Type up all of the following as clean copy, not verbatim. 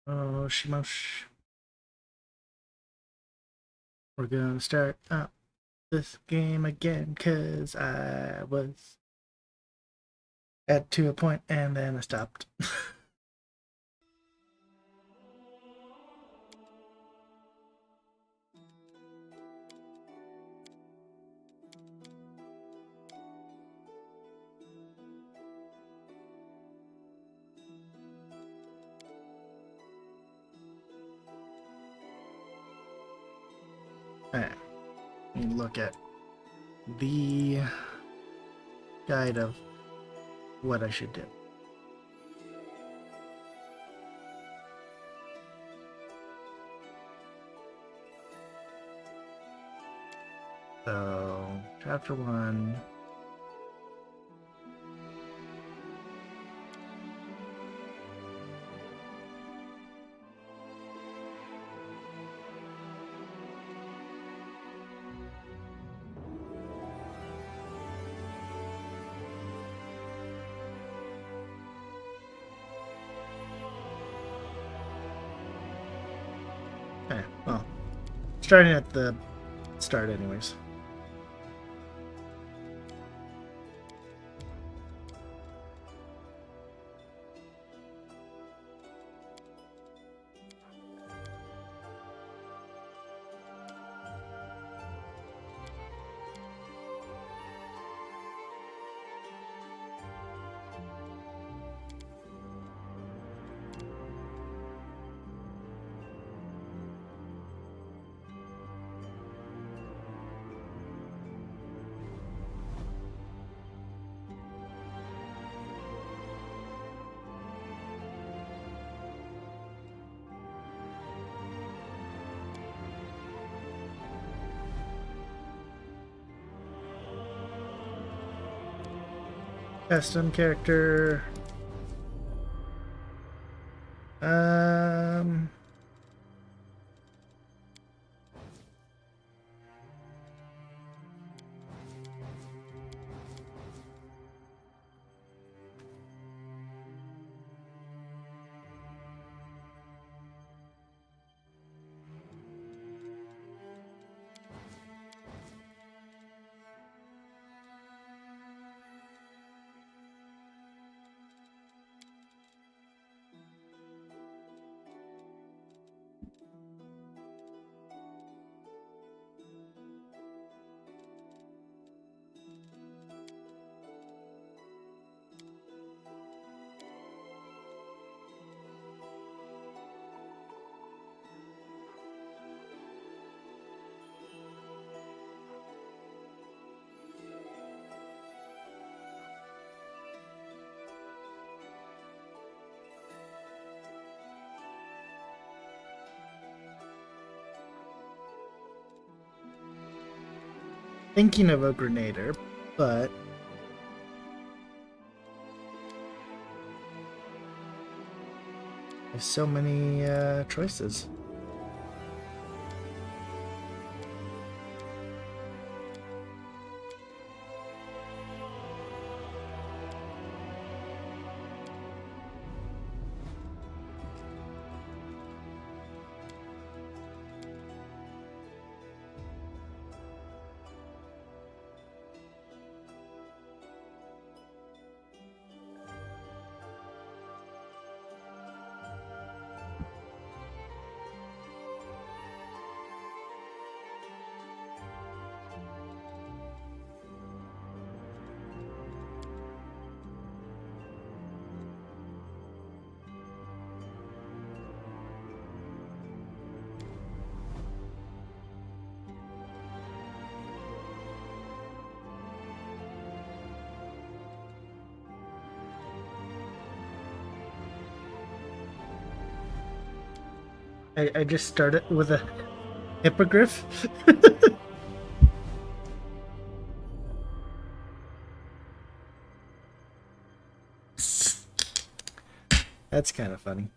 Oh, Shimosh. We're gonna start up this game again because I was at to a point and then I stopped. Alright, let me look at the guide of what I should do. So, chapter 1. Okay, well, starting at the start, anyways. Custom character. Um, thinking of a Grenader, but there's so many choices. I just started with a hippogriff. That's kind of funny.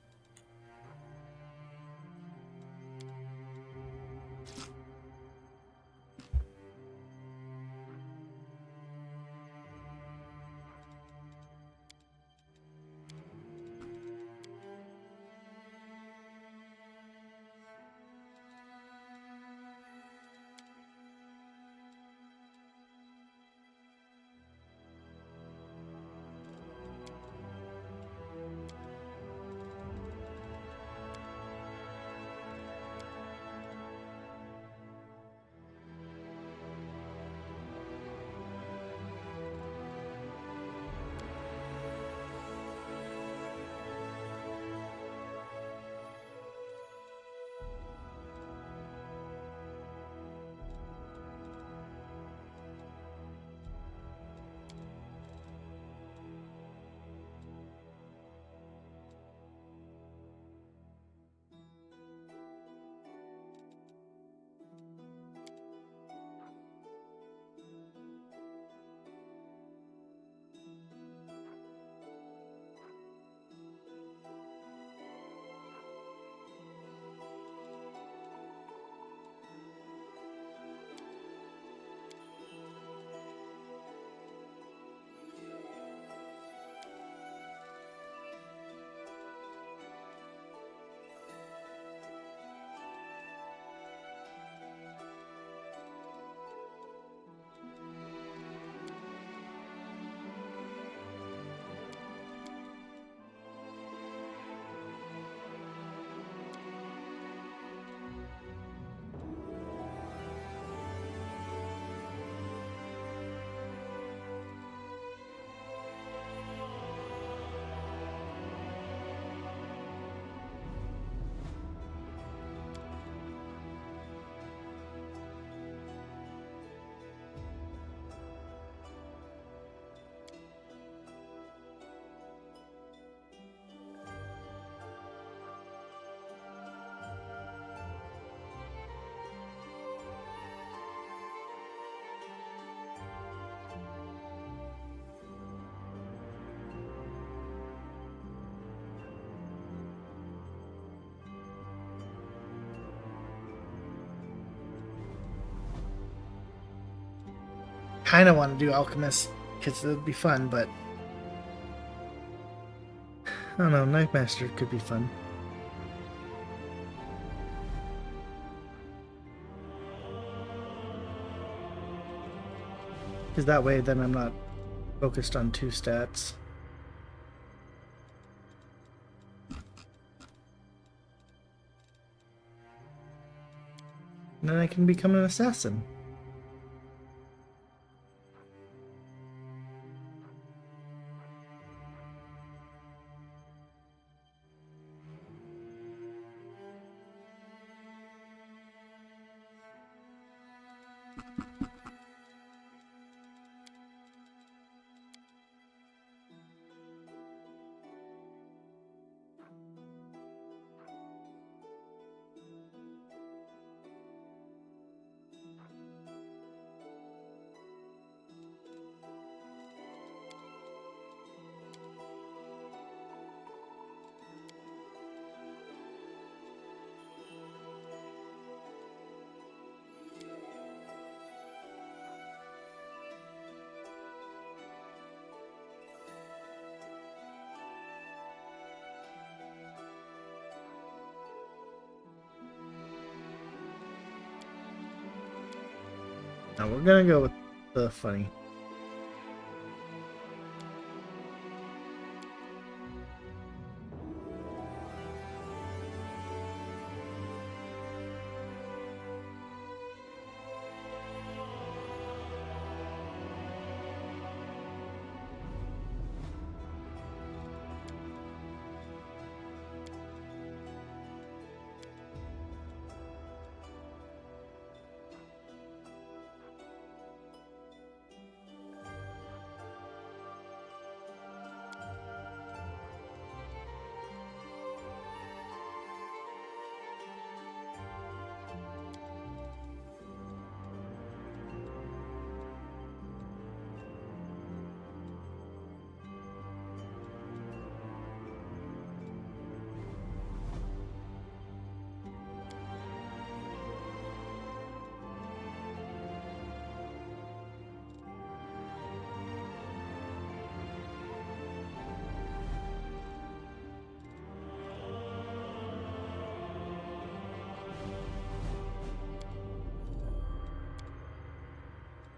kind of want to do Alchemist because it would be fun, but I don't know. Knife Master could be fun. Because that way, then I'm not focused on 2 stats. And then I can become an assassin. Now we're gonna go with the funny.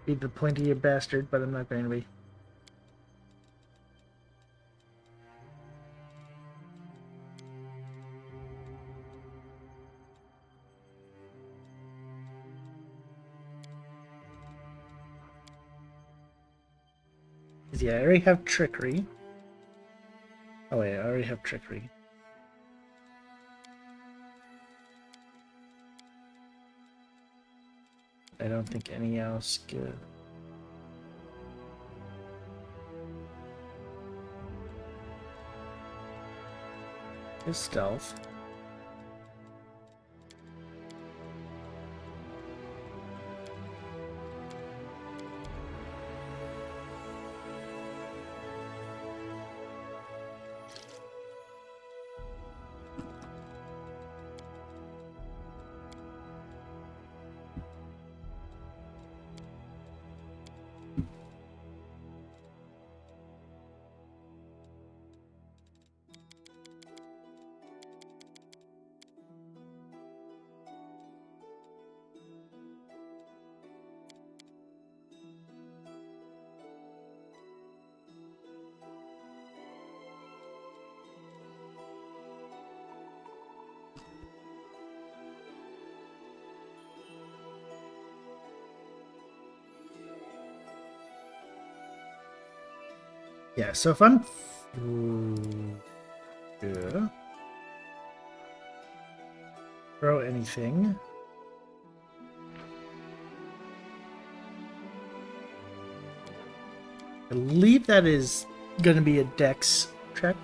Be the pointy bastard, but I'm not going to be. Yeah, I already have trickery. Oh wait, I already have trickery. I don't think any else good. His stealth. Yeah, so if I'm yeah. Throw anything. I believe that is going to be a dex check.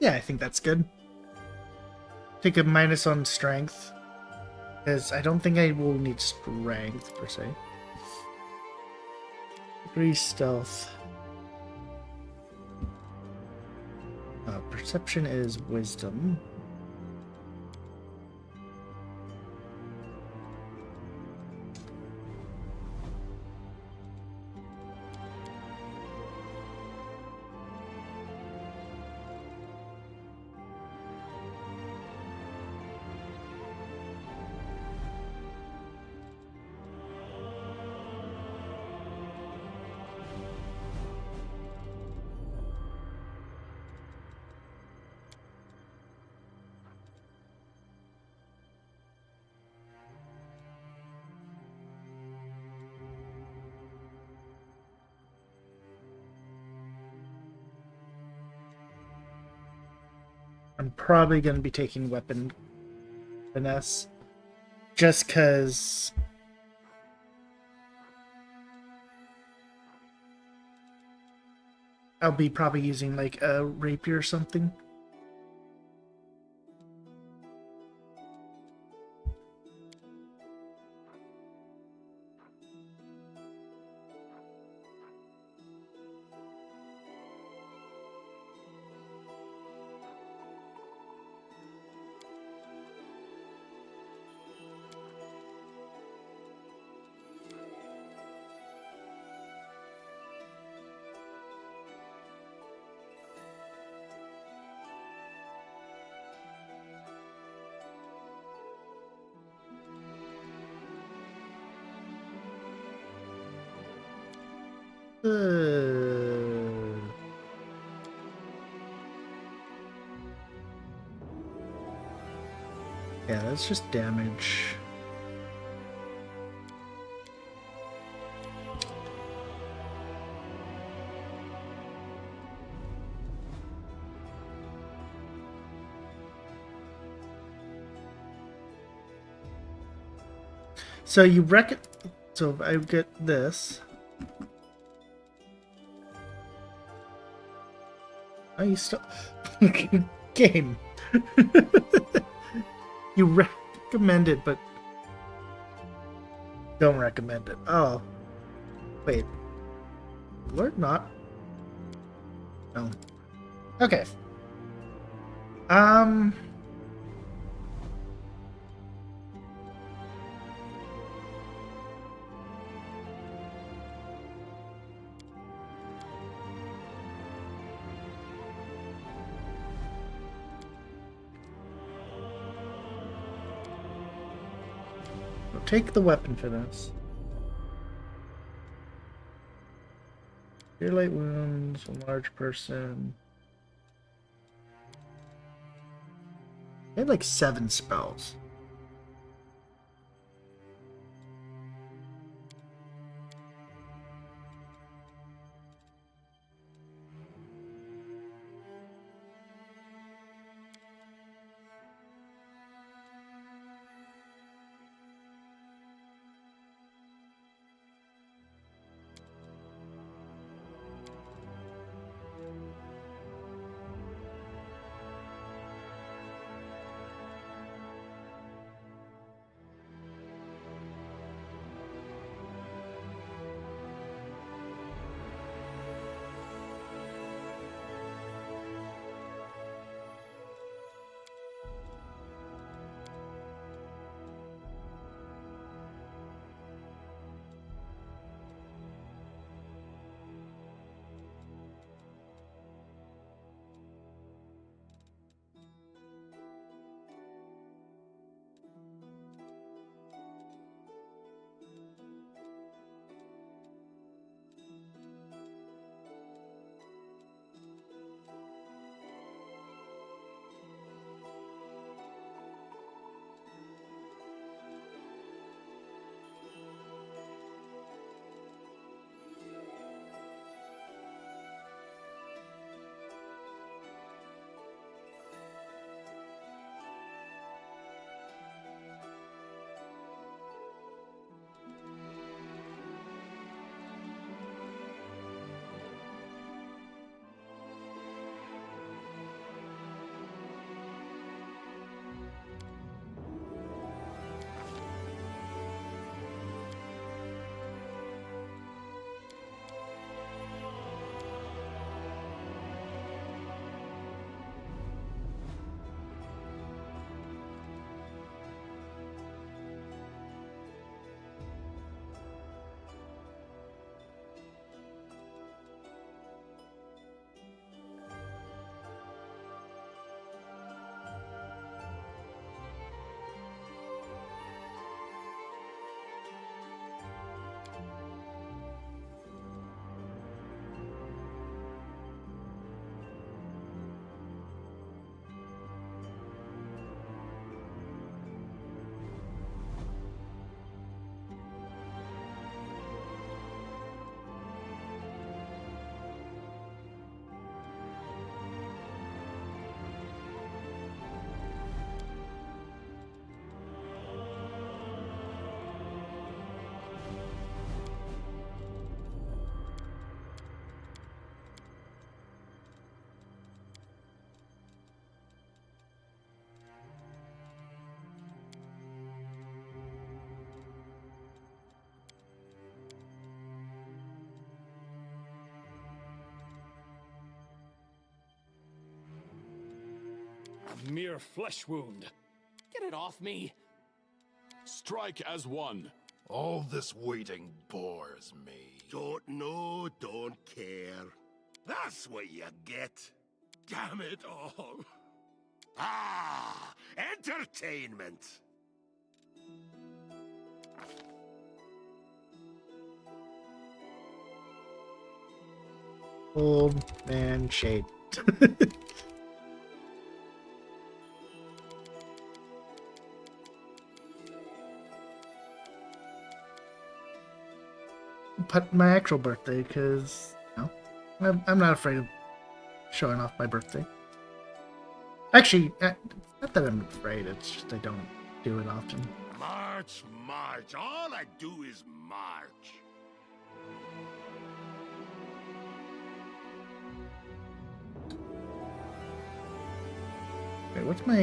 Yeah, I think that's good. Take a minus on strength. Because I don't think I will need strength, per se. 3 stealth. Perception is wisdom. I'm probably going to be taking weapon finesse. Just because I'll be probably using like a rapier or something. Yeah, that's just damage. So you reckon... So if I get this... Oh, you still... Game. You recommend it, but... Don't recommend it. Oh. Wait. Lord not? No. Okay. I'll take the weapon for this. Cure light wounds, a large person. I had like 7 spells. mere flesh wound. Get it off me. Strike as one. All this waiting bores me. Don't know, don't care. That's what you get. Damn it all. Ah, entertainment. Old man shade. But my actual birthday, because I'm not afraid of showing off my birthday. Actually, not that I'm afraid. It's just I don't do it often. March, march. All I do is march. Wait, what's my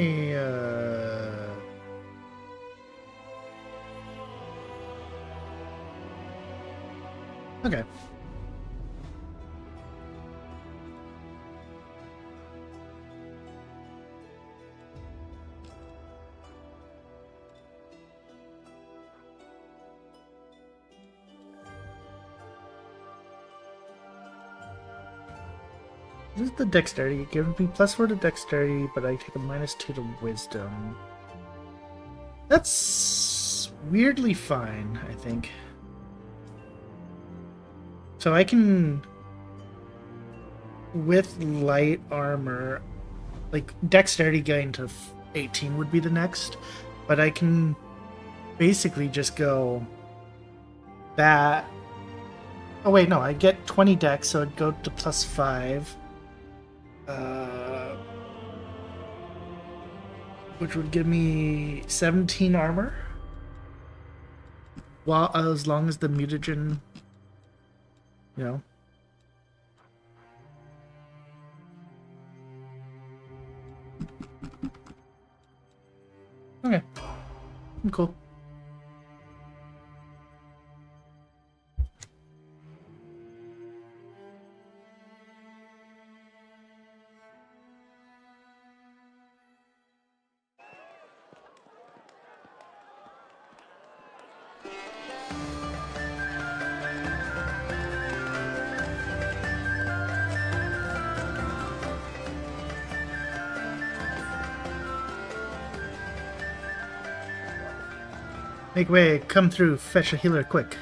Okay. This is the dexterity. It gives me +4 to dexterity, but I take a -2 to wisdom. That's weirdly fine, I think. So I can, with light armor, like dexterity going to 18 would be the next, but I can basically just go that. Oh wait, no, I get 20 dex, so I'd go to +5. Which would give me 17 armor. While as long as the mutagen, Okay. I'm cool. Make way, come through, fetch a healer quick.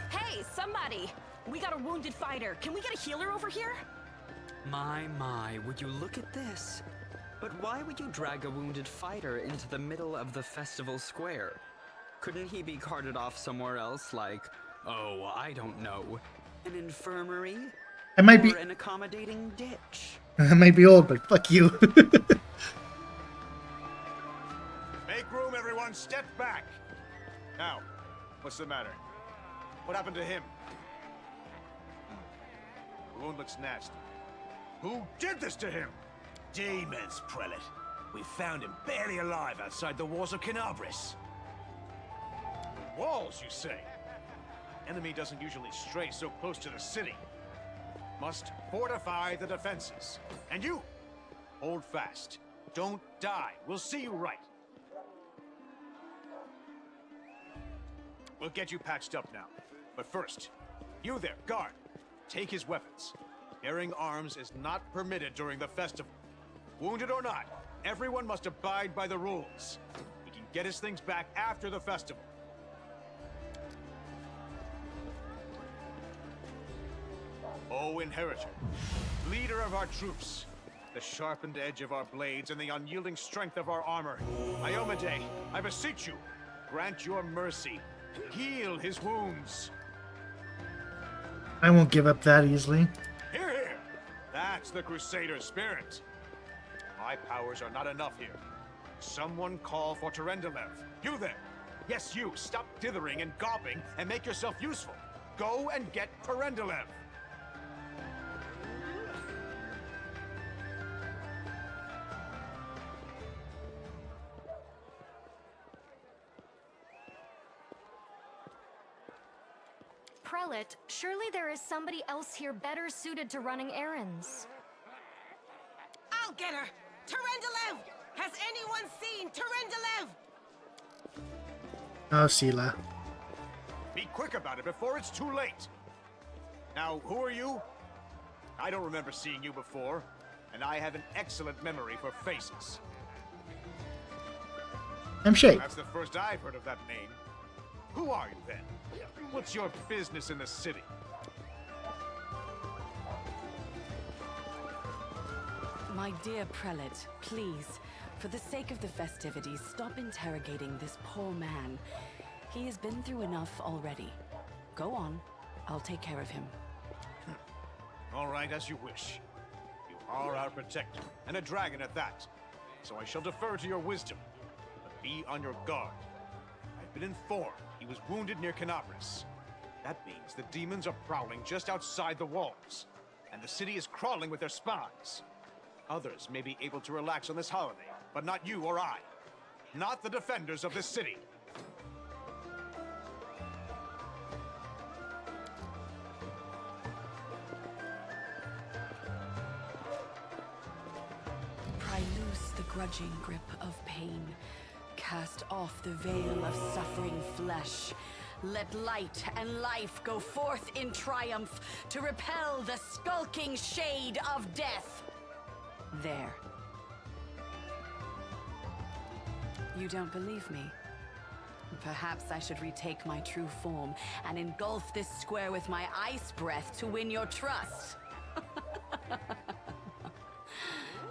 Hey, somebody! We got a wounded fighter. Can we get a healer over here? My, would you look at this? But why would you drag a wounded fighter into the middle of the festival square? Couldn't he be carted off somewhere else, like, oh, I don't know, an infirmary? I might be Or an accommodating ditch? I might be old, but fuck you. Make room, everyone. Step back. Now, what's the matter? What happened to him? The wound looks nasty. Who did this to him? Demons, Prelate. We found him barely alive outside the walls of Canabris. Walls, you say? Enemy doesn't usually stray so close to the city. Must fortify the defenses. And you, hold fast. Don't die. We'll see you right. We'll get you patched up now. But first, you there, guard. Take his weapons. Bearing arms is not permitted during the festival. Wounded or not, everyone must abide by the rules. He can get his things back after the festival. O Inheritor, leader of our troops, the sharpened edge of our blades and the unyielding strength of our armor, Iomedae, I beseech you, grant your mercy. Heal his wounds. I won't give up that easily. Hear, hear! That's the Crusader spirit. My powers are not enough here. Someone call for Terendelev. You there! Yes, you! Stop dithering and gawping and make yourself useful. Go and get Terendelev! Prelate, surely there is somebody else here better suited to running errands. I'll get her! Terendelev! Has anyone seen Terendelev? Oh, Sela. Be quick about it before it's too late. Now, who are you? I don't remember seeing you before, and I have an excellent memory for faces. I'm Shay. That's the first I've heard of that name. Who are you then? What's your business in the city? My dear prelate, please, for the sake of the festivities, stop interrogating this poor man. He has been through enough already. Go on. I'll take care of him. All right, as you wish. You are our protector, and a dragon at that. So I shall defer to your wisdom. But be on your guard. I've been informed he was wounded near Canabris. That means the demons are prowling just outside the walls, and the city is crawling with their spies. Others may be able to relax on this holiday, but not you or I. Not the defenders of this city. Pry loose the grudging grip of pain. Cast off the veil of suffering flesh. Let light and life go forth in triumph to repel the skulking shade of death. There. You don't believe me? Perhaps I should retake my true form and engulf this square with my ice breath to win your trust.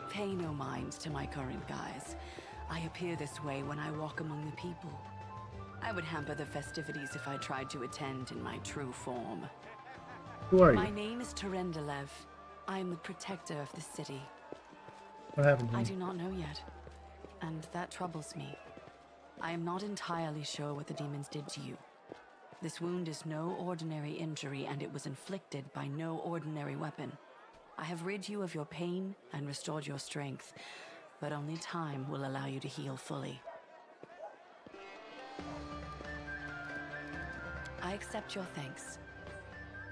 Pay no mind to my current guise. I appear this way when I walk among the people. I would hamper the festivities if I tried to attend in my true form. Who are you? My name is Terendelev. I am the protector of the city. What happened to I him? do not know yet, and that troubles me. I am not entirely sure what the demons did to you. This wound is no ordinary injury, and it was inflicted by no ordinary weapon. I have rid you of your pain and restored your strength, but only time will allow you to heal fully. I accept your thanks,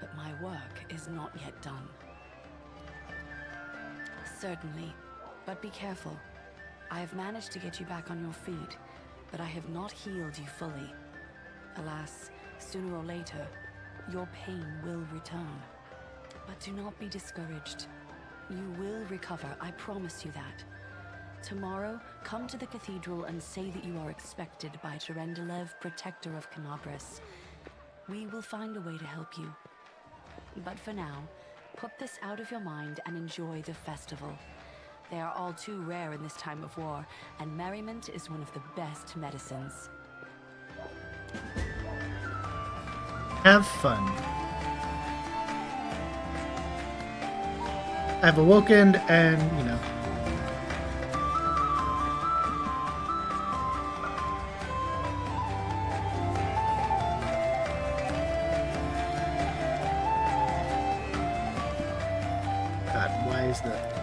but my work is not yet done. Certainly, but be careful. I have managed to get you back on your feet, but I have not healed you fully. Alas, sooner or later, your pain will return. But do not be discouraged. You will recover, I promise you that. Tomorrow, come to the cathedral and say that you are expected by Terendelev, protector of Canabris. We will find a way to help you. But for now, put this out of your mind and enjoy the festival. They are all too rare in this time of war, and merriment is one of the best medicines. Have fun. I've awoken and, you know. God, why is that?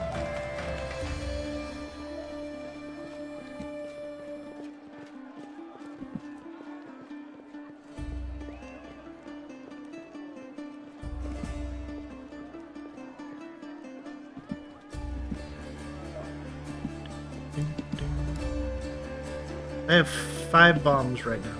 I have 5 bombs right now.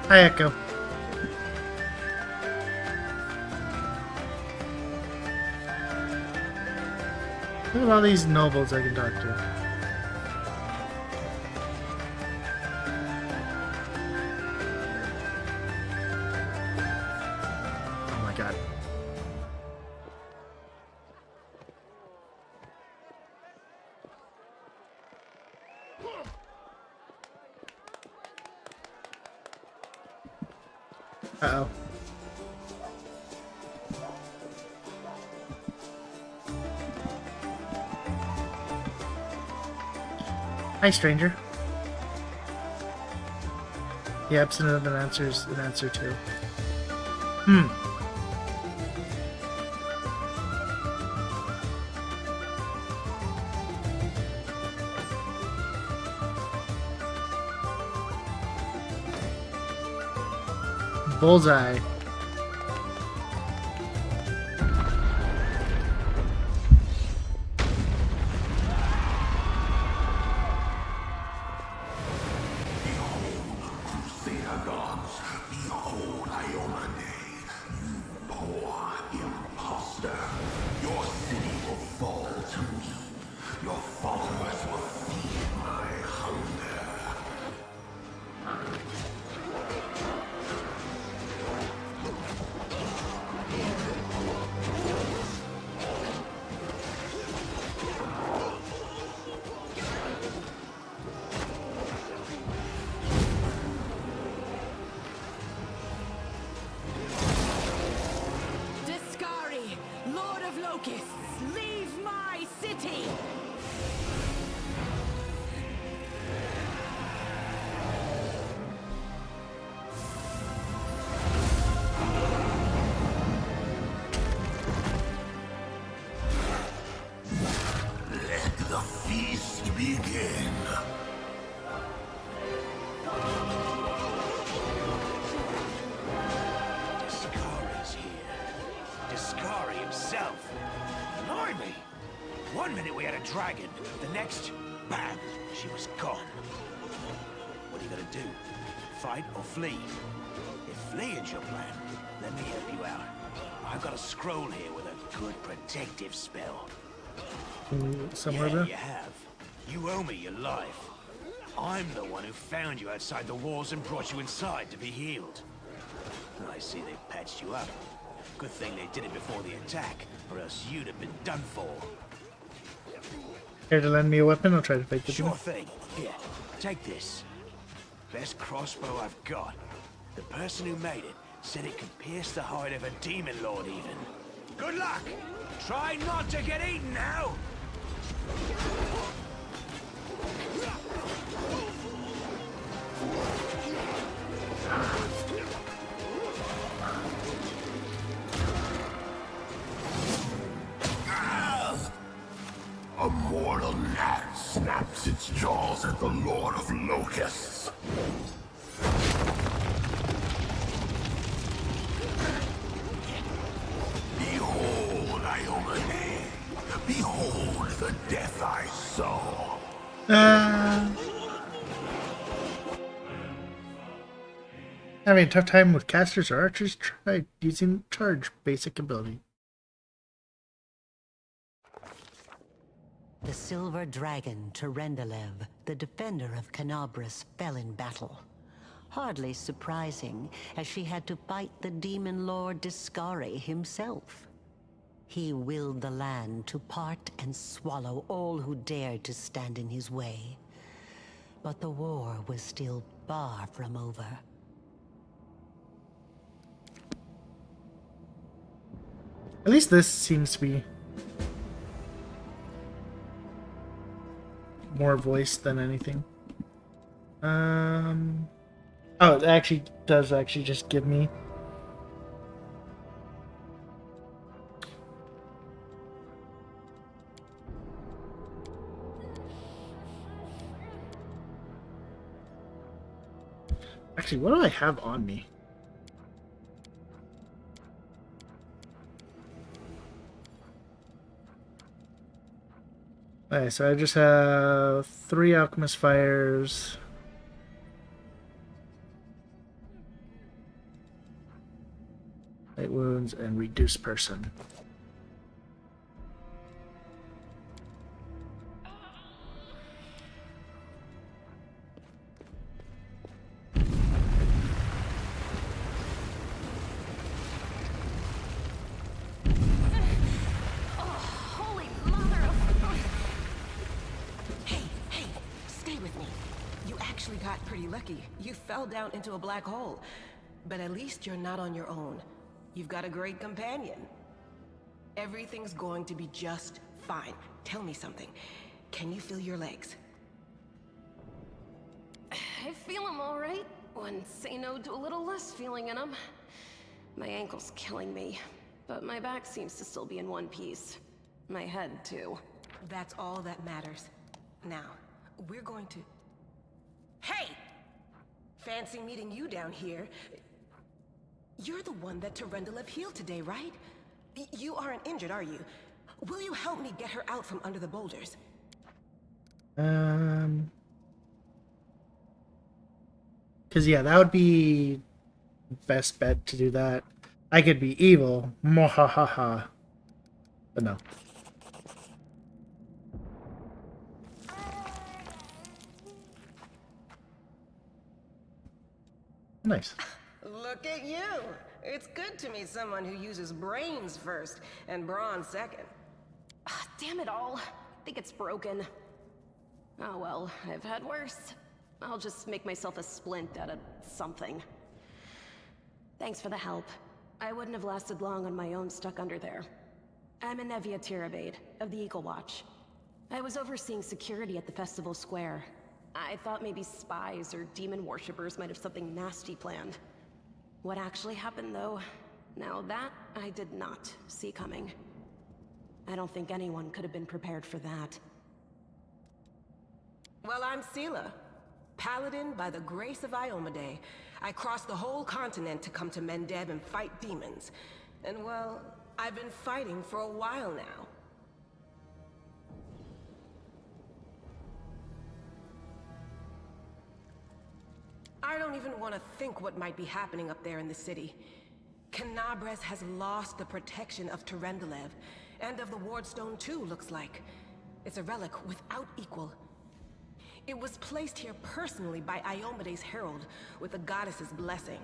Hi, Echo. Look at all these nobles I can talk to. Oh my god. Uh-oh. Hi, stranger. The absence of an answer is an answer too. Hmm. Bullseye. Discari, Lord of Locusts, leave my city! Let the feast begin. Discari's here. Discari himself. Blimey! One minute we had a dragon, the next, bam, she was gone. What are you gonna do? Fight or flee? If fleeing's your plan, let me help you out. I've got a scroll here with a good protective spell. Somewhere Yeah, there? you have. You owe me your life. I'm the one who found you outside the walls and brought you inside to be healed. I see they patched you up. Good thing they did it before the attack, or else you'd have been done for. Care to lend me a weapon? I'll try to fight the Sure demon. thing. Here, take this. Best crossbow I've got. The person who made it said it could pierce the hide of a demon lord even. Good luck! Try not to get eaten now! A mortal gnat snaps its jaws at the Lord of Locusts. Behold, Iomade. Behold the death I saw. Having a tough time with casters or archers? Try using charge basic ability. The silver dragon, Terendelev, the defender of Canabras, fell in battle. Hardly surprising, as she had to fight the demon lord Discari himself. He willed the land to part and swallow all who dared to stand in his way. But the war was still far from over. At least this seems to be more voice than anything. Oh, it actually does just give me actually, what do I have on me? Okay, so I just have 3 Alchemist Fires. Light Wounds and Reduce Person. Holy mother of... Hey, stay with me. You actually got pretty lucky. You fell down into a black hole. But at least you're not on your own. You've got a great companion. Everything's going to be just fine. Tell me something. Can you feel your legs? I feel him all right. Wouldn't say no to a little less feeling in them. My ankle's killing me, but my back seems to still be in one piece. My head, too. That's all that matters. Now, we're going to... Hey! Fancy meeting you down here. You're the one that Terendelev healed today, right? You aren't injured, are you? Will you help me get her out from under the boulders? Because, yeah, that would be best bet to do that. I could be evil. Mohahaha. But no. Nice. Look at you! It's good to meet someone who uses brains first and brawn second. Damn it all. I think it's broken. Oh well, I've had worse. I'll just make myself a splint out of something. Thanks for the help. I wouldn't have lasted long on my own stuck under there. I'm Anevia Tirabade, of the Eagle Watch. I was overseeing security at the festival square. I thought maybe spies or demon worshippers might have something nasty planned. What actually happened, though, now that I did not see coming. I don't think anyone could have been prepared for that. Well, I'm Sela, Paladin by the grace of Iomedae. I crossed the whole continent to come to Mendev and fight demons. And well, I've been fighting for a while now. I don't even want to think what might be happening up there in the city. Canabres has lost the protection of Terendelev, and of the Wardstone too, looks like. It's a relic without equal. It was placed here personally by Iomedae's herald, with the goddess's blessing.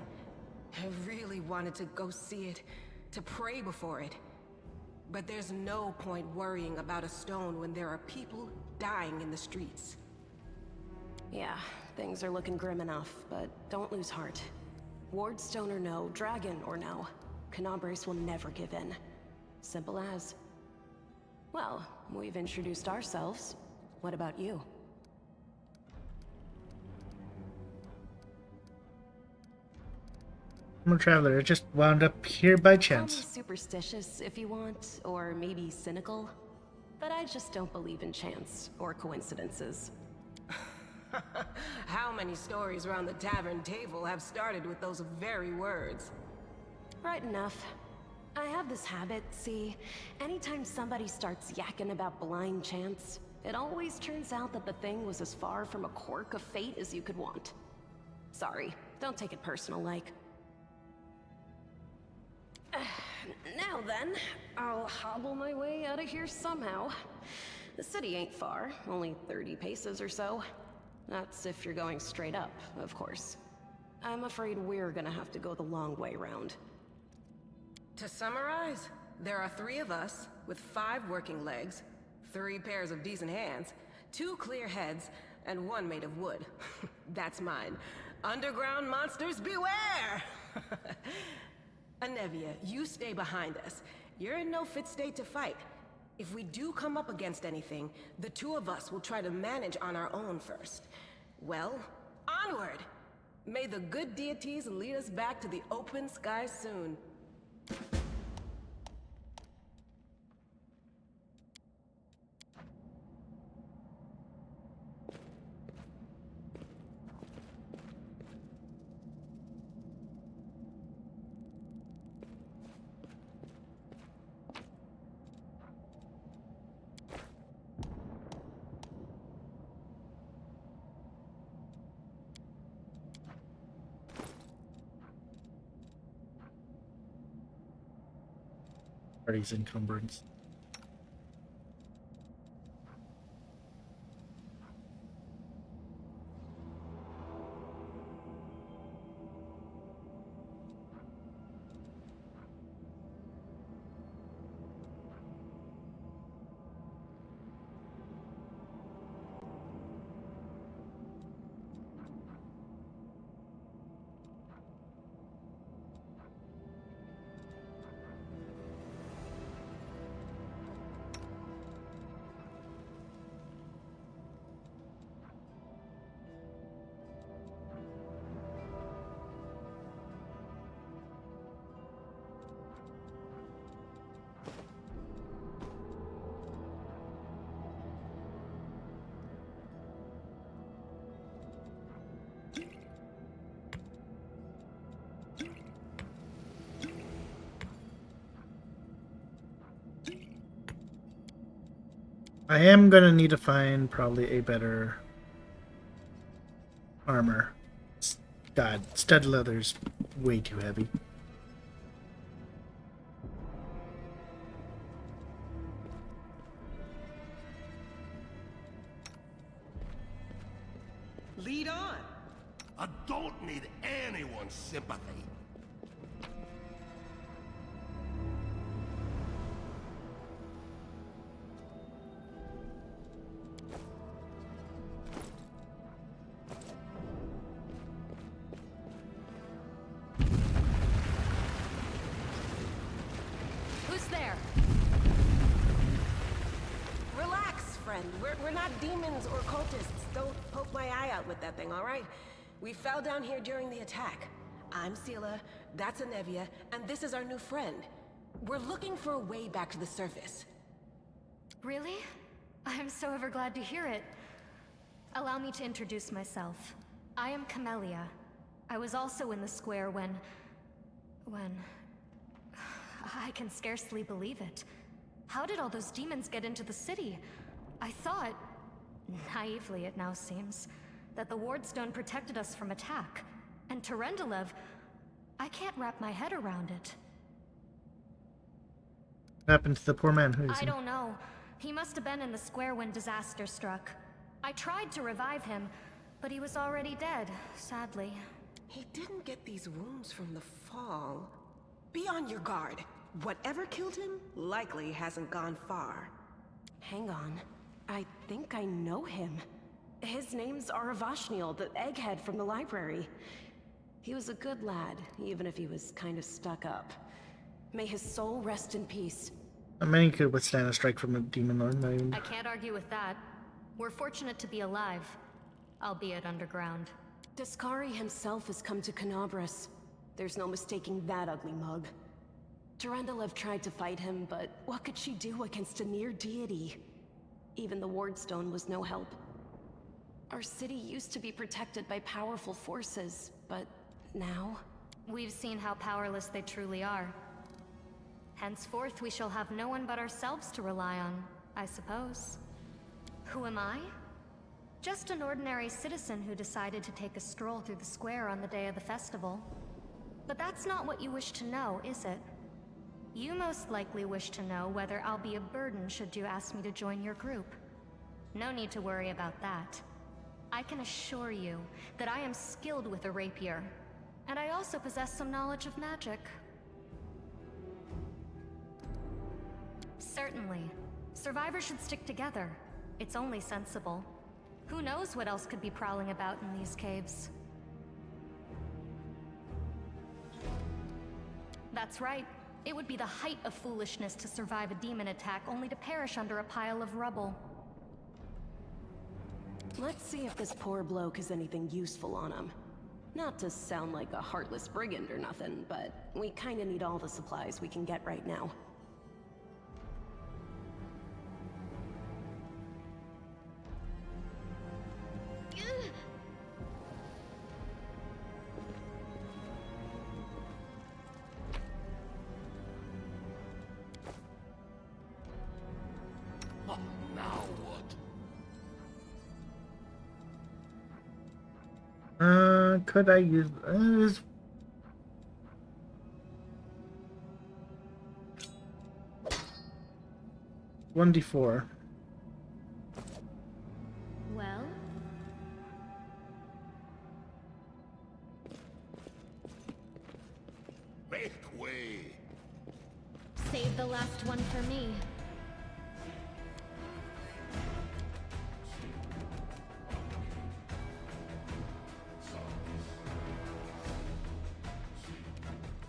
I really wanted to go see it, to pray before it. But there's no point worrying about a stone when there are people dying in the streets. Yeah, things are looking grim enough, but don't lose heart. Wardstone or no, dragon or no, Canabres will never give in. Simple as. Well, we've introduced ourselves. What about you? I'm a traveler. I just wound up here by chance. Call me superstitious if you want, or maybe cynical. But I just don't believe in chance or coincidences. How many stories around the tavern table have started with those very words? Right enough. I have this habit, see, anytime somebody starts yakking about blind chance, it always turns out that the thing was as far from a quirk of fate as you could want. Sorry, don't take it personal like. Now then, I'll hobble my way out of here somehow. The city ain't far, only 30 paces or so. That's if you're going straight up, of course. I'm afraid we're gonna have to go the long way round. To summarize, there are 3 of us, with 5 working legs, 3 pairs of decent hands, 2 clear heads, and 1 made of wood. That's mine. Underground monsters beware! Anevia, you stay behind us. You're in no fit state to fight. If we do come up against anything, the 2 of us will try to manage on our own first. Well, onward! May the good deities lead us back to the open sky soon. Party's encumbrance. I am gonna need to find probably a better armor. God, stud leather's way too heavy. Lead on. I don't need anyone's sympathy. Who's there? Relax, friend. We're not demons or cultists. Don't poke my eye out with that thing, all right? We fell down here during the attack. I'm Sela, that's Anevia, and this is our new friend. We're looking for a way back to the surface. Really? I'm so ever glad to hear it. Allow me to introduce myself. I am Camellia. I was also in the square when... I can scarcely believe it. How did all those demons get into the city? I thought, naively it now seems, that the Wardstone protected us from attack. And Terendelev, I can't wrap my head around it. What happened to the poor man? I don't know. He must have been in the square when disaster struck. I tried to revive him, but he was already dead, sadly. He didn't get these wounds from the fall. Be on your guard. Whatever killed him likely hasn't gone far. Hang on. I think I know him. His name's Aravashniel, the egghead from the library. He was a good lad, even if he was kind of stuck up. May his soul rest in peace. Many could withstand a strike from a demon lord. Not even... I can't argue with that. We're fortunate to be alive, albeit underground. Discari himself has come to Canabras. There's no mistaking that ugly mug. Terendelev tried to fight him, but what could she do against a near deity? Even the Wardstone was no help. Our city used to be protected by powerful forces, but now... We've seen how powerless they truly are. Henceforth, we shall have no one but ourselves to rely on, I suppose. Who am I? Just an ordinary citizen who decided to take a stroll through the square on the day of the festival. But that's not what you wish to know, is it? You most likely wish to know whether I'll be a burden should you ask me to join your group. No need to worry about that. I can assure you that I am skilled with a rapier, and I also possess some knowledge of magic. Certainly. Survivors should stick together. It's only sensible. Who knows what else could be prowling about in these caves? That's right. It would be the height of foolishness to survive a demon attack only to perish under a pile of rubble. Let's see if this poor bloke has anything useful on him. Not to sound like a heartless brigand or nothing, but we kinda need all the supplies we can get right now. Now what? Could I use... this? 1d4. Well? Make way. Save the last one for me.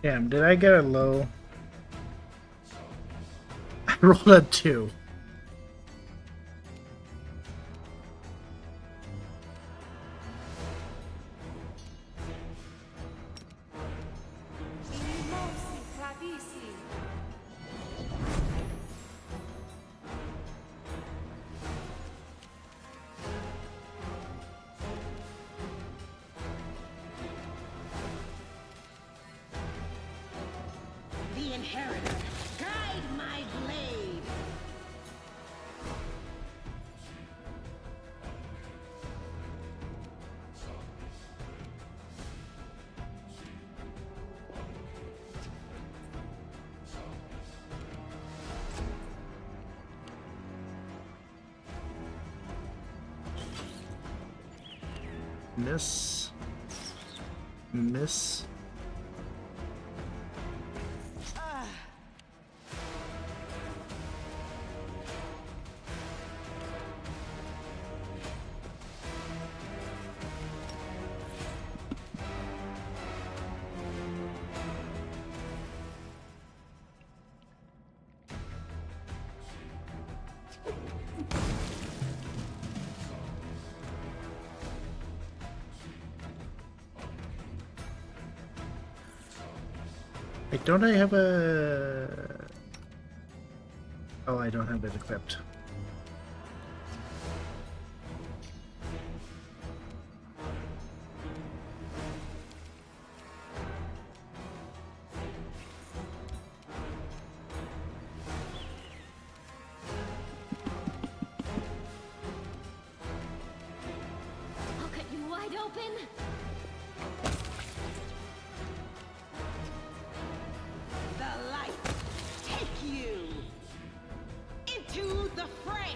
Damn, did I get a low? I rolled a 2. The Inheritor, guide my blade! Miss. Miss. Wait, don't I have a... Oh, I don't have it equipped. I'll cut you wide open. The light take you into the fray.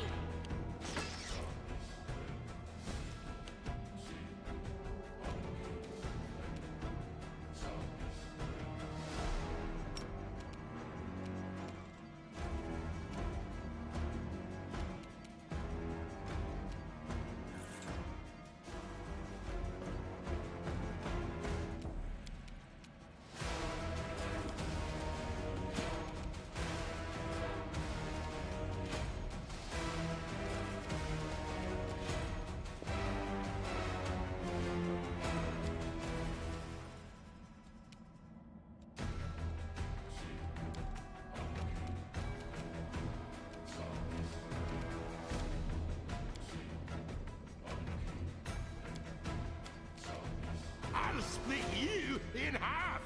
I'll split you in half!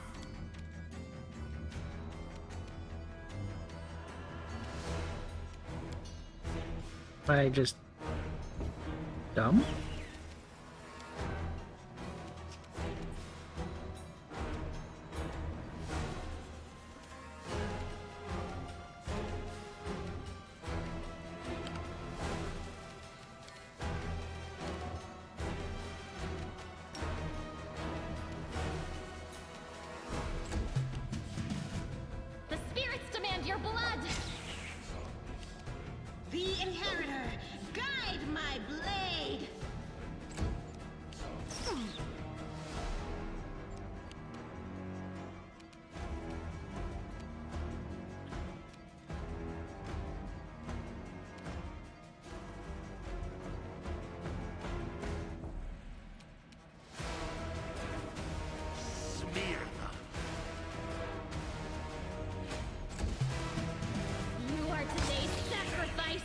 Am I just dumb? The spirits demand your blood. The inheritor, guide my blade. Smear them. You are today's sacrifice.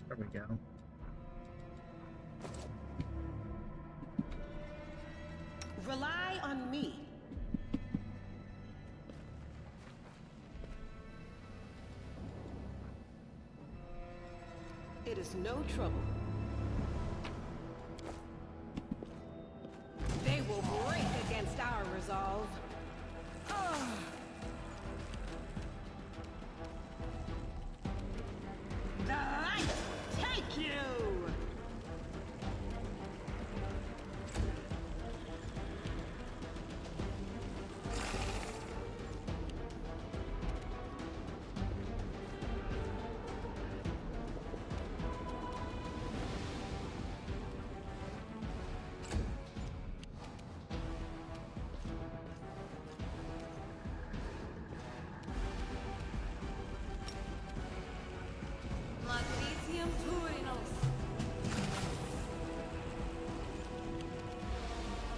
There we go. Rely on me. It is no trouble. They will break against our resolve. The light take you! Magnesium Turinos.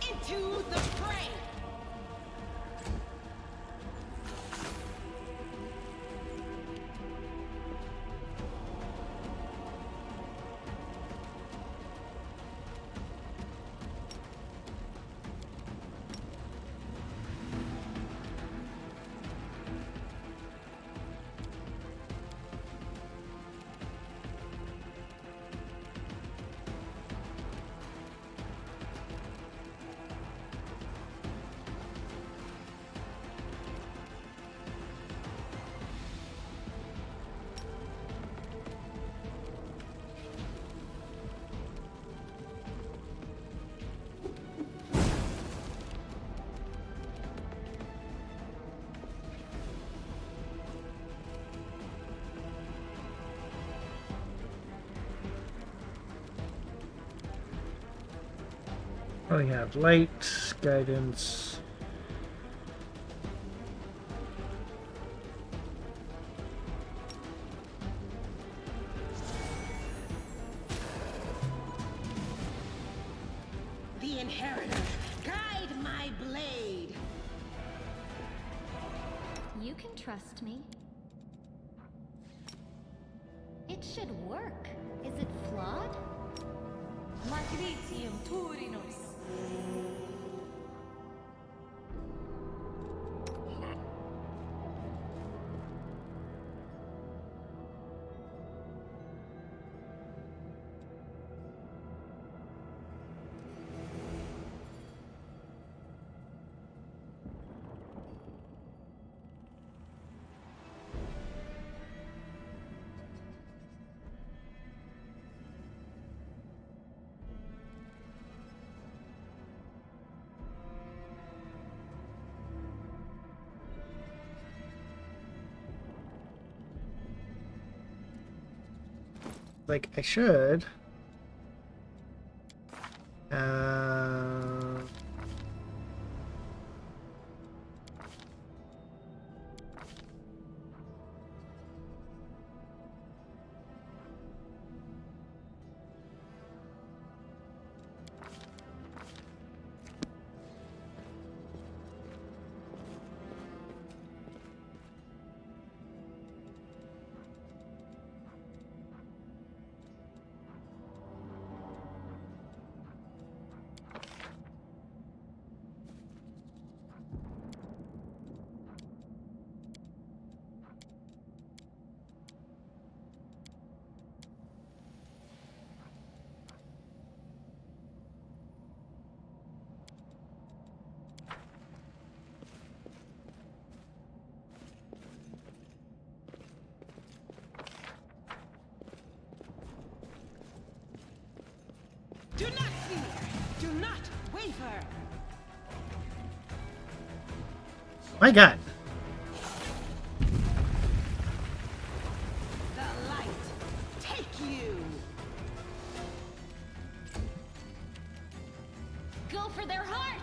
Into the fray! Oh, we have light, guidance. The Inheritor, guide my blade. You can trust me. It should work. Is it flawed? Magnetium Turinus. Like I should. Do not fear. Do not waver. My God. The light take you. Go for their hearts!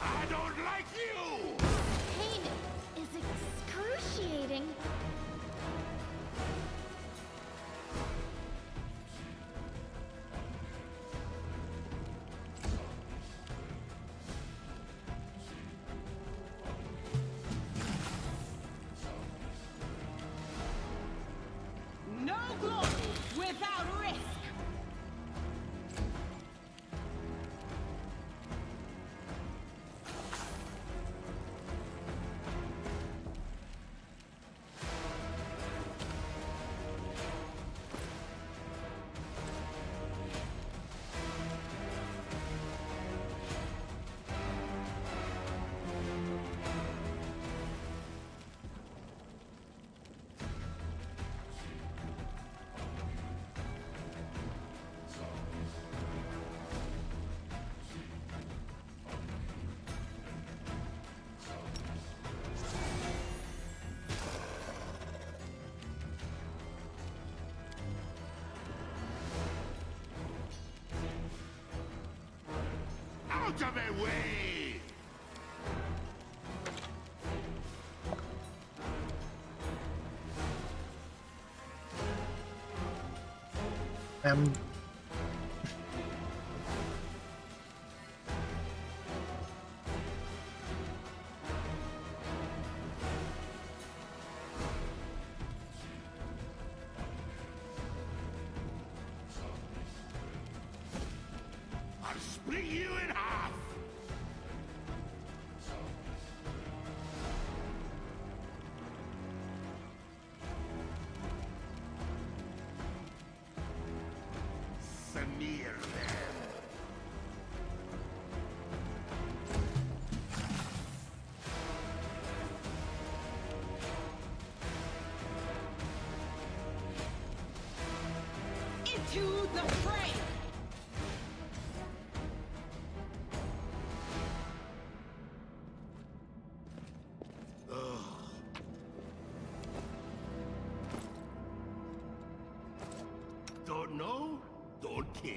I don't like you! Pain is excruciating. No glory without risk. Out of my way! I'm I'll split you in half! Smear them! Into the fray! Don't know? Don't care.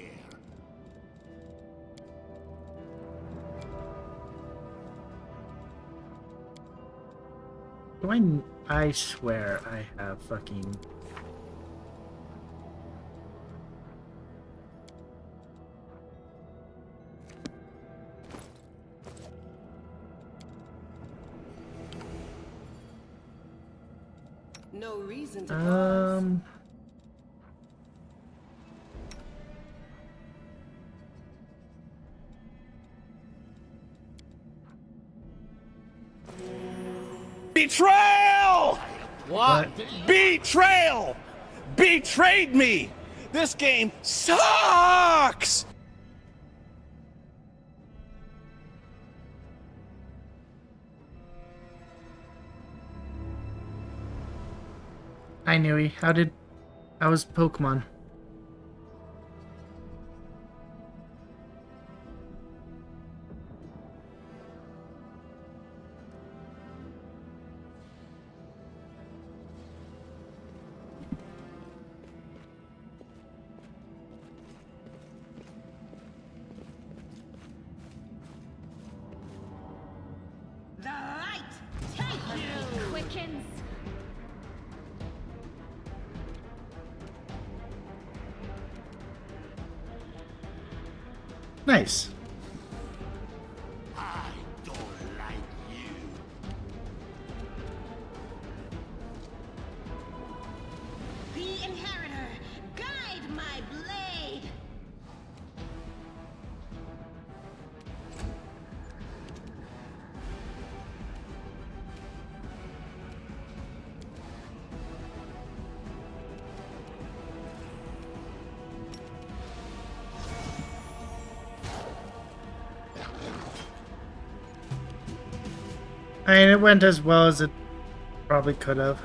I swear I have fucking... No reason to pause. Betrayal! What? Betrayal! Betrayed me! This game sucks! Hi, Nui. How was Pokemon? The light take you! Quickens. Nice. I don't like you. The Inheritor, guide my blade! I mean, it went as well as it probably could have.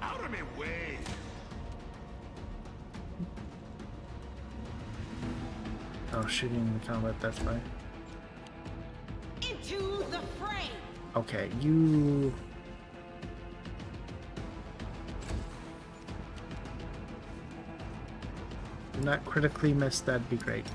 Out of my way. Oh, shooting in the combat, that's fine. Into the fray! Okay, you... do not critically miss, that'd be great.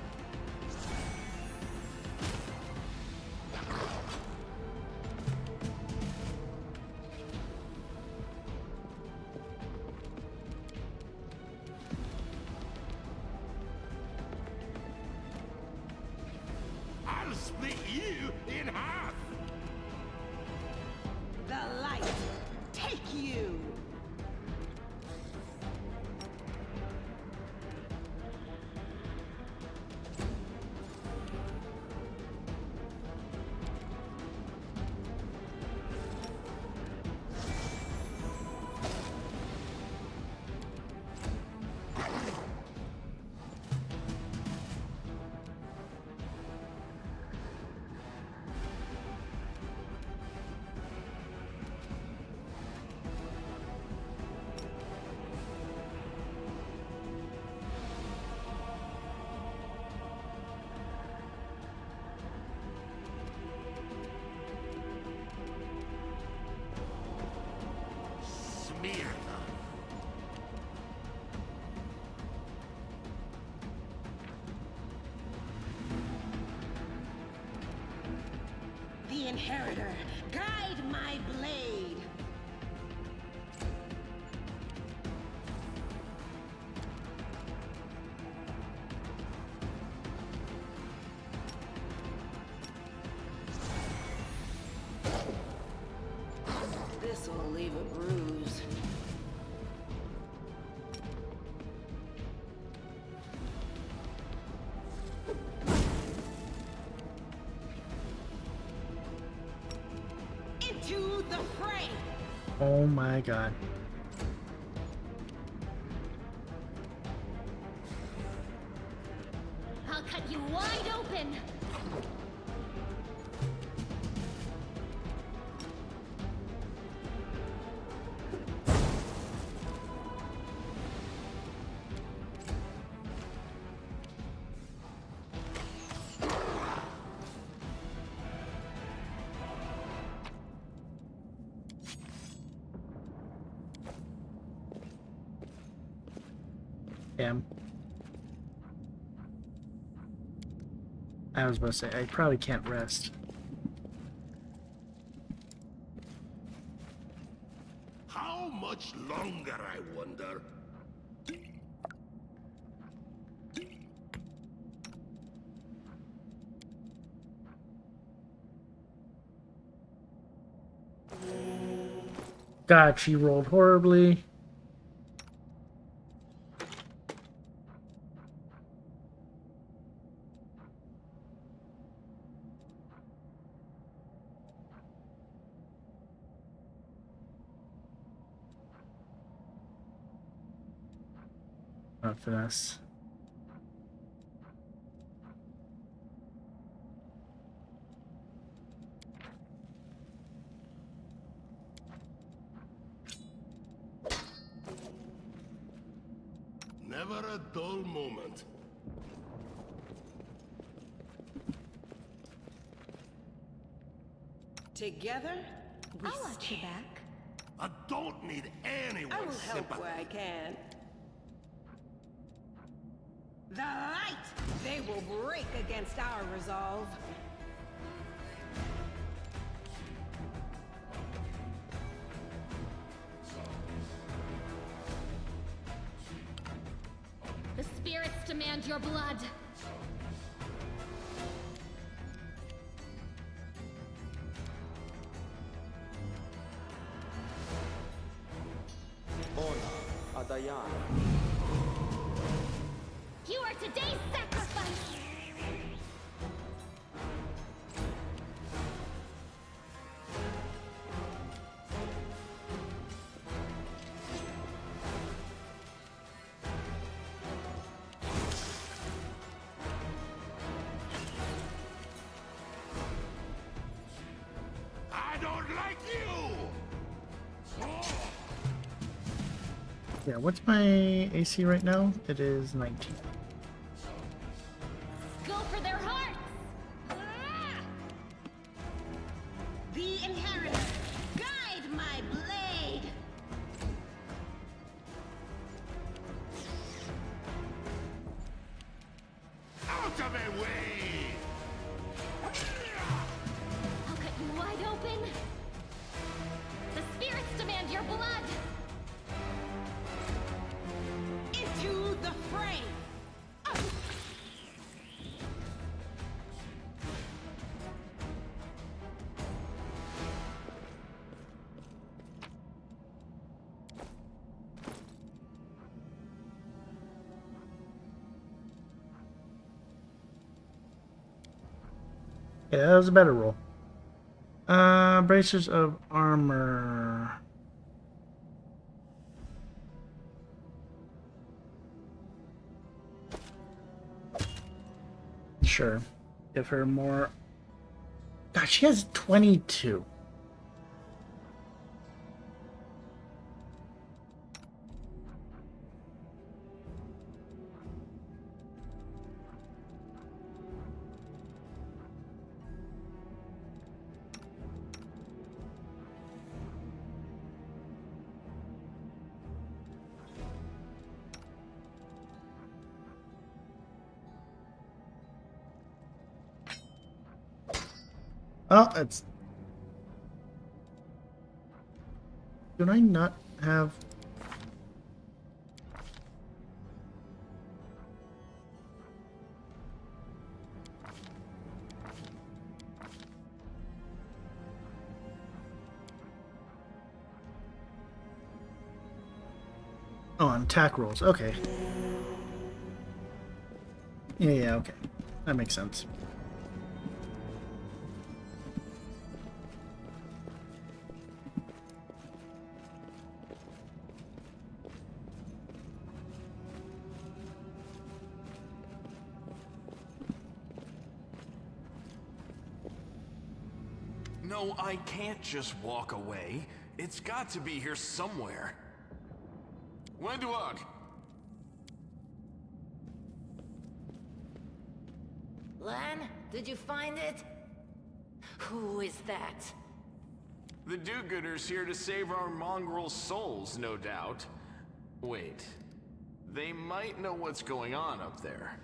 I'll split you in half. The light take you! Smear them. The Inheritor, guide my blade! This'll leave a bruise. Into the fray! Oh my god. I'll cut you wide open. Damn. I was about to say, I probably can't rest. How much longer, I wonder? God, she rolled horribly. Not finesse. Never a dull moment. Together, we I'll watch you back. I don't need anyone's I will help sympathy. where I can. The light! They will break against our resolve. The spirits demand your blood. Ona Adayana. You are today's sacrifice! I don't like you! Yeah, what's my AC right now? It is 19. Go for their hearts! The Inheritor, guide my blade! Out of my way! I'll cut you wide open! The spirits demand your blood! Into the fray! Yeah, that was a better roll. Bracers of armor. Sure. Give her more. God, she has 22. Oh, it's... Do I not have... Oh, on attack rolls. Okay. Yeah, okay. That makes sense. No, I can't just walk away. It's got to be here somewhere. Wenduog! Lan, did you find it? Who is that? The do-gooders here to save our mongrel souls, no doubt. Wait. They might know what's going on up there.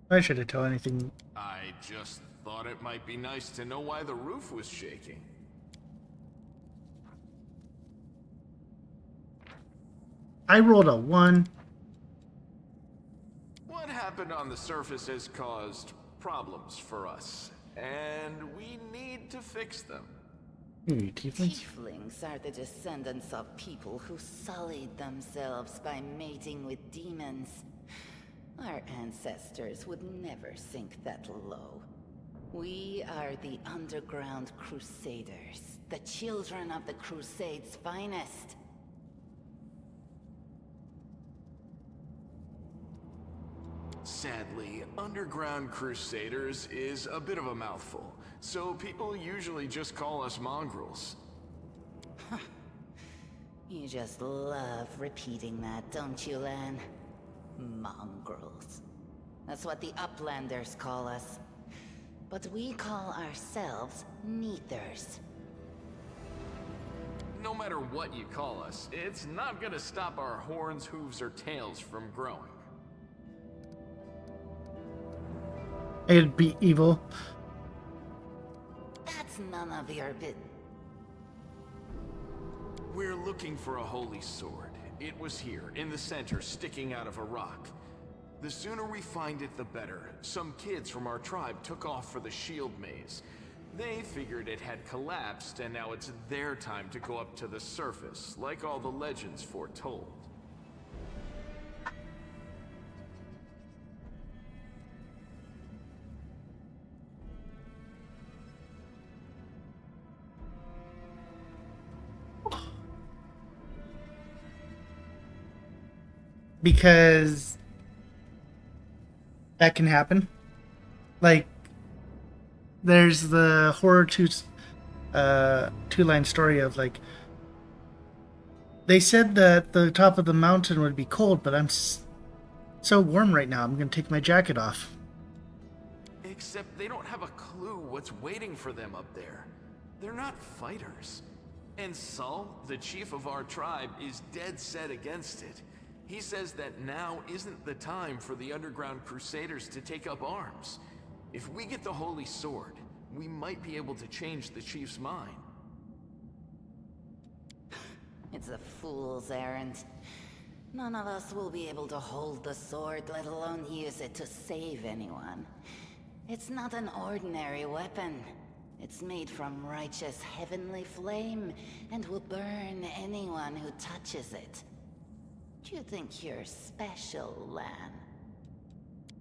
I should have told anything. I just thought it might be nice to know why the roof was shaking. I rolled a 1. What happened on the surface has caused problems for us, and we need to fix them. Tieflings are the descendants of people who sullied themselves by mating with demons. Our ancestors would never sink that low. We are the Underground Crusaders, the children of the Crusade's finest. Sadly, Underground Crusaders is a bit of a mouthful, so people usually just call us mongrels. You just love repeating that, don't you, Lan? Mongrels. That's what the Uplanders call us. But we call ourselves Neithers. No matter what you call us, it's not gonna stop our horns, hooves, or tails from growing. It'd be evil. That's none of your bit. We're looking for a holy sword. It was here, in the center, sticking out of a rock. The sooner we find it, the better. Some kids from our tribe took off for the shield maze. They figured it had collapsed, and now it's their time to go up to the surface, like all the legends foretold. Because that can happen. Like, there's the horror two-line story of, like, they said that the top of the mountain would be cold, but I'm so warm right now, I'm going to take my jacket off. Except they don't have a clue what's waiting for them up there. They're not fighters. And Saul, the chief of our tribe, is dead set against it. He says that now isn't the time for the Underground Crusaders to take up arms. If we get the Holy Sword, we might be able to change the chief's mind. It's a fool's errand. None of us will be able to hold the sword, let alone use it to save anyone. It's not an ordinary weapon. It's made from righteous heavenly flame, and will burn anyone who touches it. You think you're special, Lan?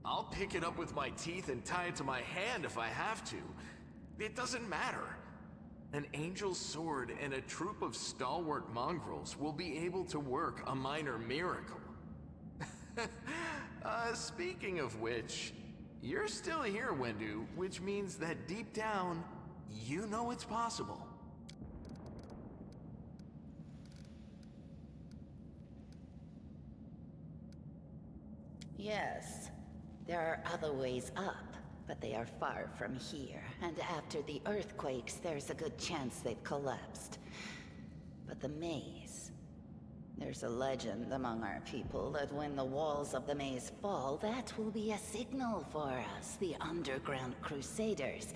I'll pick it up with my teeth and tie it to my hand if I have to. It doesn't matter. An angel's sword and a troop of stalwart mongrels will be able to work a minor miracle. Speaking of which, you're still here, Wendu, which means that deep down, you know it's possible. Yes, there are other ways up, but they are far from here, and after the earthquakes, there's a good chance they've collapsed. But the maze... There's a legend among our people that when the walls of the maze fall, that will be a signal for us, the Underground Crusaders,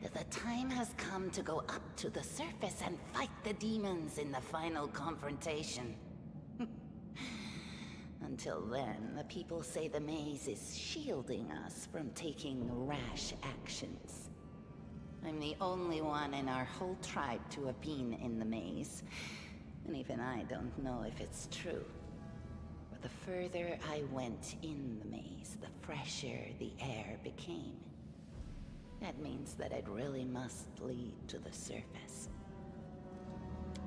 that the time has come to go up to the surface and fight the demons in the final confrontation. Until then, the people say the maze is shielding us from taking rash actions. I'm the only one in our whole tribe to have been in the maze, and even I don't know if it's true. But the further I went in the maze, the fresher the air became. That means that it really must lead to the surface.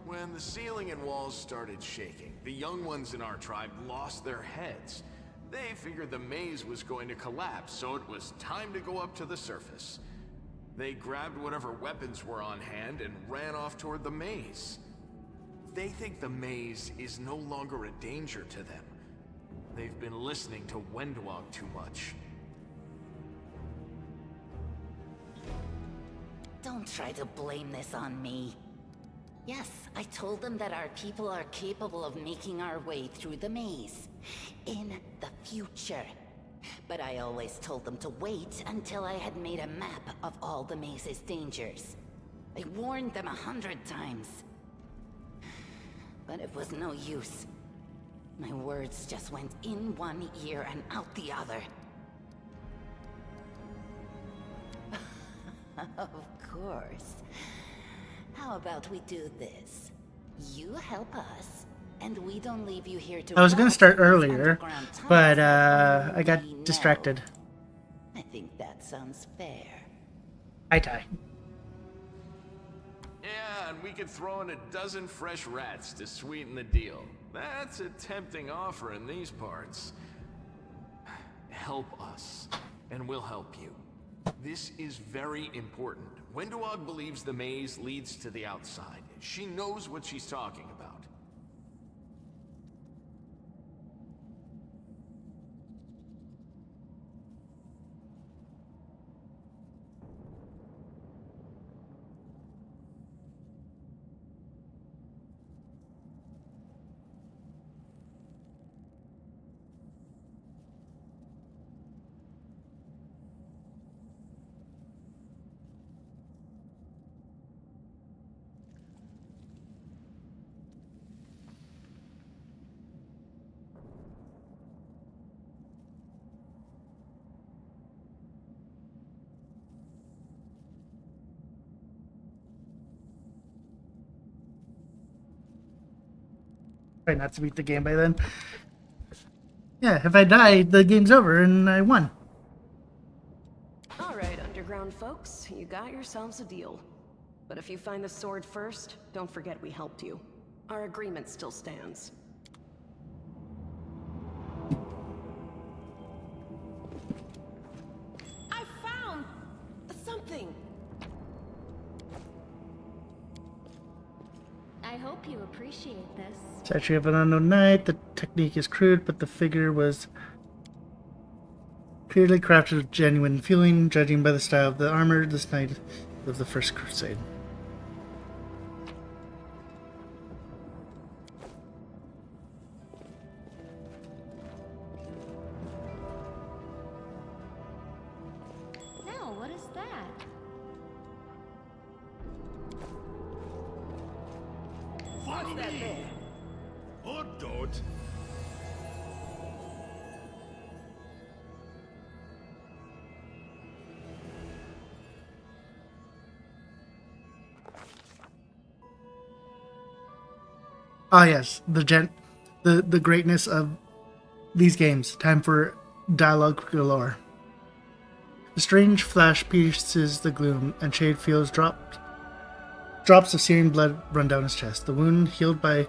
When the ceiling and walls started shaking, the young ones in our tribe lost their heads. They figured the maze was going to collapse, so it was time to go up to the surface. They grabbed whatever weapons were on hand and ran off toward the maze. They think the maze is no longer a danger to them. They've been listening to Wenduog too much. Don't try to blame this on me. Yes, I told them that our people are capable of making our way through the maze. In the future. But I always told them to wait until I had made a map of all the maze's dangers. I warned them 100 times. But it was no use. My words just went in one ear and out the other. Of course. How about we do this? You help us, and we don't leave you here to... I was gonna rot start in these earlier, underground but tunnels I got we know. distracted. I think that sounds fair. Hi, Ty. Yeah, and we could throw in a dozen fresh rats to sweeten the deal. That's a tempting offer in these parts. Help us, and we'll help you. This is very important. Wenduog believes the maze leads to the outside. She knows what she's talking about. Try not to beat the game by then. Yeah, if I die, the game's over and I won. Alright, underground folks, you got yourselves a deal. But if you find the sword first, don't forget we helped you. Our agreement still stands. I found something! I hope you appreciate this. Statue of an Unknown Knight. The technique is crude, but the figure was clearly crafted with genuine feeling, judging by the style of the armor. This knight of the First Crusade. Now, what is that? What's that there? Or don't. Ah, yes, the greatness of these games. Time for dialogue galore. The strange flash pierces the gloom, and Shade feels drops of searing blood run down his chest. The wound healed by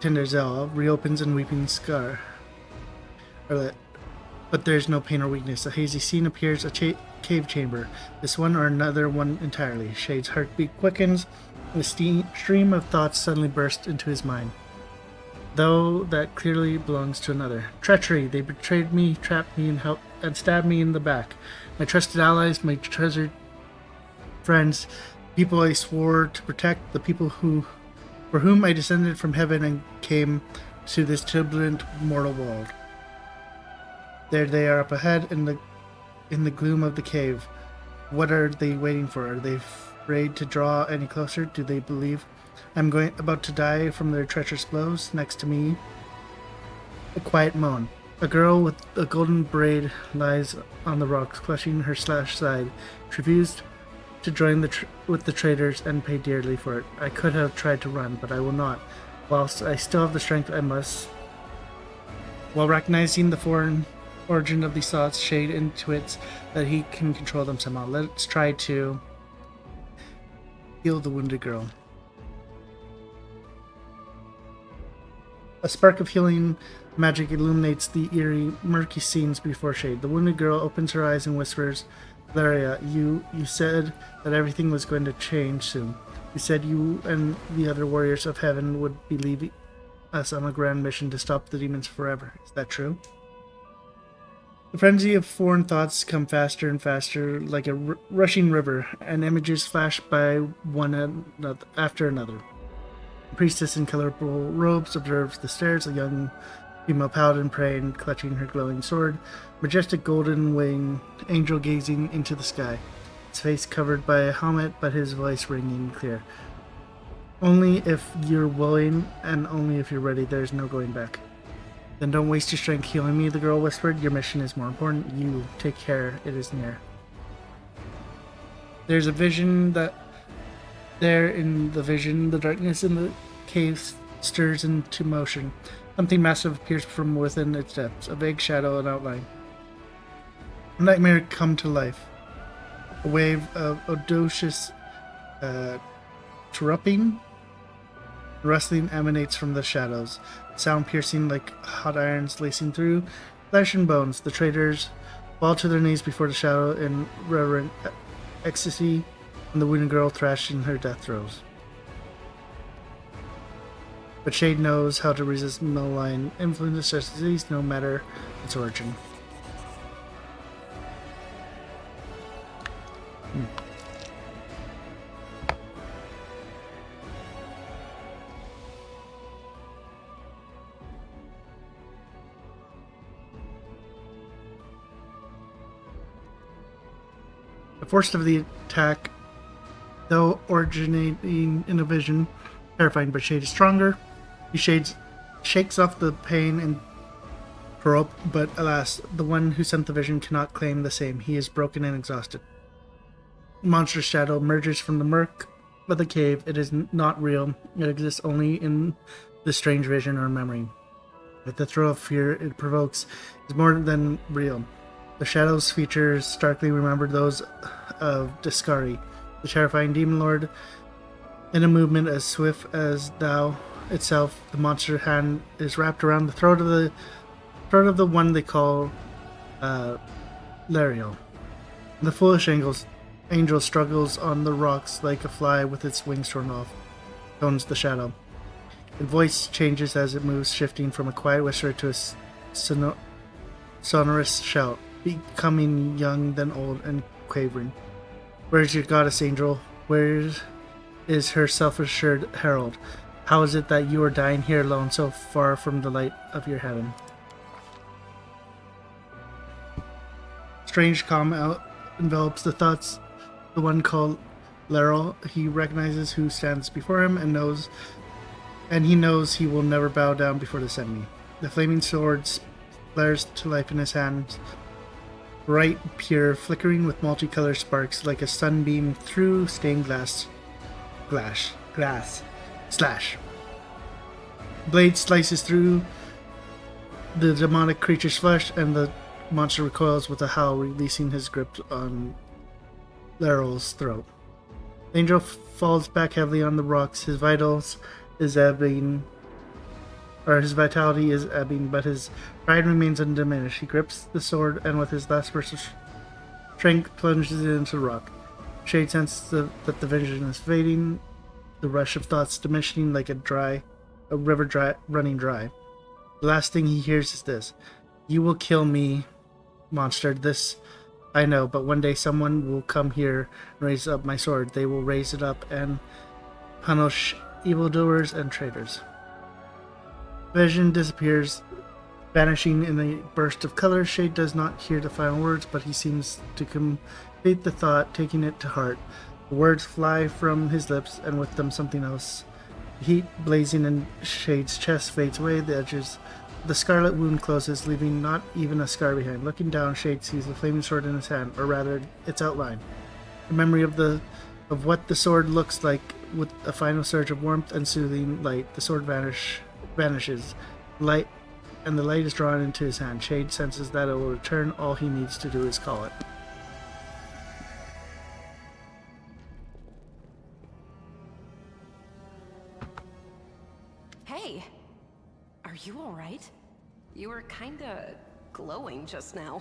Tinderzel reopens and weeping scar are lit. But there's no pain or weakness. A hazy scene appears, a cave chamber. This one or another one entirely. Shade's heartbeat quickens, and a stream of thoughts suddenly burst into his mind. Though that clearly belongs to another. Treachery. They betrayed me, trapped me, and stabbed me in the back. My trusted allies, my treasured friends, people I swore to protect, the people for whom I descended from heaven and came to this turbulent mortal world. There they are up ahead in the gloom of the cave. What are they waiting for? Are they afraid to draw any closer? Do they believe I'm about to die from their treacherous blows? Next to me, a quiet moan. A girl with a golden braid lies on the rocks, clutching her slashed side. She refused to join with the traitors and pay dearly for it. I could have tried to run, but I will not. Whilst I still have the strength, I must. While recognizing the foreign origin of these thoughts, Shade intuits that he can control them somehow. Let's try to heal the wounded girl. A spark of healing magic illuminates the eerie, murky scenes before Shade. The wounded girl opens her eyes and whispers, Valeria, you said that everything was going to change soon. You said you and the other warriors of heaven would be leaving us on a grand mission to stop the demons forever. Is that true? The frenzy of foreign thoughts come faster and faster, like a rushing river, and images flash by one after another. The priestess in colorful robes observes the stairs, a young female paladin praying, clutching her glowing sword, majestic golden winged angel gazing into the sky, his face covered by a helmet, but his voice ringing clear. Only if you're willing, and only if you're ready, there's no going back. Then don't waste your strength healing me, the girl whispered. Your mission is more important. You take care, it is near. There's a vision that there in the vision, the darkness in the cave stirs into motion. Something massive appears from within its depths, a vague shadow and outline. A nightmare come to life. A wave of audacious chirruping, rustling emanates from the shadows, sound piercing like hot irons lacing through flesh and bones. The traders fall to their knees before the shadow in reverent ecstasy, and the wounded girl thrashing her death throes. But Shade knows how to resist malign influences such as these, no matter its origin. The force of the attack, though originating in a vision, terrifying, but Shade is stronger. He shakes off the pain and Perop, but alas, the one who sent the vision cannot claim the same. He is broken and exhausted. A monstrous shadow emerges from the murk of the cave. It is not real. It exists only in the strange vision or memory. But the thrill of fear it provokes is more than real. The shadow's features starkly remember those of Discari, the terrifying demon lord. In a movement as swift as thou itself, the monster hand is wrapped around the throat of the one they call Lariel. The foolish angel struggles on the rocks like a fly with its wings torn off, tones the shadow. Its voice changes as it moves, shifting from a quiet whisper to a sonorous shout, becoming young then old and quavering. Where is your goddess, angel? Where is her self-assured herald? How is it that you are dying here alone, so far from the light of your heaven? Strange calm envelops the thoughts. The one called Laryl, he recognizes who stands before him and he knows he will never bow down before this enemy. The flaming sword flares to life in his hands, bright, pure, flickering with multicolored sparks like a sunbeam through stained glass. Slash. Blade slices through the demonic creature's flesh, and the monster recoils with a howl, releasing his grip on Laryl's throat. The angel falls back heavily on the rocks. His vitality is ebbing, but his pride remains undiminished. He grips the sword and with his last burst of strength plunges it into the rock. Shade senses that the vision is fading, the rush of thoughts diminishing like a river running dry. The last thing he hears is this: "You will kill me, monster. This I know, but one day someone will come here and raise up my sword. They will raise it up and punish evildoers and traitors." Vision disappears, vanishing in a burst of color. Shade does not hear the final words, but he seems to complete the thought, taking it to heart. The words fly from his lips, and with them something else. The heat blazing in Shade's chest fades away. The edges of the scarlet wound closes, leaving not even a scar behind. Looking down, Shade sees the flaming sword in his hand, or rather, its outline. The memory of what the sword looks like, with a final surge of warmth and soothing light. The sword vanishes. Light, and the light is drawn into his hand. Shade senses that it will return. All he needs to do is call it. Hey, are you all right? You were kinda glowing just now.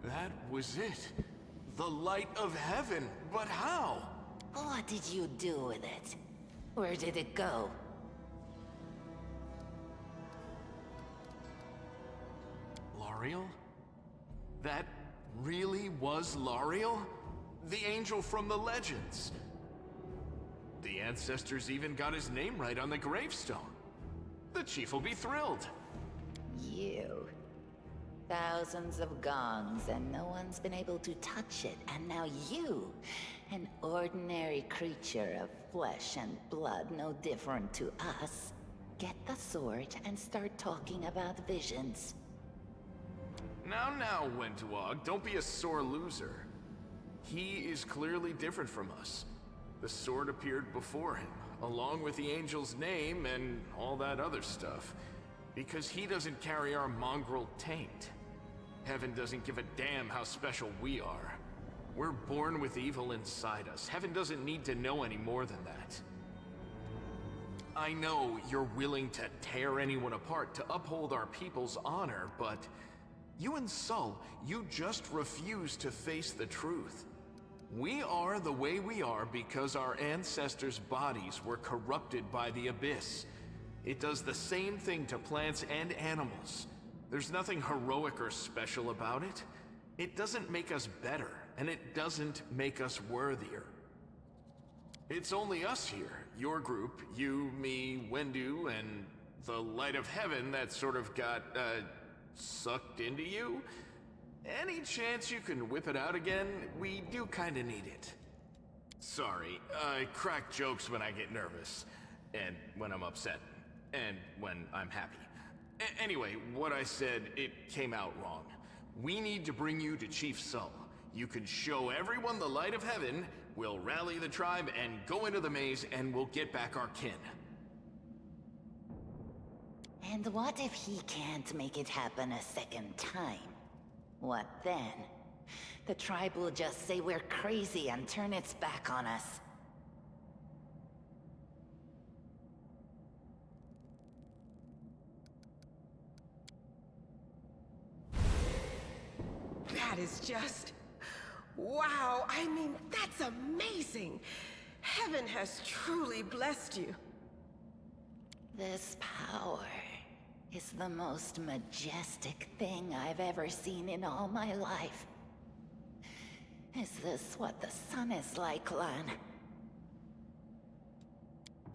That was it. The light of heaven. But how? What did you do with it? Where did it go? Lariel? That really was Lariel? The angel from the legends. The ancestors even got his name right on the gravestone. The chief will be thrilled. You. Thousands of gongs and no one's been able to touch it, and now you, an ordinary creature of flesh and blood no different to us, get the sword and start talking about visions. Now, Wentuog, don't be a sore loser. He is clearly different from us. The sword appeared before him, along with the angel's name and all that other stuff, because he doesn't carry our mongrel taint. Heaven doesn't give a damn how special we are. We're born with evil inside us. Heaven doesn't need to know any more than that. I know you're willing to tear anyone apart to uphold our people's honor, but you and Sol, you just refuse to face the truth. We are the way we are because our ancestors' bodies were corrupted by the Abyss. It does the same thing to plants and animals. There's nothing heroic or special about it. It doesn't make us better, and it doesn't make us worthier. It's only us here, your group, you, me, Wendu, and the light of heaven that sort of got, sucked into you. Any chance you can whip it out again? We do kinda need it. Sorry, I crack jokes when I get nervous, and when I'm upset, and when I'm happy. Anyway, what I said, it came out wrong. We need to bring you to Chief Sol. You can show everyone the light of heaven, we'll rally the tribe and go into the maze, and we'll get back our kin. And what if he can't make it happen a second time? What then? The tribe will just say we're crazy and turn its back on us. That is just... wow, I mean, that's amazing! Heaven has truly blessed you. This power is the most majestic thing I've ever seen in all my life. Is this what the sun is like, Lan?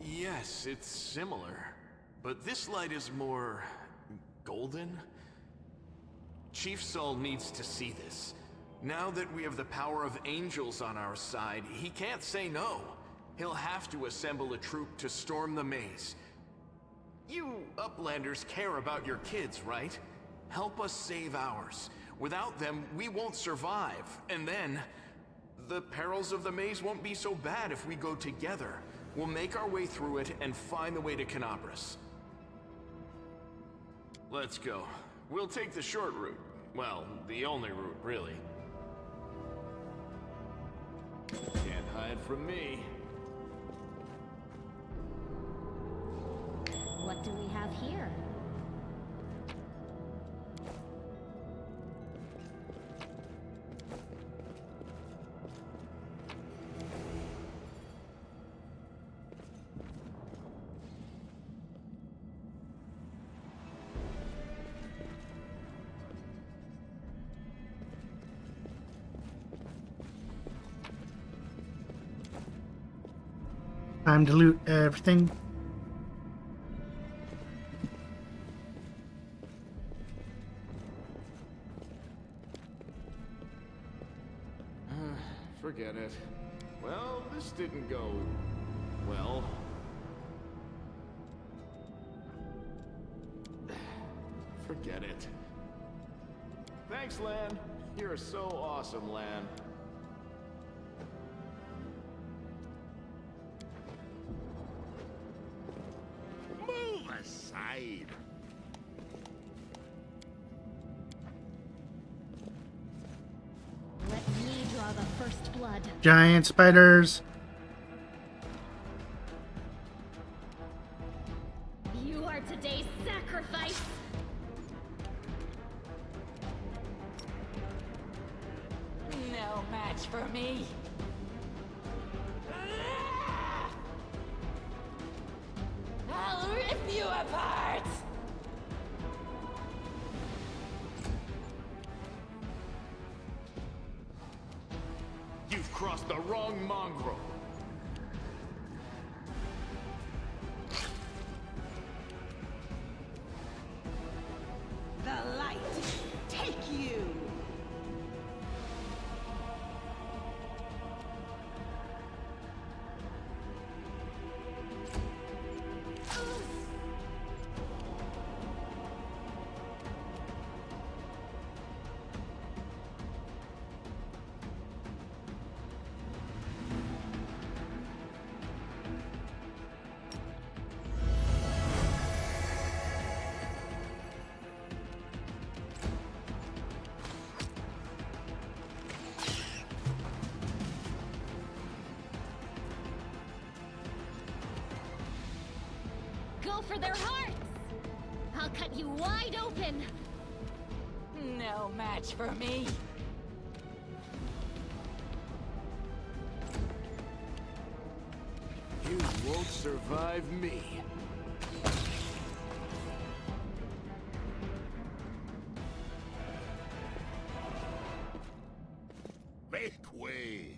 Yes, it's similar. But this light is more... golden? Chief Sol needs to see this. Now that we have the power of angels on our side, he can't say no. He'll have to assemble a troop to storm the maze. You Uplanders care about your kids, right? Help us save ours. Without them, we won't survive. And then, the perils of the maze won't be so bad if we go together. We'll make our way through it and find the way to Kenabres. Let's go. We'll take the short route. Well, the only route, really. Can't hide from me. What do we have here? Time to loot everything. Forget it. Well, this didn't go... well. Forget it. Thanks, Lan. You're so awesome, Lan. Move aside. Let me draw the first blood. Giant spiders. You are today's sacrifice. No match for me. I'll rip you apart! crossed the wrong mongrel. The light, take you! Go for their hearts! I'll cut you wide open! No match for me. You won't survive me. Make way!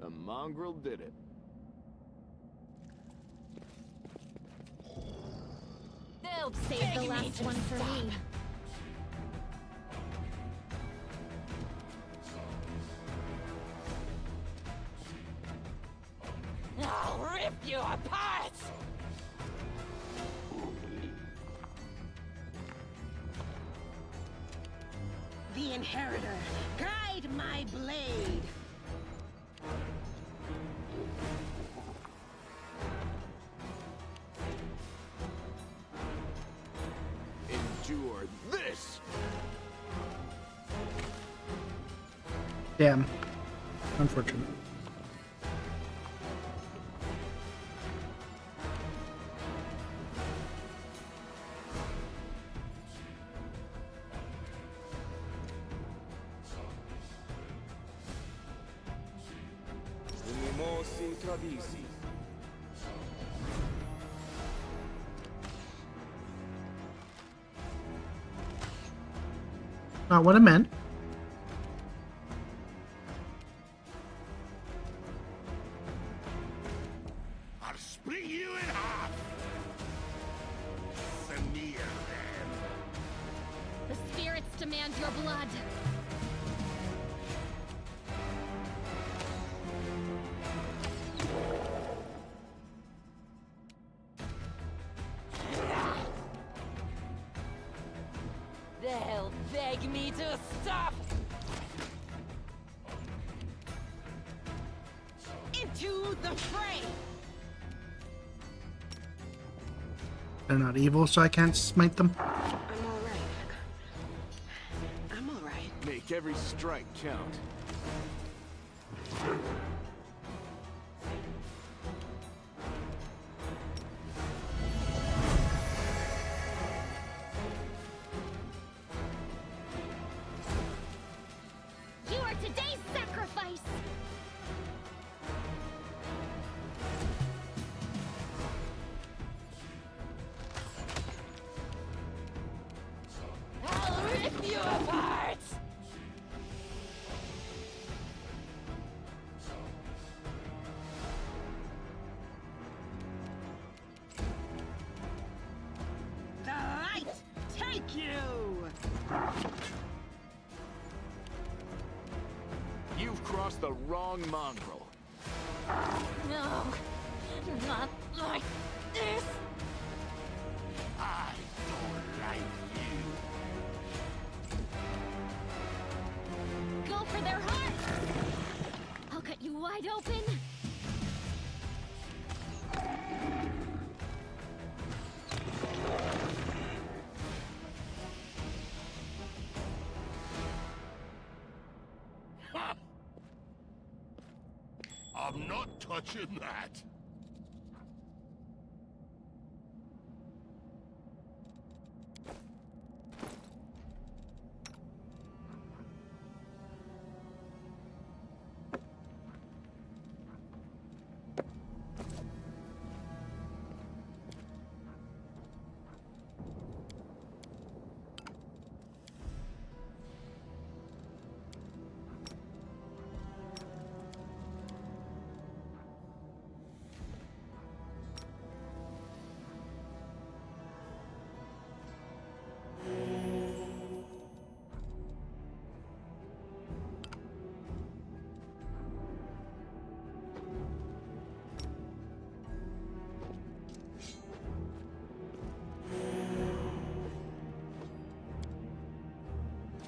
The mongrel did it. They'll save the last one for me. I'll rip you apart! The Inheritor, guide my blade! Endure this! Damn. Unfortunate. Not what I meant. I'll split you in half! Samir, then. The spirits demand your blood. They'll beg me to stop! Into the fray! They're not evil, so I can't smite them. I'm alright. I'm alright. Make every strike count. You are today's sacrifice! I'll rip you apart! The light, take you! You've crossed the wrong mongrel. No, not like this! I don't like you. Go wide open. Ha! I'm not touching that.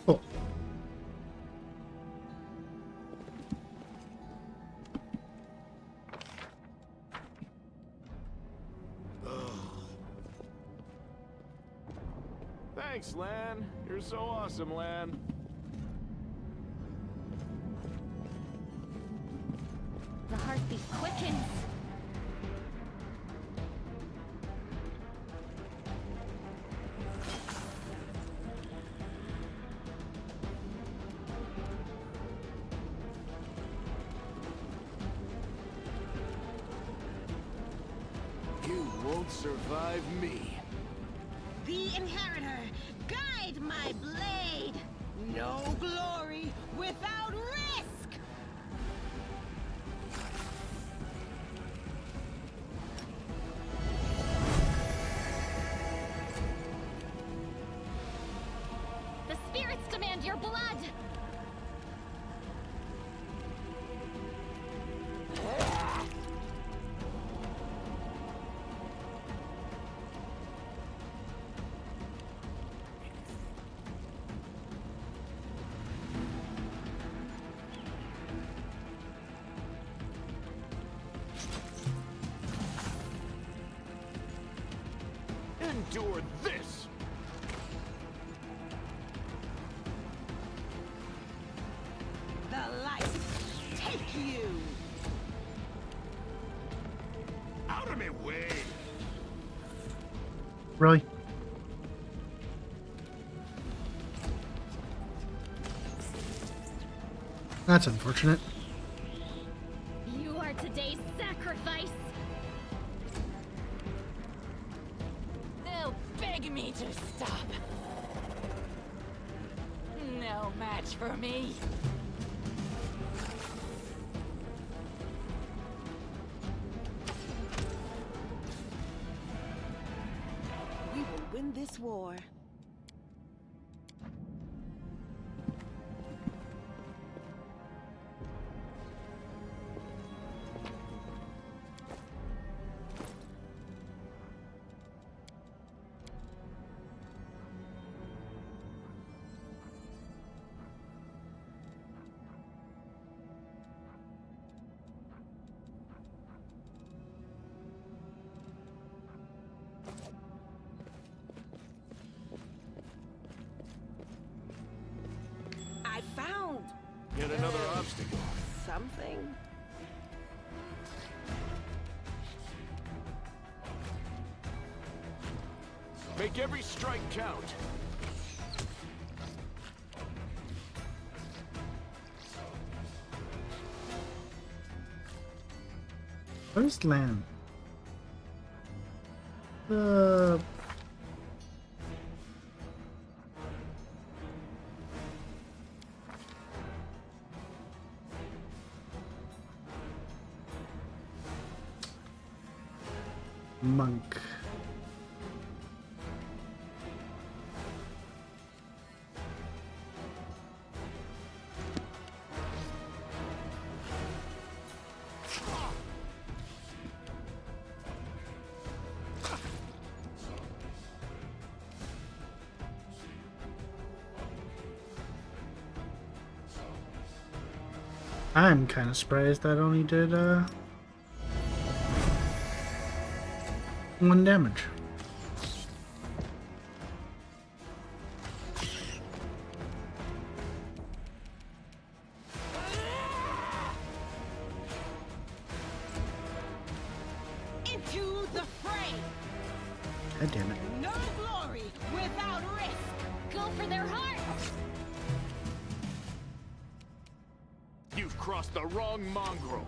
Cool. Thanks, Lan. You're so awesome, Lan. The heartbeat quickens. You won't survive me. The Inheritor, guide my blade! No glory without risk! The spirits demand your blood. Endure this! The light take you! Out of my way! Really? That's unfortunate. You are today's sacrifice. They'll beg me to stop. No match for me. We will win this war. I found Yet another obstacle. something. Make every strike count. Where's Lan? Monk. I'm kind of surprised that only did 1 damage. Into the fray. God damn it. No glory without risk. Go for their hearts. You've crossed the wrong mongrel.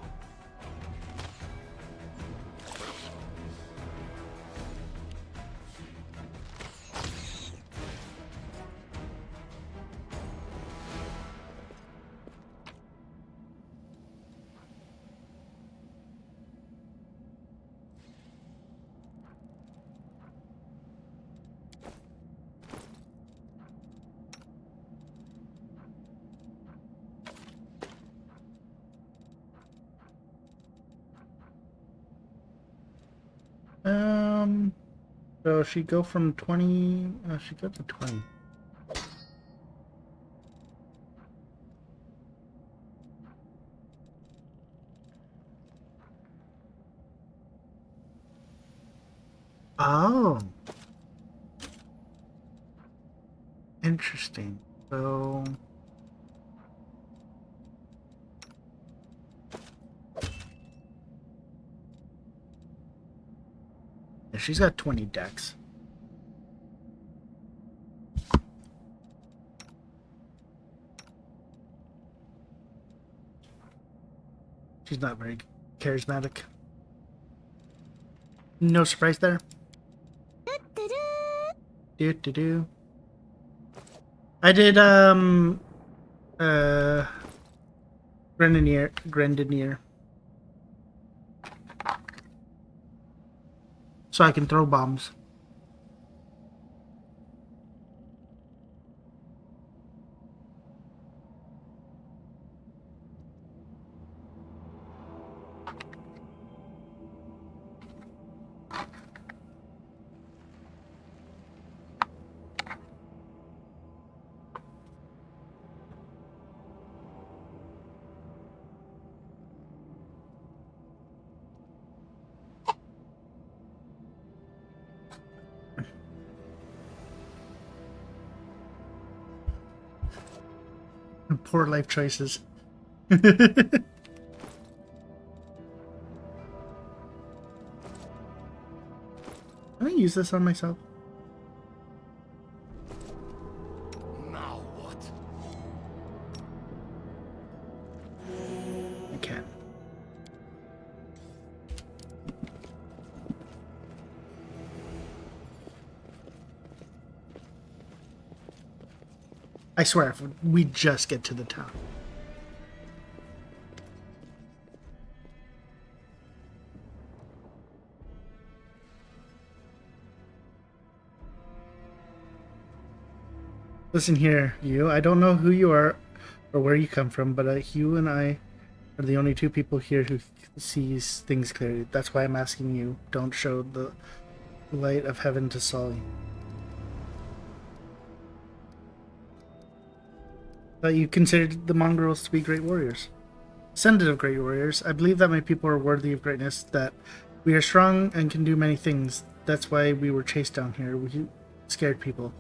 So she go from 20, she got to 20. Oh. Interesting. So... yeah, she's got 20 decks. She's not very charismatic. No surprise there. Do. I did Grenadier. So I can throw bombs. Poor life choices. I'm gonna use this on myself. Now what? I can. I swear, if we just get to the town. Listen here, you. I don't know who you are or where you come from, but you and I are the only two people here who sees things clearly. That's why I'm asking you. Don't show the light of heaven to Sully. That you considered the mongrels to be great warriors. Descendant of great warriors, I believe that my people are worthy of greatness, that we are strong and can do many things. That's why we were chased down here. We scared people.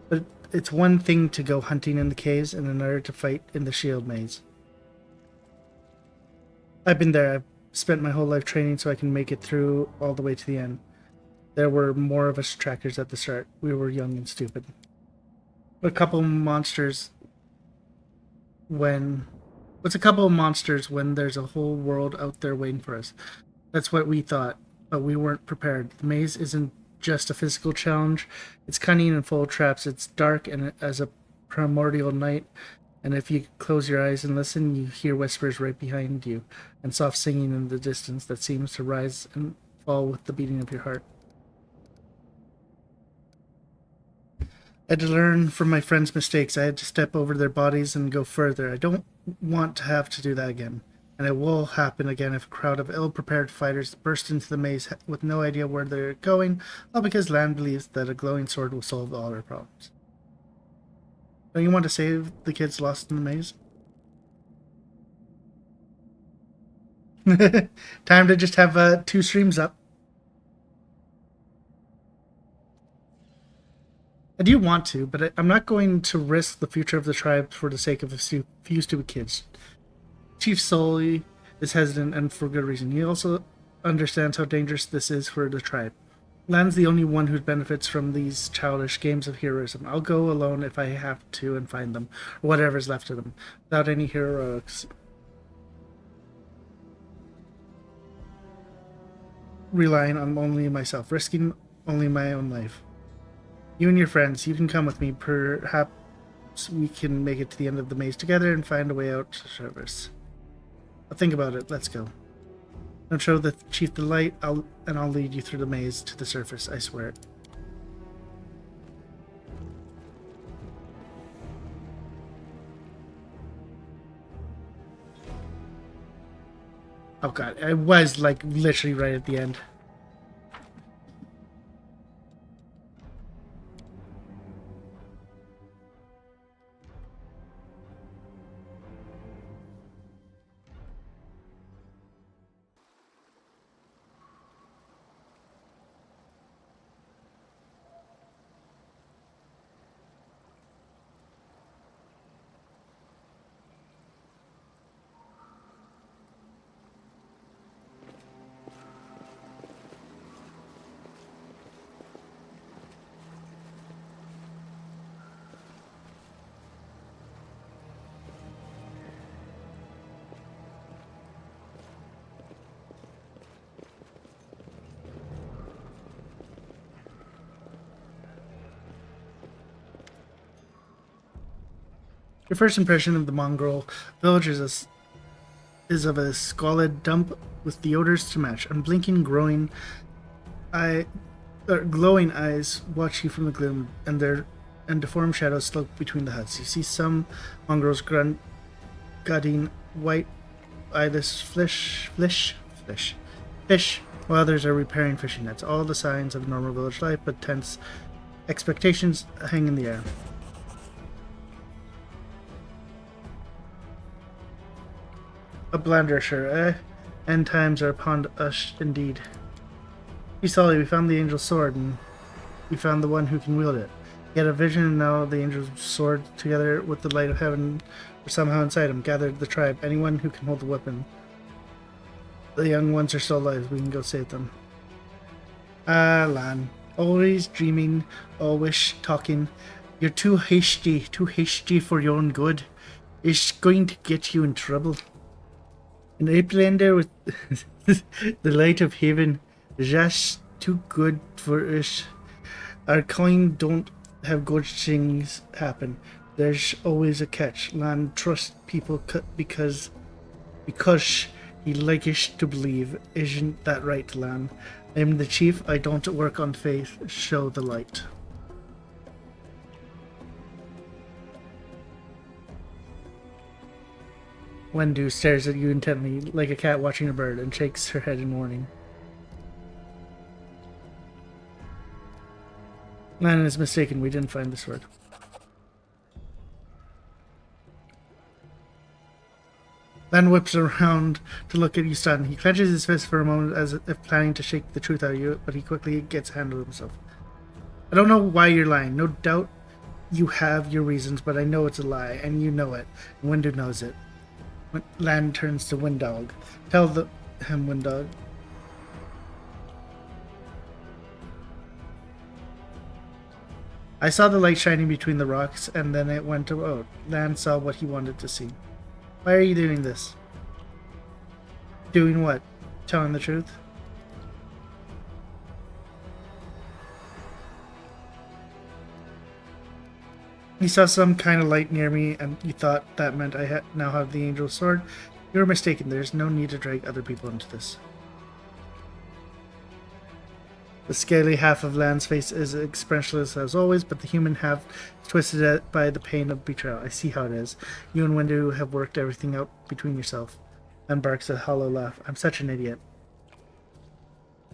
But it's one thing to go hunting in the caves and another to fight in the shield maze. I've been there. I've spent my whole life training so I can make it through all the way to the end. There were more of us trackers at the start. We were young and stupid. A couple monsters when there's a whole world out there waiting for us? That's what we thought, but we weren't prepared. The maze isn't just a physical challenge. It's cunning and full of traps. It's dark and as a primordial night, and if you close your eyes and listen, you hear whispers right behind you and soft singing in the distance that seems to rise and fall with the beating of your heart. I had to learn from my friends' mistakes. I had to step over their bodies and go further. I don't want to have to do that again. And it will happen again if a crowd of ill-prepared fighters burst into the maze with no idea where they're going, all because Lan believes that a glowing sword will solve all our problems. Don't you want to save the kids lost in the maze? Time to just have 2 streams up. I do want to, but I'm not going to risk the future of the tribe for the sake of a few stupid kids. Chief Sully is hesitant, and for good reason. He also understands how dangerous this is for the tribe. Lan's the only one who benefits from these childish games of heroism. I'll go alone if I have to and find them, or whatever's left of them, without any heroics. Relying on only myself, risking only my own life. You and your friends, you can come with me. Perhaps we can make it to the end of the maze together and find a way out to service. I'll think about it. Let's go. Don't show the chief the light, I'll lead you through the maze to the surface, I swear it. Oh god, I was like literally right at the end. Your first impression of the mongrel village is of a squalid dump with the odors to match. Unblinking, glowing eyes watch you from the gloom, and deformed shadows slope between the huts. You see some mongrels gutting white eyeless fish, while others are repairing fishing nets. All the signs of normal village life, but tense expectations hang in the air. A blandersher, eh? End times are upon us indeed. We saw it, we found the angel's sword, and we found the one who can wield it. He had a vision, and now the angel's sword, together with the light of heaven, were somehow inside him, gathered the tribe, anyone who can hold the weapon. The young ones are still alive, we can go save them. Ah, Lan. Always dreaming, always talking. You're too hasty for your own good. It's going to get you in trouble. An Apelander with the light of heaven, just too good for us. Our kind don't have good things happen. There's always a catch. Lan trusts people because he likes to believe. Isn't that right, Lan? I'm the chief. I don't work on faith. Show the light. Wendu stares at you intently, like a cat watching a bird, and shakes her head in warning. Lan is mistaken. We didn't find the sword. Lan whips around to look at you stunned. He clenches his fist for a moment as if planning to shake the truth out of you, but he quickly gets a handle of himself. I don't know why you're lying. No doubt you have your reasons, but I know it's a lie, and you know it. And Wendu knows it. Lan turns to Windog. Tell him, Windog. I saw the light shining between the rocks, and then it went out. Lan saw what he wanted to see. Why are you doing this? Doing what? Telling the truth? You saw some kind of light near me, and you thought that meant I now have the angel's sword. You were mistaken. There's no need to drag other people into this. The scaly half of Lan's face is expressionless as always, but the human half is twisted by the pain of betrayal. I see how it is. You and Wendu have worked everything out between yourself. Lan barks a hollow laugh. I'm such an idiot.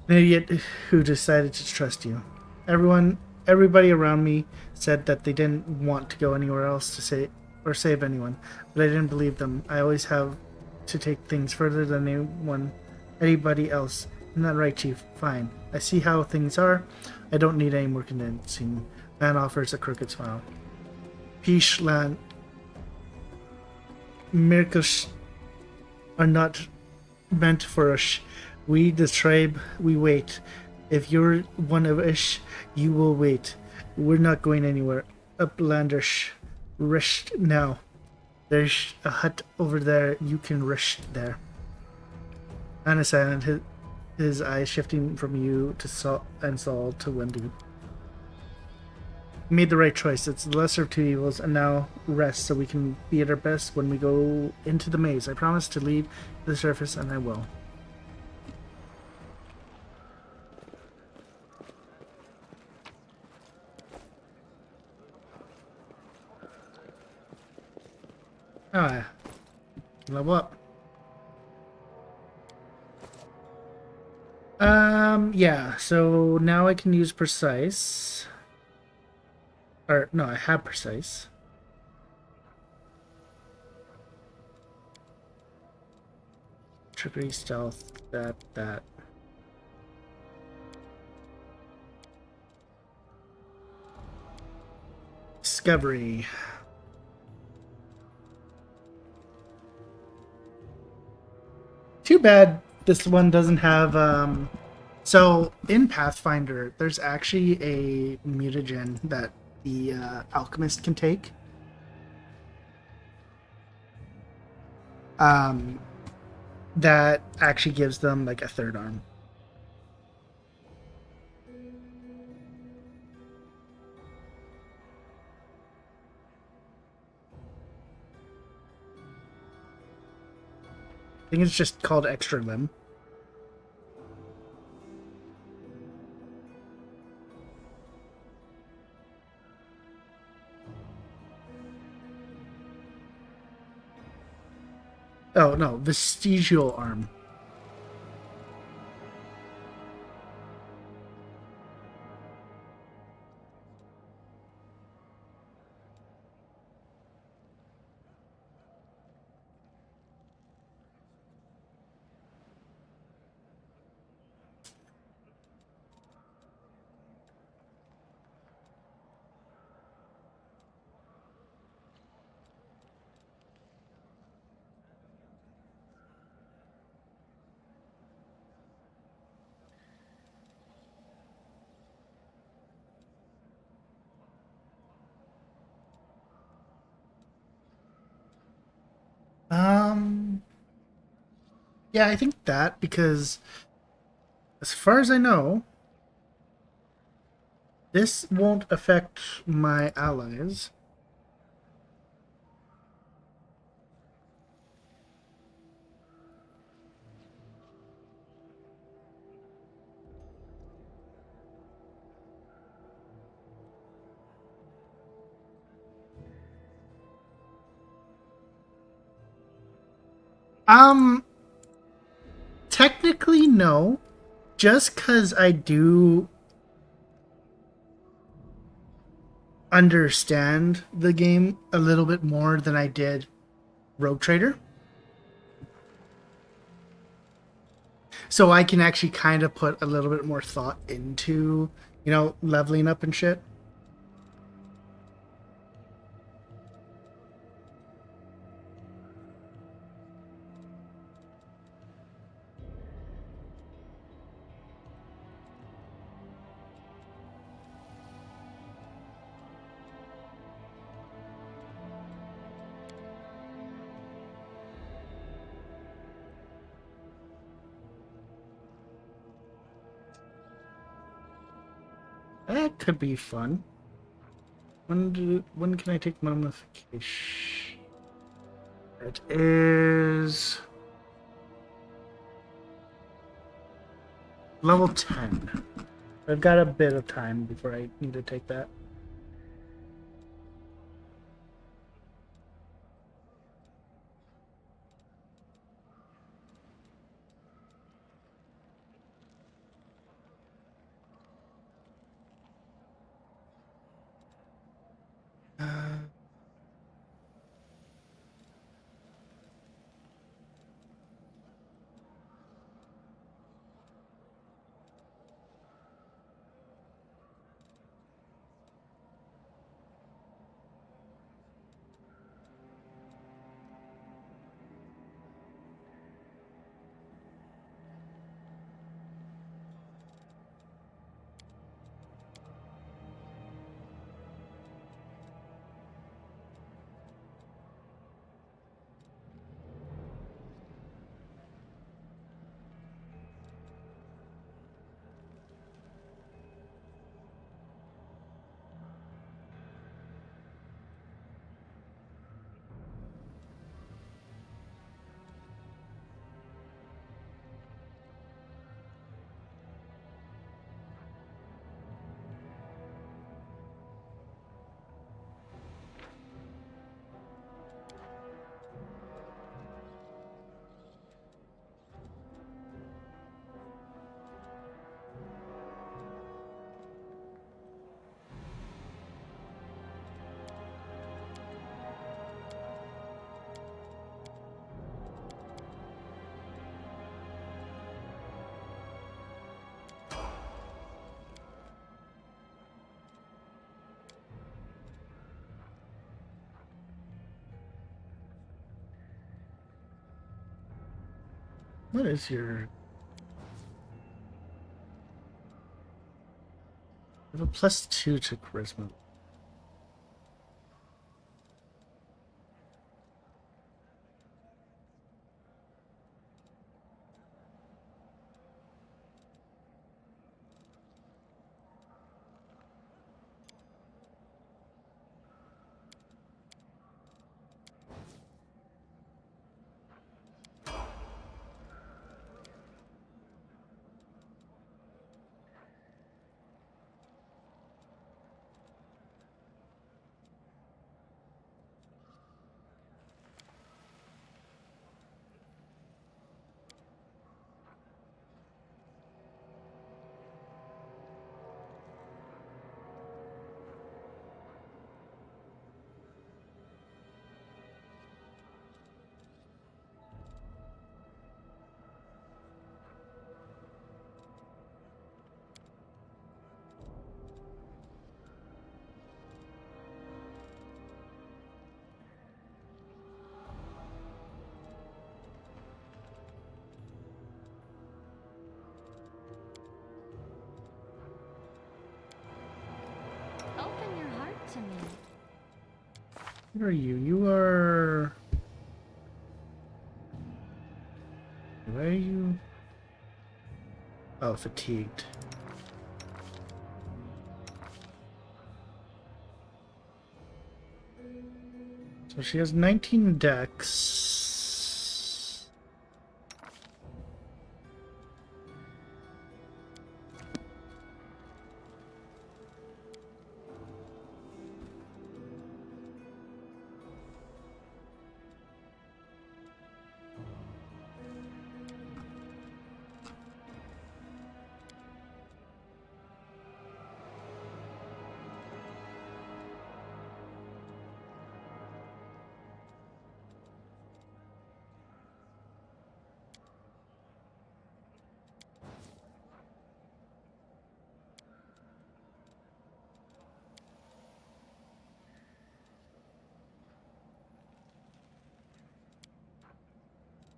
An idiot who decided to trust you. Everybody around me said that they didn't want to go anywhere else to save anyone, but I didn't believe them. I always have to take things further than anybody else. Isn't that right, Chief? Fine. I see how things are. I don't need any more convincing. Lan offers a crooked smile. Peace, Lan. Miracles are not meant for us. We, the tribe, we wait. If you're one of us, you will wait. We're not going anywhere. Uplanders, rest now. There's a hut over there. You can rest there. Anna silent, his eyes shifting from you to Saul to Wendy. We made the right choice. It's the lesser of two evils, and now rest so we can be at our best when we go into the maze. I promise to lead to the surface, and I will. Ah, level up. Yeah, so now I can use precise. Or, no, I have precise. Trickery, stealth, that. Discovery. Too bad this one doesn't have, so in Pathfinder, there's actually a mutagen that the alchemist can take. That actually gives them like a third arm. I think it's just called extra limb. Oh, no, vestigial arm. Yeah, I think that, because as far as I know, this won't affect my allies. Technically, no. Just because I do understand the game a little bit more than I did Rogue Trader. So I can actually kind of put a little bit more thought into, you know, leveling up and shit. That could be fun. When can I take mummification? It is level 10. I've got a bit of time before I need to take that. What is your... You have a +2 to charisma. Open your heart to me. What are you? You are... Where are you? Oh, fatigued. So she has 19 dex.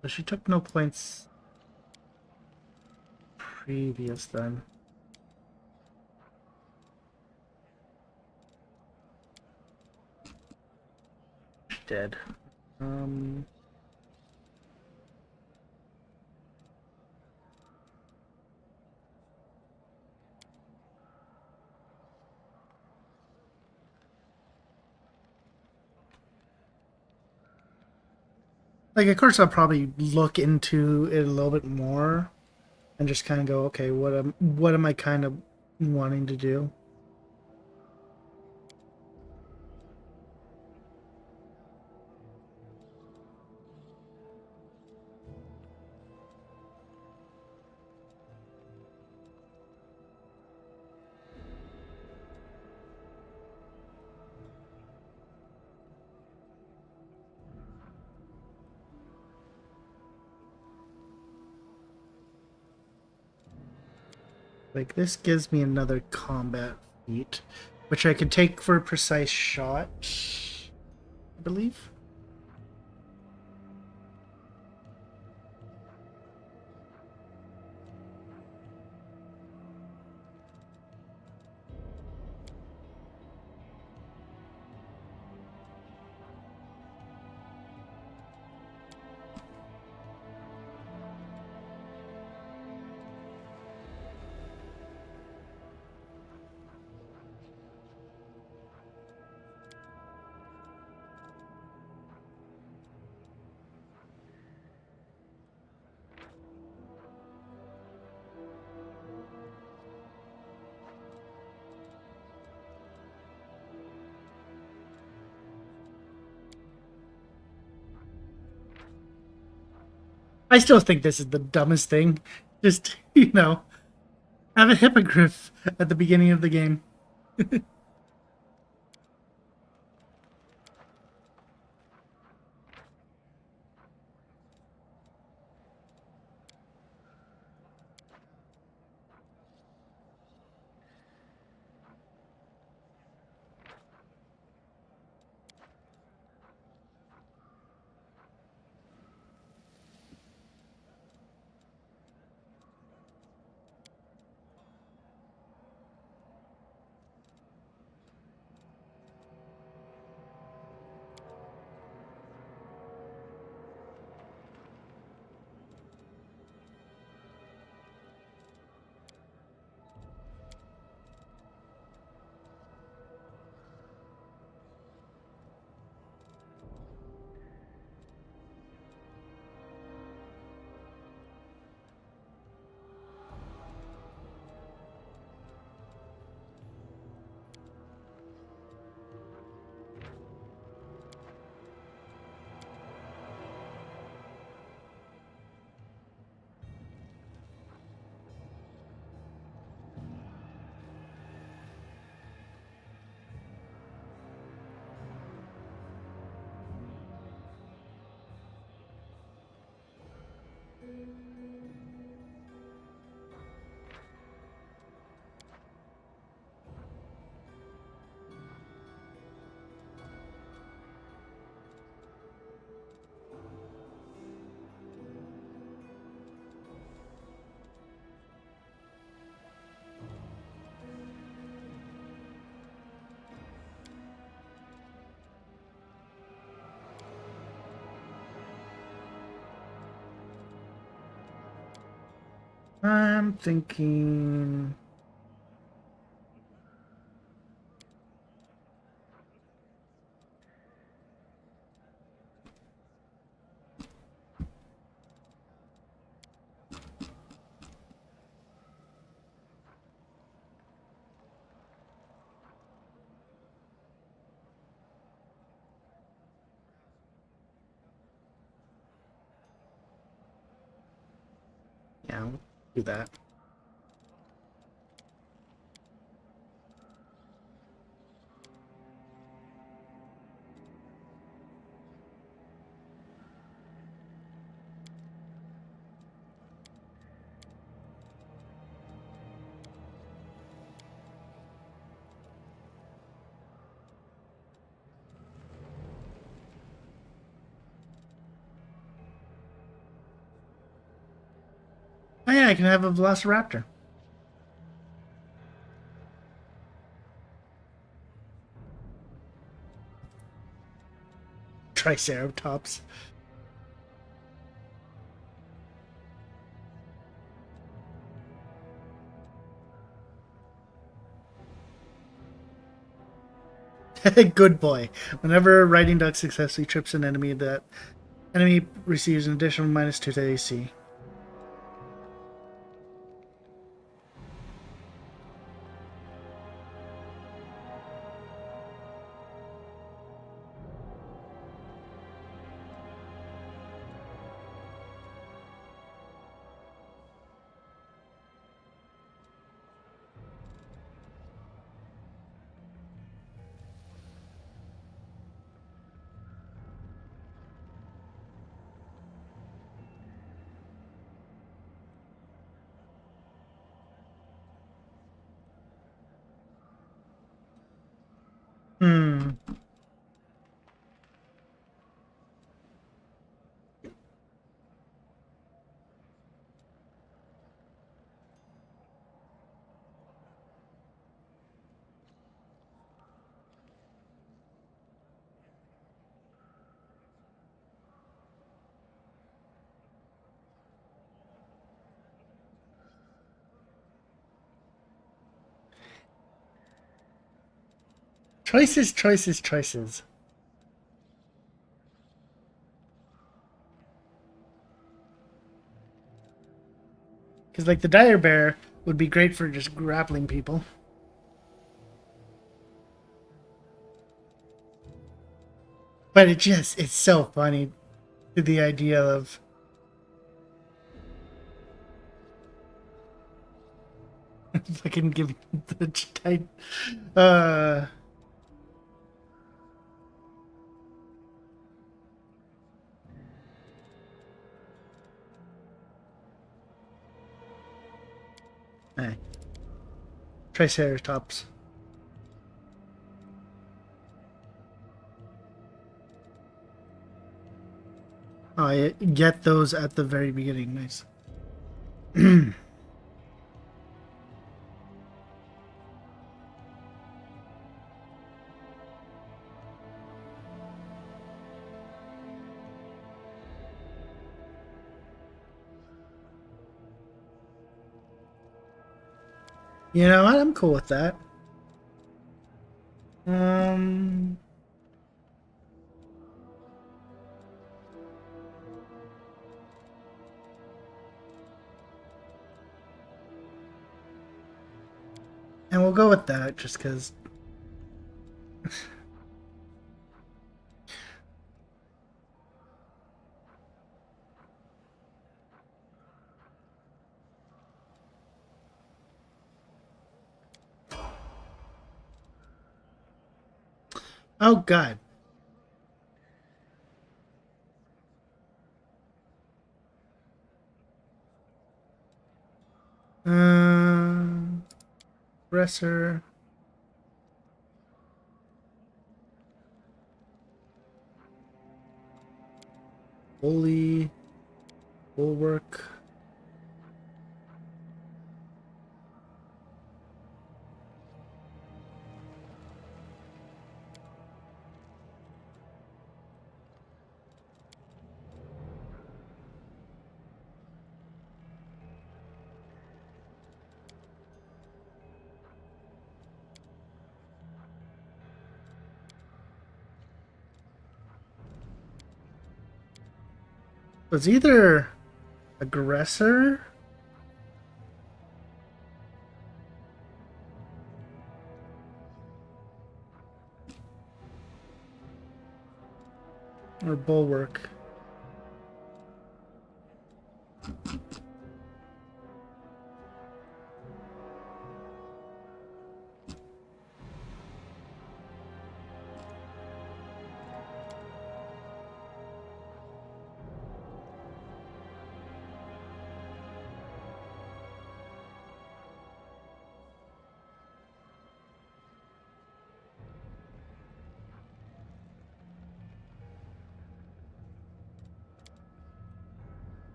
But she took no points previous then. She's dead. Like, of course, I'll probably look into it a little bit more and just kind of go, okay, what am I kind of wanting to do? Like, this gives me another combat feat, which I could take for a precise shot, I believe. I still think this is the dumbest thing. Just, have a hippogriff at the beginning of the game. I'm thinking... Yeah, I'll do that. Oh yeah, I can have a Velociraptor. Triceratops. Good boy. Whenever Riding Duck successfully trips an enemy, that enemy receives an additional -2 to AC. Hmm. Choices, choices, choices. Because, like, the Dire Bear would be great for just grappling people. But it's so funny, the idea of... fucking give the tight... Hey. Triceratops. Oh, I get those at the very beginning. Nice. You know what? I'm cool with that. And we'll go with that just because. Oh, God. Dresser. Bully. Bulwark. It's either aggressor or bulwark.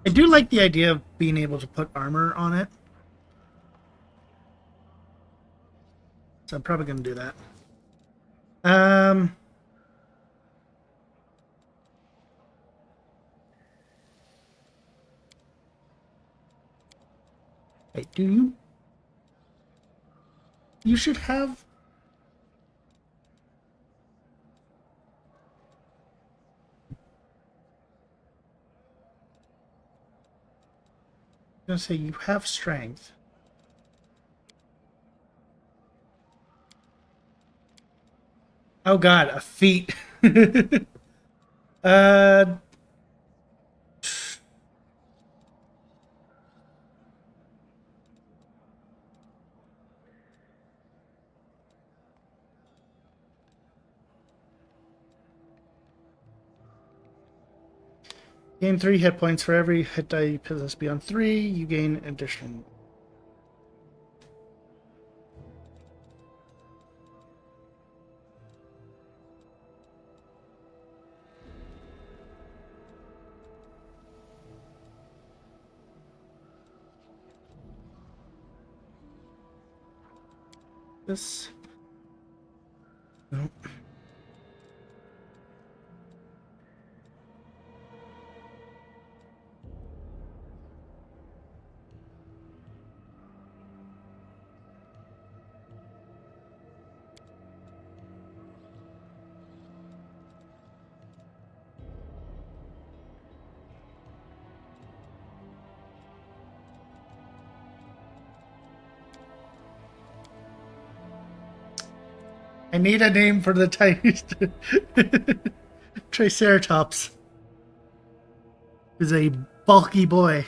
I do like the idea of being able to put armor on it. So I'm probably going to do that. Wait, do you? You should have... I'm going to say you have strength. Oh god, a feat. uh... Gain 3 hit points for every hit die you possess beyond 3. You gain additional. This. Nope. I need a name for the tiny Triceratops. Is a bulky boy.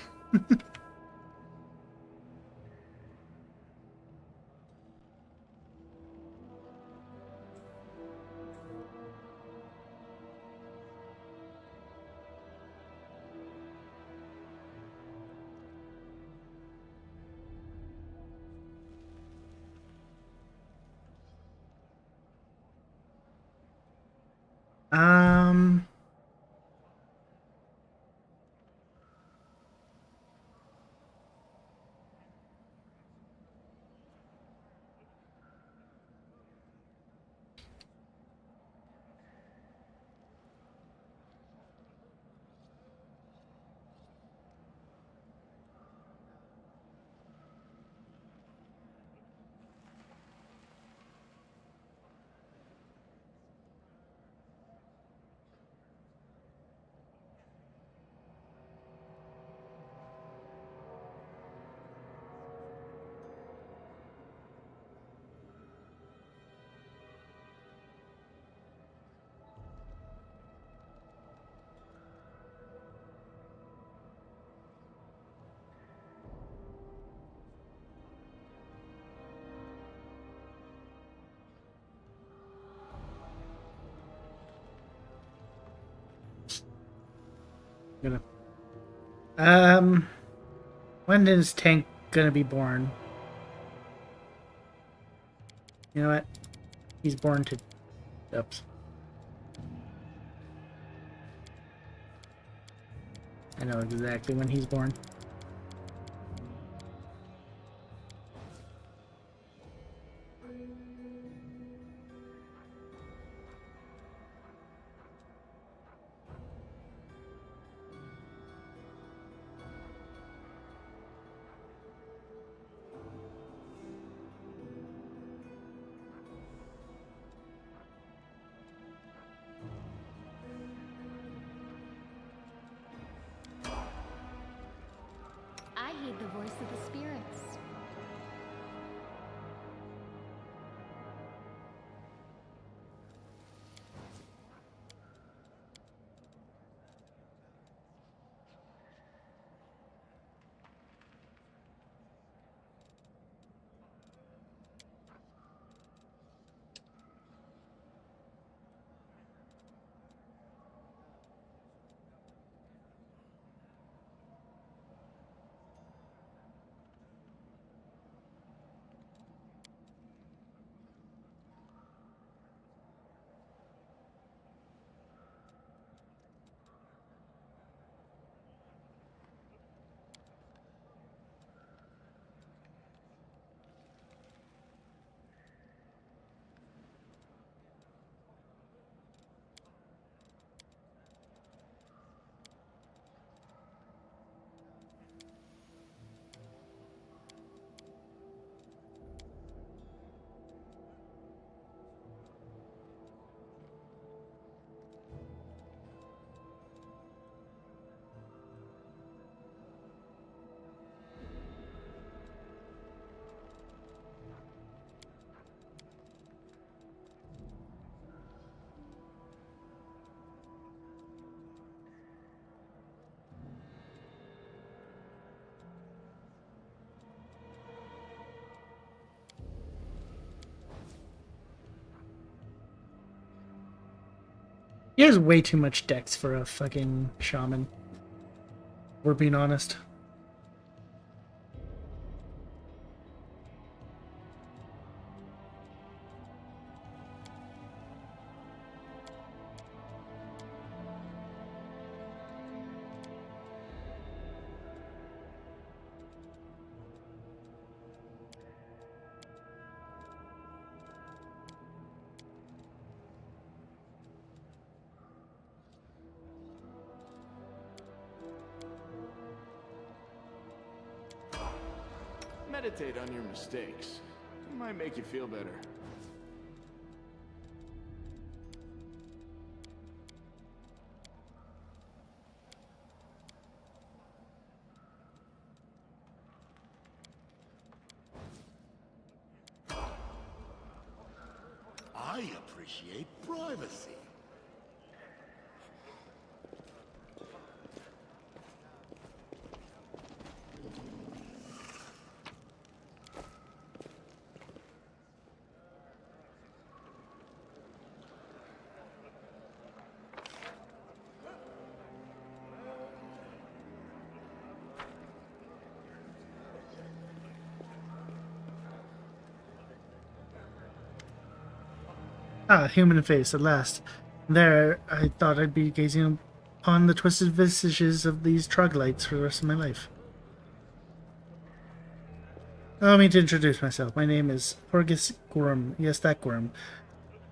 Um... When is Tank gonna be born? You know what? He's born to... Oops. I know exactly when he's born. the spirits. He has way too much dex for a fucking shaman. We're being honest. Meditate on your mistakes. It might make you feel better. I appreciate privacy. Ah, human face, at last. There, I thought I'd be gazing upon the twisted visages of these troglodytes for the rest of my life. Allow me to introduce myself. My name is Horgus Gorm. Yes, that Gorm.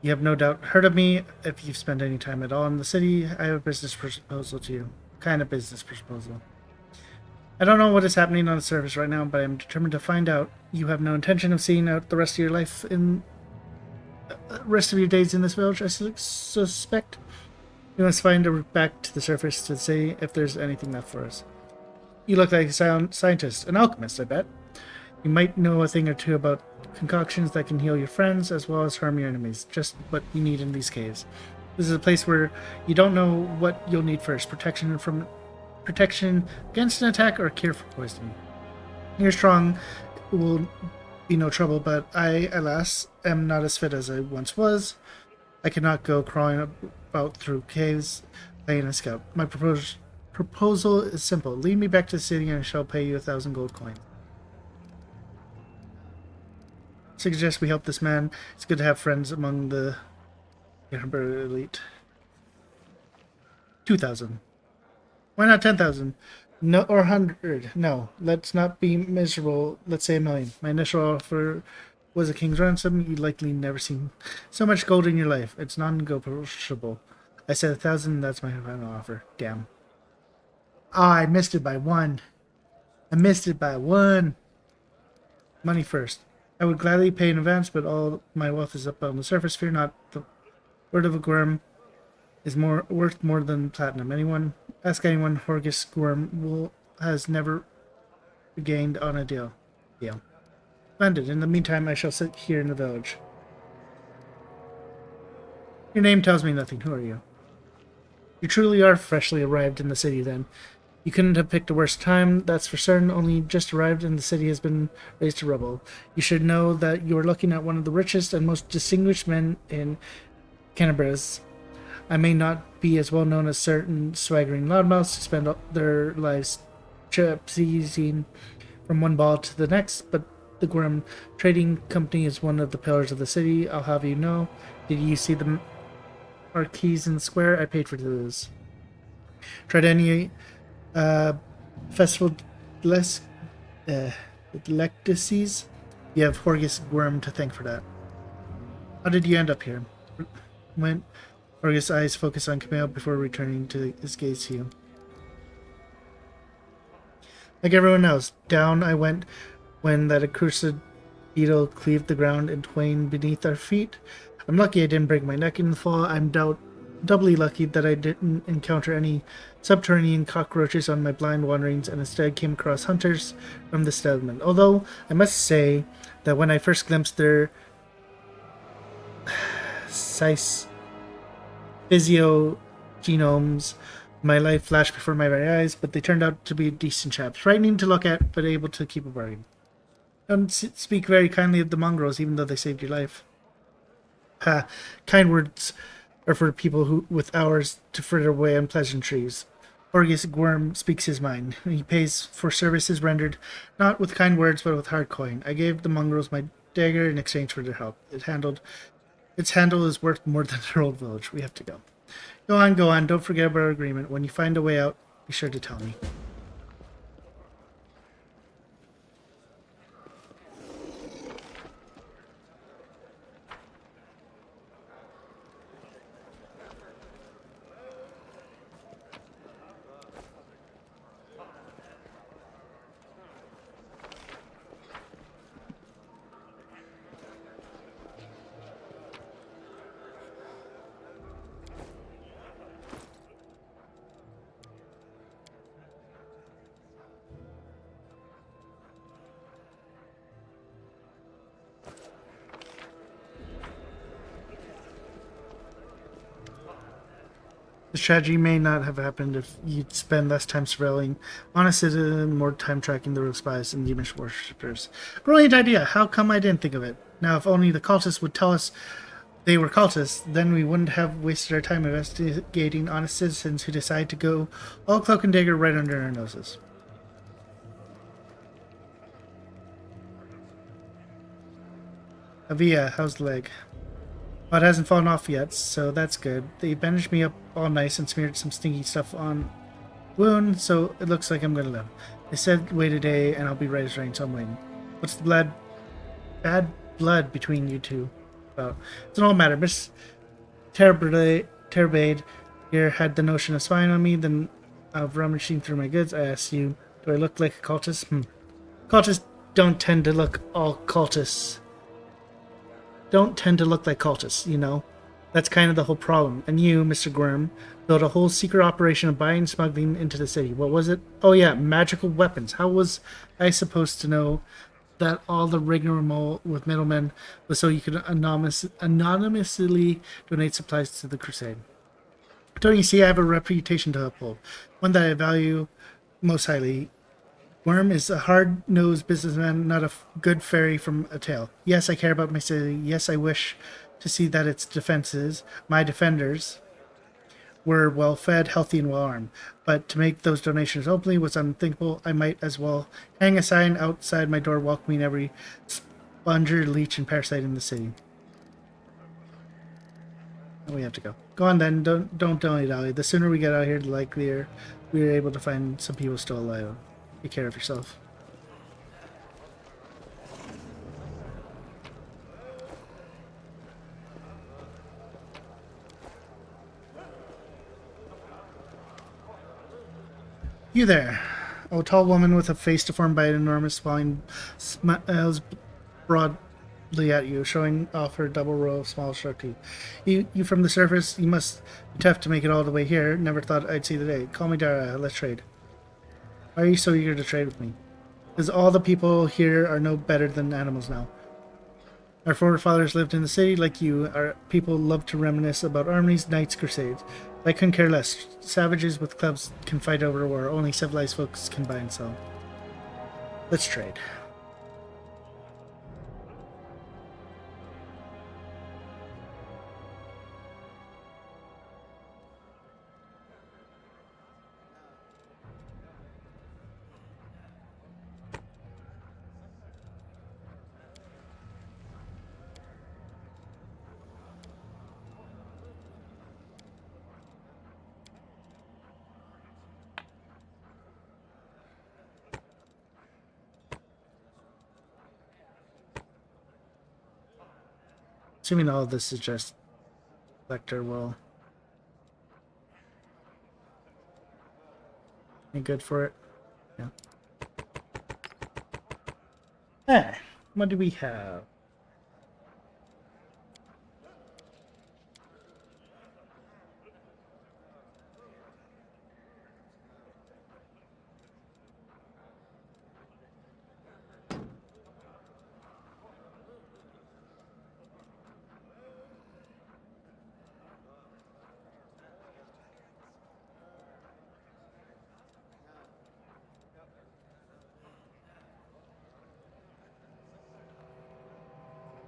You have no doubt heard of me. If you've spent any time at all in the city, I have a business proposal to you. Kind of business proposal. I don't know what is happening on the surface right now, but I'm determined to find out. You have no intention of seeing out the rest of your life in... rest of your days in this village, I suspect. We must find a route back to the surface to see if there's anything left for us. You look like a scientist, an alchemist, I bet. You might know a thing or two about concoctions that can heal your friends as well as harm your enemies. Just what you need in these caves. This is a place where you don't know what you'll need first. Protection against an attack or a cure for poison. You're strong, will be no trouble, but I, alas, am not as fit as I once was. I cannot go crawling about through caves playing a scout. My proposal is simple. Lead me back to the city and I shall pay you 1,000 gold coins. Suggest we help this man. It's good to have friends among the Hamburger elite. 2,000. Why not 10,000? No, or 100. No, let's not be miserable. Let's say 1,000,000. My initial offer was a king's ransom. You'd likely never seen so much gold in your life. It's non-negotiable. I said 1,000. That's my final offer. Damn. Ah, I missed it by 1. I missed it by 1. Money first. I would gladly pay in advance, but all my wealth is up on the surface. Fear not. The word of a Gorm is worth more than platinum. Ask anyone. Horgus Gorm has never gained on a deal. Splendid. In the meantime, I shall sit here in the village. Your name tells me nothing. Who are you? You truly are freshly arrived in the city, then. You couldn't have picked a worse time, that's for certain. Only just arrived and the city has been razed to rubble. You should know that you are looking at one of the richest and most distinguished men in Canabras. I may not be as well known as certain swaggering loudmouths who spend their lives seizing from one ball to the next, but the Gwyrm Trading Company is one of the pillars of the city, I'll have you know. Did you see the marquees in the square? I paid for those. Tried any festival delicacies? You have Horgus Gwyrm to thank for that. How did you end up here? When Horgus' eyes focus on Camille before returning to his gaze to you. Like everyone else, down I went when that accursed beetle cleaved the ground in twain beneath our feet. I'm lucky I didn't break my neck in the fall. I'm doubly lucky that I didn't encounter any subterranean cockroaches on my blind wanderings and instead came across hunters from the settlement. Although, I must say that when I first glimpsed their physiogenomes, my life flashed before my very eyes, but they turned out to be decent chaps. Frightening to look at, but able to keep a bargain. Don't speak very kindly of the mongrels, even though they saved your life. Kind words are for people who, with hours to fritter away on pleasantries. Horgus Gwyrm speaks his mind. He pays for services rendered not with kind words, but with hard coin. I gave the mongrels my dagger in exchange for their help. Its handle is worth more than their old village. We have to go. Go on. Don't forget about our agreement. When you find a way out, be sure to tell me. This tragedy may not have happened if you'd spend less time surveilling honest citizens and more time tracking the real spies and demon worshippers. Brilliant idea! How come I didn't think of it? Now, if only the cultists would tell us they were cultists, then we wouldn't have wasted our time investigating honest citizens who decide to go all cloak and dagger right under our noses. Avia, how's the leg? Well, it hasn't fallen off yet, so that's good. They bandaged me up all nice and smeared some stinky stuff on wound, so it looks like I'm gonna live. They said wait a day and I'll be right as rain, so I'm waiting. What's the bad blood between you two about? It's an old matter. Miss Terbade here had the notion of spying on me, then of rummaging through my goods. I asked you, do I look like a cultist? Cultists don't tend to look all cultists. Don't tend to look like cultists, you know. That's kind of the whole problem. And you, Mr. Gwyrm, built a whole secret operation of buying and smuggling into the city. What was it? Oh yeah, magical weapons. How was I supposed to know that all the rigmarole with middlemen was so you could anonymously donate supplies to the crusade? Don't you see, I have a reputation to uphold, one that I value most highly. Gwyrm is a hard-nosed businessman, not a good fairy from a tale. Yes, I care about my city. Yes, I wish to see that its defenses, my defenders, were well-fed, healthy, and well-armed. But to make those donations openly was unthinkable. I might as well hang a sign outside my door welcoming every sponger, leech, and parasite in the city. We have to go. Go on then. Don't dilly-dally. The sooner we get out here, the likelier we are able to find some people still alive. Take care of yourself. You there. A tall woman with a face deformed by an enormous swelling smiles broadly at you, showing off her double row of small sharp teeth. You from the surface, you must be tough to make it all the way here. Never thought I'd see the day. Call me Dara, let's trade. Why are you so eager to trade with me? Because all the people here are no better than animals now. Our forefathers lived in the city like you. Our people love to reminisce about armies, knights, crusades. I couldn't care less. Savages with clubs can fight over war. Only civilized folks can buy and sell. Let's trade. Assuming all of this is just Lecter will be good for it. Yeah. Hey, what do we have?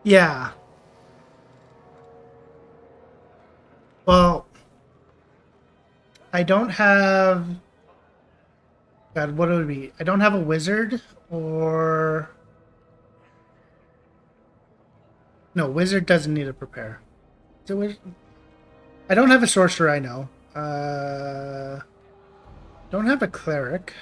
Yeah. Well, I don't have... God, what would it be? I don't have a wizard or... No, wizard doesn't need to prepare. I don't have a sorcerer, I know. Don't have a cleric.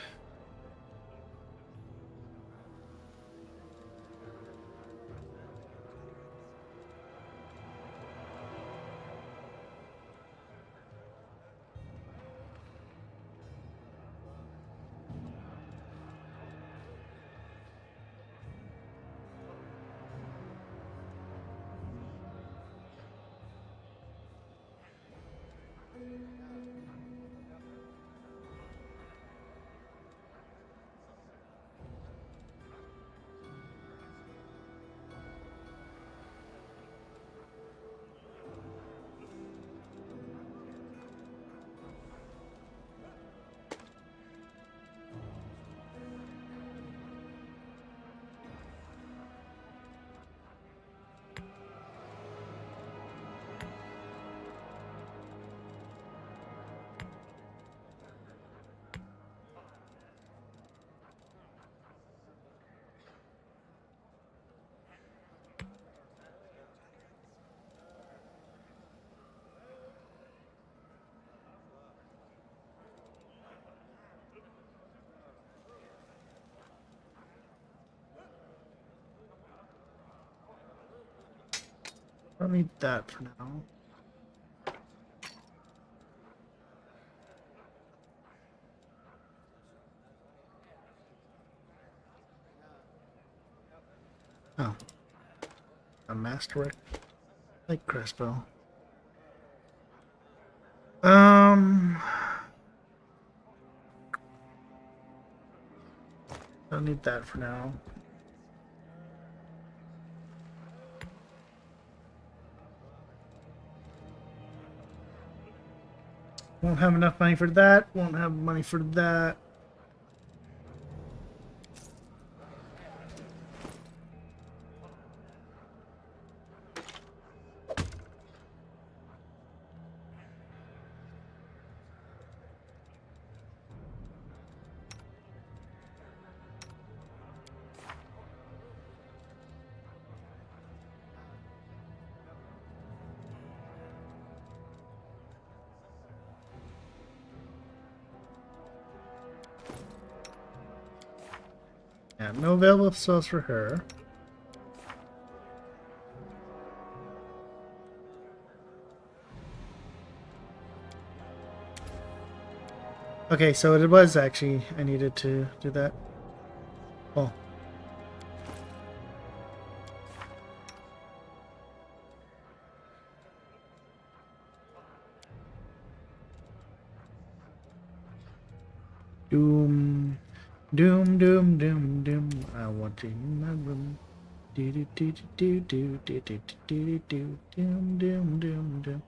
I don't need that for now. Oh. A masterwork like crossbow. Don't need that for now. Won't have enough money for that. Won't have money for that. Yeah, no available spells for her. Okay, so it was actually, I needed to do that. Oh. Doom, doom, doom, doom. I want you in my room. Do do do do do do do do do do doom doom doom doom.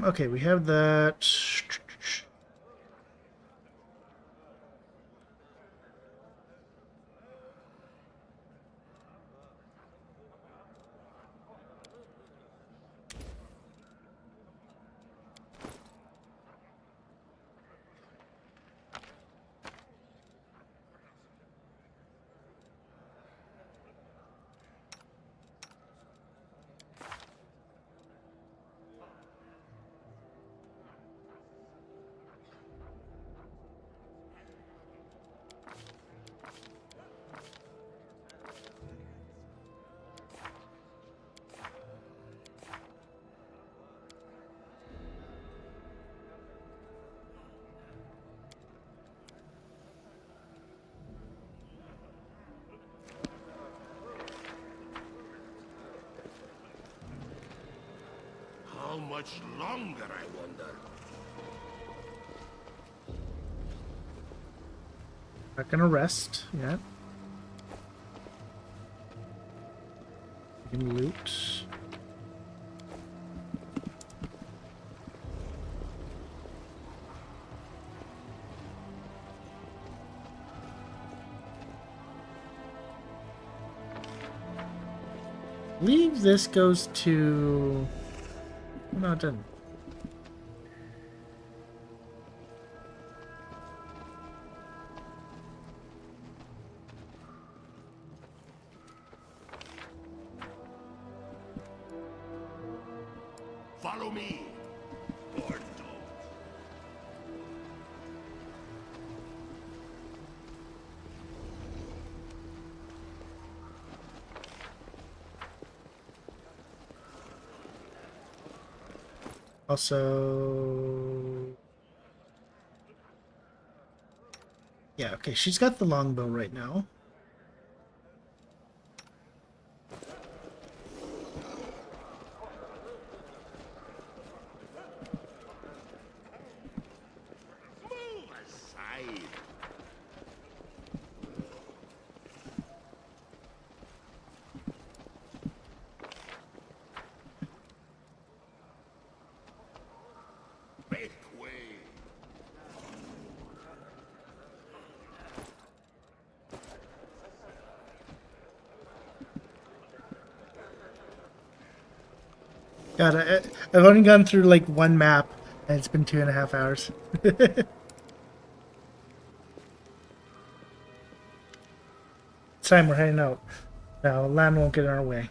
Okay, we have that. How much longer, I wonder? Not gonna rest yet. We can loot. I believe this goes to... No, it doesn't. Follow me. Bordeaux. Also... Yeah, okay, she's got the longbow right now. Move aside. Make way. God, I've only gone through like one map, and it's been 2.5 hours. It's time we're heading out. Now, Lan won't get in our way.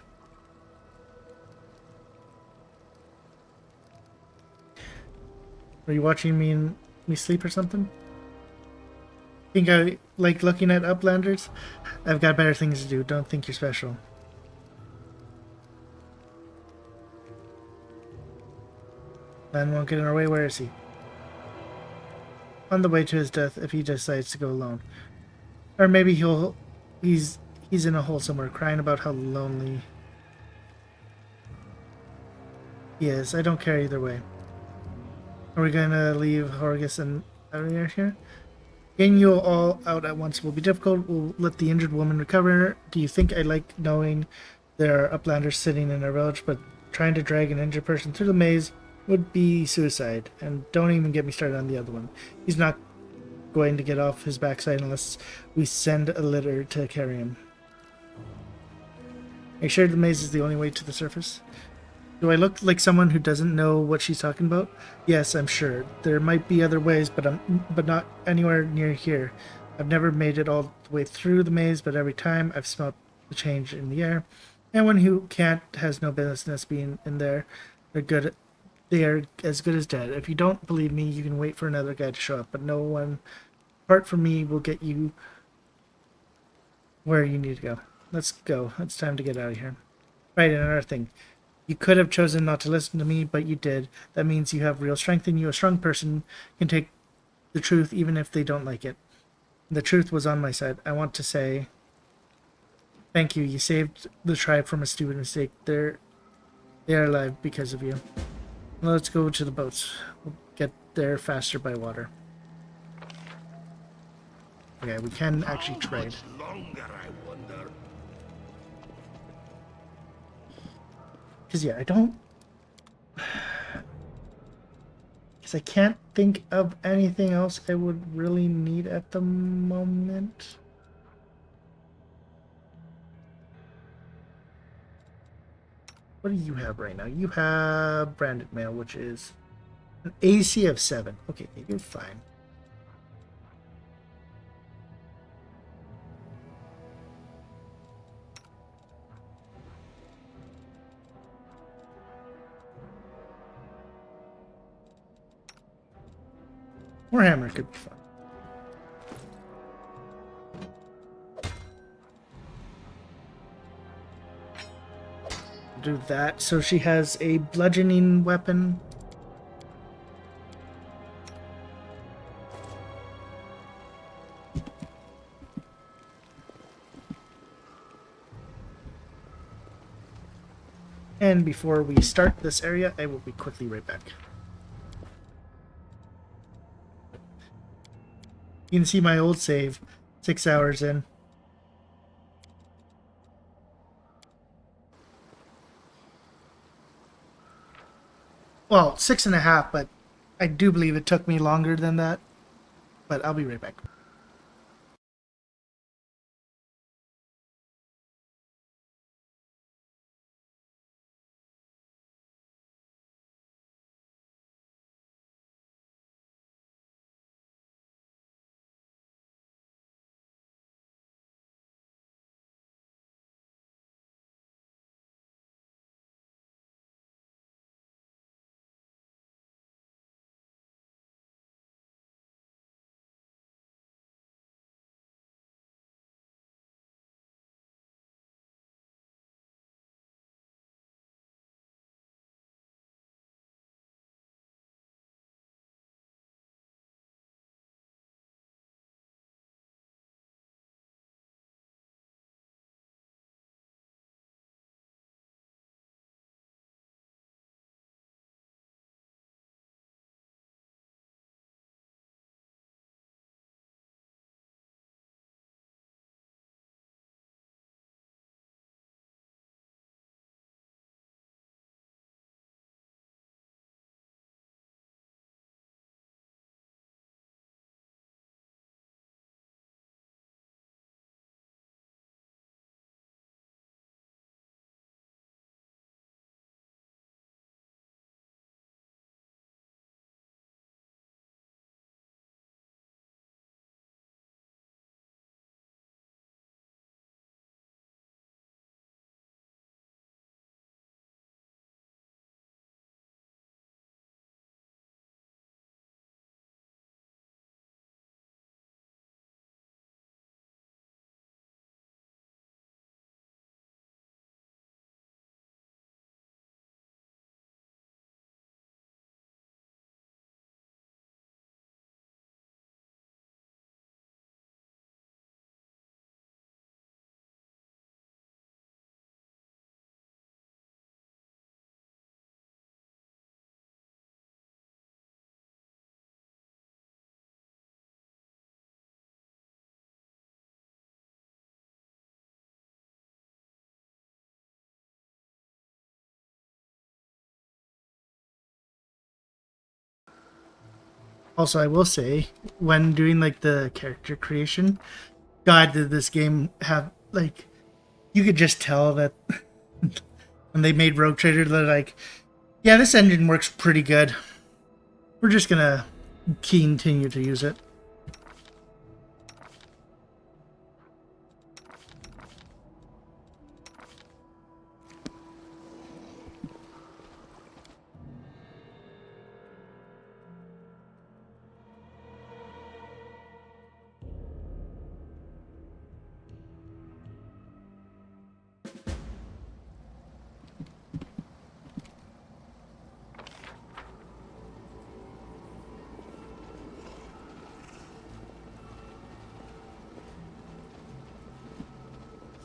Are you watching me and me sleep or something? Think I like looking at Uplanders? I've got better things to do. Don't think you're special. Lan won't get in our way. Where is he? On the way to his death if he decides to go alone. Or maybe he's in a hole somewhere crying about how lonely he is. I don't care either way. Are we gonna leave Horgus and Ariel here? Getting you all out at once will be difficult. We'll let the injured woman recover. Do you think I like knowing there are Uplanders sitting in our village, but trying to drag an injured person through the maze would be suicide? And don't even get me started on the other one. He's not going to get off his backside unless we send a litter to carry him. Are you sure the maze is the only way to the surface? Do I look like someone who doesn't know what she's talking about? Yes, I'm sure. There might be other ways, but not anywhere near here. I've never made it all the way through the maze, but every time I've smelled the change in the air. Anyone who can't has no business being in there. They are as good as dead. If you don't believe me, you can wait for another guy to show up, but no one apart from me will get you where you need to go. Let's go. It's time to get out of here. Right, and another thing. You could have chosen not to listen to me, but you did. That means you have real strength in you. A strong person can take the truth even if they don't like it. The truth was on my side. I want to say thank you. You saved the tribe from a stupid mistake. They are alive because of you. Let's go to the boats. We'll get there faster by water. Okay, we can actually trade. Longer, I wonder. Because, yeah, I don't... Because I can't think of anything else I would really need at the moment. What do you have right now? You have branded mail, which is an AC of 7. Okay, you're fine. Warhammer could be fun. Do that. So she has a bludgeoning weapon. And before we start this area, I will be quickly right back. You can see my old save, 6 hours in. Well, 6.5, but I do believe it took me longer than that. But I'll be right back. Also, I will say, when doing like the character creation, God, did this game have like, you could just tell that when they made Rogue Trader, they're like, yeah, this engine works pretty good. We're just gonna continue to use it.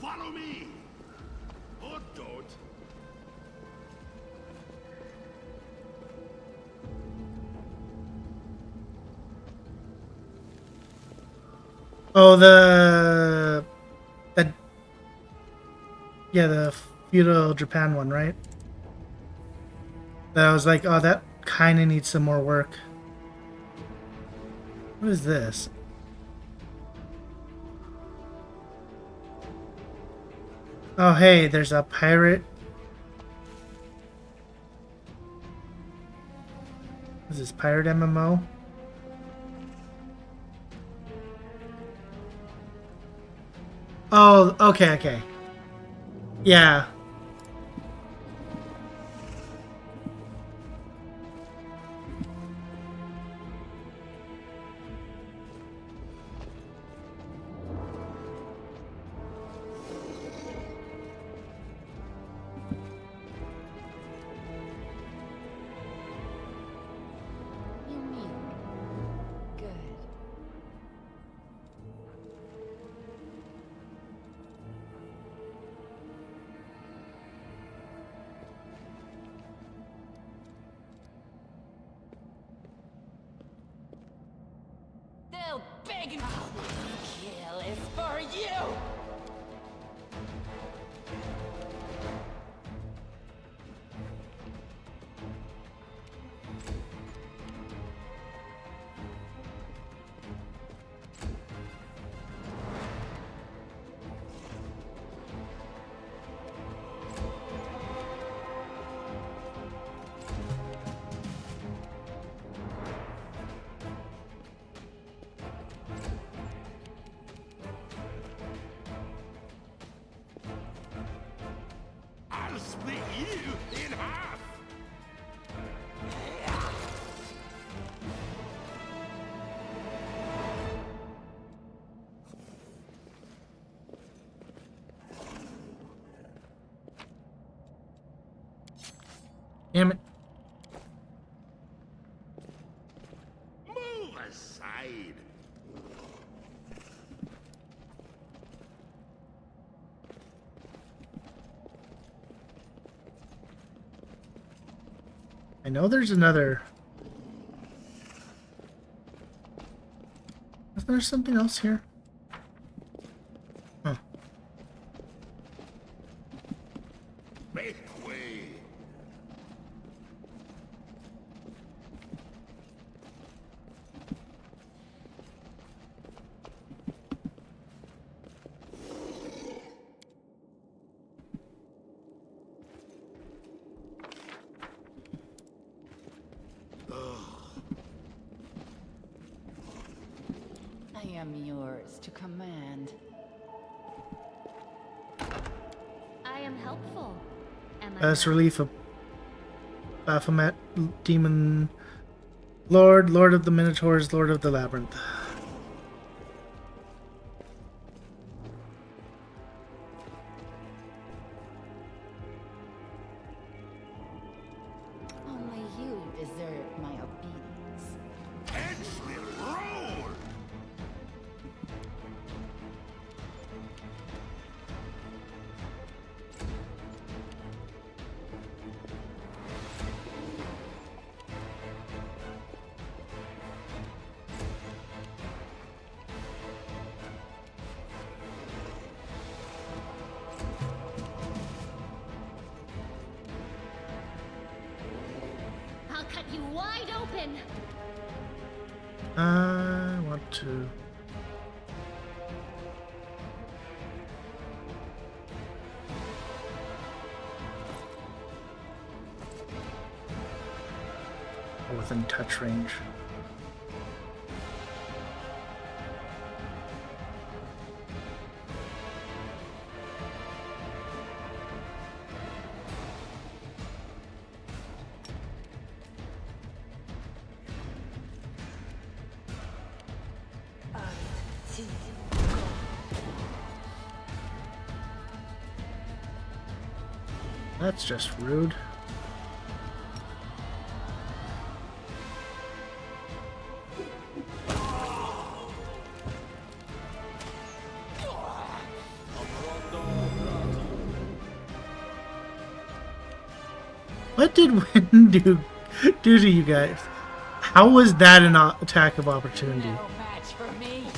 Follow me! Or don't. Oh, the feudal Japan one, right? That I was like, oh, that kind of needs some more work. What is this? Oh, hey, there's a pirate. Is this pirate MMO? Oh, okay. Yeah. They'll beg me. Kill is for you. I'll split you in half. Damn it. Move aside. I know there's another. Is there something else here? Huh. Make way. I am yours to command. I am helpful. Am I Best not? relief of Baphomet, Demon Lord, Lord of the Minotaurs, Lord of the Labyrinth. Only you deserve my obedience. Heads will roll. I'll cut you wide open. I want to. Within touch range. That's just rude. What did Wind do to you guys? How was that an attack of opportunity? No match for me.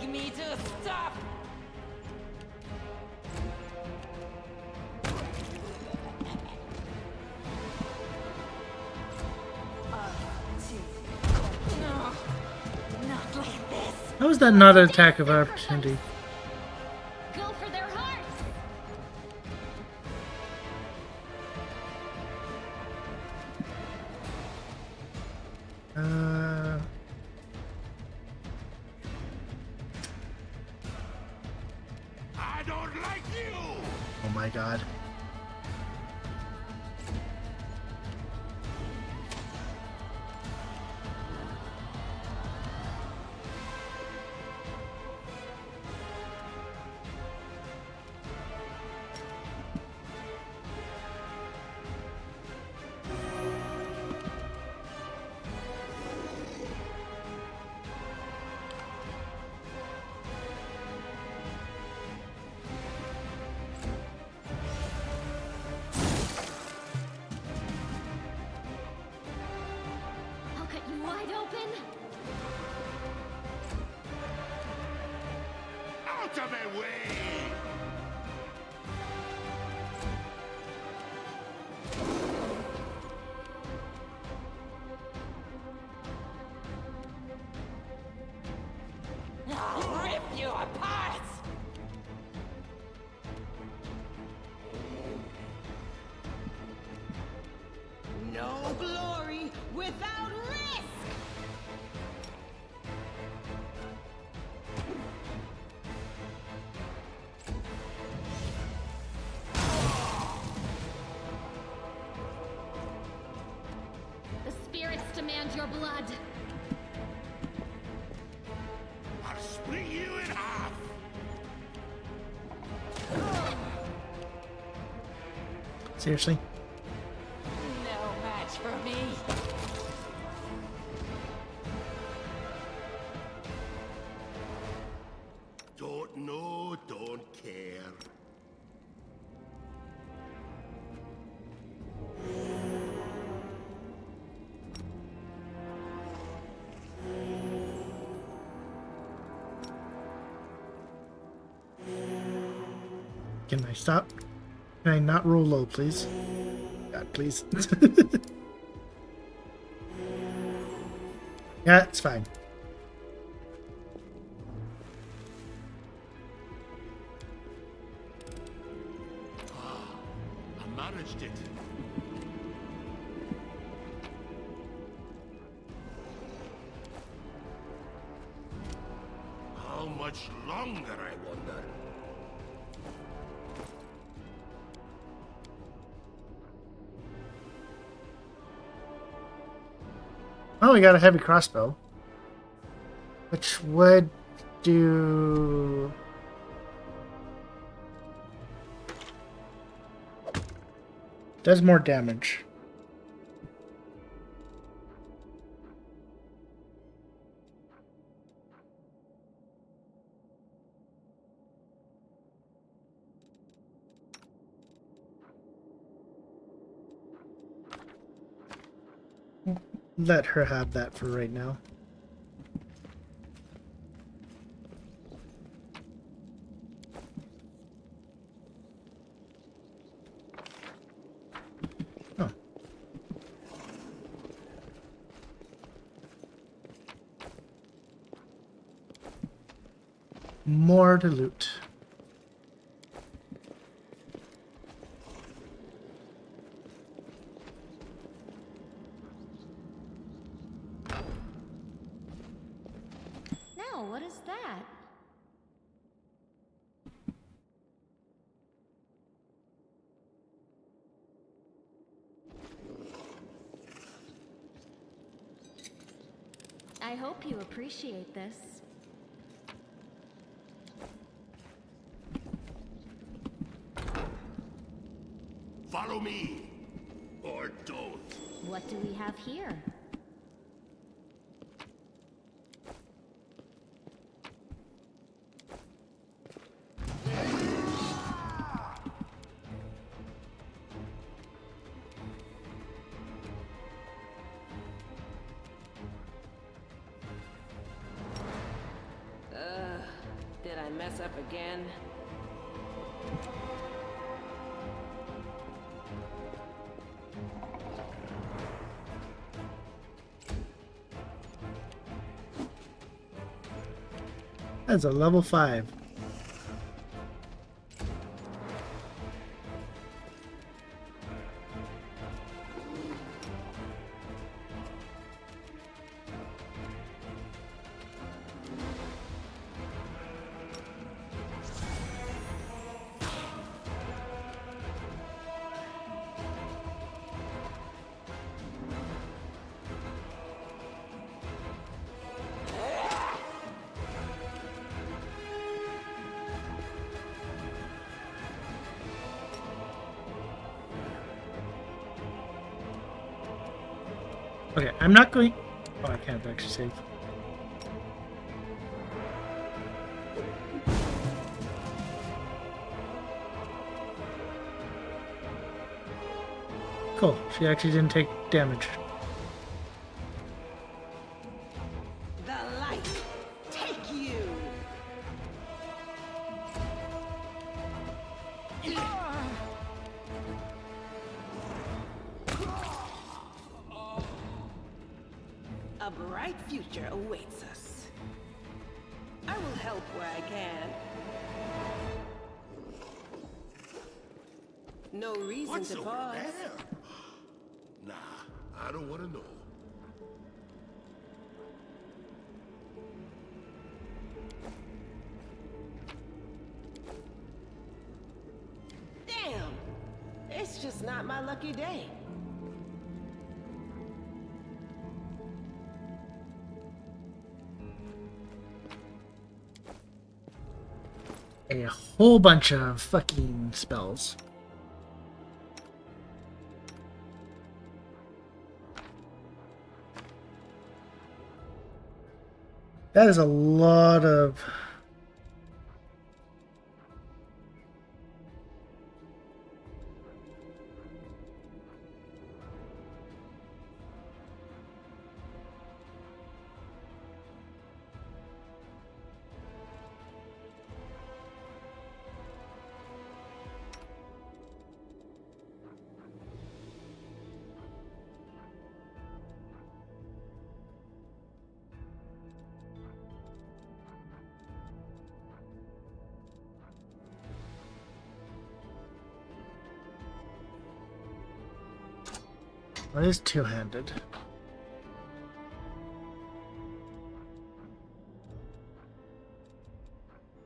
me to stop! No, not like this. How is that not an attack of opportunity? Go for their hearts! I don't like you! Oh my god. I'll cut you wide open! Out of my way! I'll rip you apart! No glory without risk! The spirits demand your blood. I'll split you in half! Seriously? No match for me. Don't know, don't care. Can I stop? Can I not roll low, please? God, please. Yeah, it's fine. I managed it. How much longer, I wonder? Oh, we got a heavy crossbow. Which would do... Does more damage. Let her have that for right now. Oh. More to loot. Now, what is that? I hope you appreciate this. Follow me, or don't. What do we have here? mess up again. That's a level 5. Okay, I'm not going... Oh, I can't actually save. Cool, she actually didn't take damage. The light, take you! A bright future awaits us. I will help where I can. No reason What's to over pause. there? Nah, I don't want to know. Damn! It's just not my lucky day. A whole bunch of fucking spells. That is a lot of... Well, it is two-handed.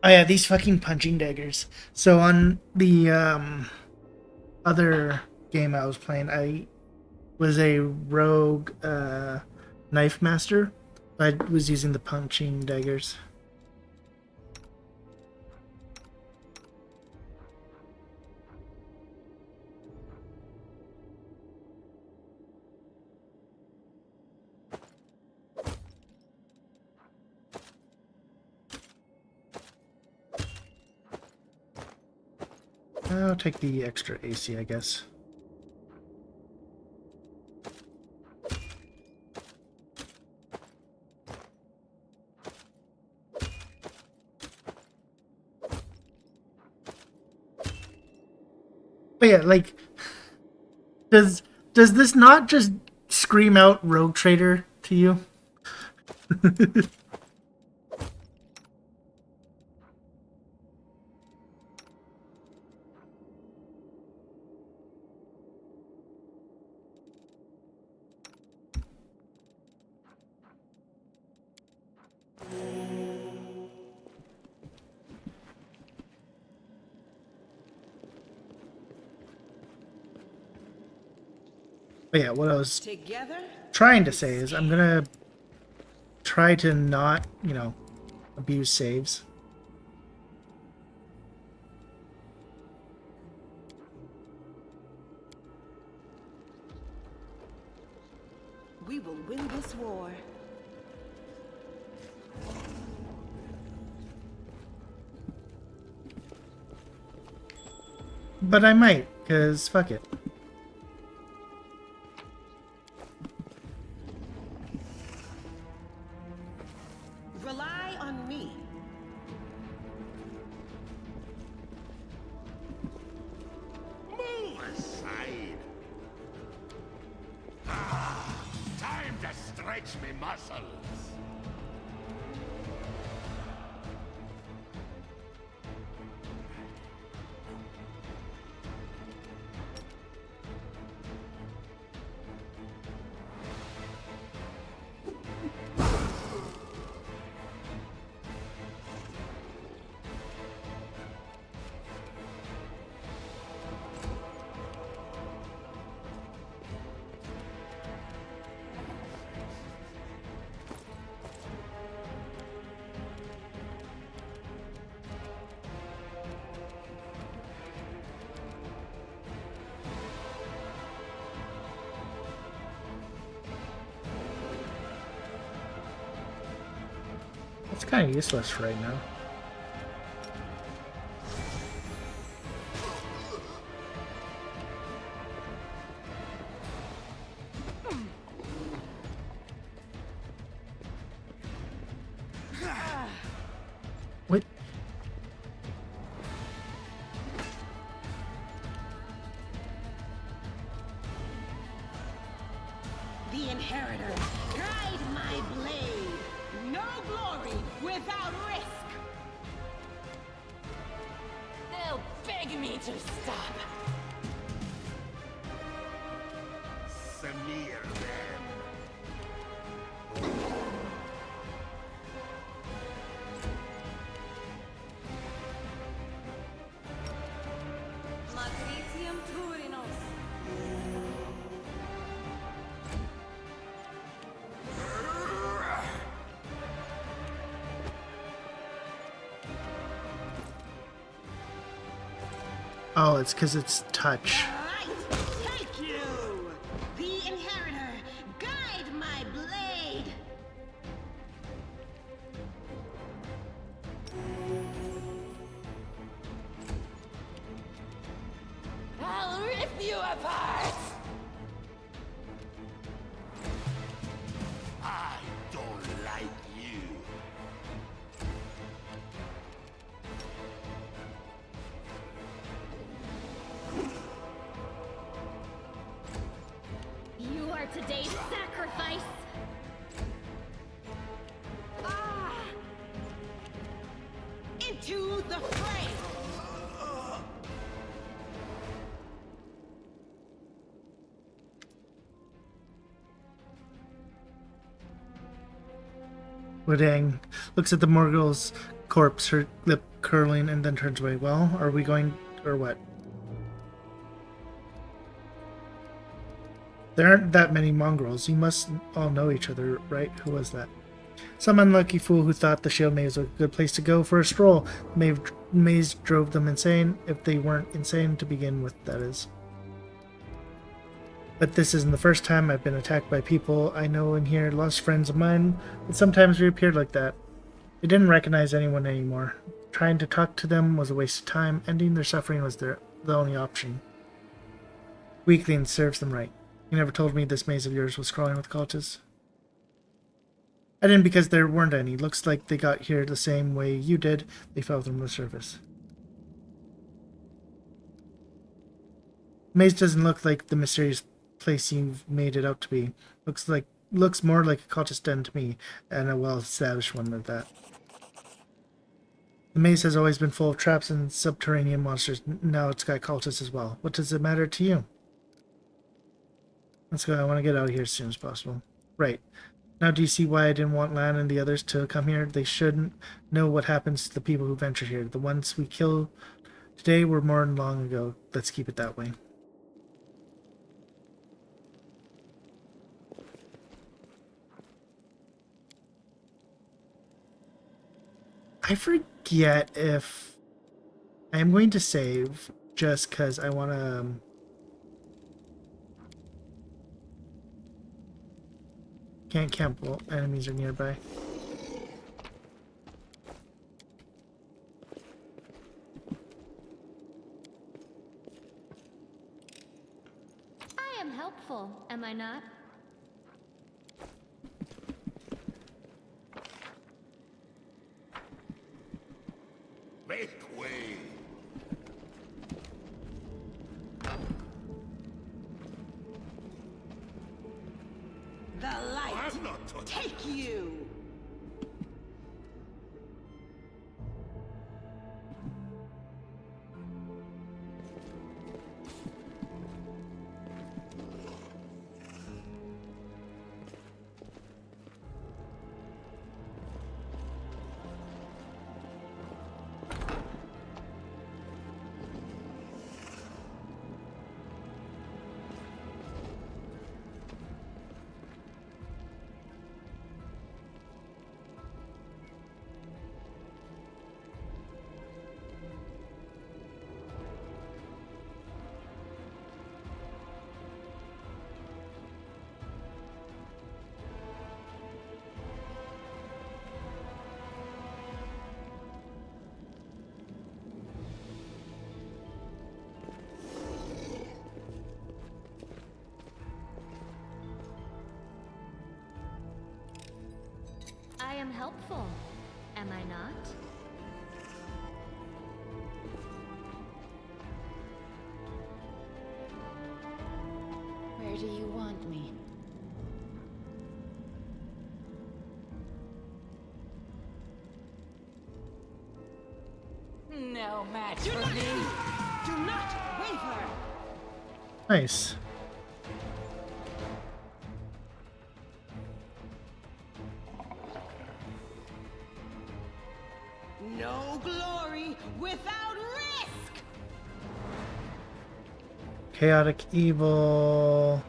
Oh yeah, these fucking punching daggers. So on the other game I was playing, I was a rogue knife master. I was using the punching daggers. I'll take the extra AC, I guess. But yeah, like, does this not just scream out Rogue Trader to you? But yeah, what I was trying to say is I'm gonna try to not, you know, abuse saves. We will win this war. But I might, because fuck it. Rely on me. me muscles. It's kind of useless right now. What? The Inheritor, guide my blade. No glory without risk. They'll beg me to stop. Samir, then. Matricium Turinos. Oh, it's because it's touch. Take you! The Inheritor, guide my blade! I'll rip you apart! I don't like you. You are today's sacrifice! Into the fray! Wadang looks at the Morgul's corpse, her lip curling, and then turns away. Well, are we going, or what? There aren't that many mongrels. You must all know each other, right? Who was that? Some unlucky fool who thought the Shield Maze was a good place to go for a stroll. The maze drove them insane, if they weren't insane to begin with, that is. But this isn't the first time I've been attacked by people I know in here. Lost friends of mine would sometimes reappear like that. They didn't recognize anyone anymore. Trying to talk to them was a waste of time. Ending their suffering was the only option. Weakling serves them right. You never told me this maze of yours was crawling with cultists. I didn't because there weren't any. Looks like they got here the same way you did. They fell from the surface. The maze doesn't look like the mysterious place you've made it out to be. Looks more like a cultist den to me, and a well-established one at that. The maze has always been full of traps and subterranean monsters. Now it's got cultists as well. What does it matter to you? Let's go. I want to get out of here as soon as possible. Right. Now do you see why I didn't want Lan and the others to come here? They shouldn't know what happens to the people who venture here. The ones we killed today were more than long ago. Let's keep it that way. I forget if I'm going to save just because I want to... Can't camp while enemies are nearby. I am helpful, am I not? Make way. The light! I'm not touching take you! I am helpful, am I not? Where do you want me? No match for me! Do not waver! Nice. No glory without risk! Chaotic evil.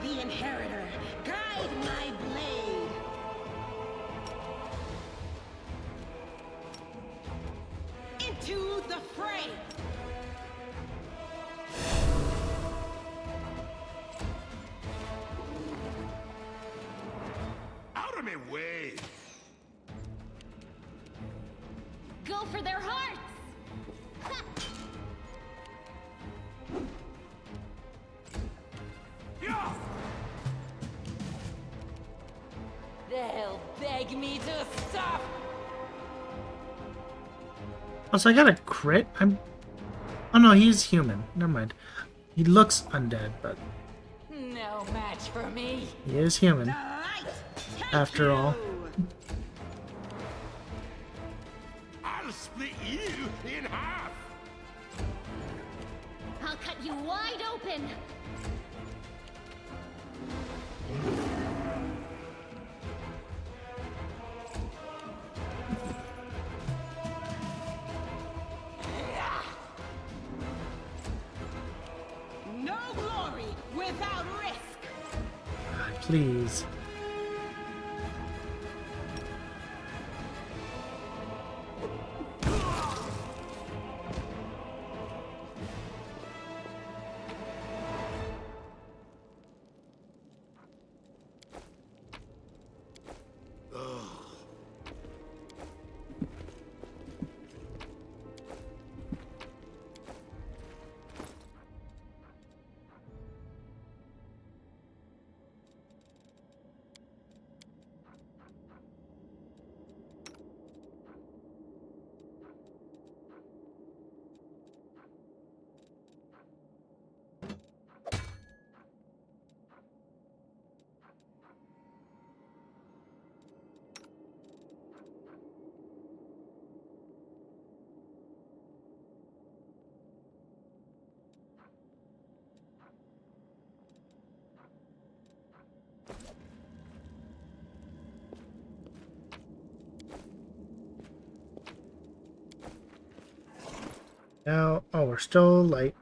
The Inheritor, guide my blade! Into the fray! Out of my way! Go for their hearts! Ha! They'll beg me to stop! Oh, so I got a crit? Oh no, he's human. Never mind. He looks undead, but No match for me! he is human. After all. I'll split you in half! I'll cut you wide open! No glory without risk! Please. Now, oh, we're still light.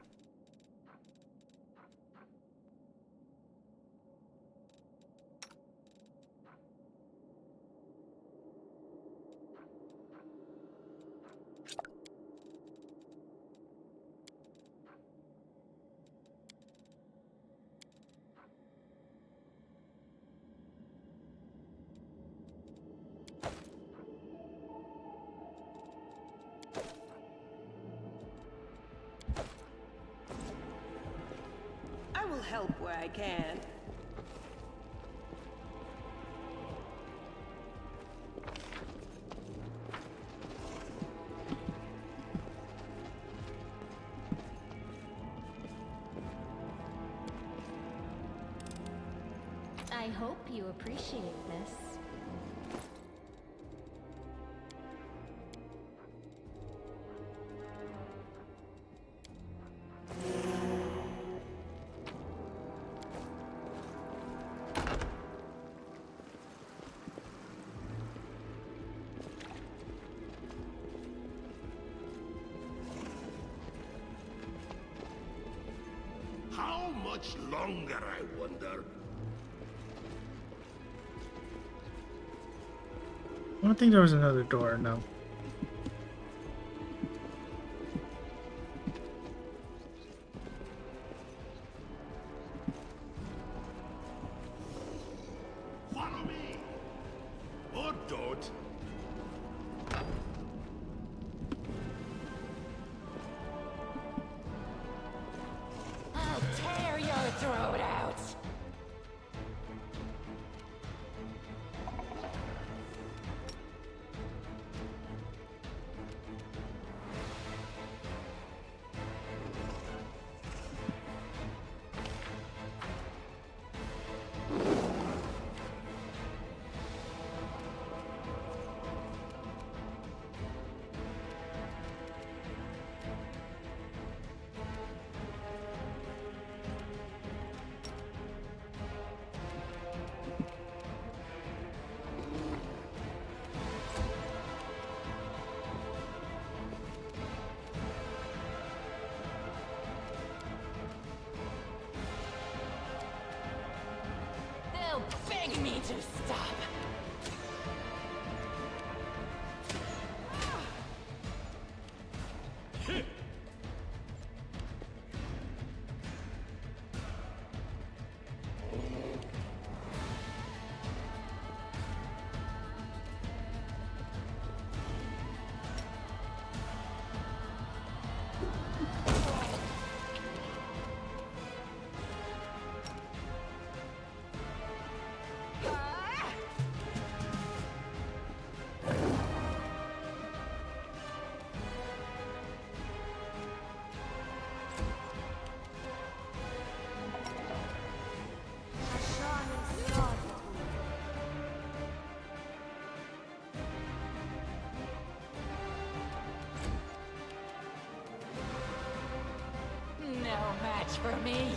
I will help where I can. I hope you appreciate this. How much longer, I wonder? I don't think there was another door, no. Follow me! Or don't. I'll tear your throat out. They'll beg me to stop. No match for me.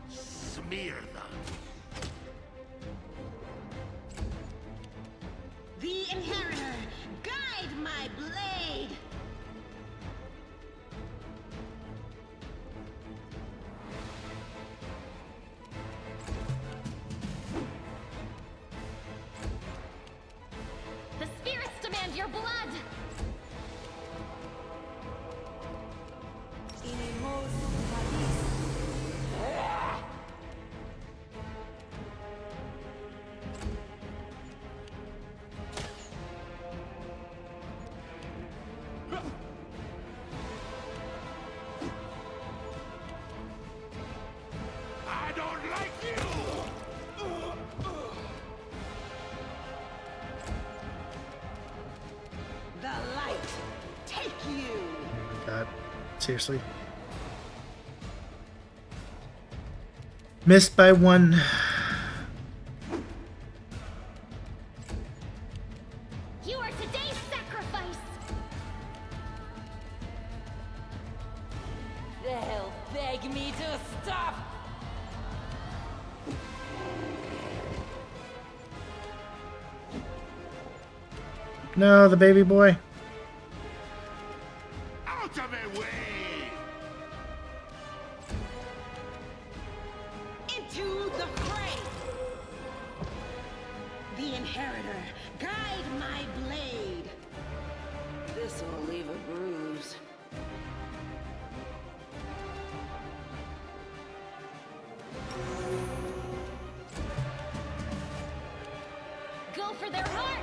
Smear them. The Inheritor, guide my blade. The spirits demand your blood! I don't like you! The light, take you! Oh my god. Seriously. Missed by one. You are today's sacrifice! They'll beg me to stop. No, the baby boy. Out of my way! Into the fray! The Inheritor, guide my blade! This'll leave a bruise. Go for their hearts!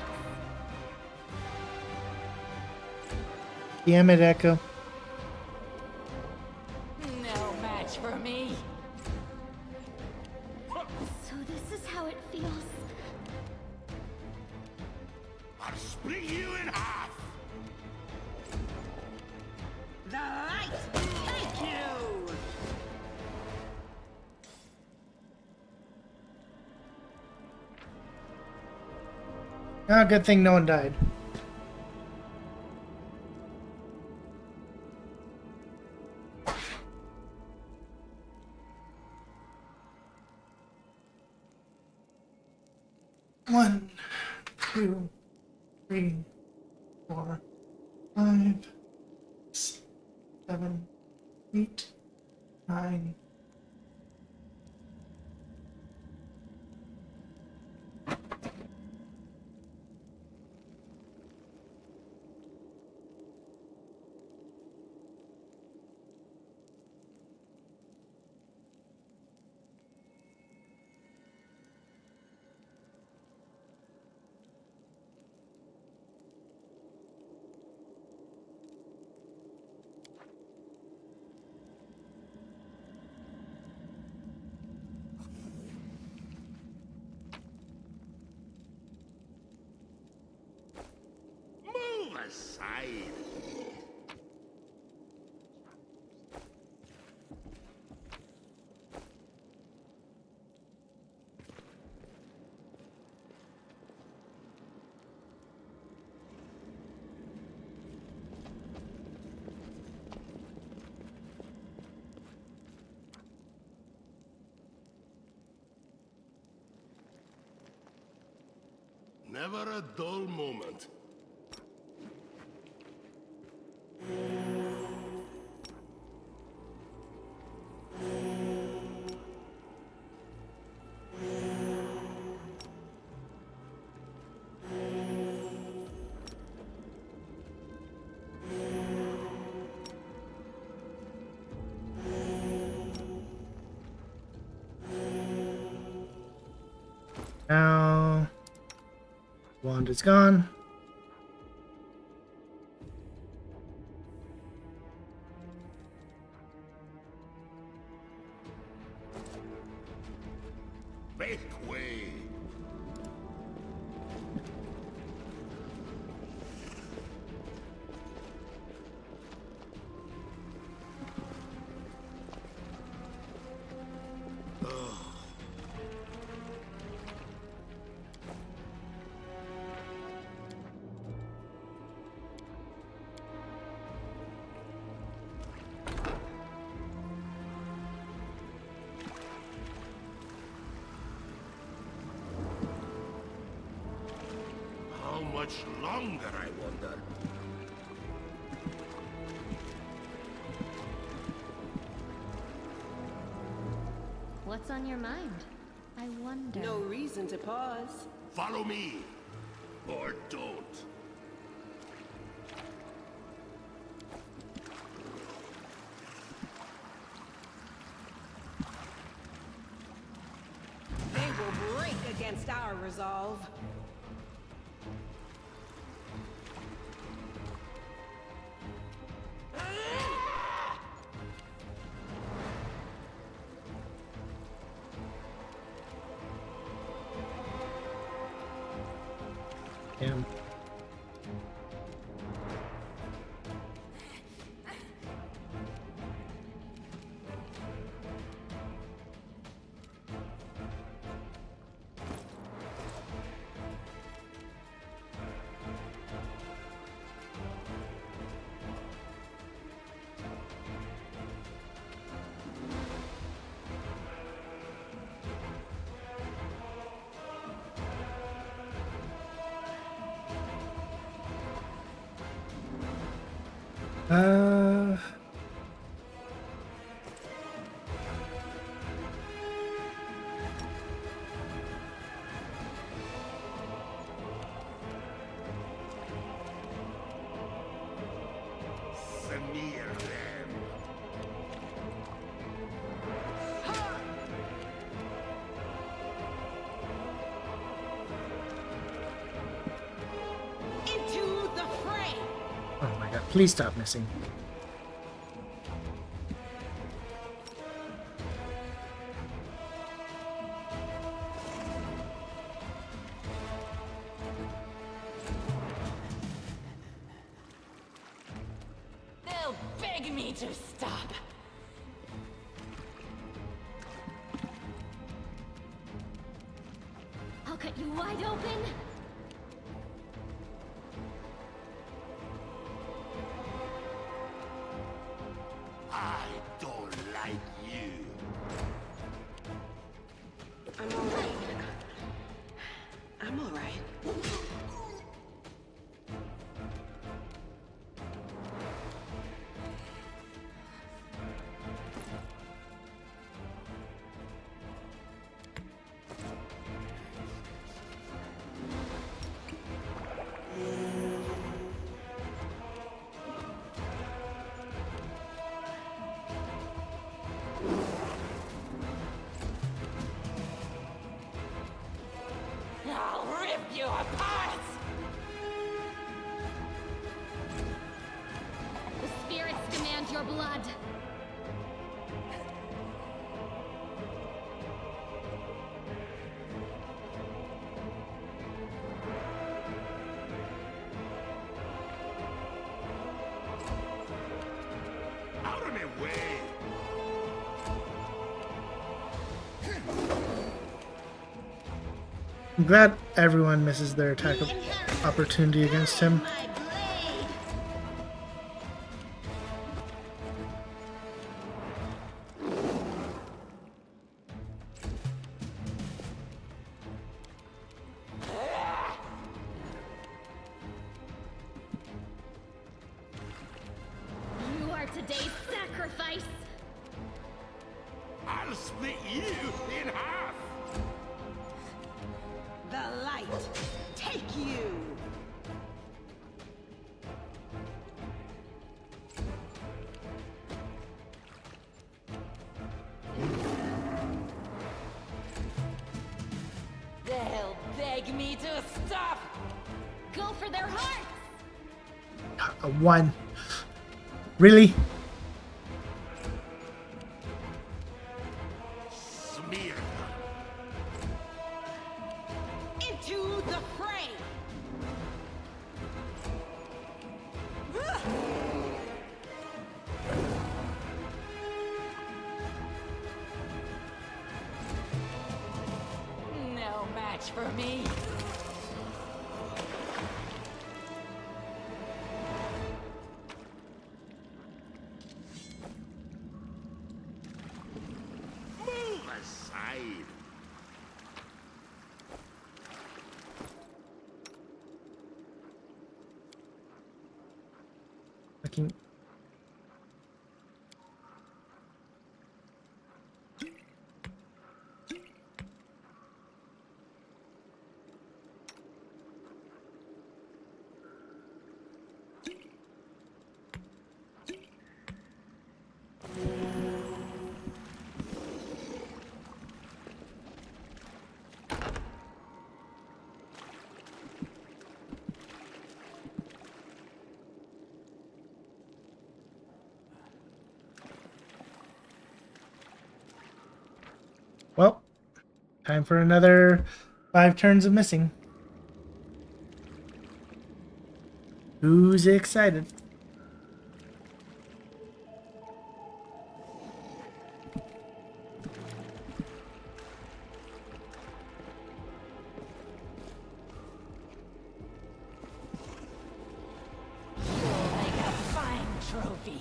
Damn it, Echo. No match for me. So this is how it feels. I'll split you in half! The light! Thank you! Oh, good thing no one died. One, 2, 3, 4, 5, 6, 7, 8, 9. Move aside! Never a dull moment. Now, wand is gone. Make way! How much longer, I wonder? What's on your mind? I wonder. No reason to pause. Follow me, or don't. They will break against our resolve. Damn. Uh... Smear them. Into the fray! Oh my god, please stop missing. They'll beg me to stop. I'll cut you wide open. I don't like you. I'm alright. I'm alright. I'll rip you apart! The spirits demand your blood. Out of my way. I'm glad everyone misses their attack opportunity against him. You are today's sacrifice. I'll split you in half. The light, take you! They'll beg me to stop! Go for their hearts. A 1. Really? Smear Into the fray! No match for me. Move aside. Fucking. Well, time for another 5 turns of missing. Who's excited? Like a fine trophy.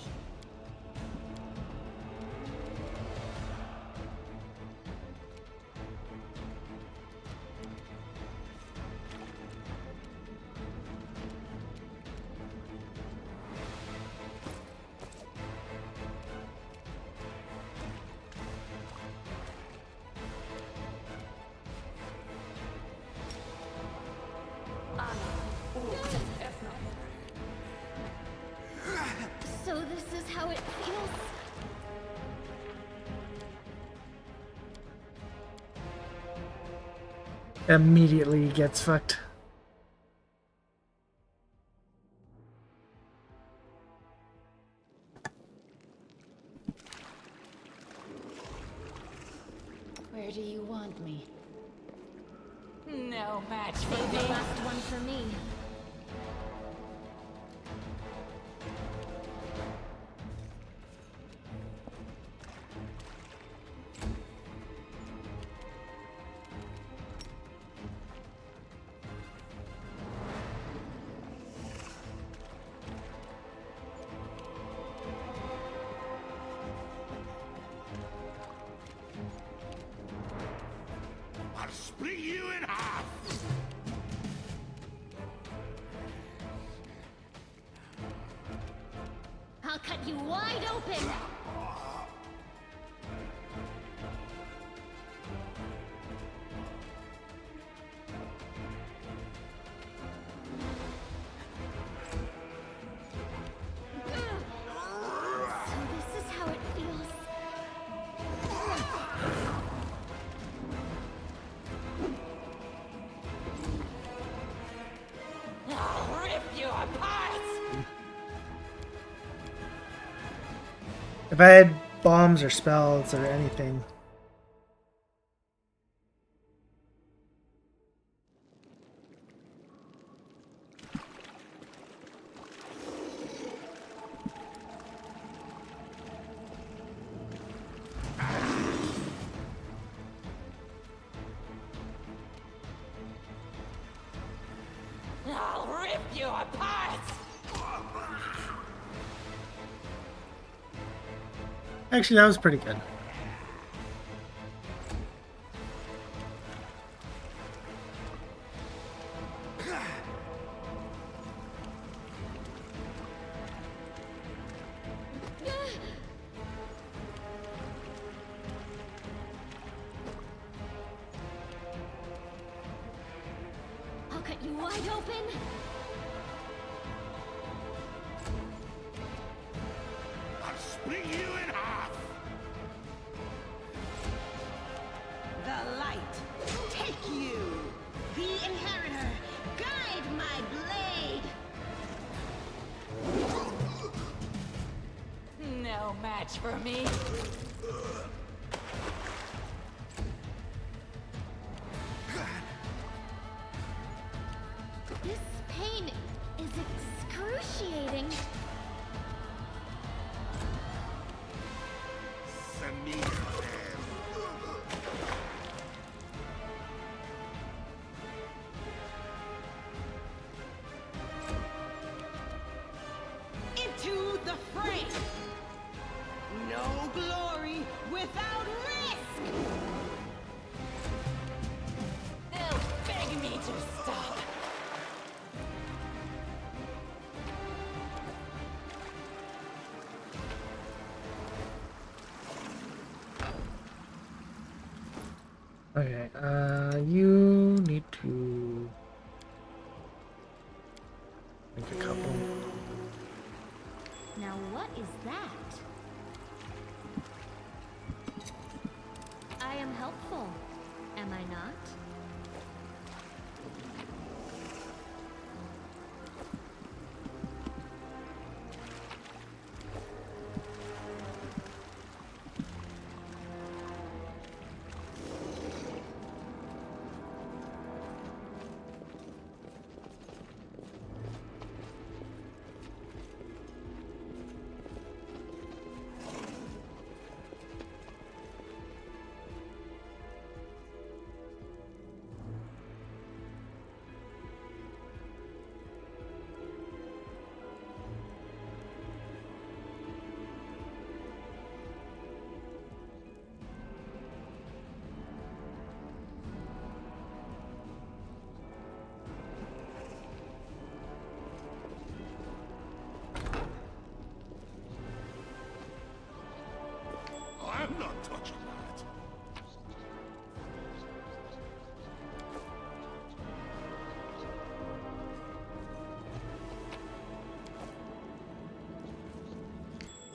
how it feels. Immediately gets fucked. Where do you want me? No match for Save me. the last one for me. I'll split you in half! I'll cut you wide open! So this is how it feels. I'll rip you apart! If I had bombs or spells or anything. I'll rip you apart! Actually, that was pretty good. I'll cut you wide open! I'll split you in half! The light, take you! The inheritor, guide my blade! No match for me. This pain is excruciating. Into the fray! No glory without risk! They'll beg me to stop. Okay, you need to make a couple. Now what is that? I am helpful, am I not?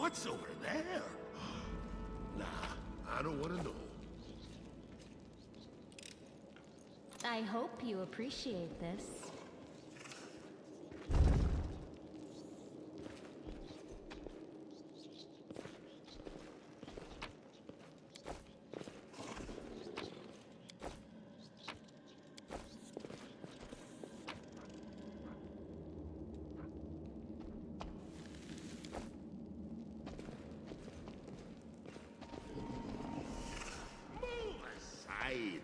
What's over there? Nah, I don't want to know. I hope you appreciate this. Move aside.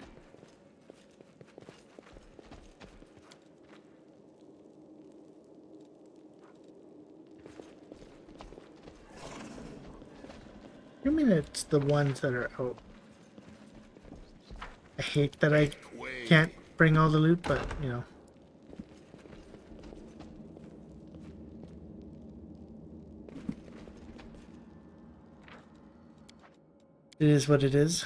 I mean, it's the ones that are out. I hate that I can't bring all the loot, but, you know. It is what it is.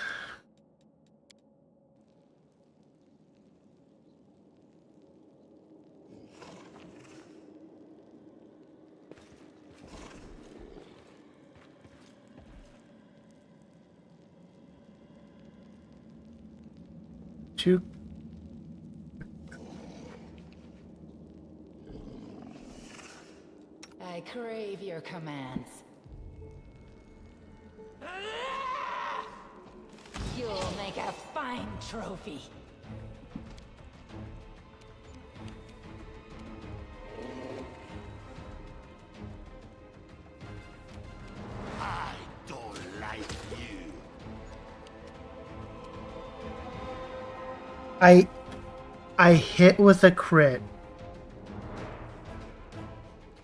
Two. I crave your commands. You'll make a fine trophy. I don't like you. I hit with a crit.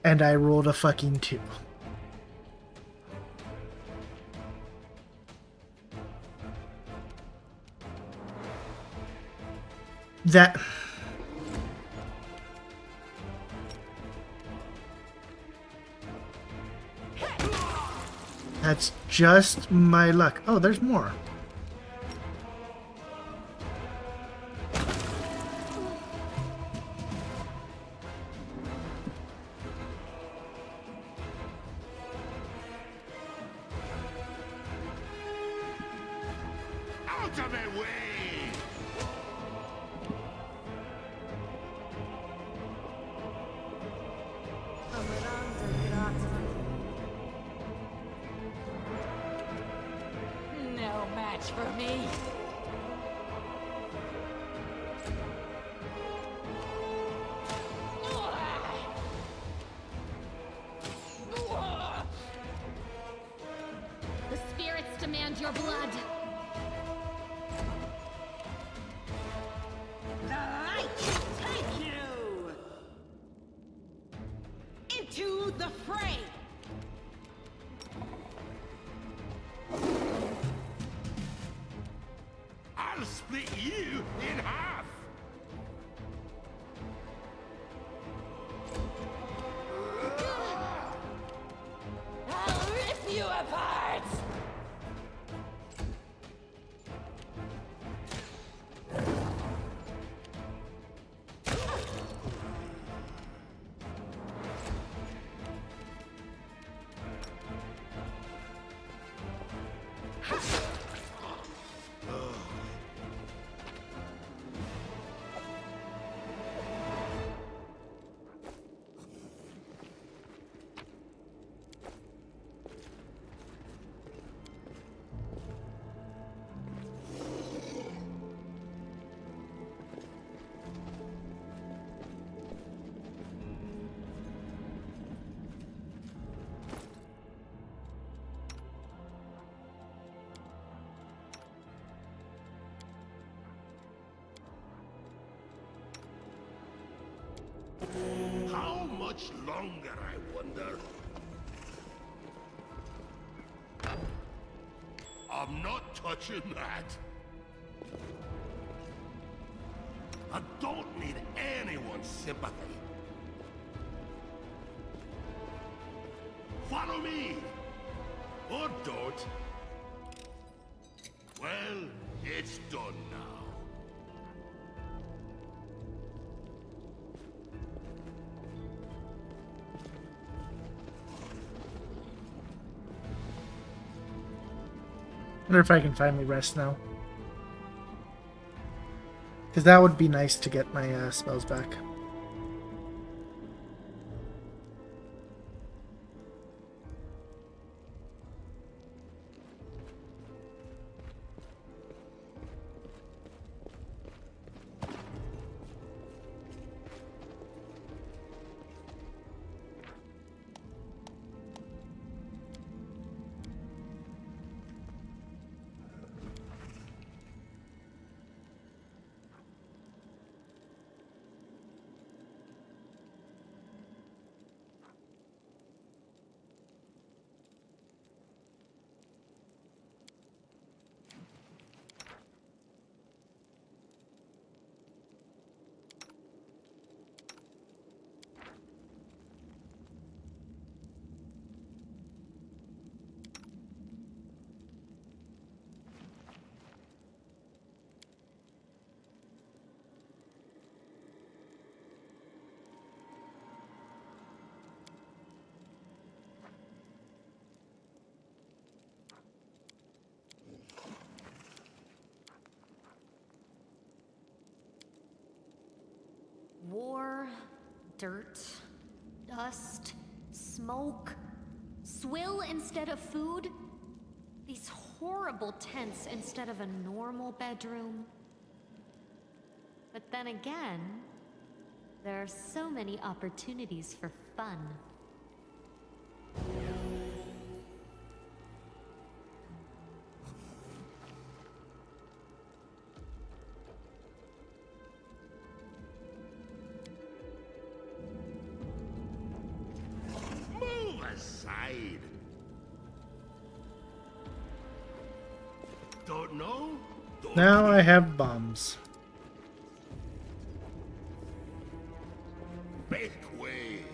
And I rolled a fucking 2. That's just my luck. Oh, there's more. Out of my way! No match for me. The spirits demand your blood. The light take you into the fray. I'll split you in half! I'll rip you apart! How much longer, I wonder? I'm not touching that. I don't need anyone's sympathy. Follow me! Or don't. Well, it's done now. Wonder if I can finally rest now. Because that would be nice to get my spells back. War, dirt, dust, smoke, swill instead of food, these horrible tents instead of a normal bedroom. But then again, there are so many opportunities for fun. Aside. Don't know? Now I have bombs. Make way.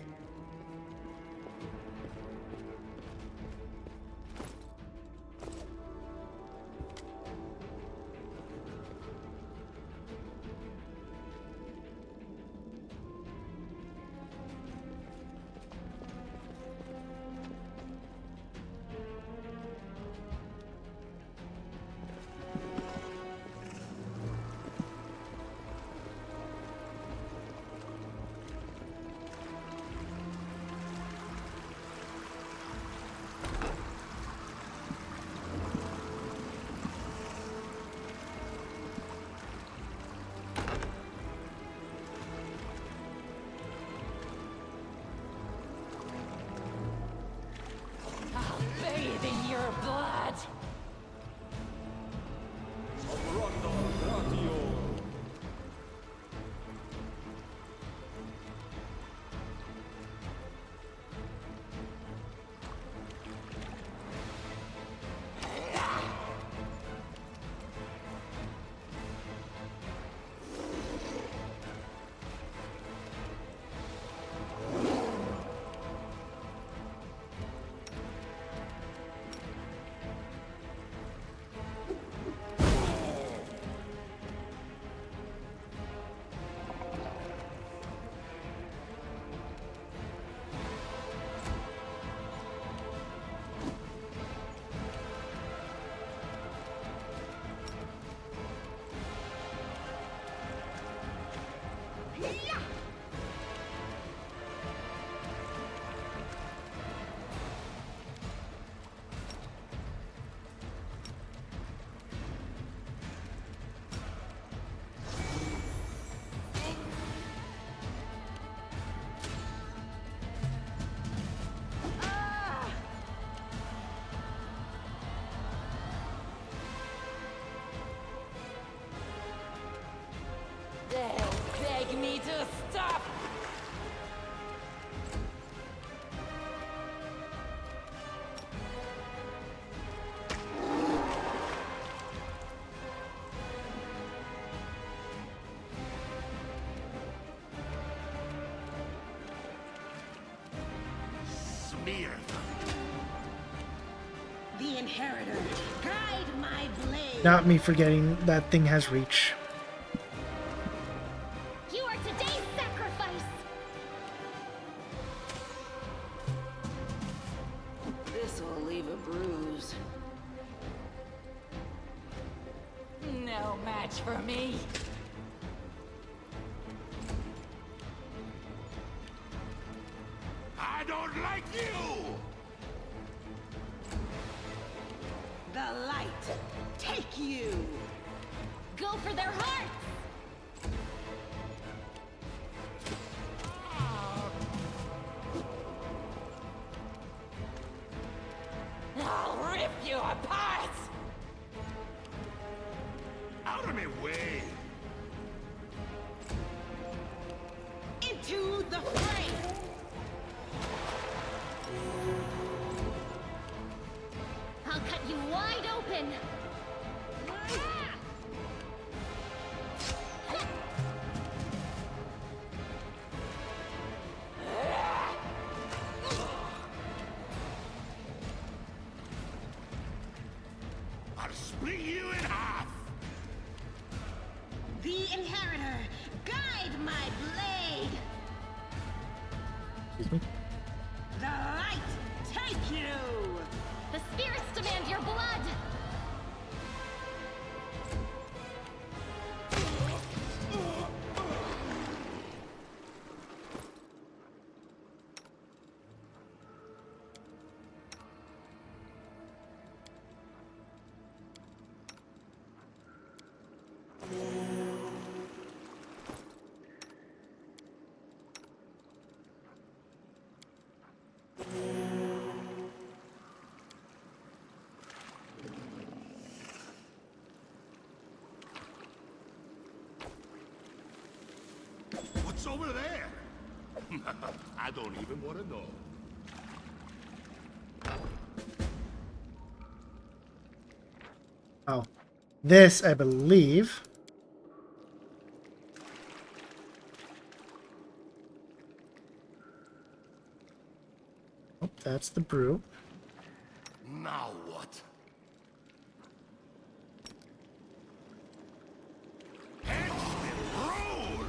I'll bathe in your blood. They'll beg me to stop. Smear them. The Inheritor, guide my blade. Not me forgetting that thing has reach. You are today's sacrifice. This will leave a bruise. No match for me. I don't like you! The light, take you! Go for their hearts! I'll rip you apart! Out of my way! Into the fray! I'll cut you wide open! I'll split you in half! The Inheritor, guide my blade! Excuse me? The light, take you! The spirits demand your blood! What's over there? I don't even want to know. Oh. This, I believe. Oh, that's the brew. Now what? Roll!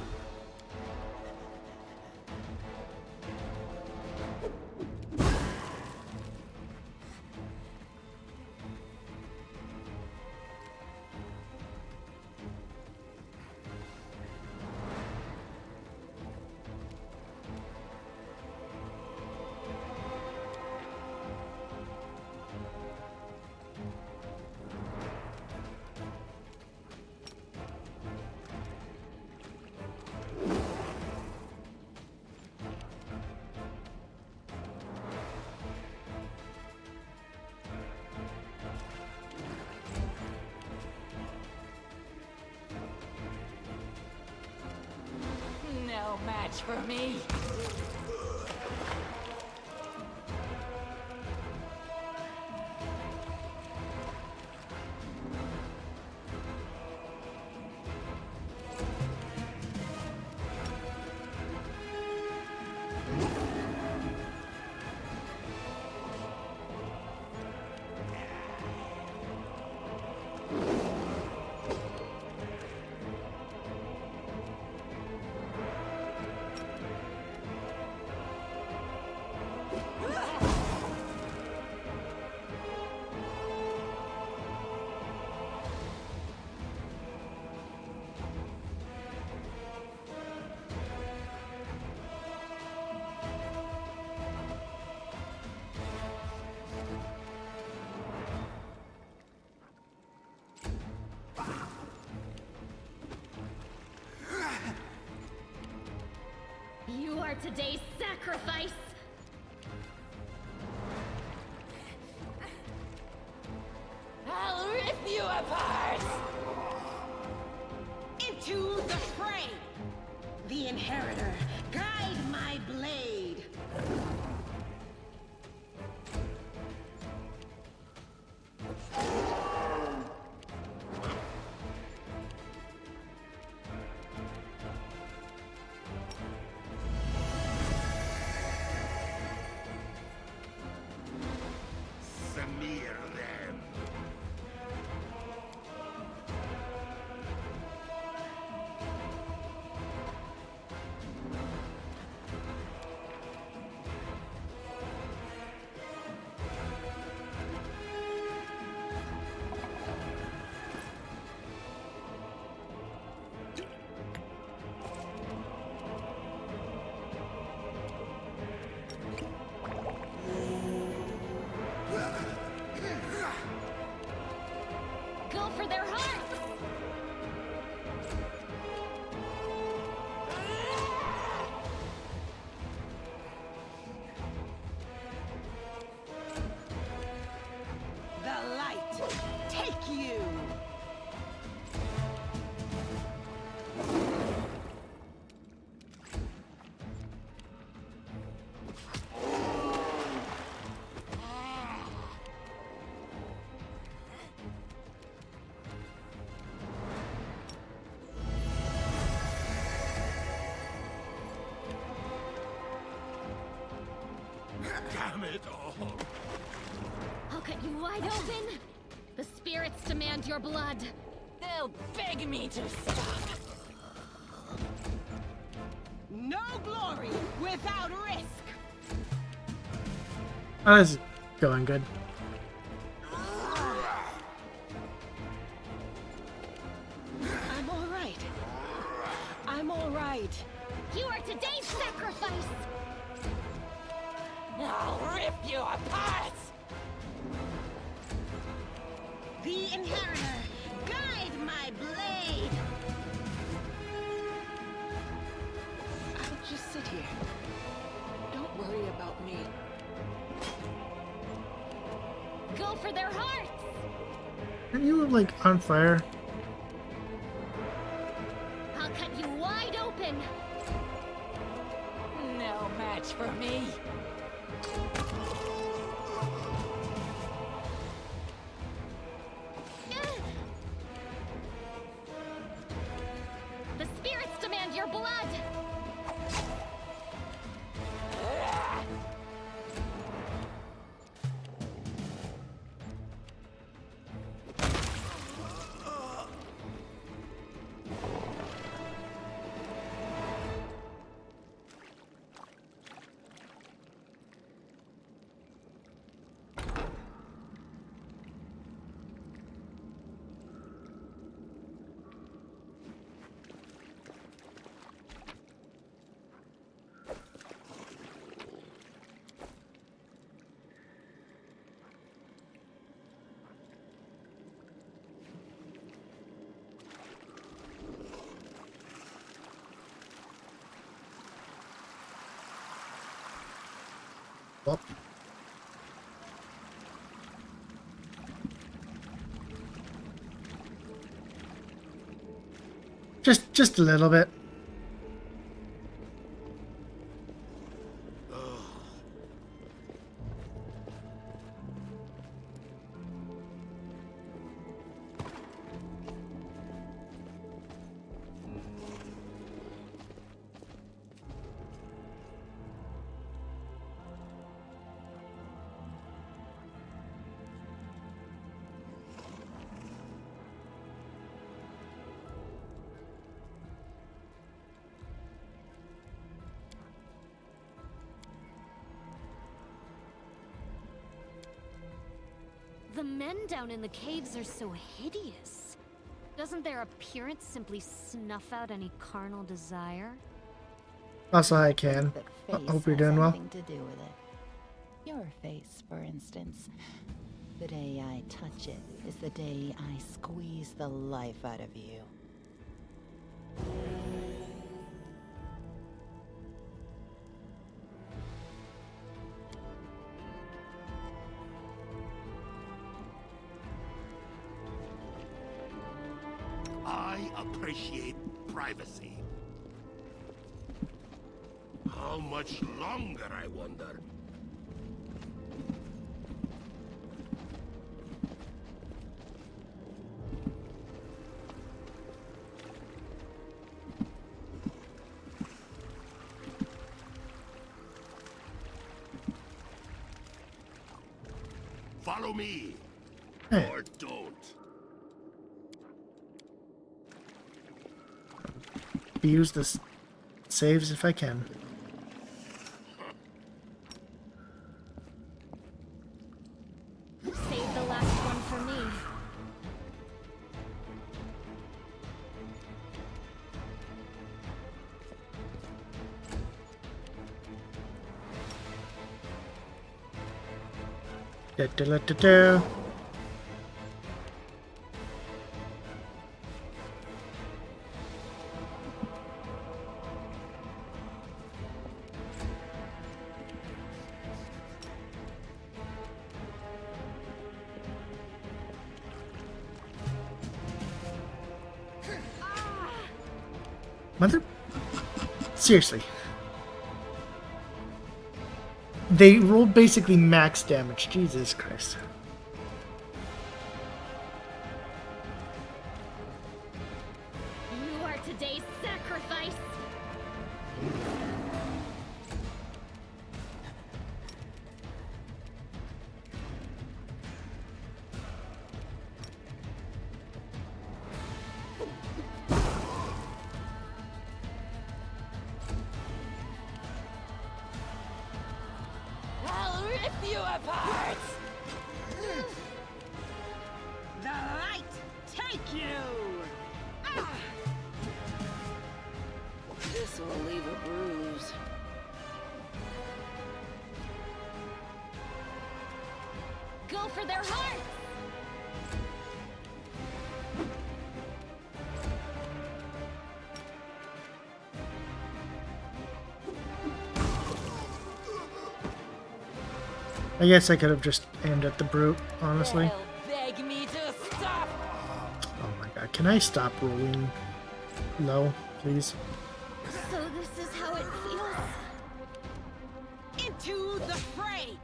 No match for me. You are today's sacrifice! I'll rip you apart! Into the fray! The Inheritor, guide my blade! Smear them. cut you wide open. The spirits demand your blood. They'll beg me to stop. No glory without risk. Oh, this is going good. I'm all right. I'm all right. You are today's sacrifice. I'll rip you apart. The Inheritor, guide my blade. I'll just sit here. Don't worry about me. Go for their hearts. Aren't you like on fire? I'll cut you wide open. No match for me. The spirits demand your blood. Well. Just a little bit. The men down in the caves are so hideous. Doesn't their appearance simply snuff out any carnal desire? Also, I can. I hope you're doing well. To do with it. Your face, for instance. The day I touch it is the day I squeeze the life out of you. I appreciate privacy. How much longer, I wonder? Follow me, or don't. Use the saves if I can. Save the last one for me. Da-da-da-da-da. Mother... Seriously. They rolled basically max damage. Jesus Christ. You are today's sacrifice. you apart! The light take you! Ah! This will leave a bruise. Go for their hearts! I guess I could have just aimed at the brute, honestly. They'll beg me to stop! Oh my god, can I stop rolling low, please? So this is how it feels? Into the fray!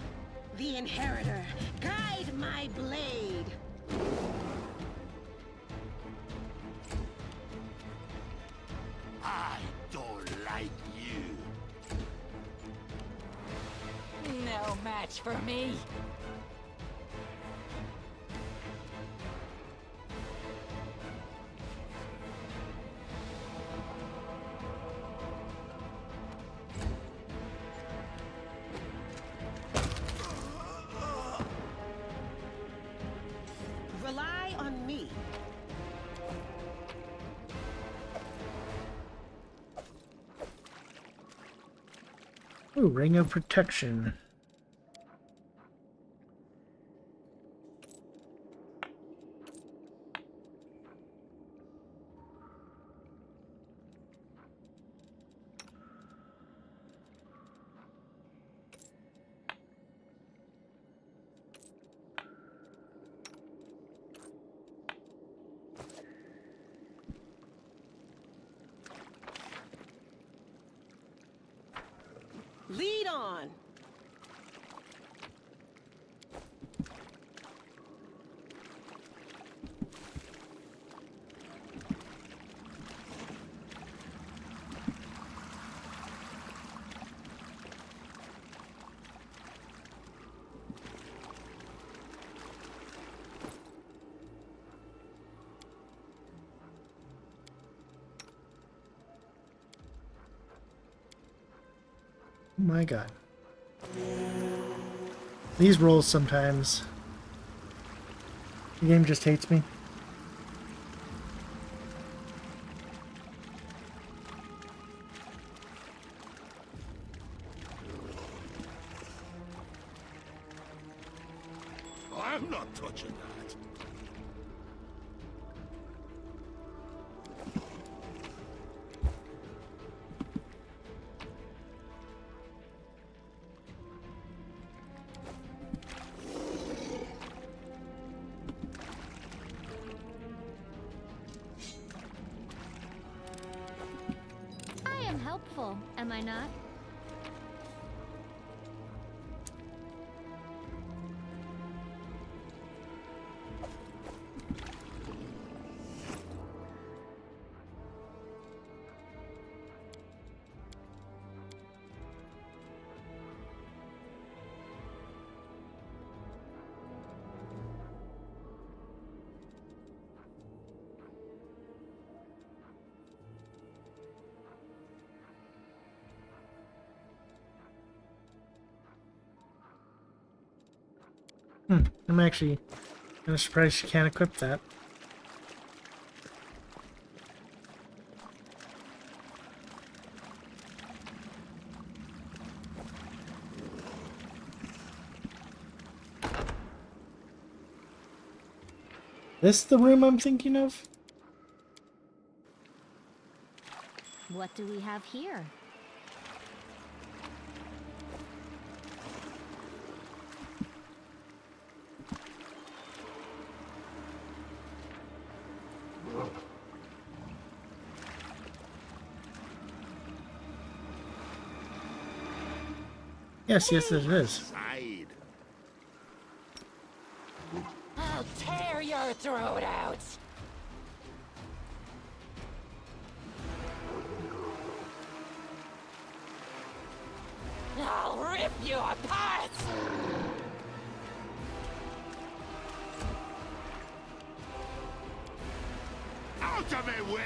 The Inheritor, guide my blade! I don't like you. No match for me. Rely on me. Ooh, Ring of Protection. Lead on! Oh my god. These rolls sometimes. The game just hates me. I'm not touching that. I am helpful, am I not? I'm actually kind of surprised you can't equip that. This the room I'm thinking of? What do we have here? Yes, yes, it is. Side. I'll tear your throat out! I'll rip you apart! Out of my way!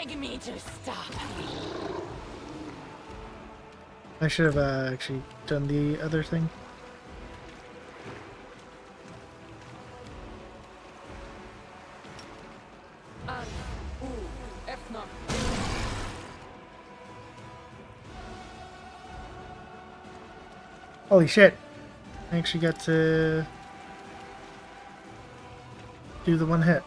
beg me to stop. I should have actually done the other thing. Holy shit. I actually got to do the one hit.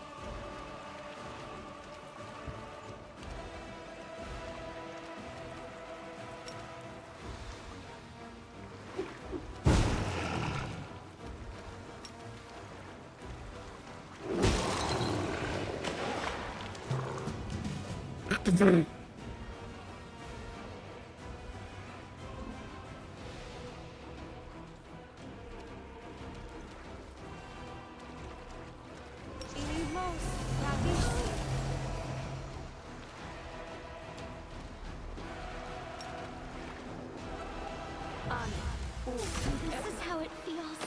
This is how it feels.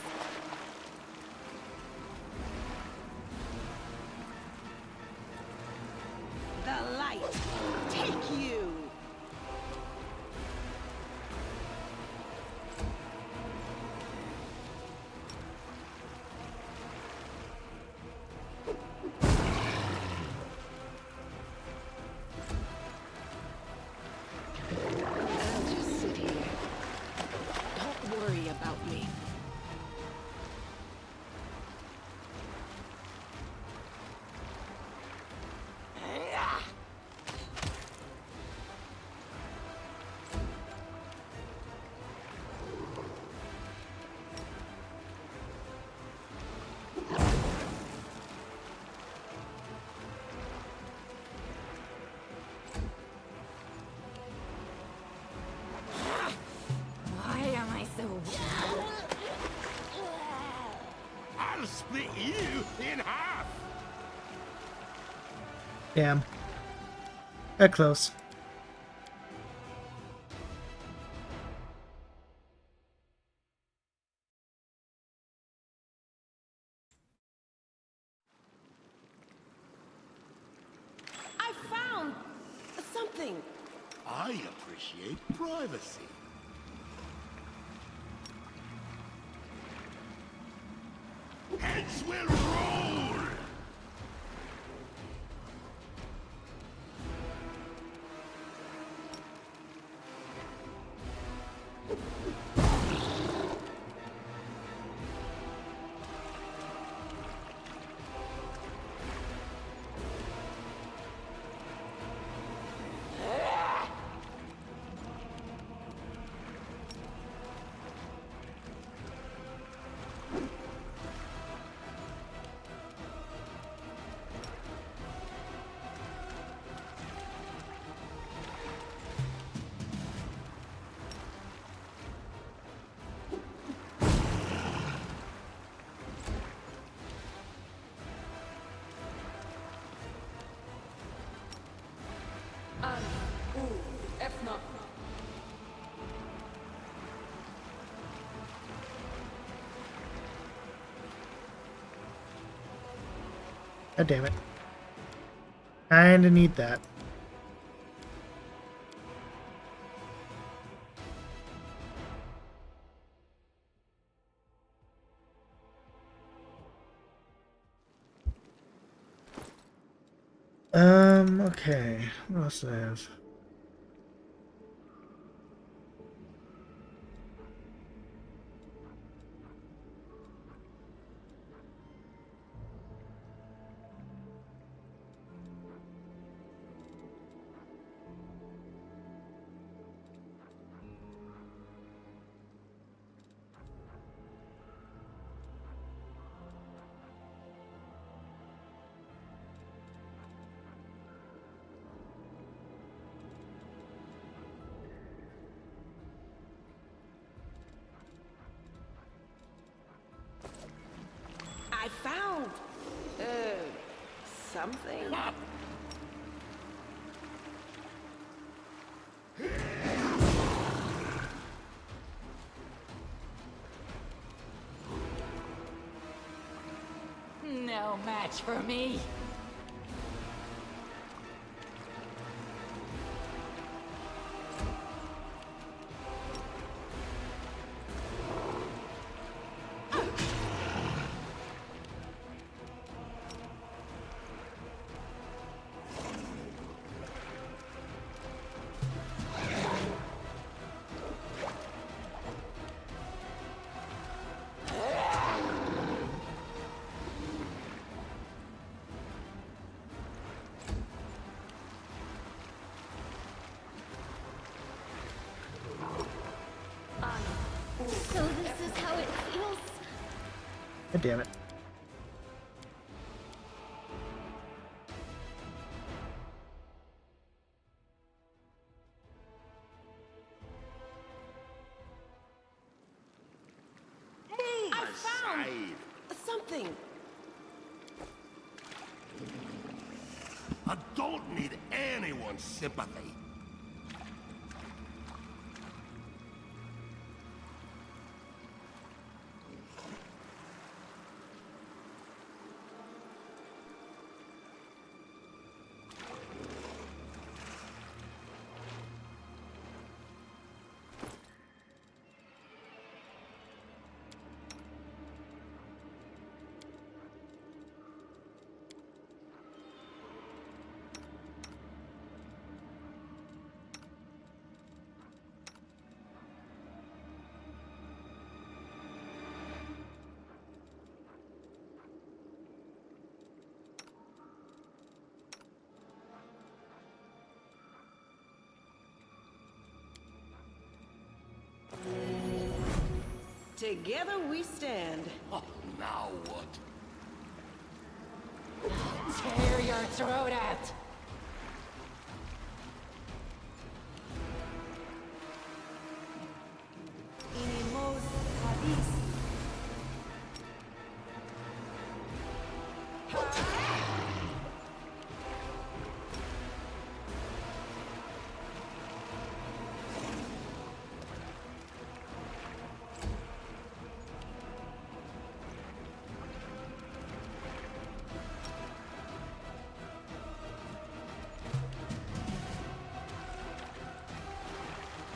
The light, take you! I'll just sit here. Don't worry about me. Why am I so I'll split you in half. Damn. That close. I found something. I appreciate privacy. Heads will roll! God damn it. Kinda need that. Okay. What else do I have? I found something. no match for me? God damn it. I found something. I don't need anyone's sympathy. Together we stand. Oh, now what? Tear your throat out! Inemos Hadis.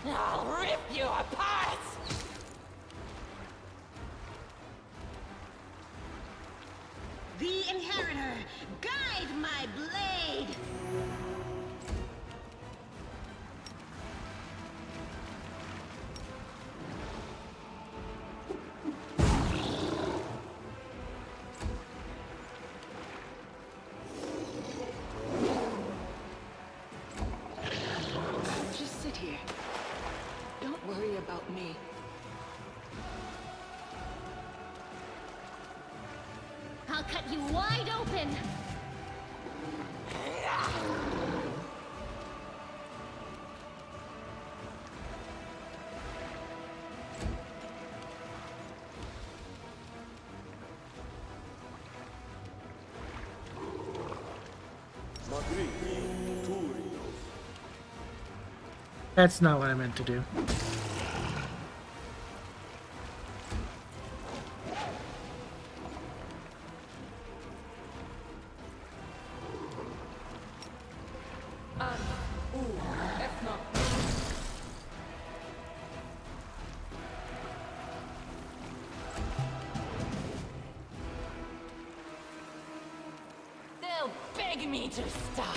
I'll rip you apart! The Inheritor, guide my blade! Just sit here. Don't worry about me. I'll cut you wide open! That's not what I meant to do. They'll beg me to stop!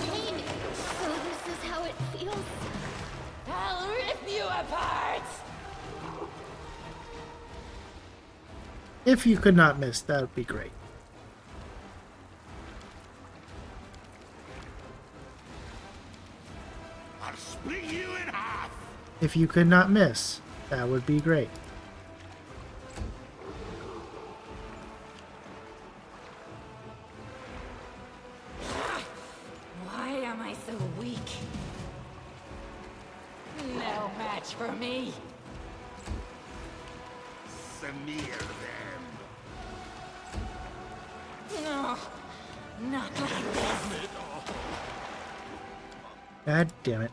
Pain! So this is how it feels? I'll rip you apart! If you could not miss, that would be great. I'll split you in half. If you could not miss, that would be great. Why am I so weak? No match for me! Smear them. No, not like this! God damn it.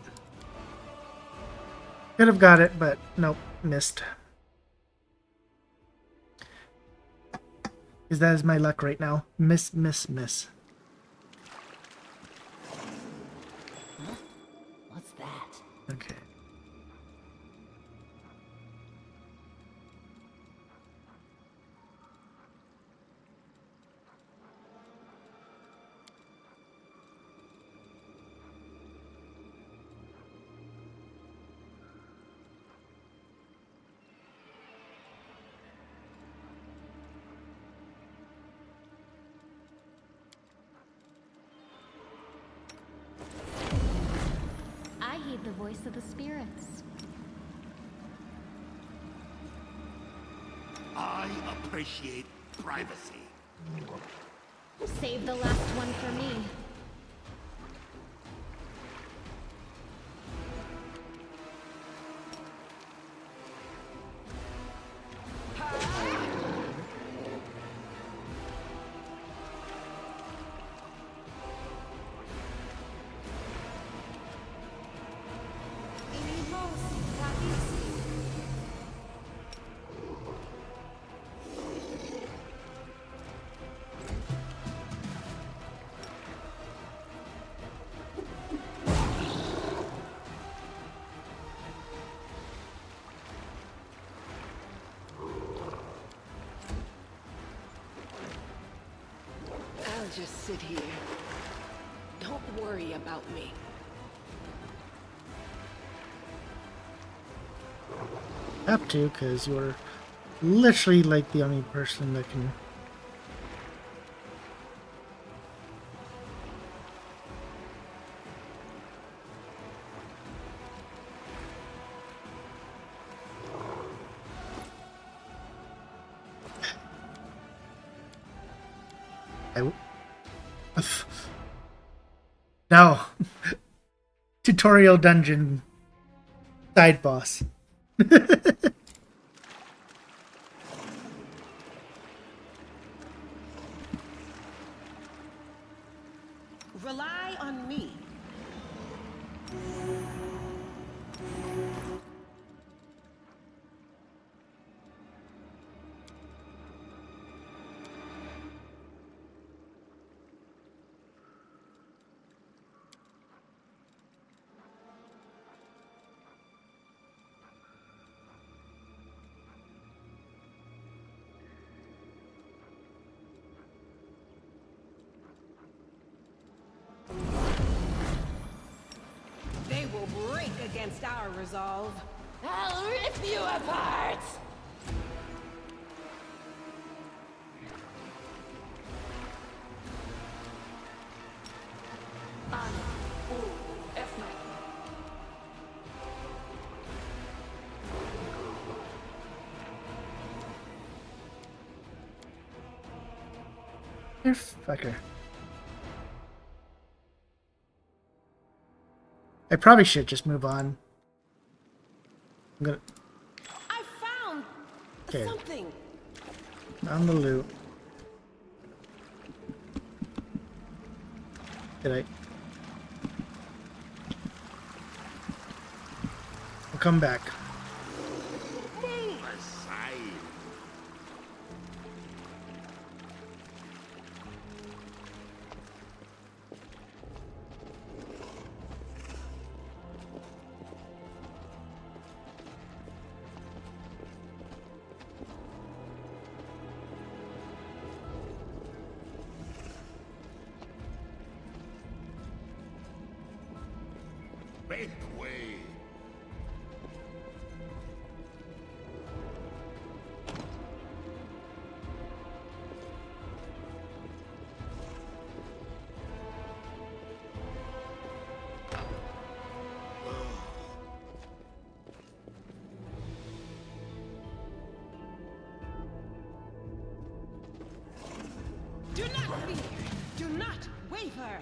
Could have got it, but nope, missed. Because that is my luck right now. Miss, miss, miss. Huh? What's that? Okay. the voice of the spirits. I appreciate privacy. Save the last one for me. I'll just sit here. Don't worry about me. Have to, because you're literally like the only person that can. No. Tutorial dungeon side boss. Rely on me. They will break against our resolve. I'll rip you apart! You fucker. I probably should just move on. I'm gonna. I found Okay. something. On the loot. Did I? I'll come back. Move aside. Make way. Do not fear. Do not waver.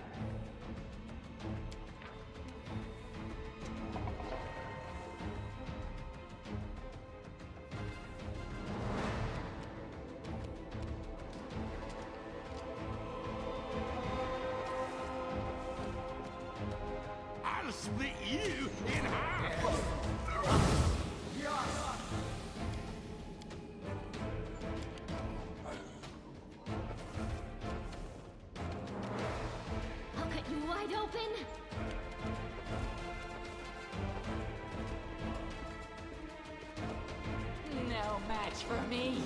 I'll split you in half. I'll cut you wide open. No match for me.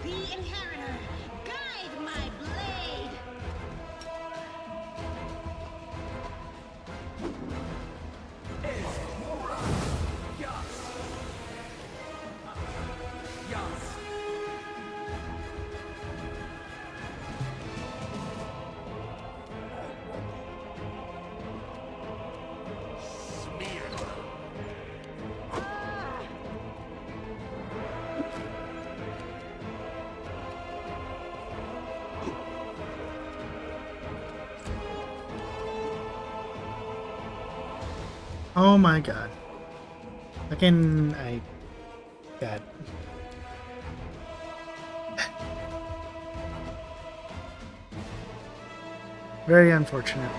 The Inheritor, guide my blade! Oh my god. Fucking God. Very unfortunate.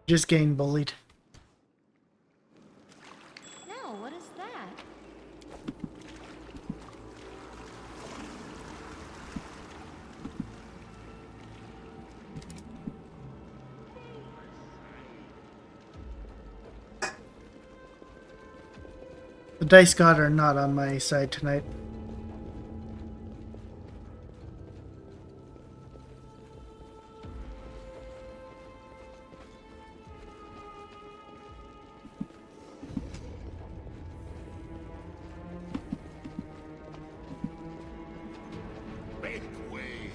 Just getting bullied. No, what is that? The dice god are not on my side tonight. Make way.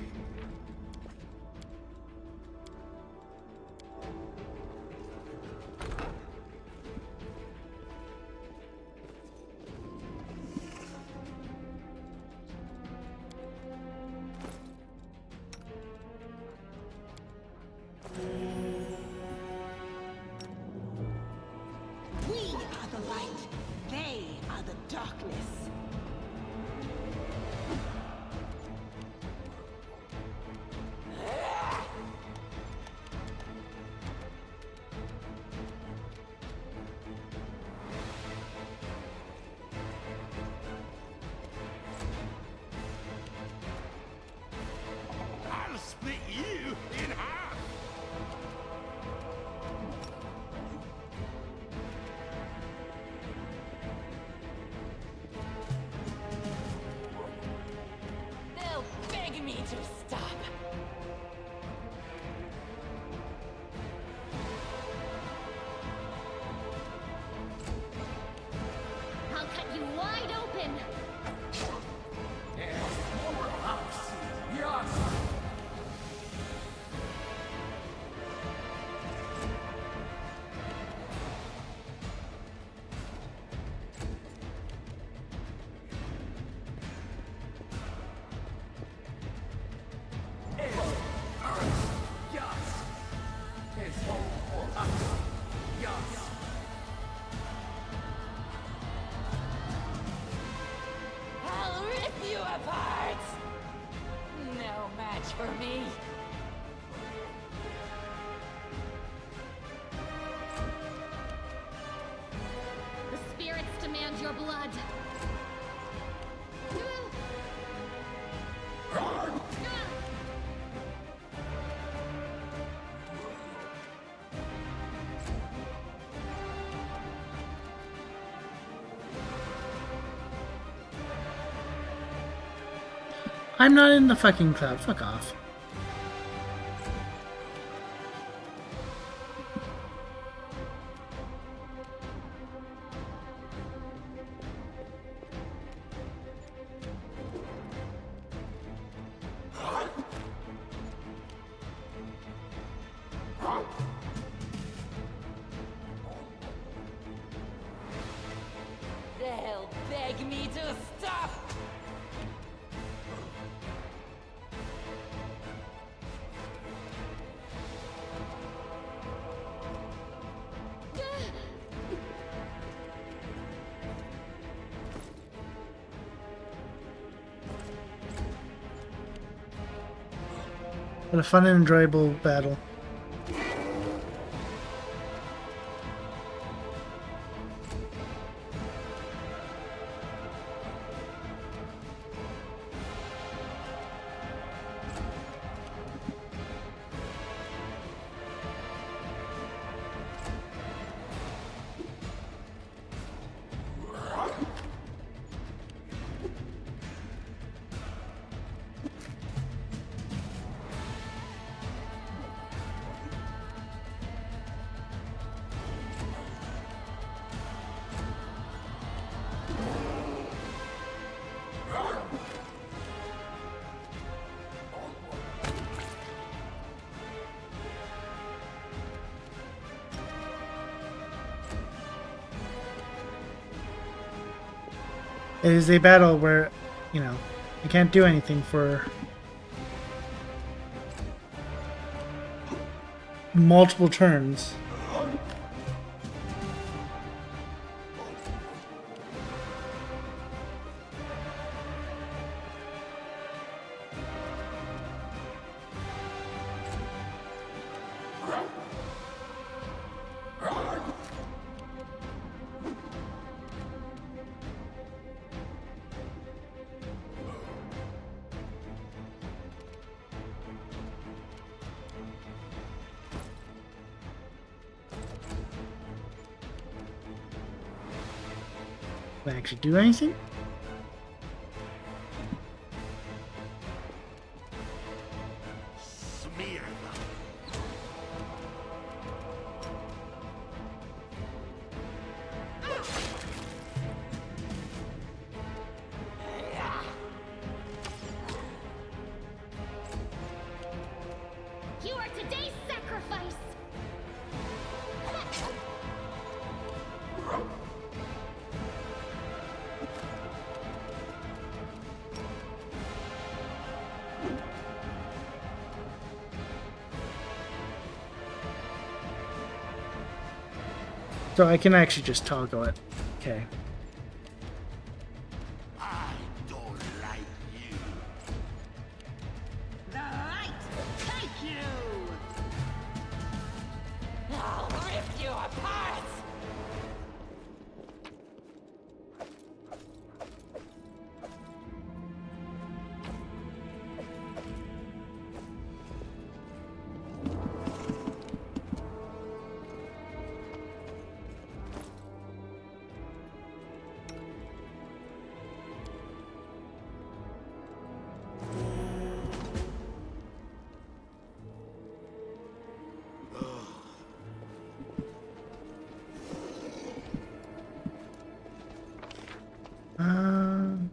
We are the light. They are the darkness. I'll split you in half. They'll beg me to stop. I'll cut you wide open. I'll rip you apart! No match for me. The spirits demand your blood. I'm not in the fucking cloud. Fuck off. They'll beg me to stop. What a fun and enjoyable battle. It is a battle where, you know, you can't do anything for multiple turns. Can I actually do anything? Smear them. You are today's sacrifice! So I can actually just toggle it. Okay. I don't like you. The light will take you! I'll rip you apart! Um,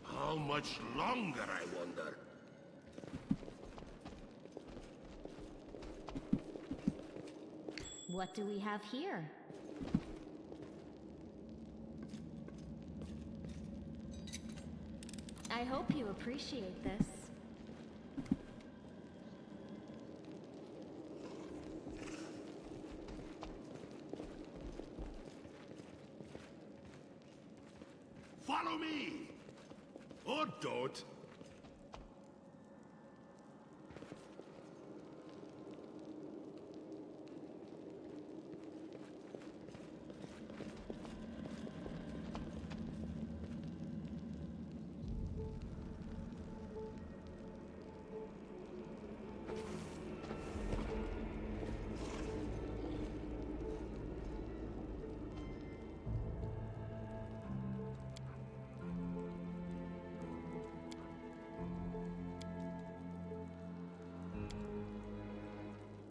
How much longer, I wonder? What do we have here? I hope you appreciate this. Follow me! Or don't.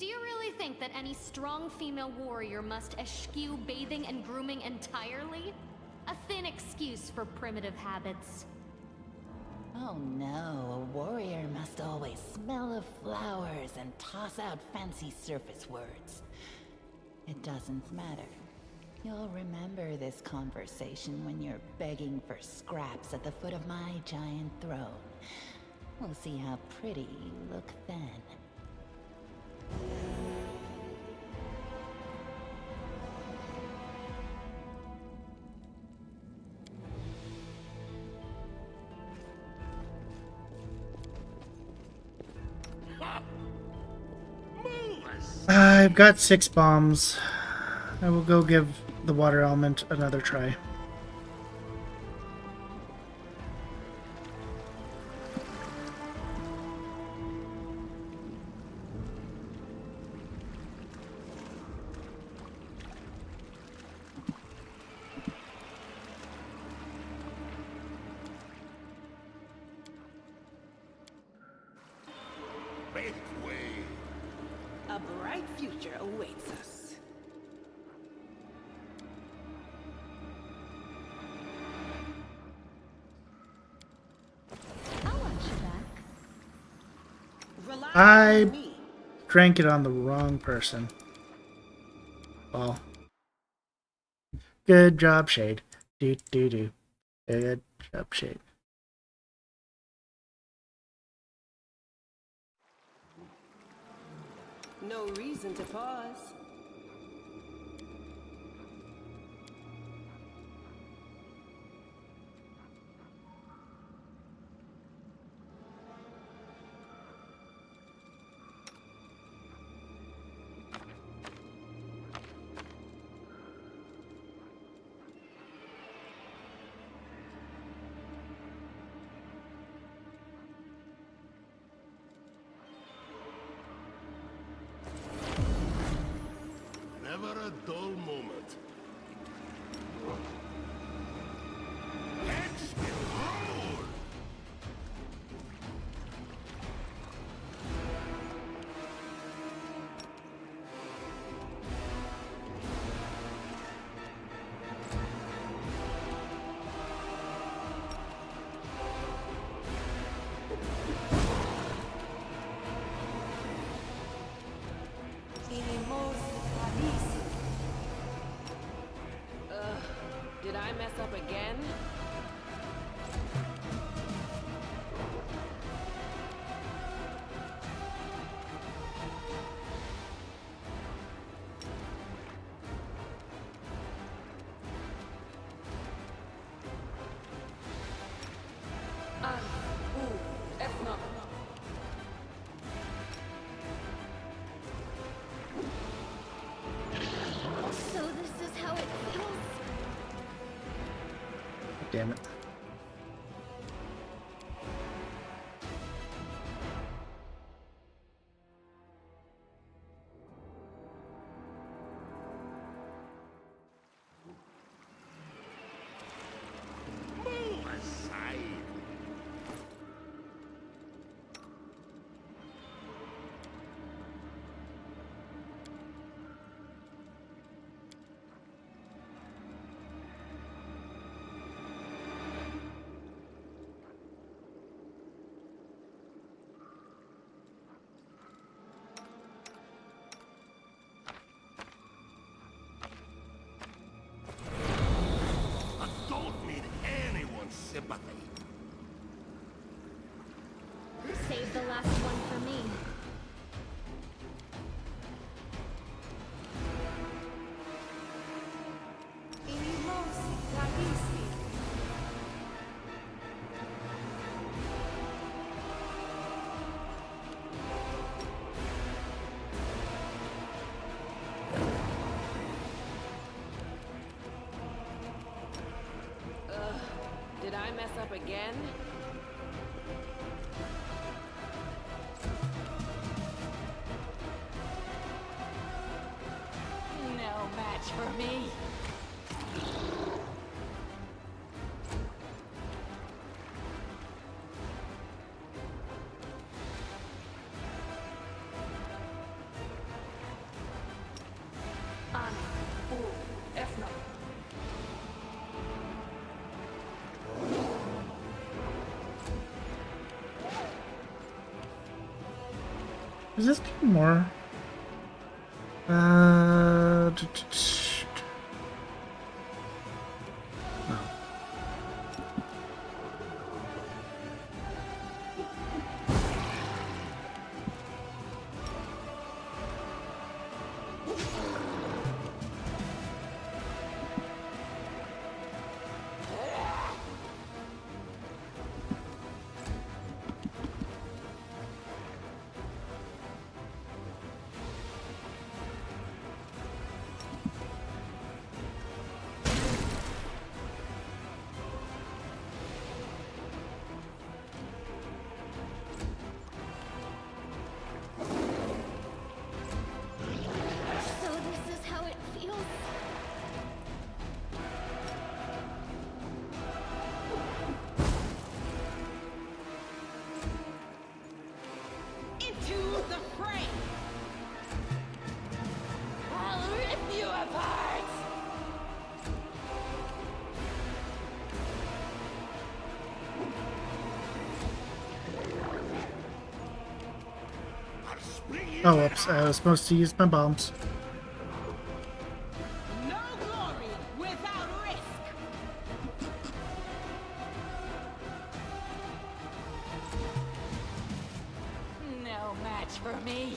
Do you really think that any strong female warrior must eschew bathing and grooming entirely? A thin excuse for primitive habits. Oh no, a warrior must always smell of flowers and toss out fancy surface words. It doesn't matter. You'll remember this conversation when you're begging for scraps at the foot of my giant throne. We'll see how pretty you look then. I've got 6 bombs. I will go give the water element another try. Make way. A bright future awaits us. I'll watch you back. Rely I on me. crank it on the wrong person. Well, good job, Shade. Do do do. Good job, Shade. No reason to pause. a dull moment. Did I mess up again? So this is how it feels. Damn it. Move aside. I don't need anyone's sympathy. Save the last one for me. Did I mess up again? No match for me. Is this getting more? No. So this is how it feels. Into the fray! I'll rip you apart! Oh, whoops. I was supposed to use my bombs. No glory without risk! No match for me.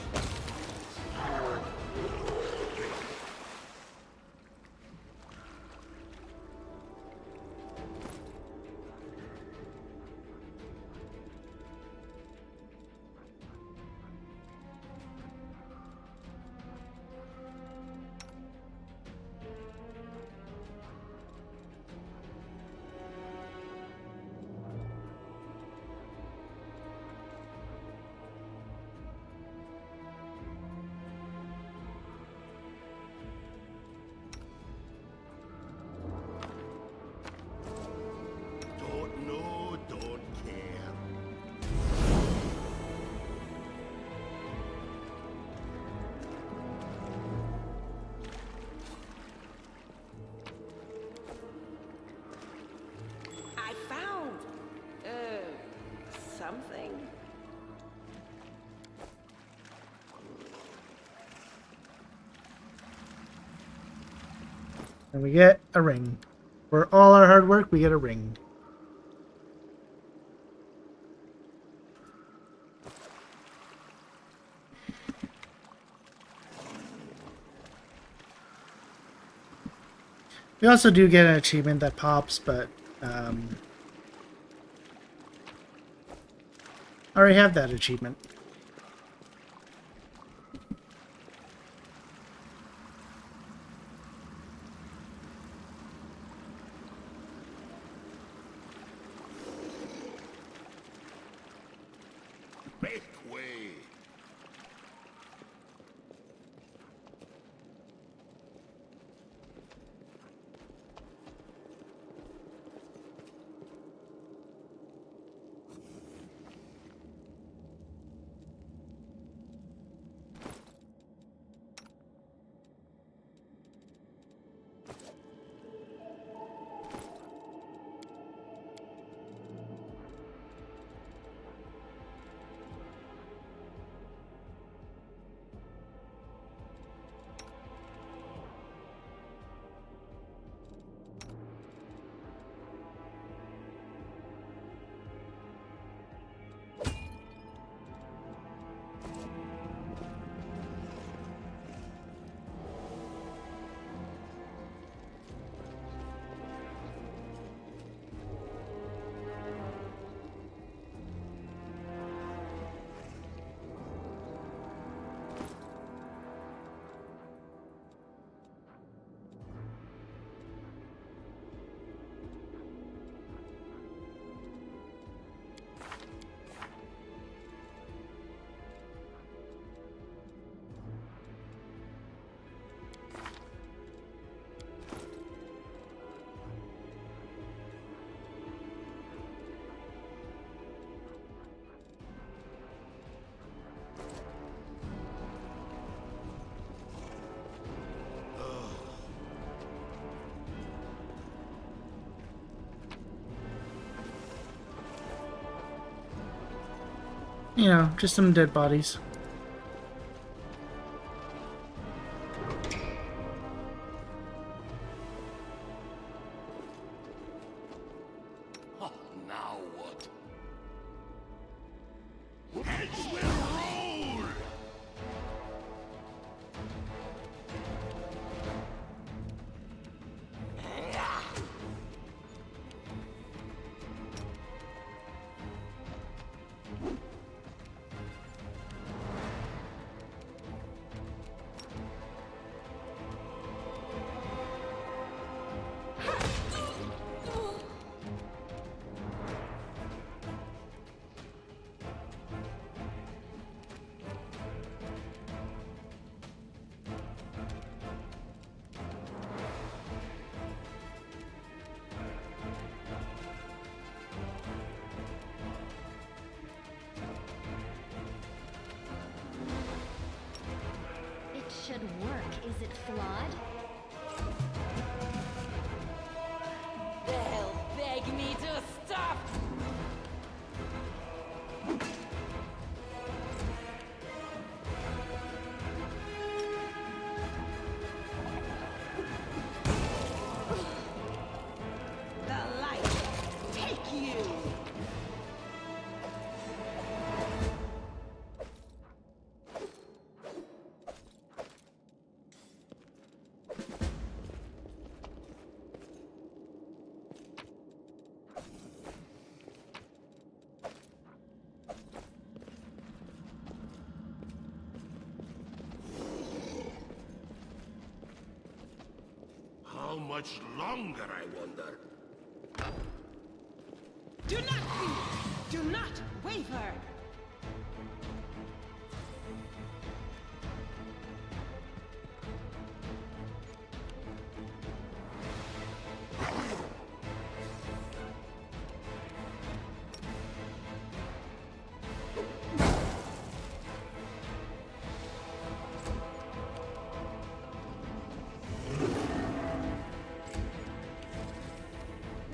And we get a ring. For all our hard work, we get a ring. We also do get an achievement that pops, but I already have that achievement. Make way. You know, just some dead bodies. Oh, now what? Heads will roll! It should work. Is it flawed? They'll beg me to stop! The light take you. How much longer, I wonder? Do not fear. Do not waver.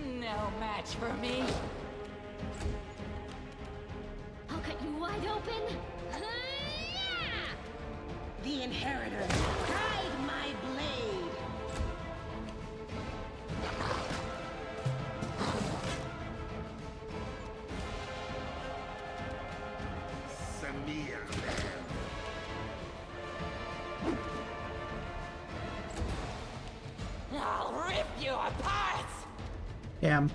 No match for me. I'll cut you wide open. The inheritors, guide my blade. Damn.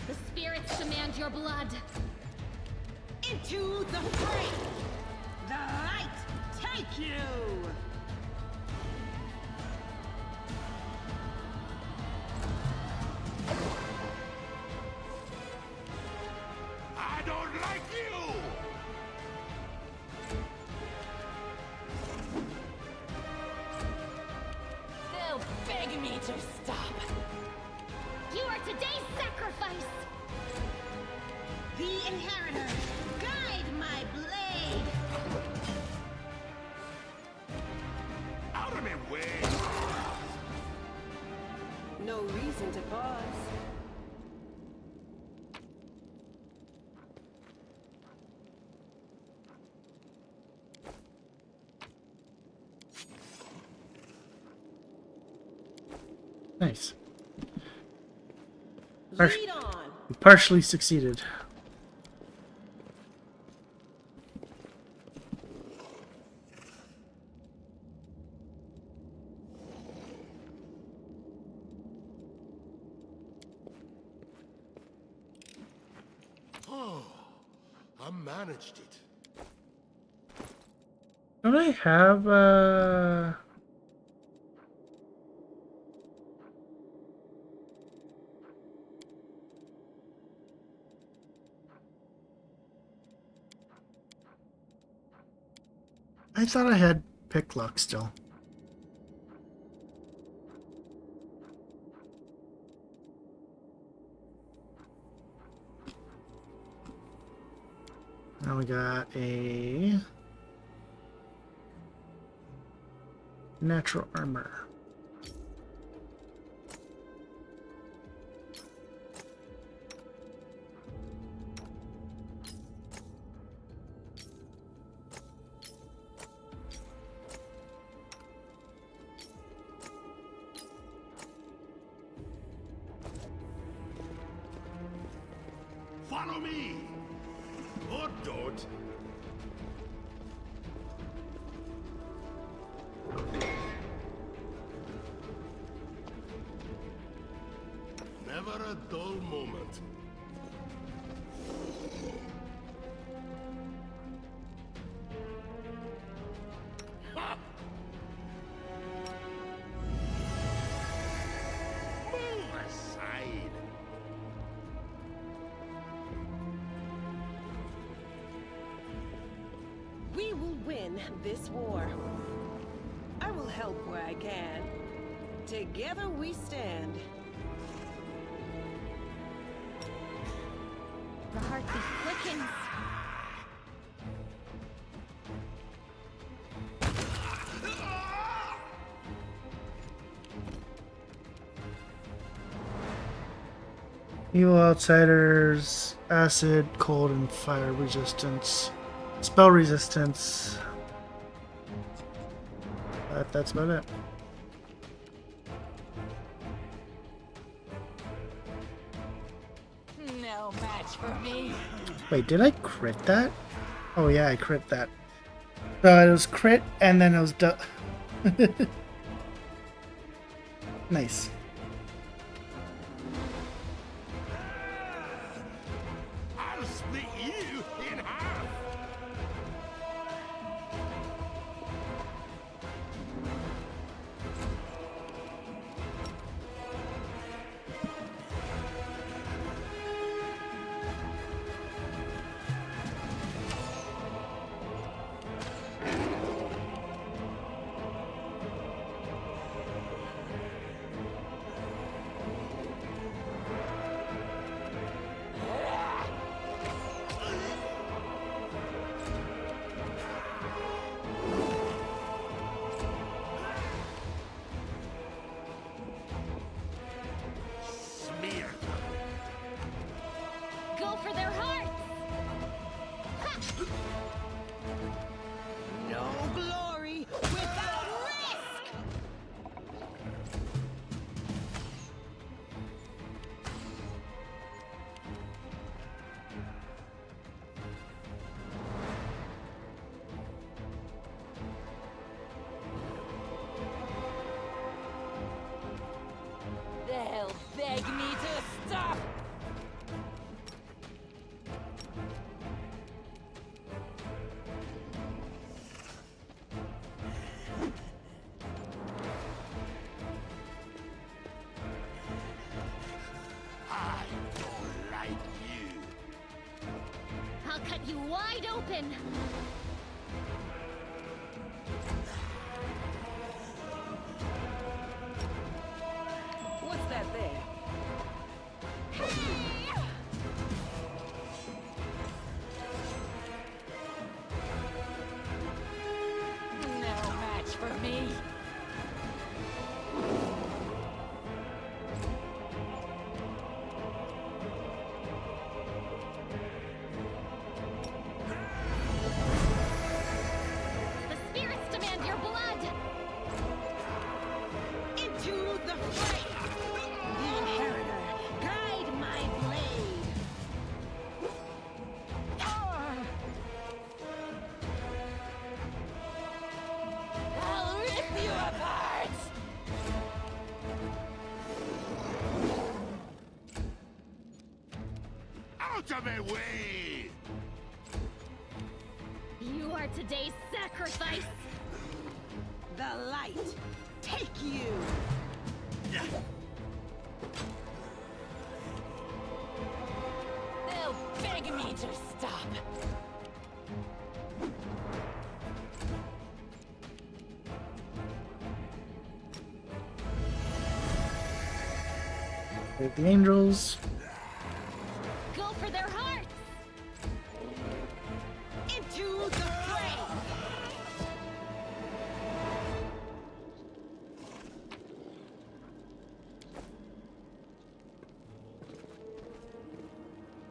The spirits demand your blood. Into the fray! The light take you! I don't like you! They'll beg me to stop. You are today's sacrifice! The Inheritor, guide my blade! Out of my way! No reason to pause. Nice. Lead on. We partially succeeded. Oh, I managed it. Don't I have I thought I had pick luck still. Now we got a natural armor. Follow me! Or don't. Never a dull moment. Ha! Move aside. We will win this war. I will help where I can. Together we stand. The heartbeat quickens. Evil outsiders, acid, cold, and fire resistance. Spell resistance. But that's about it. No match for me. Wait, did I crit that? Oh yeah, I crit that. So it was crit and then it was nice. I'll split you in half. cut you wide open! What's that there? No match for me! The spirits demand your blood! Into the fray! The Inheritor, guide my blade! I'll rip you apart! Out of my way! You are today's sacrifice! The light! Take you! They'll beg me to stop. With the angels. Go for their hearts! Into the fray!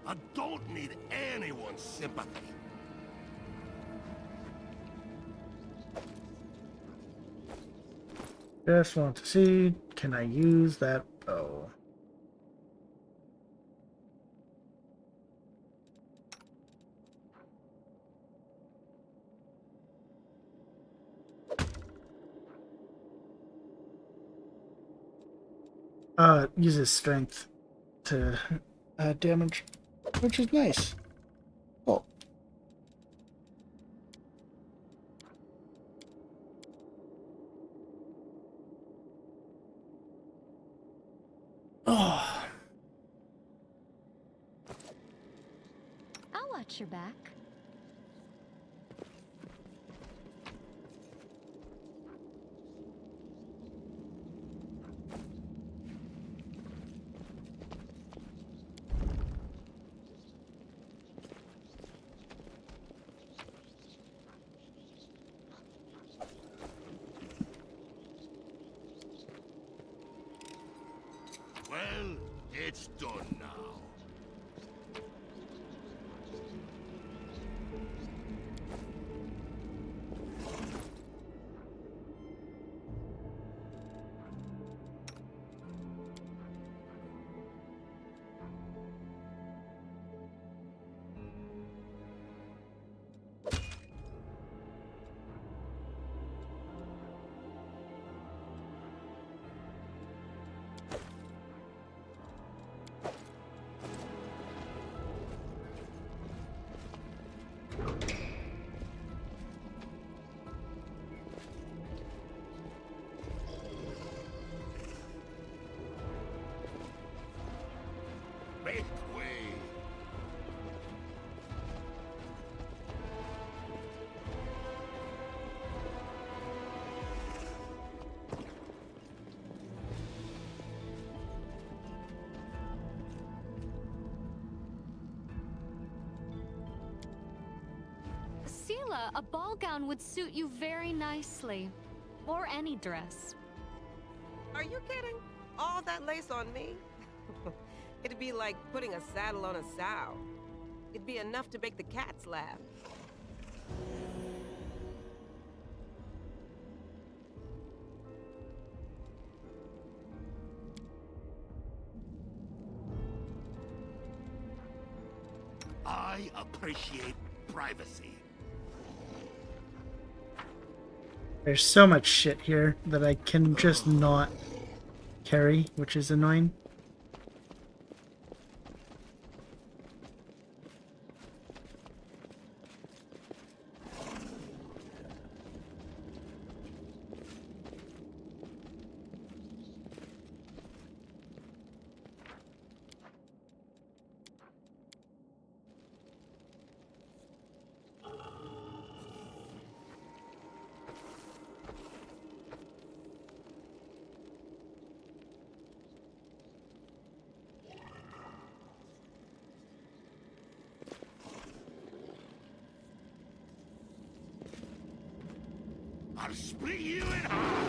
I don't need anyone's sympathy. Just want to see, can I use that bow? It uses strength to damage, which is nice. Oh. Oh. I'll watch your back. Well, it's done now. Make way. Sela, a ball gown would suit you very nicely. Or any dress. Are you kidding? All that lace on me? It'd be like putting a saddle on a sow. It'd be enough to make the cats laugh. I appreciate privacy. There's so much shit here that I can just not carry, which is annoying. I'll split you in half!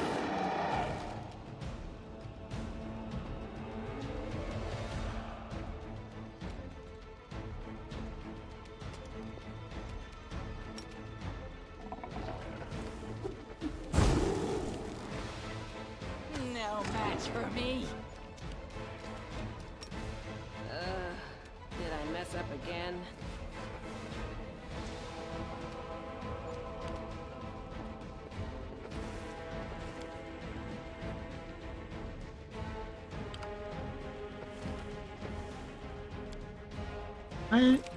No match for me. Did I mess up again?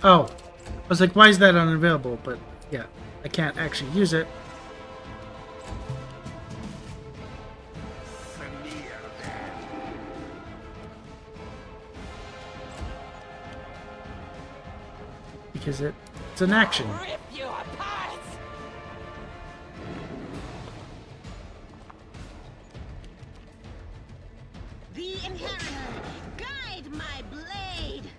I was like, why is that unavailable? But yeah, I can't actually use it. Because it's an action. Rip you apart! The Inheritor, guide my blade!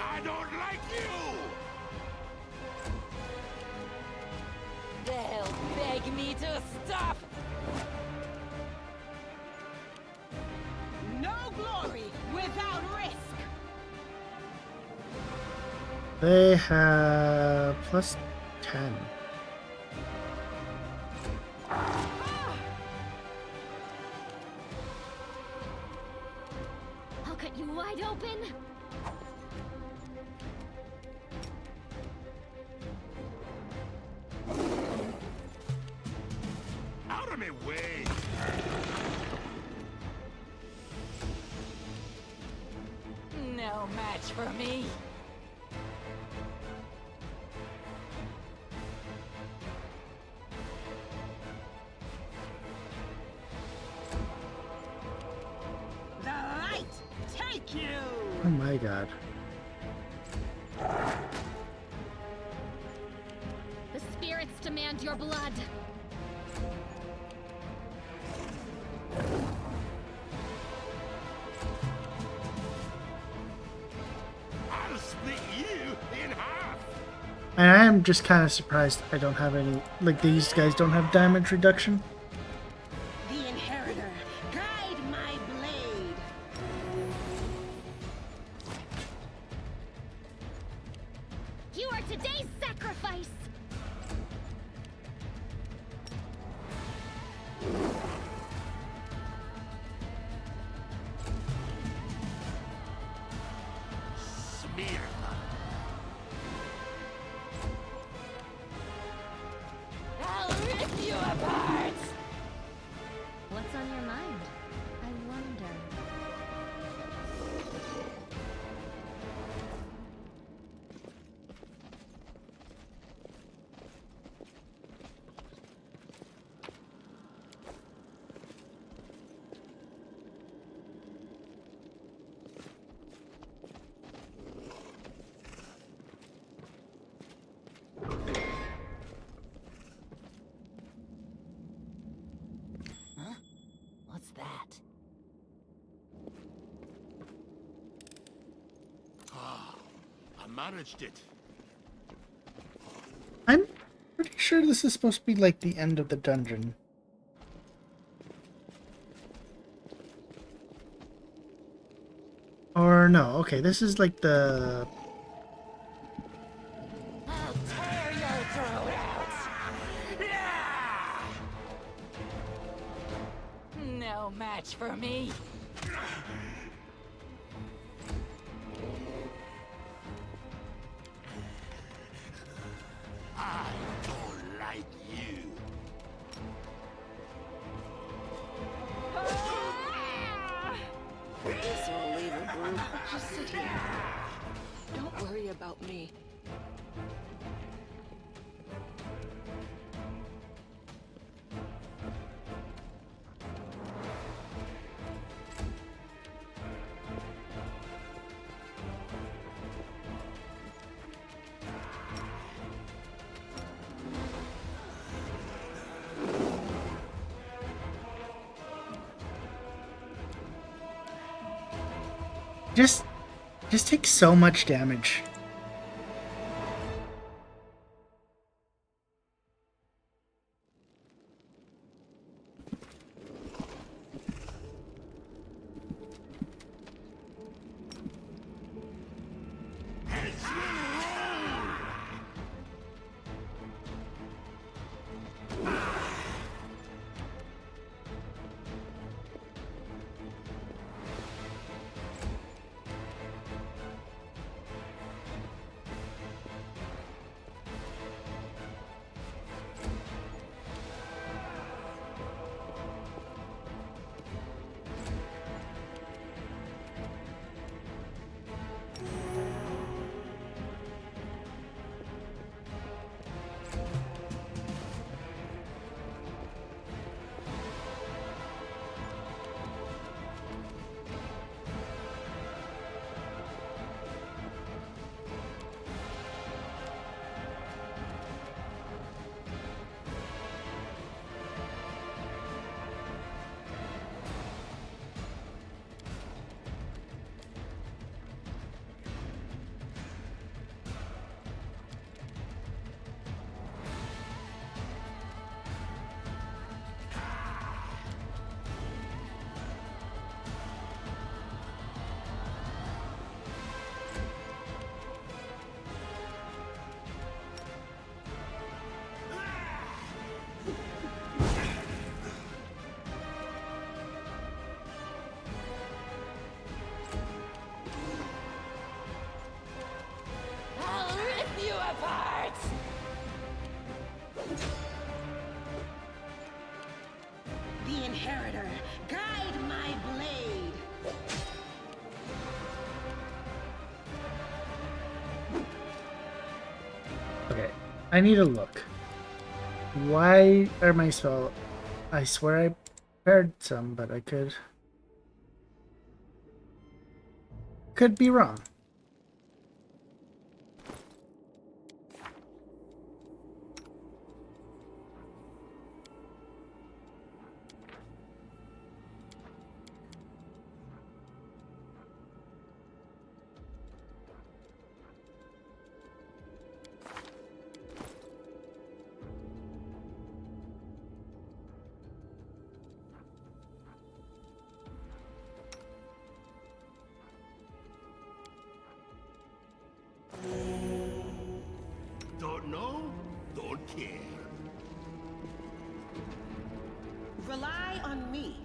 I don't like you! They'll beg me to stop! No glory without risk! They have plus 10. I'll cut you wide open! Out of my way! No match for me. The light take you! Oh my god. The spirits demand your blood. I'll split you in half! And I am just kind of surprised I don't have any, like these guys don't have damage reduction. The Inheritor, guide my blade! You are today's sacrifice! Smirna! I'll rip you apart! What's on your mind? I wonder. Huh? What's that? I managed it. I'm pretty sure this is supposed to be like the end of the dungeon. Or no, okay, this is like the... I'll tear your throat out! No match for me. I don't like you. Guess I'll leave it, Brew. Just sit here. Don't worry about me. Just take so much damage. I'll rip you apart! The Inheritor, guide my blade! Okay, I need to look. Why are my spell? I swear I prepared some, but I could be wrong. Don't know? Don't care. Rely on me.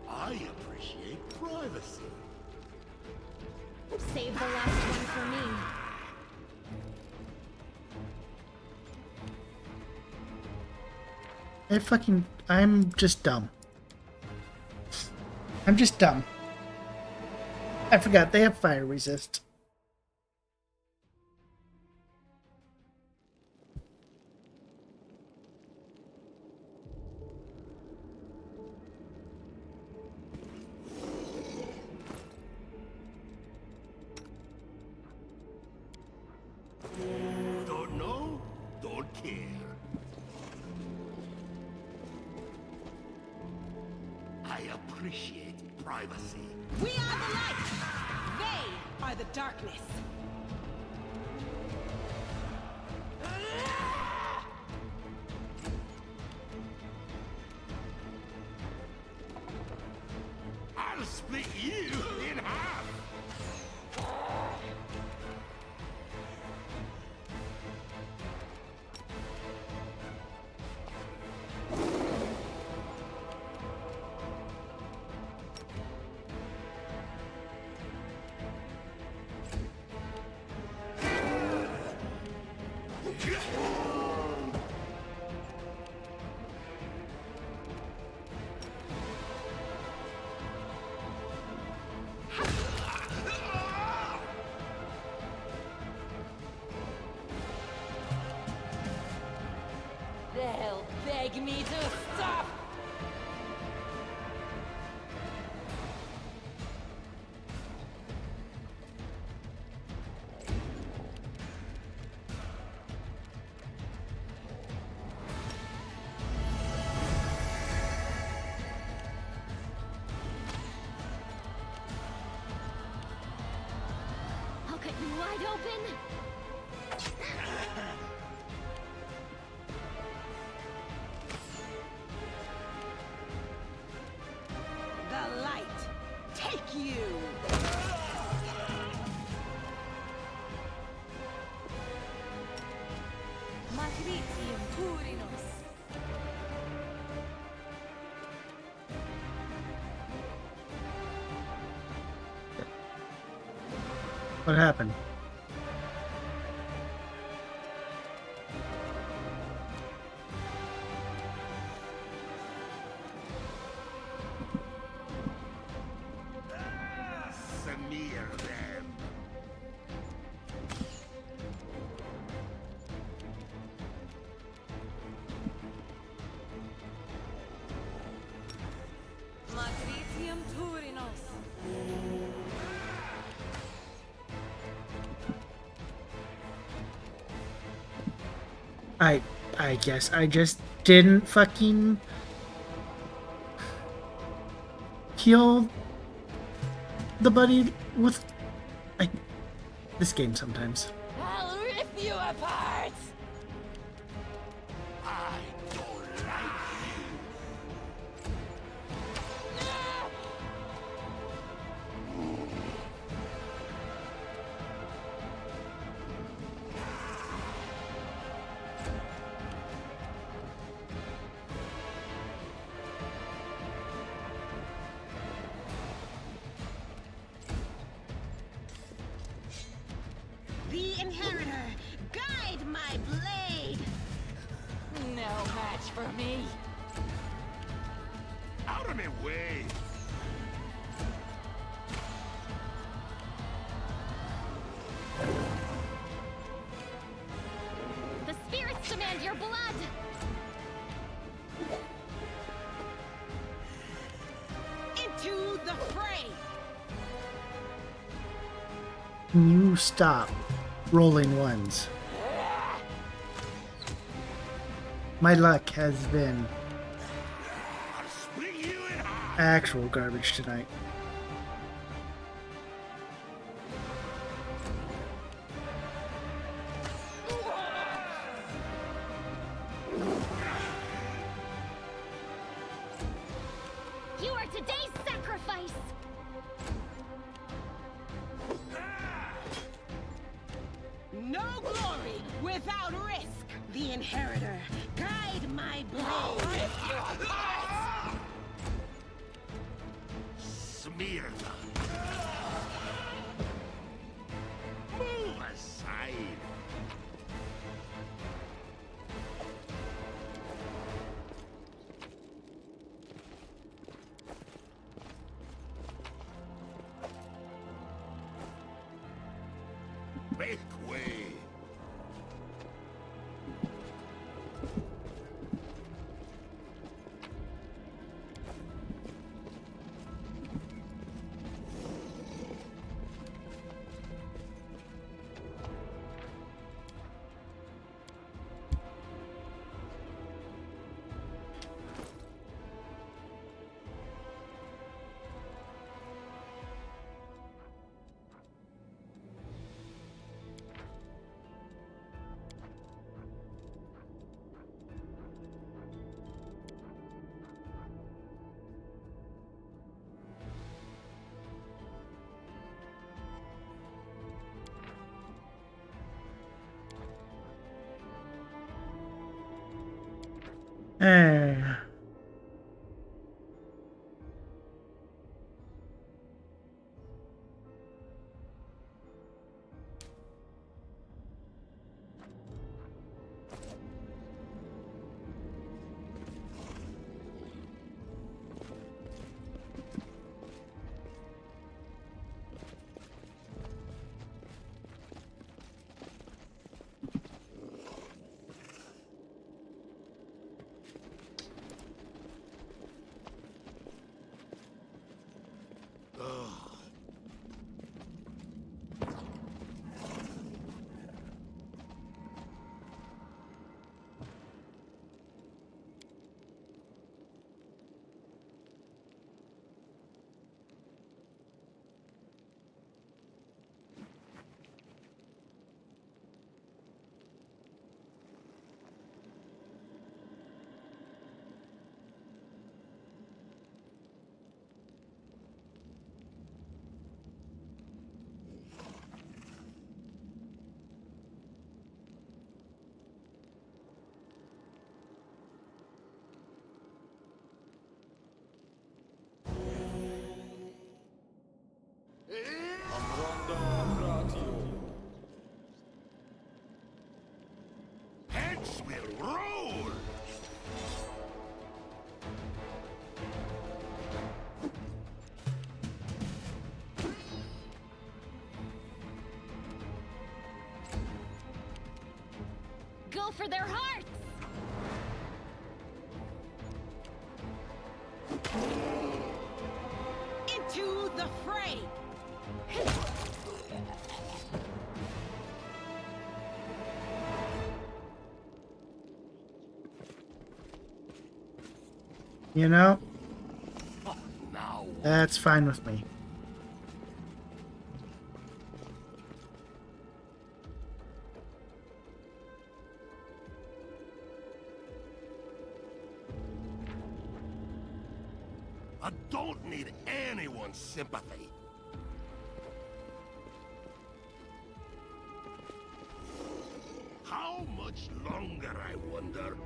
I appreciate privacy. Save the last one for me. I'm just dumb. I'm just dumb. I forgot they have fire resist. Don't know? Don't care. I appreciate privacy. We are the light! They are the darkness! I'll split you in half! Wide open. The light, take you! Matricium Turinos. What happened? Smear them. Matricium Turinos. I guess I just didn't fucking kill the buddy with this game sometimes. I'll rip you apart. I don't like you. The Inheritor, guide my blade! No match for me. Out of my way. The spirits demand your blood. Into the fray! Can you stop rolling ones? My luck has been actual garbage tonight. You are today's sacrifice. No glory without risk! The Inheritor, guide my blade! Smear them. Move aside. Make way. Eh. go for their hearts! Into the fray! You know, that's fine with me. I don't need anyone's sympathy. How much longer, I wonder?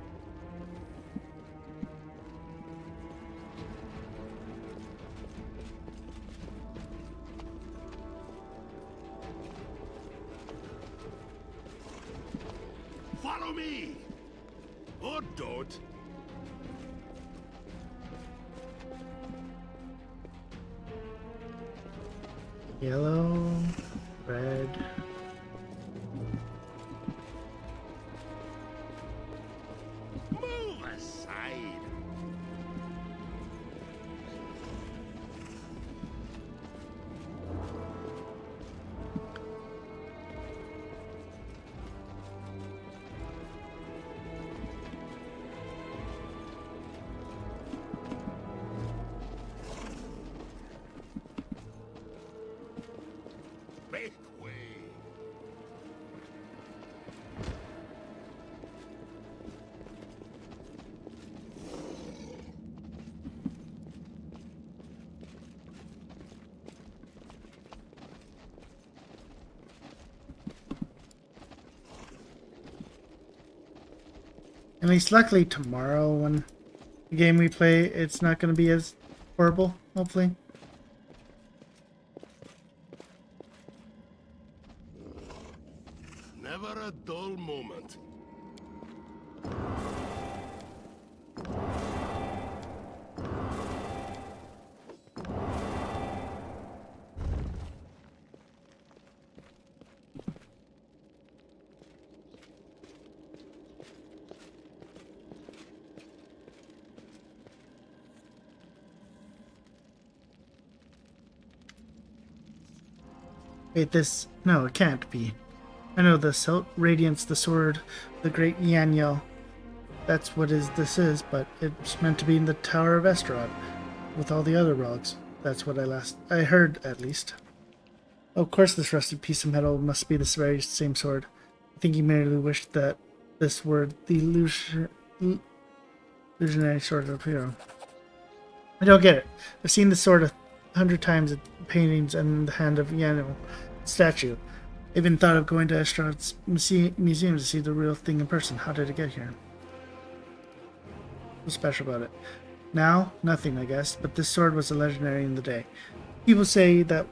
Follow me! Or don't. Yellow, red. Move aside. Make way. At least luckily tomorrow when the game we play, it's not going to be as horrible, hopefully. Never a dull moment. Wait, this... No, it can't be. I know the Radiance, the sword, the great Yanyel. That's what this is, but it's meant to be in the Tower of Estrad with all the other rogues. That's what I heard, at least. Of course this rusted piece of metal must be the very same sword. I think he merely wished that this were the illusionary sword of Hero. I don't get it. I've seen this sword 100 times in paintings and in the hand of Yanyel statue. I even thought of going to Estrad's museum to see the real thing in person. How did it get here? What's special about it? Now, nothing, I guess, but this sword was a legendary in the day. People say that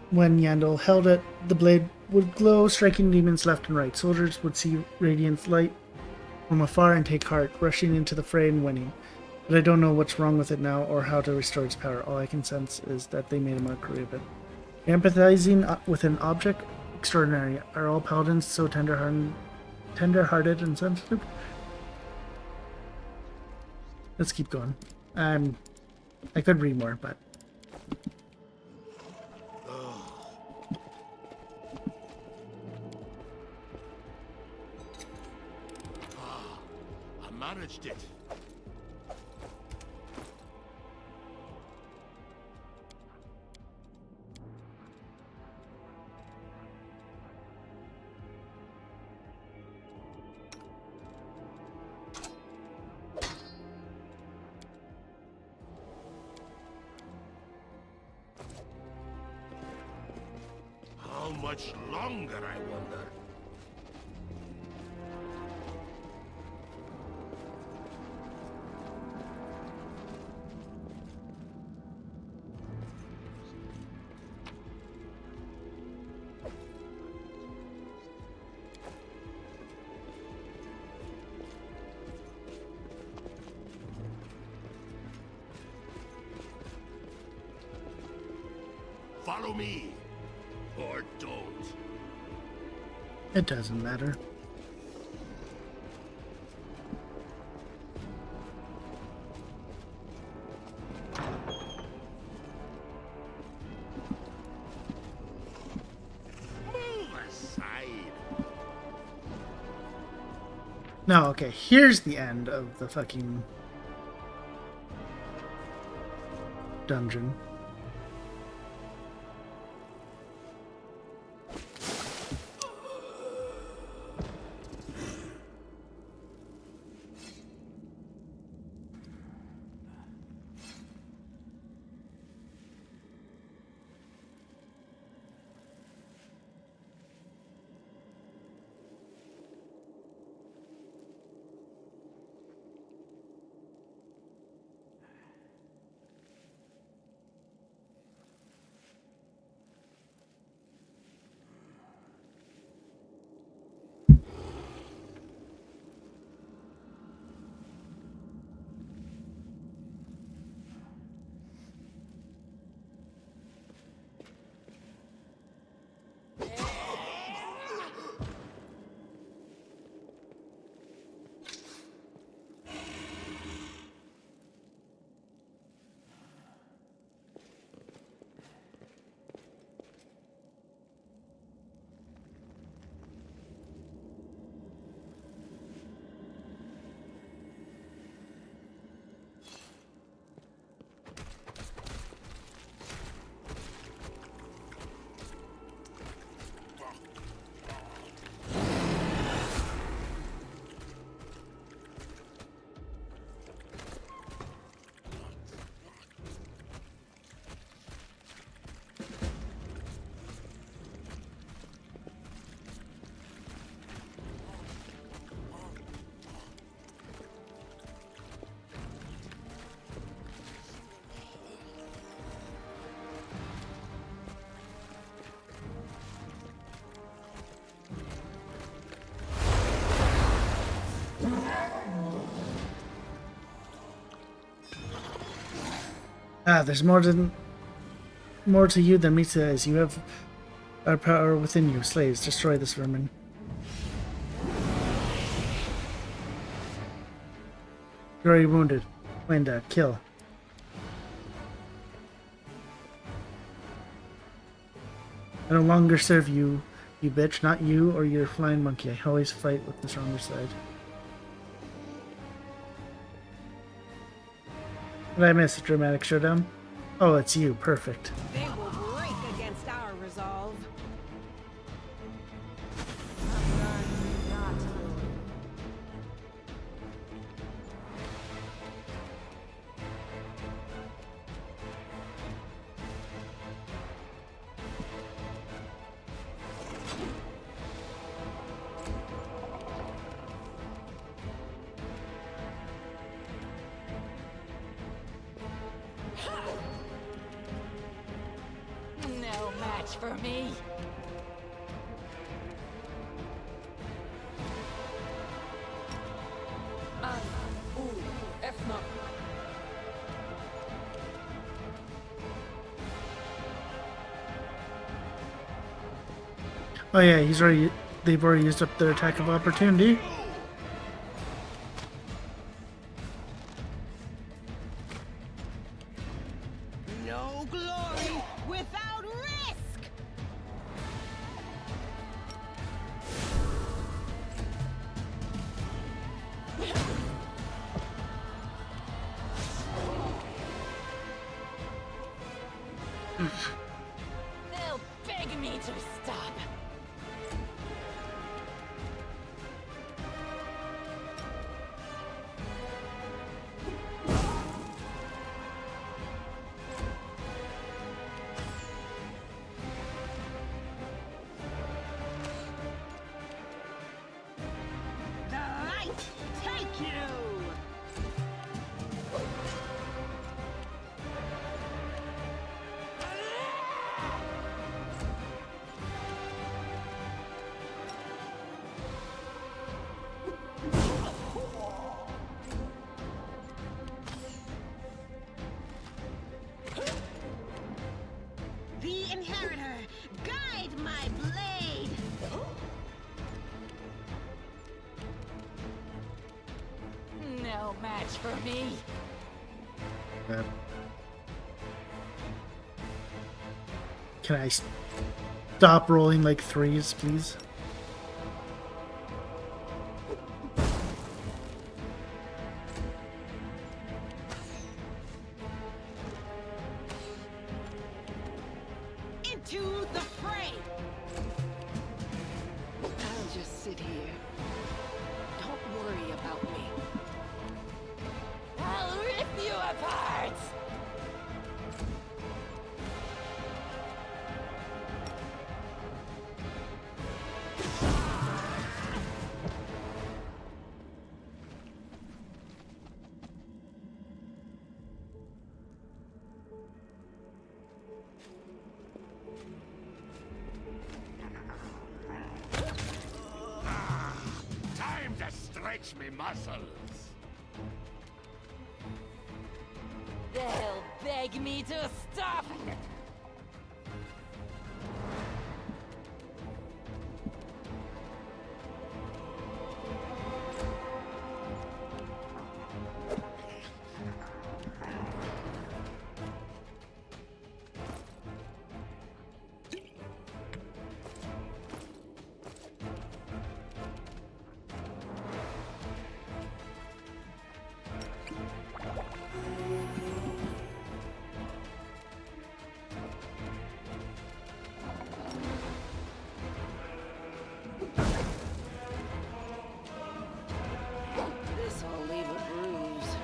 when Yandel held it, the blade would glow, striking demons left and right. Soldiers would see radiant light from afar and take heart, rushing into the fray and winning. But I don't know what's wrong with it now or how to restore its power. All I can sense is that they made a mockery of it. Empathizing with an object? Extraordinary. Are all paladins so tender-hearted and sensitive? Let's keep going. I could read more, but... I managed it. How much longer, I wonder? Follow me, or don't. It doesn't matter. No, okay, here's the end of the fucking dungeon. There's more to you than meets the eyes. You have our power within you. Slaves, destroy this vermin. You're already wounded. Linda, kill. I no longer serve you, you bitch. Not you or your flying monkey. I always fight with the stronger side. Did I miss a dramatic showdown? Oh, it's you. Perfect. They will break against our resolve. No match for me. Oh yeah, they've already used up their attack of opportunity. No glory without risk. They'll beg me to stop. The light take you! The Inheritor, guide my blade! No match for me. Can I stop rolling like threes, please? Into the fray! I'll just sit here. Don't worry about me. I'll rip you apart! Time to stretch me muscles. They'll beg me to stop! This'll leave a bruise.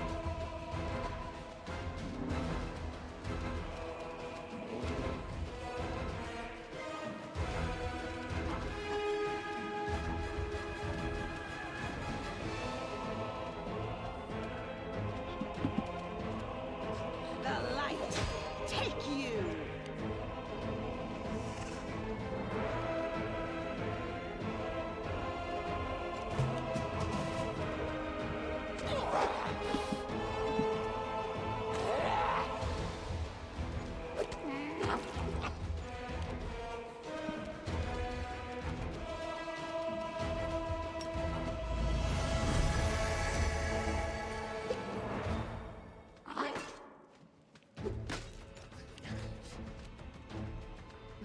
The light, take you!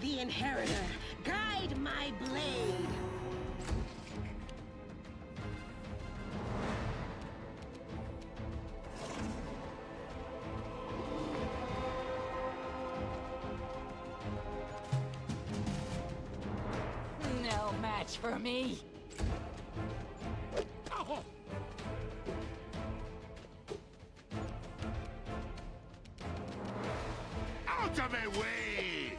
The Inheritor, guide my blade! No match for me! Out of my way!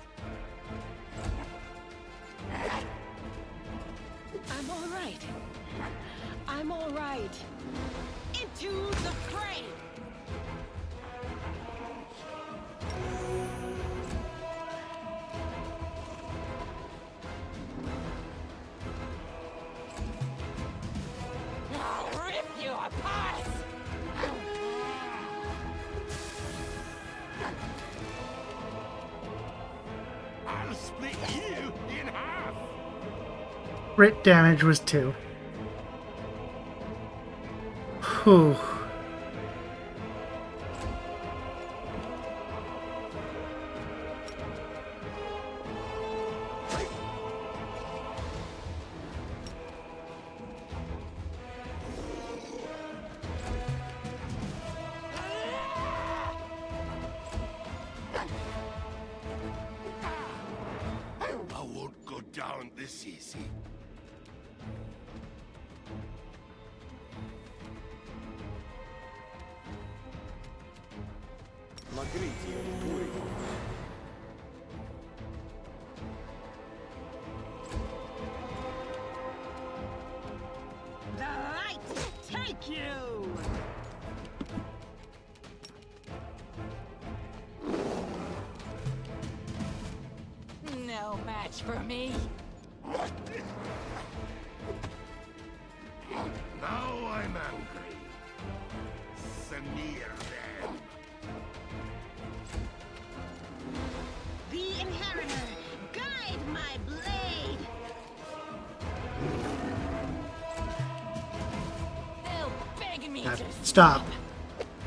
I'm all right. I'm all right. Into the fray! I'll rip you apart! I'll split you in half! Crit damage was 2. Whew. I won't go down this easy. The light, take you! No match for me! Now I'm angry. Smear them. The Inheritor, guide my blade! They'll beg me to Stop.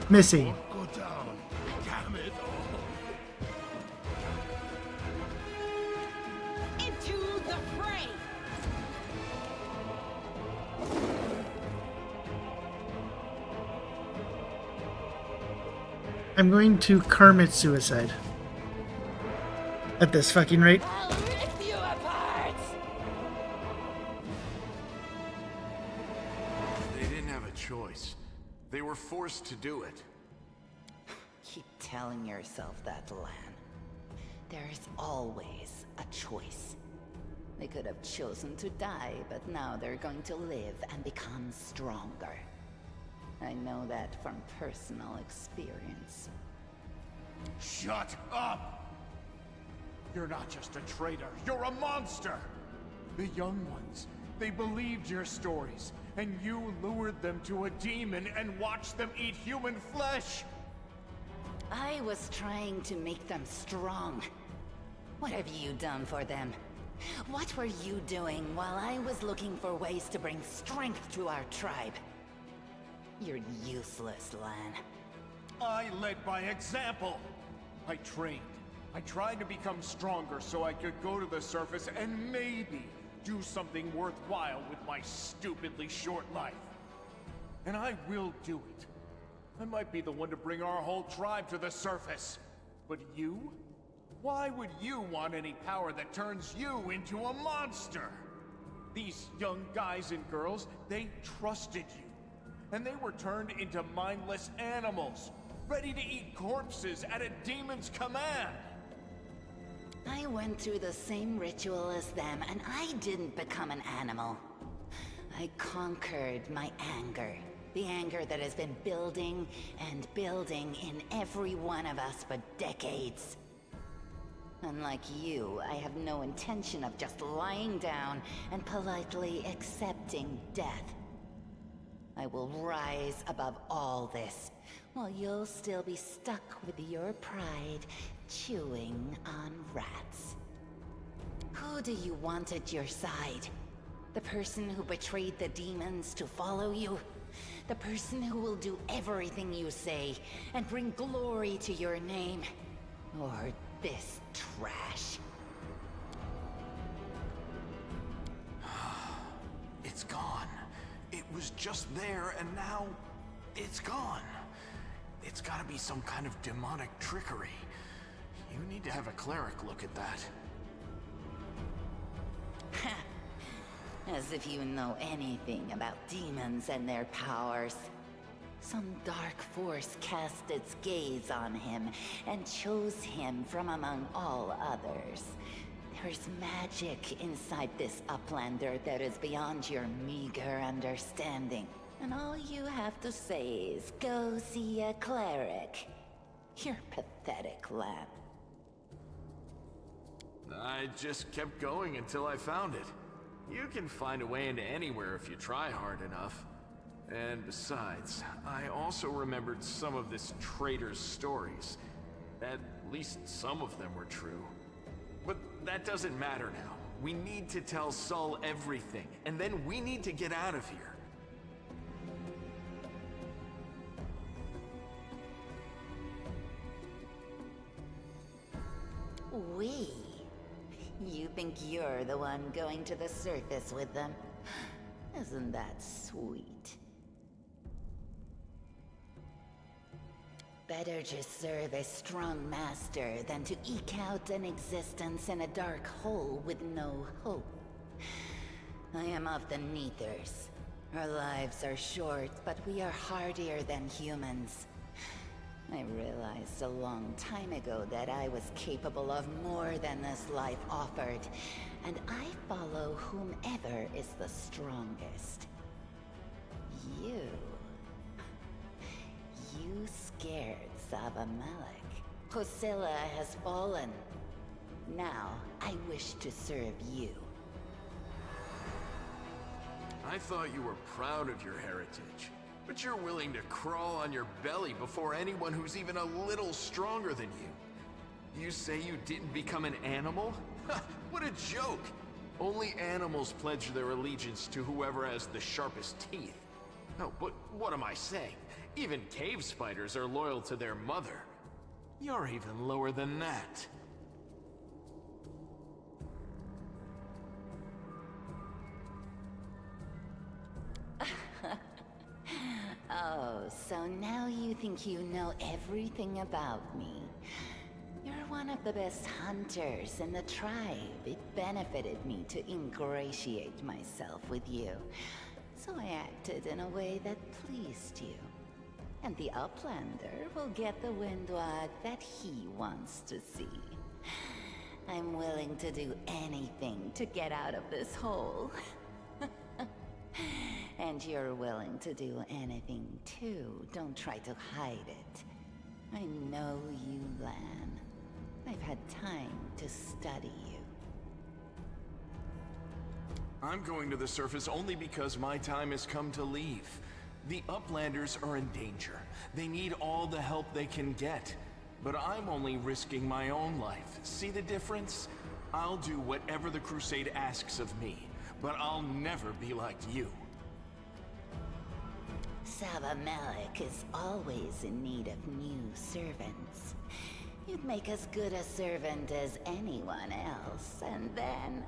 Missing. Go down. Damn it all. Into the fray! I'm going to Kermit Suicide. At this fucking rate. I'll rip you apart! They didn't have a choice. They were forced to do it. Keep telling yourself that, Lan. There's always a choice. They could have chosen to die, but now they're going to live and become stronger. I know that from personal experience. Shut up! You're not just a traitor, you're a monster! The young ones, they believed your stories, and you lured them to a demon and watched them eat human flesh! I was trying to make them strong. What have you done for them? What were you doing while I was looking for ways to bring strength to our tribe? You're useless, Lan. I led by example! I trained. I tried to become stronger so I could go to the surface and maybe do something worthwhile with my stupidly short life. And I will do it. I might be the one to bring our whole tribe to the surface. But you? Why would you want any power that turns you into a monster? These young guys and girls, they trusted you. And they were turned into mindless animals, ready to eat corpses at a demon's command. I went through the same ritual as them, and I didn't become an animal. I conquered my anger. The anger that has been building and building in every one of us for decades. Unlike you, I have no intention of just lying down and politely accepting death. I will rise above all this, while you'll still be stuck with your pride, chewing on rats. Who do you want at your side? The person who betrayed the demons to follow you? The person who will do everything you say and bring glory to your name? Or this trash? It's gone. It was just there, and now it's gone. It's gotta be some kind of demonic trickery. You need to have a cleric look at that. As if you know anything about demons and their powers. Some dark force cast its gaze on him and chose him from among all others. There's magic inside this Uplander that is beyond your meager understanding. And all you have to say is, go see a cleric. You're pathetic, Lan. I just kept going until I found it. You can find a way into anywhere if you try hard enough. And besides, I also remembered some of this traitor's stories. At least some of them were true. But that doesn't matter now. We need to tell Sol everything, and then we need to get out of here. We? You think you're the one going to the surface with them? Isn't that sweet? Better to serve a strong master than to eke out an existence in a dark hole with no hope. I am of the Neithers. Our lives are short, but we are hardier than humans. I realized a long time ago that I was capable of more than this life offered, and I follow whomever is the strongest. You scared Savamelech. Kosilla has fallen. Now, I wish to serve you. I thought you were proud of your heritage, but you're willing to crawl on your belly before anyone who's even a little stronger than you. You say you didn't become an animal? What a joke! Only animals pledge their allegiance to whoever has the sharpest teeth. Oh, but what am I saying? Even cave spiders are loyal to their mother. You're even lower than that. Oh, so now you think you know everything about me. You're one of the best hunters in the tribe, it benefited me to ingratiate myself with you. So I acted in a way that pleased you. And the Uplander will get the Windwag that he wants to see. I'm willing to do anything to get out of this hole. And you're willing to do anything too. Don't try to hide it. I know you, Lan. I've had time to study you. I'm going to the surface only because my time has come to leave. The Uplanders are in danger. They need all the help they can get. But I'm only risking my own life. See the difference? I'll do whatever the Crusade asks of me, but I'll never be like you. Sava Melek is always in need of new servants. You'd make as good a servant as anyone else, and then...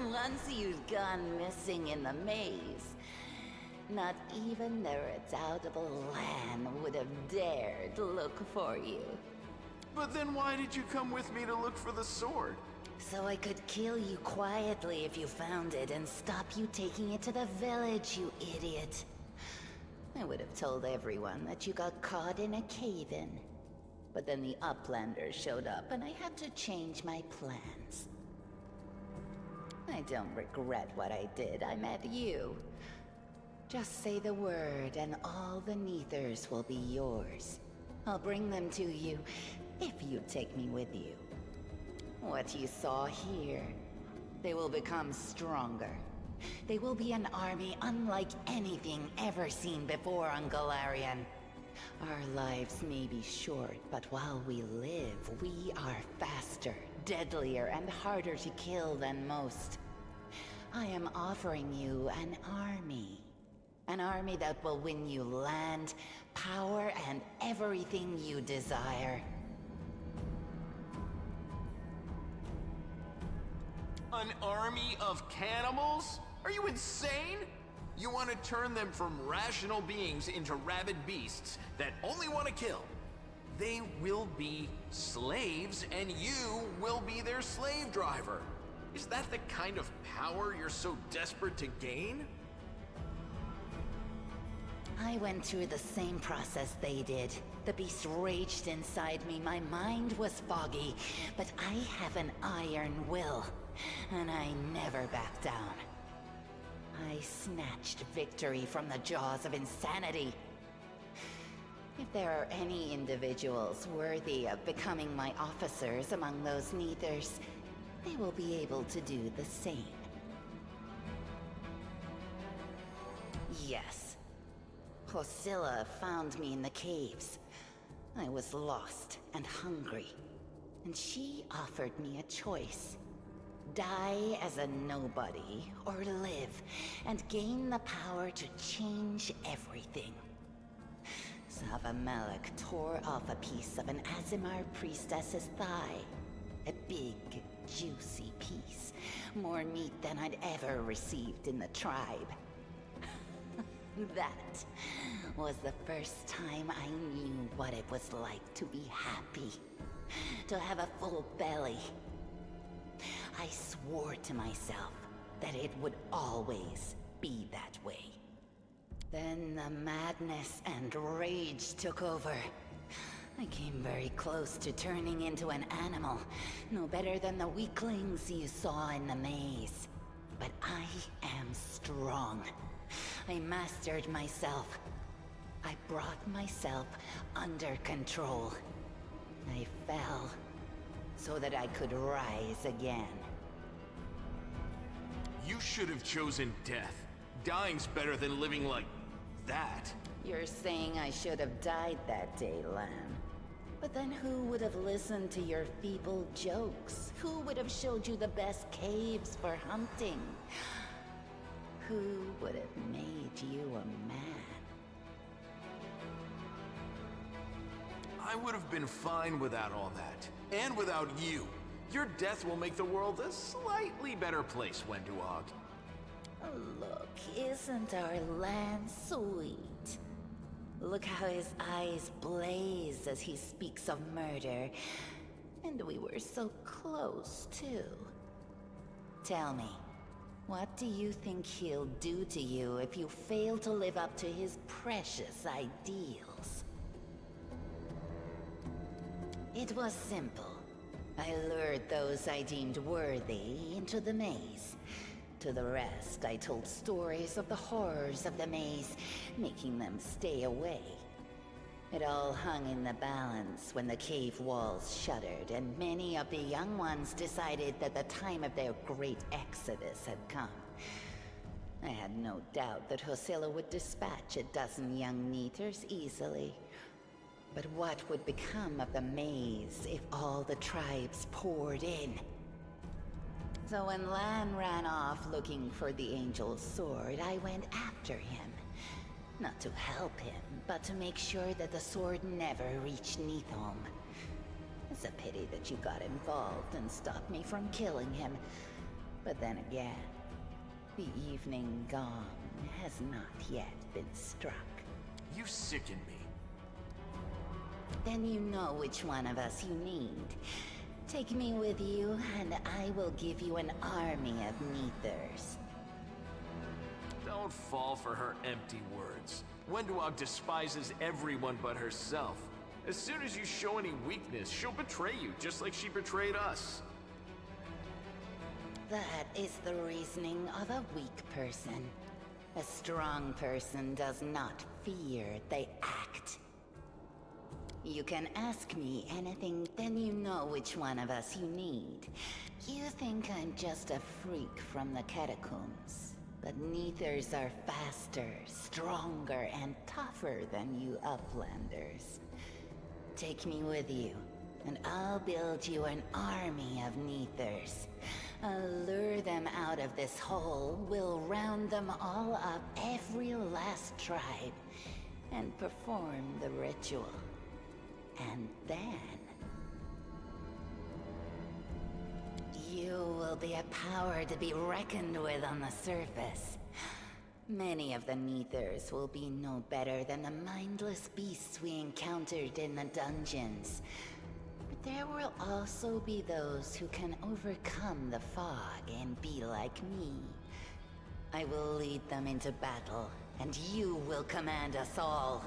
once you've gone missing in the maze, not even the redoubtable Lan would have dared look for you. But then why did you come with me to look for the sword? So I could kill you quietly if you found it and stop you taking it to the village, you idiot. I would have told everyone that you got caught in a cave-in. But then the Uplanders showed up and I had to change my plans. I don't regret what I did. I met you. Just say the word and all the Neithers will be yours. I'll bring them to you if you take me with you. What you saw here, they will become stronger. They will be an army unlike anything ever seen before on Galarian. Our lives may be short, but while we live, we are faster, deadlier, and harder to kill than most. I am offering you an army. An army that will win you land, power, and everything you desire. An army of cannibals? Are you insane? You want to turn them from rational beings into rabid beasts that only want to kill. They will be slaves, and you will be their slave driver. Is that the kind of power you're so desperate to gain? I went through the same process they did. The beast raged inside me, my mind was foggy, but I have an iron will, and I never back down. I snatched victory from the jaws of insanity. If there are any individuals worthy of becoming my officers among those Neithers, they will be able to do the same. Yes. Hosilla found me in the caves. I was lost and hungry, and she offered me a choice. Die as a nobody, or live, and gain the power to change everything. Sava Melek tore off a piece of an Azimar priestess's thigh. A big, juicy piece. More meat than I'd ever received in the tribe. That was the first time I knew what it was like to be happy. To have a full belly. I swore to myself that it would always be that way. Then the madness and rage took over. I came very close to turning into an animal, no better than the weaklings you saw in the maze. But I am strong. I mastered myself. I brought myself under control. I fell so that I could rise again. You should have chosen death. Dying's better than living like that. You're saying I should have died that day, Lan. But then who would have listened to your feeble jokes? Who would have showed you the best caves for hunting? Who would have made you a man? I would have been fine without all that. And without you. Your death will make the world a slightly better place, Wenduog. Look, isn't our land sweet? Look how his eyes blaze as he speaks of murder. And we were so close, too. Tell me, what do you think he'll do to you if you fail to live up to his precious ideals? It was simple. I lured those I deemed worthy into the maze. To the rest, I told stories of the horrors of the maze, making them stay away. It all hung in the balance when the cave walls shuddered, and many of the young ones decided that the time of their great exodus had come. I had no doubt that Hosilla would dispatch a dozen young Neithers easily. But what would become of the maze if all the tribes poured in? So when Lan ran off looking for the Angel's sword, I went after him. Not to help him, but to make sure that the sword never reached Neithholm. It's a pity that you got involved and stopped me from killing him. But then again, the evening gong has not yet been struck. You sicken me. Then you know which one of us you need. Take me with you, and I will give you an army of Neithers. Don't fall for her empty words. Wenduog despises everyone but herself. As soon as you show any weakness, she'll betray you, just like she betrayed us. That is the reasoning of a weak person. A strong person does not fear, they act. You can ask me anything, then you know which one of us you need. You think I'm just a freak from the catacombs, but Neithers are faster, stronger, and tougher than you Uplanders. Take me with you, and I'll build you an army of Neithers. I'll lure them out of this hole, we'll round them all up, every last tribe, and perform the ritual. And then you will be a power to be reckoned with on the surface. Many of the Neithers will be no better than the mindless beasts we encountered in the dungeons. But there will also be those who can overcome the fog and be like me. I will lead them into battle, and you will command us all.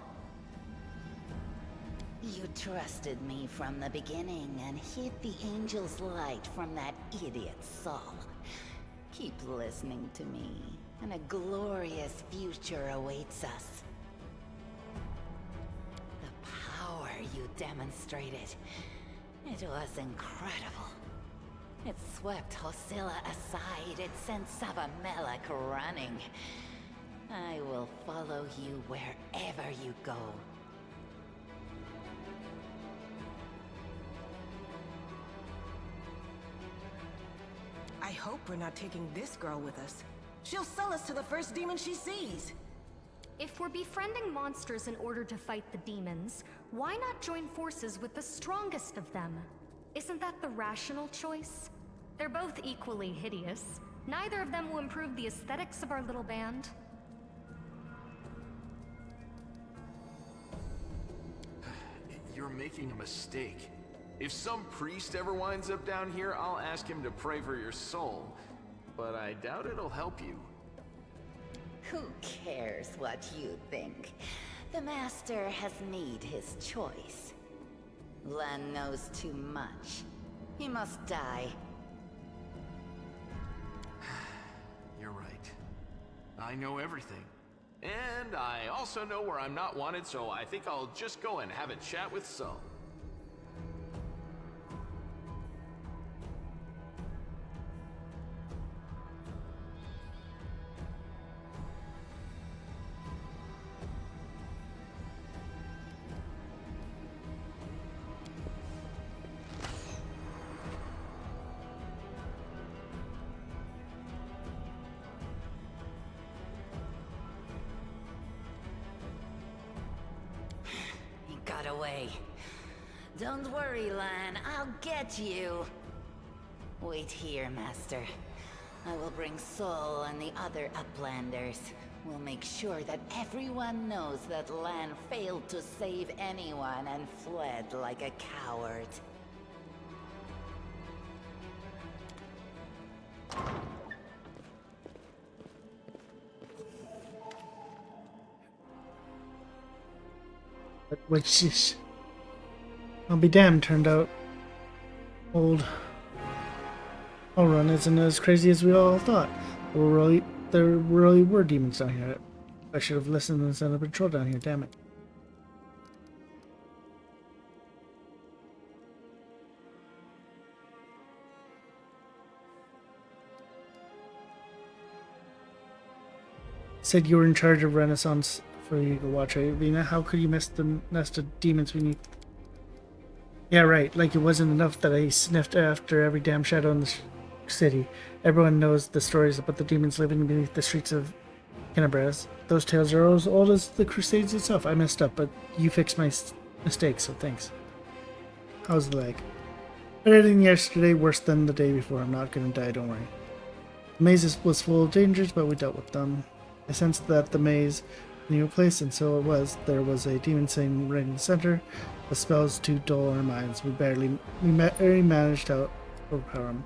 You trusted me from the beginning and hid the Angel's light from that idiot Saul. Keep listening to me, and a glorious future awaits us. The power you demonstrated, it was incredible. It swept Hosilla aside, it sent Savamelech running. I will follow you wherever you go. I hope we're not taking this girl with us. She'll sell us to the first demon she sees. If we're befriending monsters in order to fight the demons, why not join forces with the strongest of them? Isn't that the rational choice? They're both equally hideous. Neither of them will improve the aesthetics of our little band. You're making a mistake. If some priest ever winds up down here, I'll ask him to pray for your soul. But I doubt it'll help you. Who cares what you think? The Master has made his choice. Lan knows too much. He must die. You're right. I know everything. And I also know where I'm not wanted, so I think I'll just go and have a chat with Sol. Got away. Don't worry, Lan. I'll get you. Wait here, Master. I will bring Sol and the other Uplanders. We'll make sure that everyone knows that Lan failed to save anyone and fled like a coward. Which is, I'll be damned, turned out old Elrond isn't as crazy as we all thought. There really were demons down here. I should have listened and sent a patrol down here, damn it. Said you were in charge of Renaissance for Eagle Watch, right, Vina? How could you miss the nest of demons beneath? Yeah, right. Like it wasn't enough that I sniffed after every damn shadow in the city. Everyone knows the stories about the demons living beneath the streets of Kenabres. Those tales are as old as the Crusades itself. I messed up, but you fixed my mistake, so thanks. How's the leg? Better than yesterday, worse than the day before. I'm not gonna die, don't worry. The maze was full of dangers, but we dealt with them. I sensed that the maze knew a place, and so it was. There was a demon sitting right in the center. The spells too dull our minds. We barely managed to overpower him.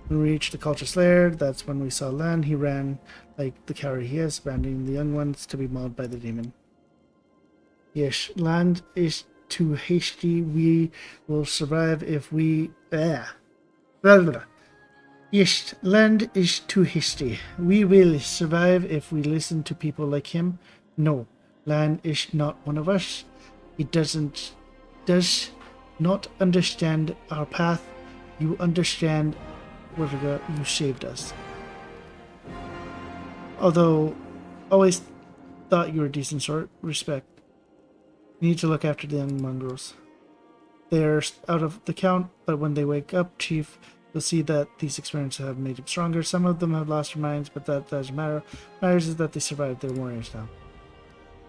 When we reached the Culture Slayer, that's when we saw Lan. He ran like the coward he is, abandoning the young ones to be mauled by the demon. Yes, Lan is too hasty. We will survive if we... Blah, blah. Yes, Lan is too hasty. We will survive if we listen to people like him. No, Lan is not one of us. He does not understand our path. You understand, Wurga, you saved us. Although, always thought you were a decent sort. Respect. You need to look after the young mongrels. They are out of the count, but when they wake up, Chief, you'll see that these experiences have made them stronger. Some of them have lost their minds, but that doesn't matter. What matters is that they survived. They're warriors now.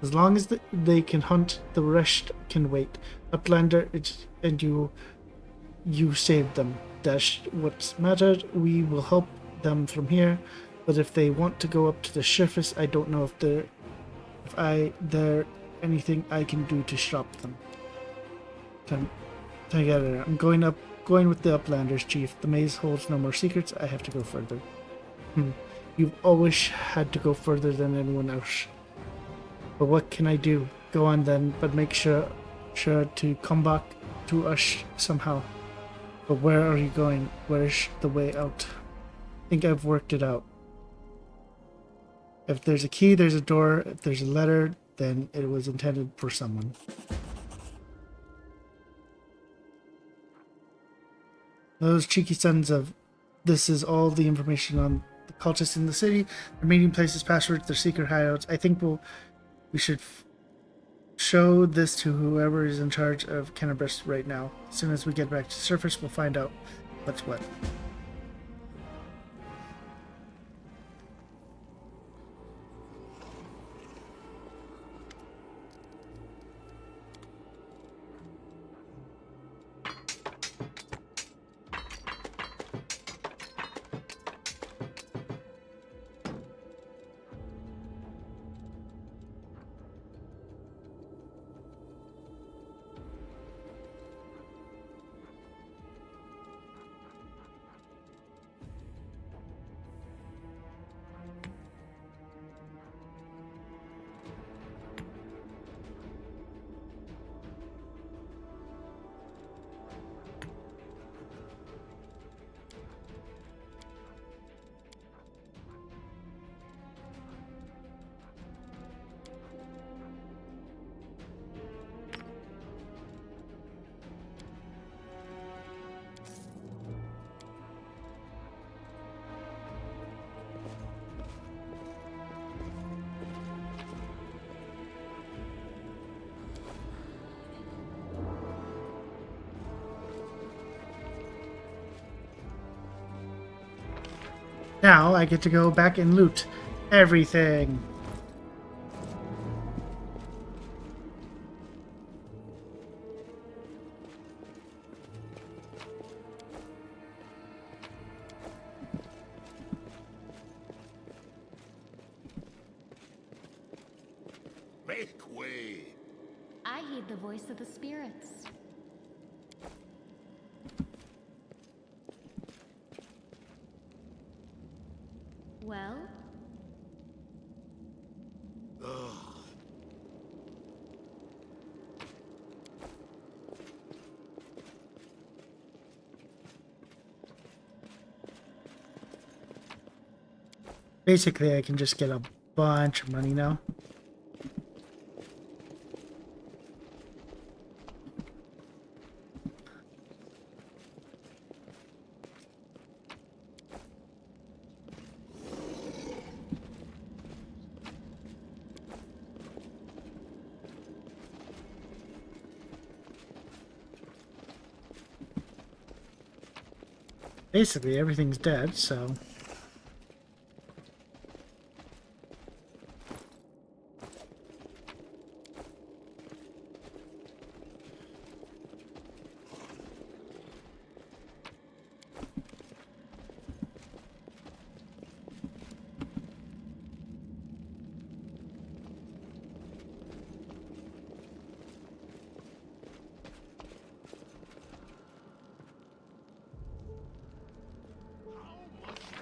As long as they can hunt, the rest can wait. Uplander, and you saved them. That's what's mattered. We will help them from here, but if they want to go up to the surface, I don't know if there anything I can do to stop them. Together, I'm going with the Uplanders, Chief. The maze holds no more secrets. I have to go further. You've always had to go further than anyone else. But what can I do? Go on then, but make sure to come back to us somehow. But where are you going? Where's the way out? I think I've worked it out. If there's a key, there's a door. If there's a letter, then it was intended for someone. Those cheeky sons of... This is all the information on the cultists in the city. Their meeting places, passwords, their secret hideouts. I think we should show this to whoever is in charge of Kenabres right now. As soon as we get back to the surface, we'll find out what's what. Now I get to go back and loot everything. the voice of the spirits. Well? Basically, I can just get a bunch of money now. Basically, everything's dead, so...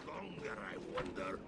Longer, I wonder.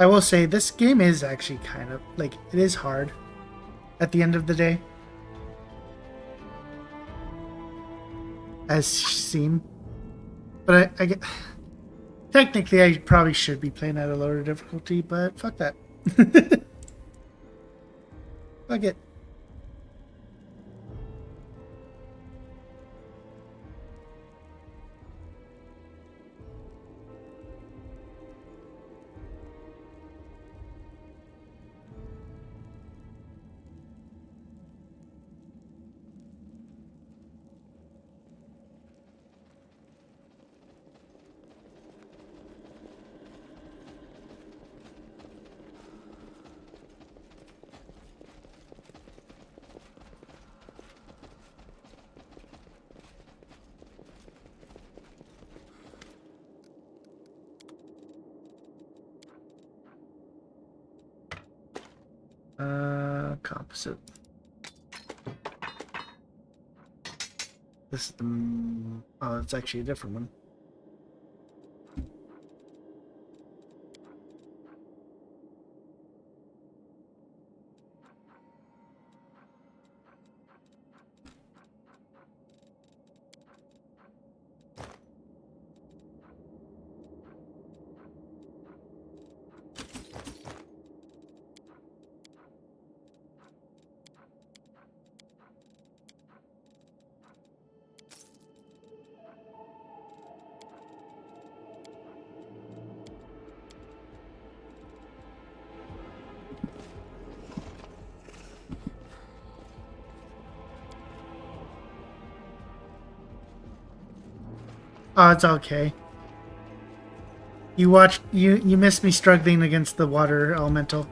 I will say this game is actually kind of like it is hard at the end of the day, as seen. But I get technically I probably should be playing at a lower difficulty, but fuck that. Fuck it. Composite. This is the... Oh, it's actually a different one. Oh, it's okay. You missed me struggling against the water elemental.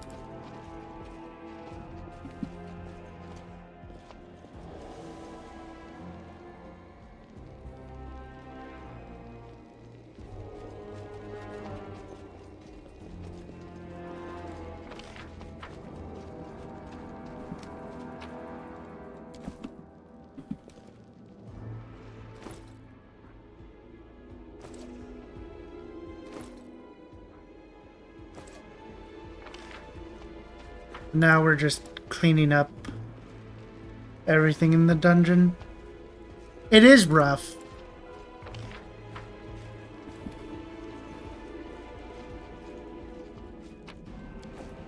now we're just cleaning up everything in the dungeon. It is rough.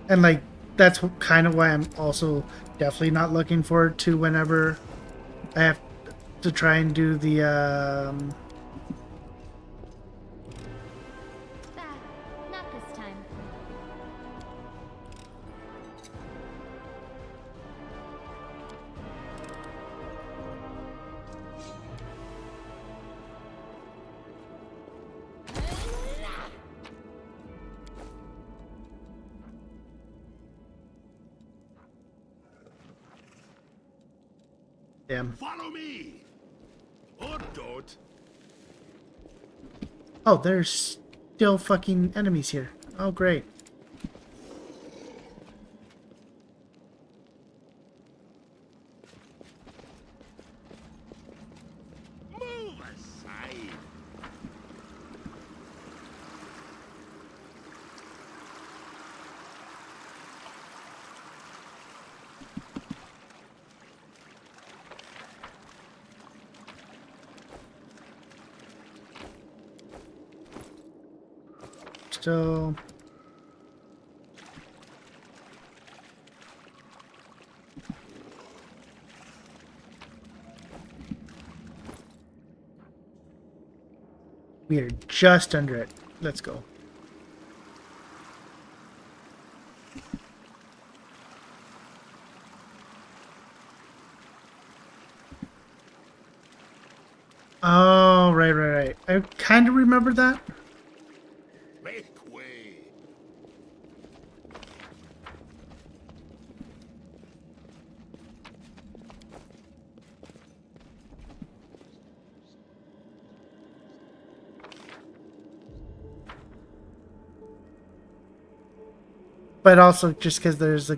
And like, that's kind of why I'm also definitely not looking forward to whenever I have to try and do the Not this time. damn. Follow me! Or don't. Oh, there's still fucking enemies here. Oh, great. Move aside. So we are just under it. Let's go. Oh, right. I kind of remember that. Make way. But also just because there's a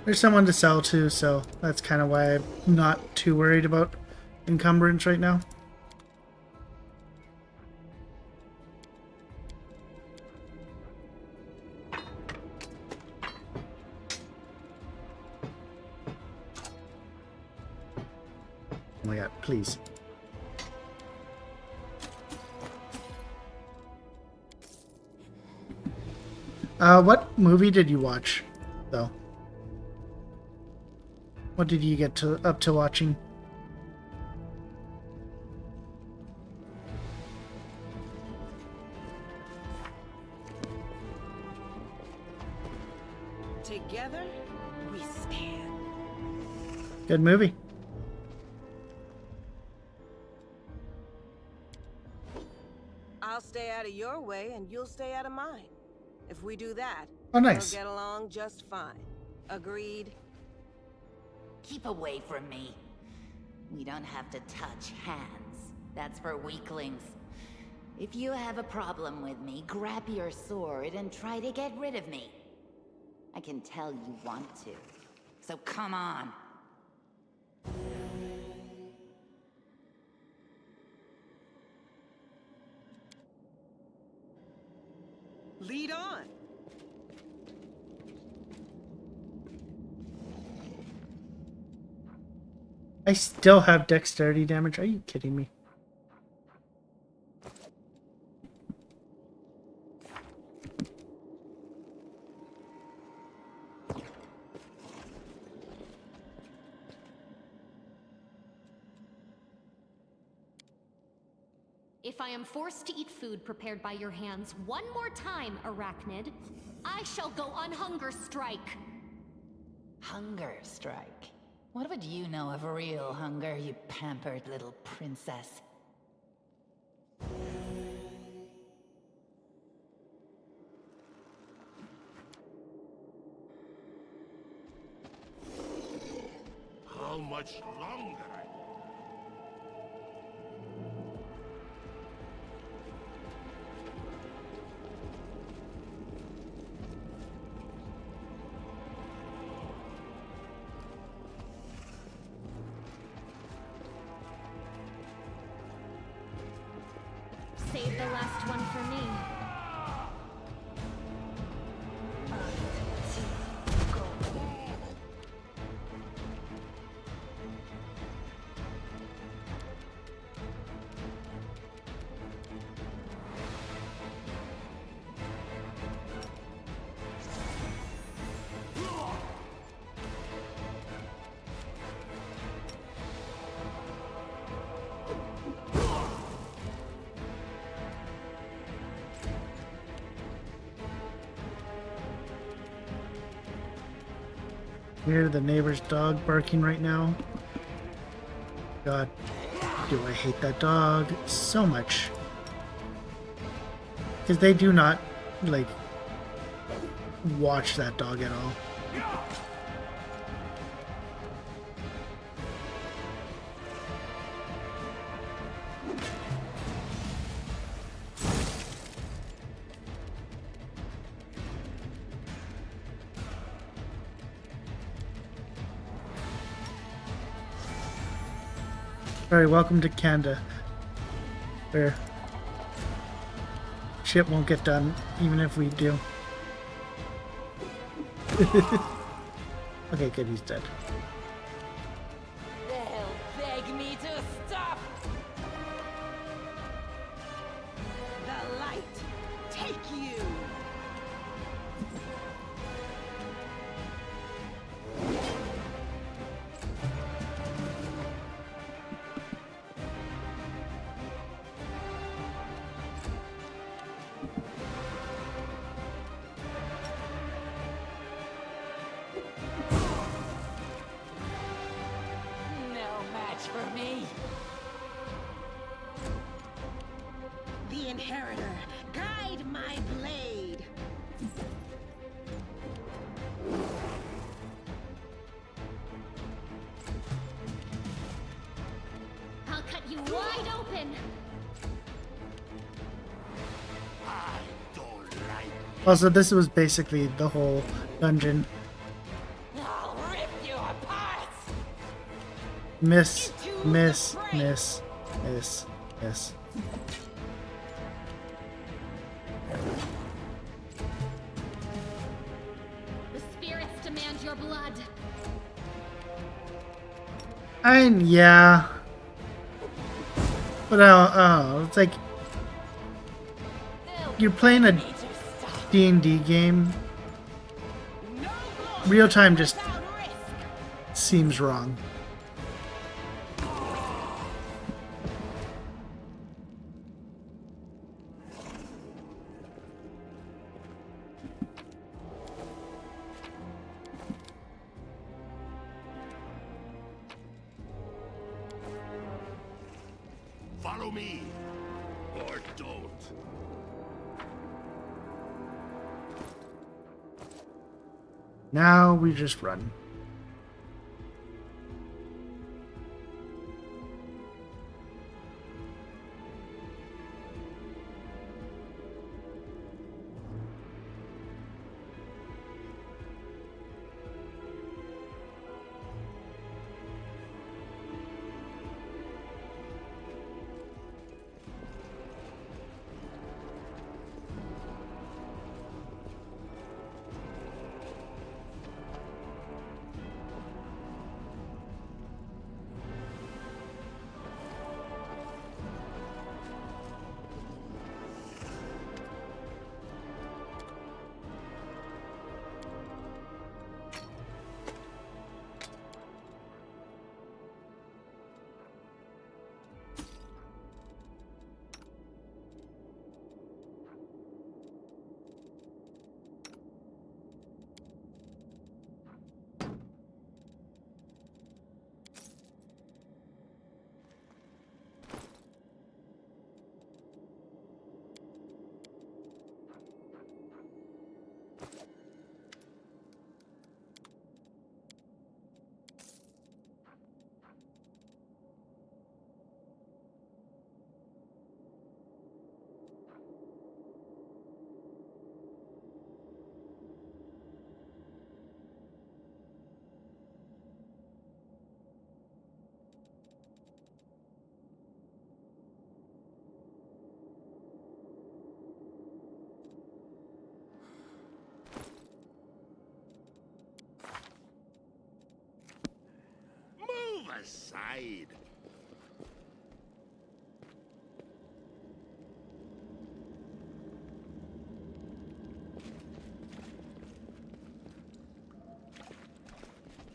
there's someone to sell to, so that's kind of why I'm not too worried about encumbrance right now. Oh my god, please. What movie did you watch, though? What did you get up to watching? Together, we stand. Good movie. I'll stay out of your way and you'll stay out of mine. If we do that, Oh, nice. we'll get along just fine. Agreed? Keep away from me. We don't have to touch hands. That's for weaklings. If you have a problem with me, grab your sword and try to get rid of me. I can tell you want to. So come on. Lead on. I still have dexterity damage. Are you kidding me? If I am forced to eat food prepared by your hands one more time, Arachnid, I shall go on hunger strike. Hunger strike? What would you know of real hunger, you pampered little princess? How much longer? Save the last one for me. Hear the neighbor's dog barking right now. God, do I hate that dog so much. Because they do not, like, watch that dog at all. Alright, welcome to Canada, where shit won't get done, even if we do. Okay, good, he's dead. They'll beg me to stop. The light, take you. For me. The Inheritor, guide my blade. I'll cut you wide open. Also, this was basically the whole dungeon. I'll rip you apart. Miss, miss, miss, miss, miss. The spirits demand your blood. Yeah. But it's like you're playing a D&D game. Real time just seems wrong. Follow me, or don't. Now we just run. side.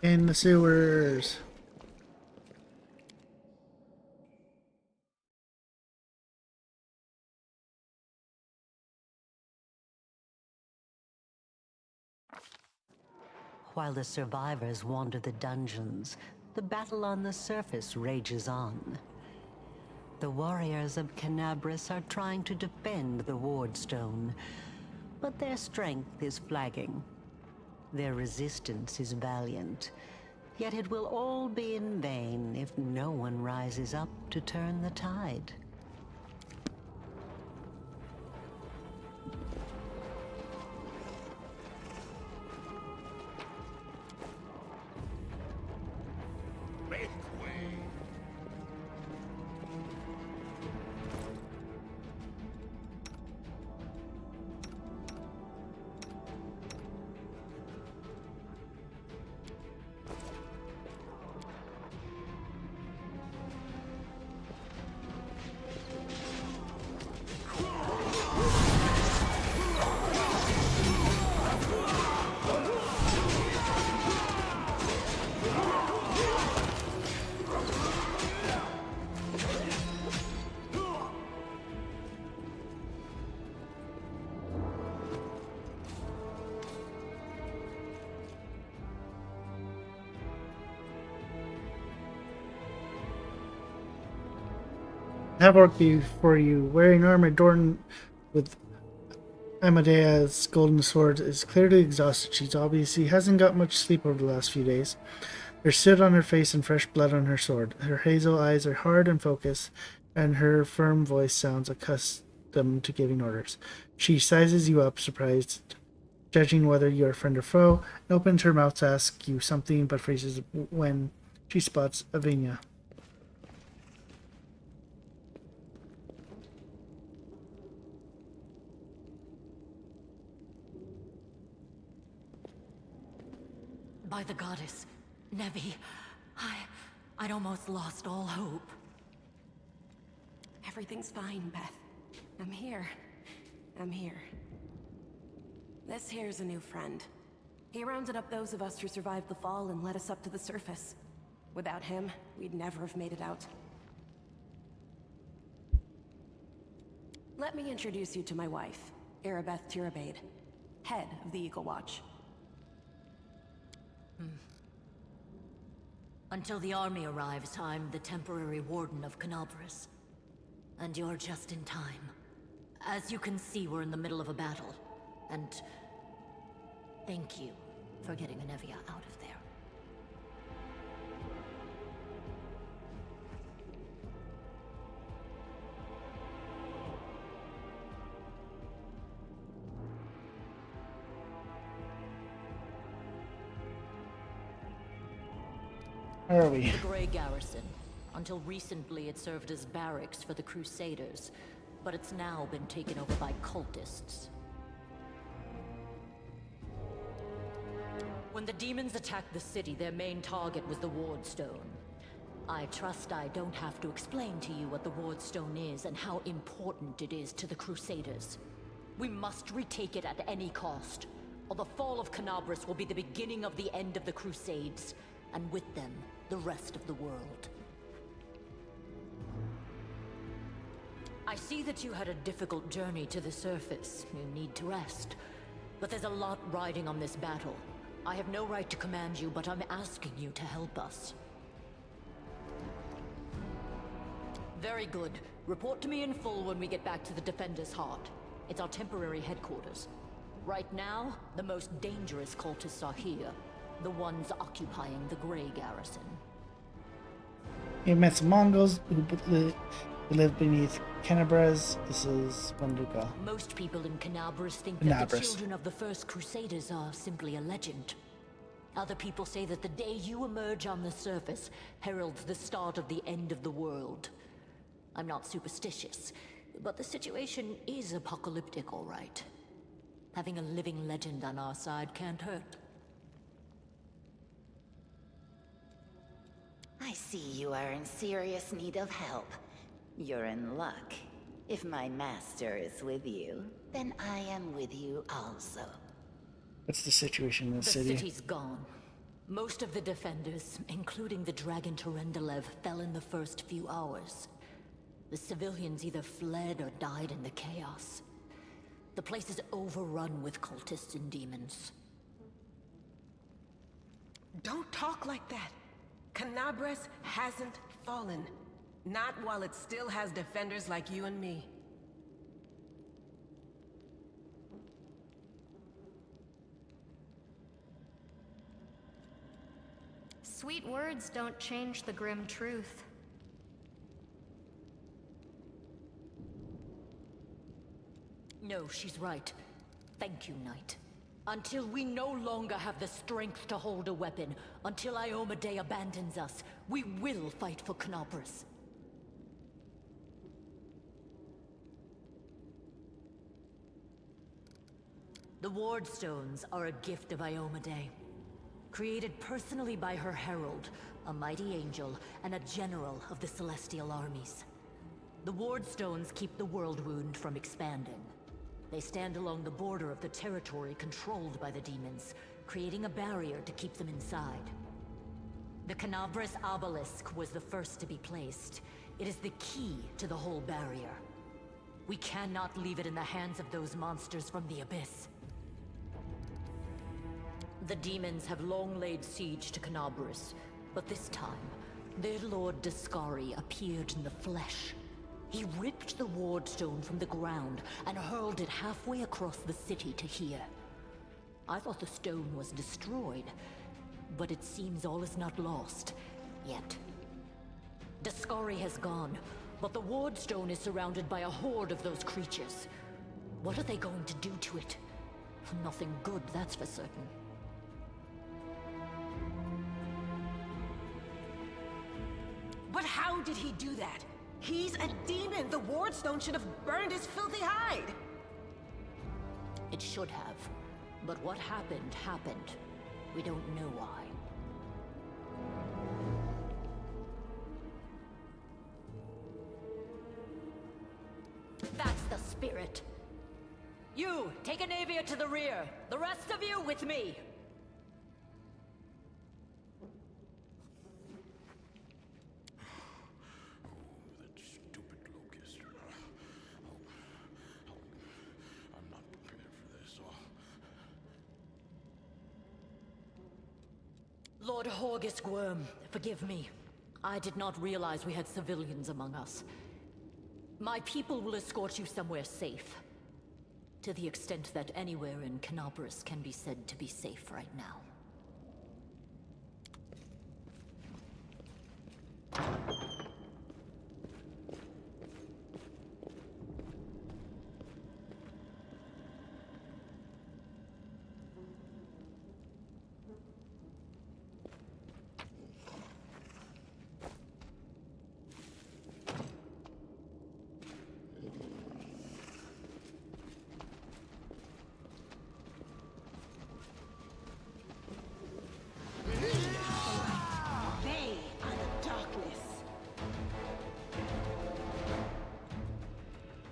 In the sewers. While the survivors wander the dungeons, the battle on the surface rages on. The warriors of Canabras are trying to defend the Wardstone, but their strength is flagging. Their resistance is valiant, yet it will all be in vain if no one rises up to turn the tide. Have work before you. Wearing armor adorned with Amadea's golden sword is clearly exhausted. She's obviously hasn't got much sleep over the last few days. There's soot on her face and fresh blood on her sword. Her hazel eyes are hard and focused, and her firm voice sounds accustomed to giving orders. She sizes you up, surprised, judging whether you're friend or foe, and opens her mouth to ask you something, but freezes when she spots Avinia. By the goddess, Nevi, I'd almost lost all hope. Everything's fine, Beth. I'm here. I'm here. This here's a new friend. He rounded up those of us who survived the fall and led us up to the surface. Without him, we'd never have made it out. Let me introduce you to my wife, Erebeth Tirabade, head of the Eagle Watch. Until the army arrives, I'm the temporary warden of Canabras. And you're just in time. As you can see, we're in the middle of a battle. And thank you for getting Anevia out of there. Where are we? The Grey Garrison. Until recently, it served as barracks for the Crusaders, but it's now been taken over by cultists. When the demons attacked the city, their main target was the Wardstone. I trust I don't have to explain to you what the Wardstone is and how important it is to the Crusaders. We must retake it at any cost, or the fall of Canabras will be the beginning of the end of the Crusades, and with them, the rest of the world. I see that you had a difficult journey to the surface. You need to rest. But there's a lot riding on this battle. I have no right to command you, but I'm asking you to help us. Very good. Report to me in full when we get back to the Defender's Heart. It's our temporary headquarters. Right now, the most dangerous cultists are here. The ones occupying the Grey Garrison. You met some Mongols who live beneath Canabras. This is Wendigo. Most people in Canabras think that the children of the first Crusaders are simply a legend. Other people say that the day you emerge on the surface heralds the start of the end of the world. I'm not superstitious, but the situation is apocalyptic, all right. Having a living legend on our side can't hurt. I I see you are in serious need of help. You're in luck. If my master is with you, then I am with you also. What's the situation in the The city? city's gone. Most of the defenders, including the dragon Terendelev, fell in the first few hours. The civilians either fled or died in the chaos. The place is overrun with cultists and demons. Don't talk like that. Canabras hasn't fallen. Not while it still has defenders like you and me. Sweet words don't change the grim truth. No, she's right. Thank you, Knight. Until we no longer have the strength to hold a weapon, until Iomedae abandons us, we will fight for Canabras. The Wardstones are a gift of Iomedae. Created personally by her herald, a mighty angel, and a general of the Celestial armies. The Wardstones keep the World Wound from expanding. They stand along the border of the territory controlled by the demons, creating a barrier to keep them inside. The Canabras Obelisk was the first to be placed. It is the key to the whole barrier. We cannot leave it in the hands of those monsters from the Abyss. The demons have long laid siege to Canabras, but this time, their lord Discari appeared in the flesh. He ripped the Wardstone from the ground and hurled it halfway across the city to here. I thought the stone was destroyed, but it seems all is not lost, yet. Discari has gone, but the Wardstone is surrounded by a horde of those creatures. What are they going to do to it? Nothing good, that's for certain. But how did he do that? He's a demon! The Wardstone should have burned his filthy hide! It should have. But what happened, happened. We don't know why. That's the spirit! You, take Anavia to the rear. The rest of you with me. Lord Horgus Gwyrm, forgive me. I did not realize we had civilians among us. My people will escort you somewhere safe. To the extent that anywhere in Canabras can be said to be safe right now.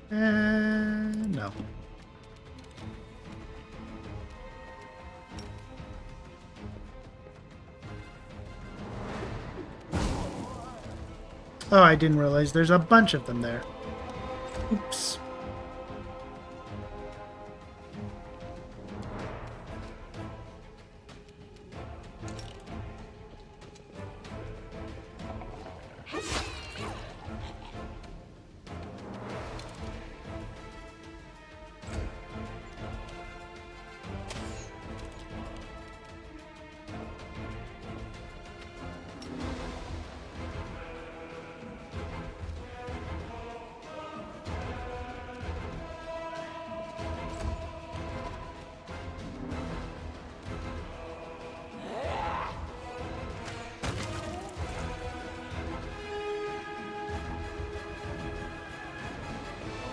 No. Oh, I didn't realize there's a bunch of them there. Oops.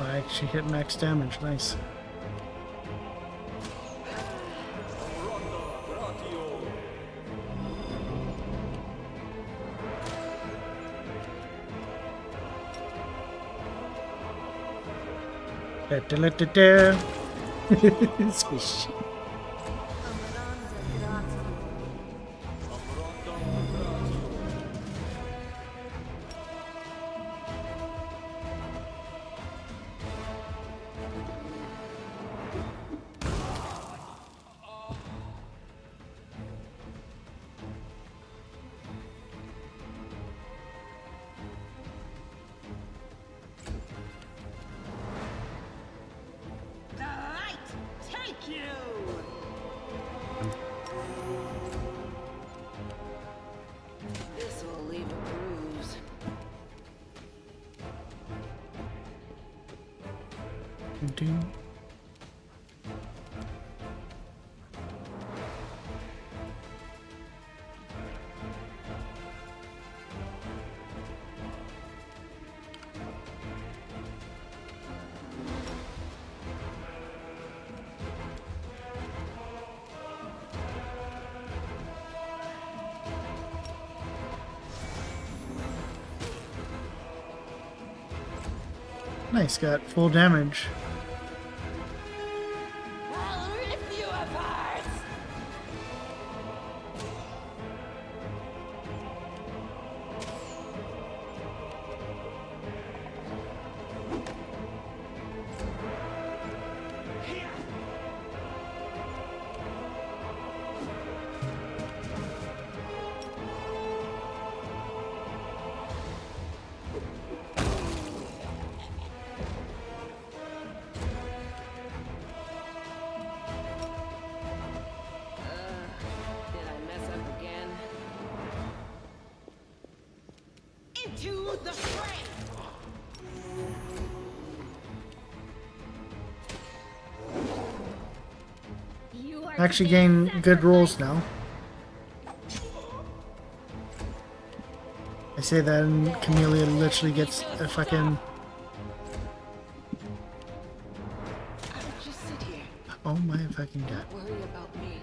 I actually hit max damage, nice. Da-da-da-da-da. Squish. The light take you! This will leave a bruise. Do. Nice, got full damage. I'll rip you apart! Did I mess up again? Into the fray! You are Actually today's gain good rolls now. I say that and Camellia literally gets a fucking... I would just sit here, Oh my fucking god. not worry about me.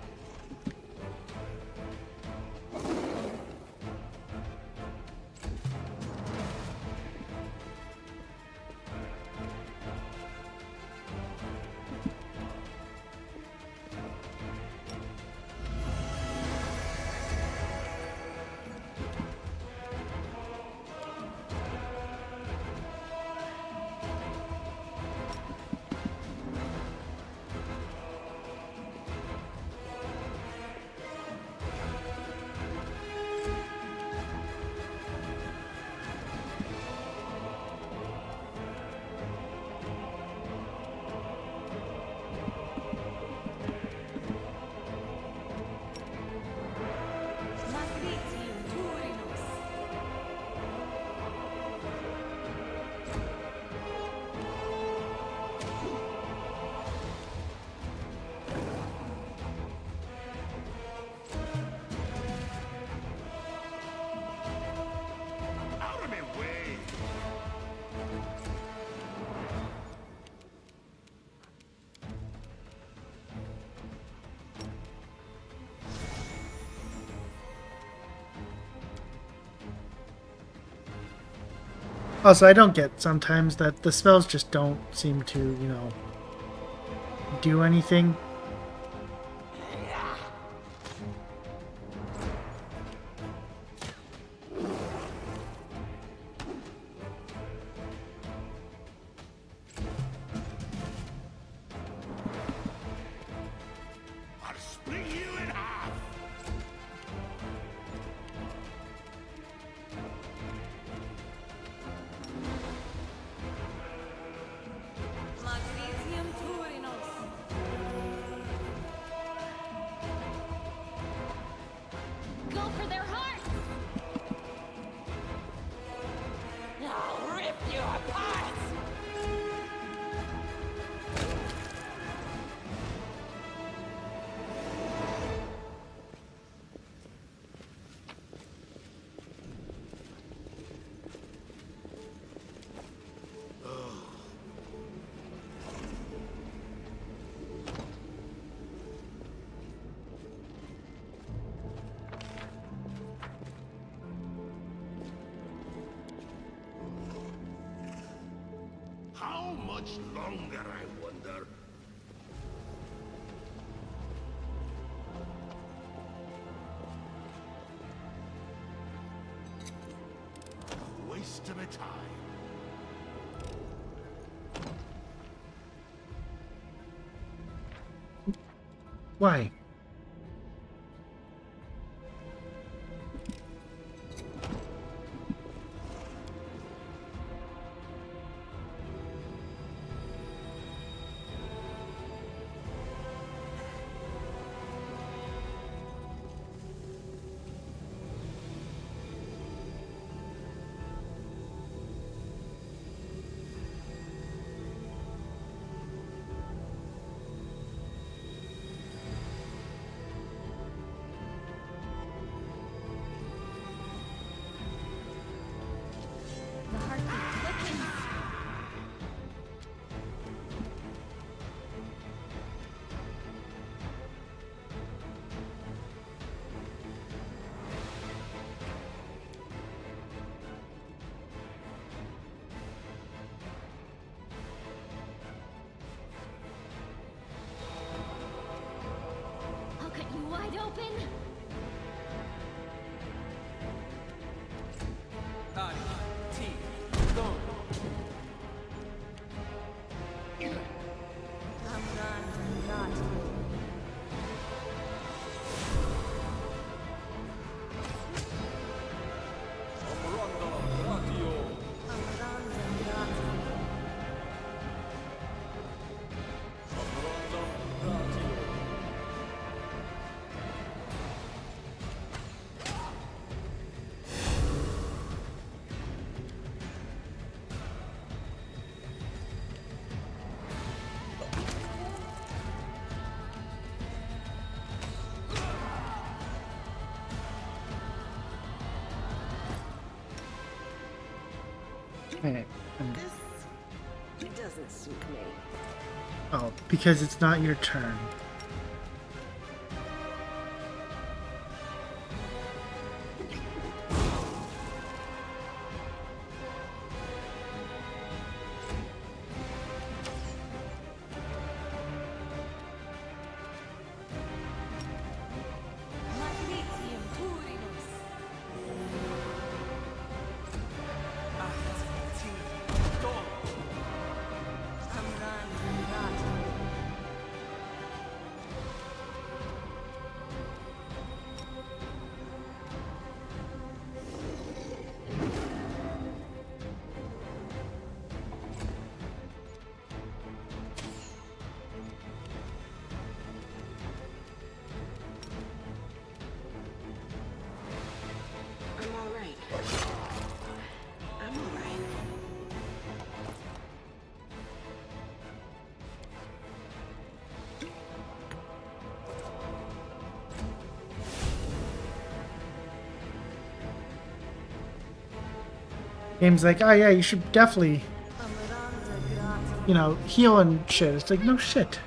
Out of my way! Also, I don't get sometimes that the spells just don't seem to, you know, do anything. I'll split you in half! Magnesium Turinos. much longer, I wonder? Waste of a time. Why? The heartbeat quickens. I'll cut you wide open. Okay. This doesn't suit me. Oh, because it's not your turn. I'm all right. I'm all right. Game's like, oh yeah, you should definitely, you know, heal and shit. It's like, no shit.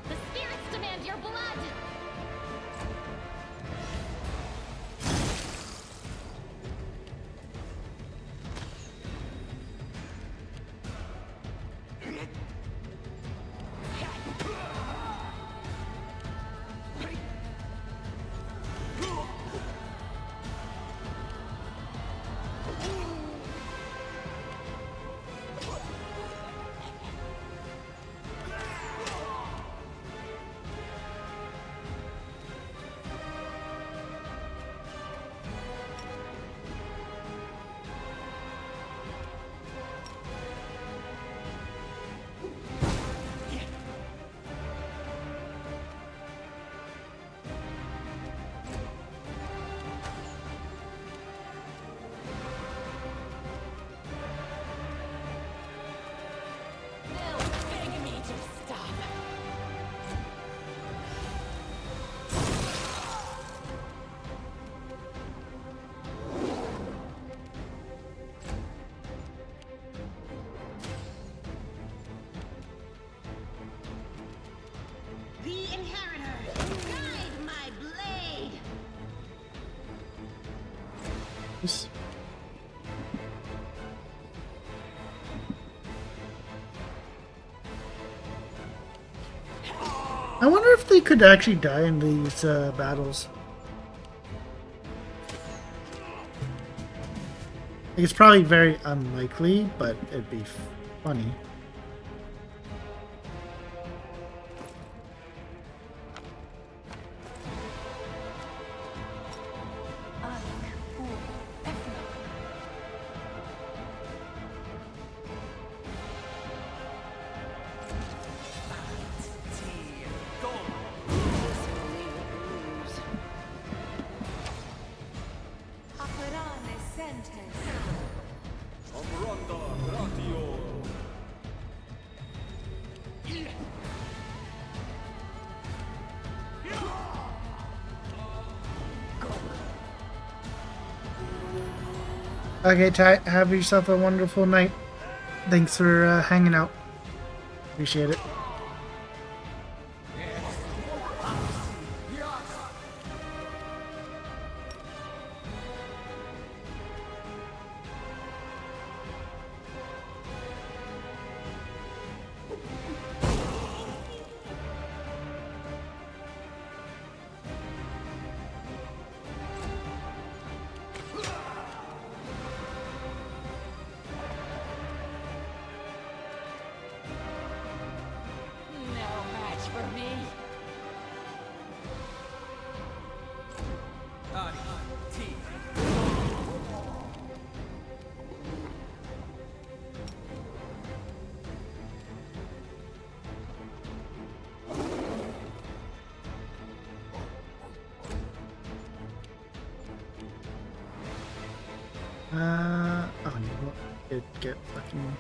The spirits demand your blood. I wonder if they could actually die in these battles. It's probably very unlikely, but it'd be funny. Okay, Ty, have yourself a wonderful night. Thanks for hanging out. Appreciate it. Oh, you did get fucking...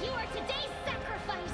You are today's sacrifice!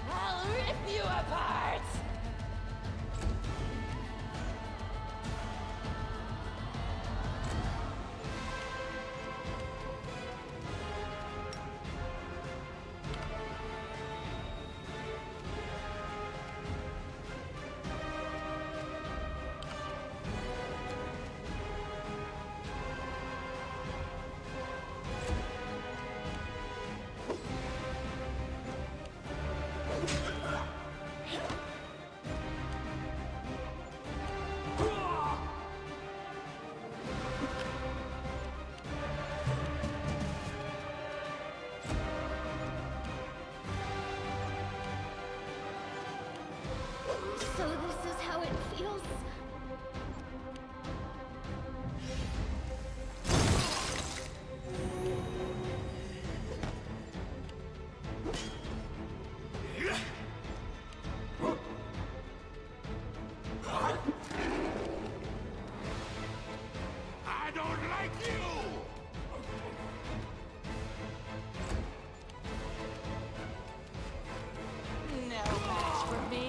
I'll rip you apart! So this is how it feels? I don't like you! No match for me.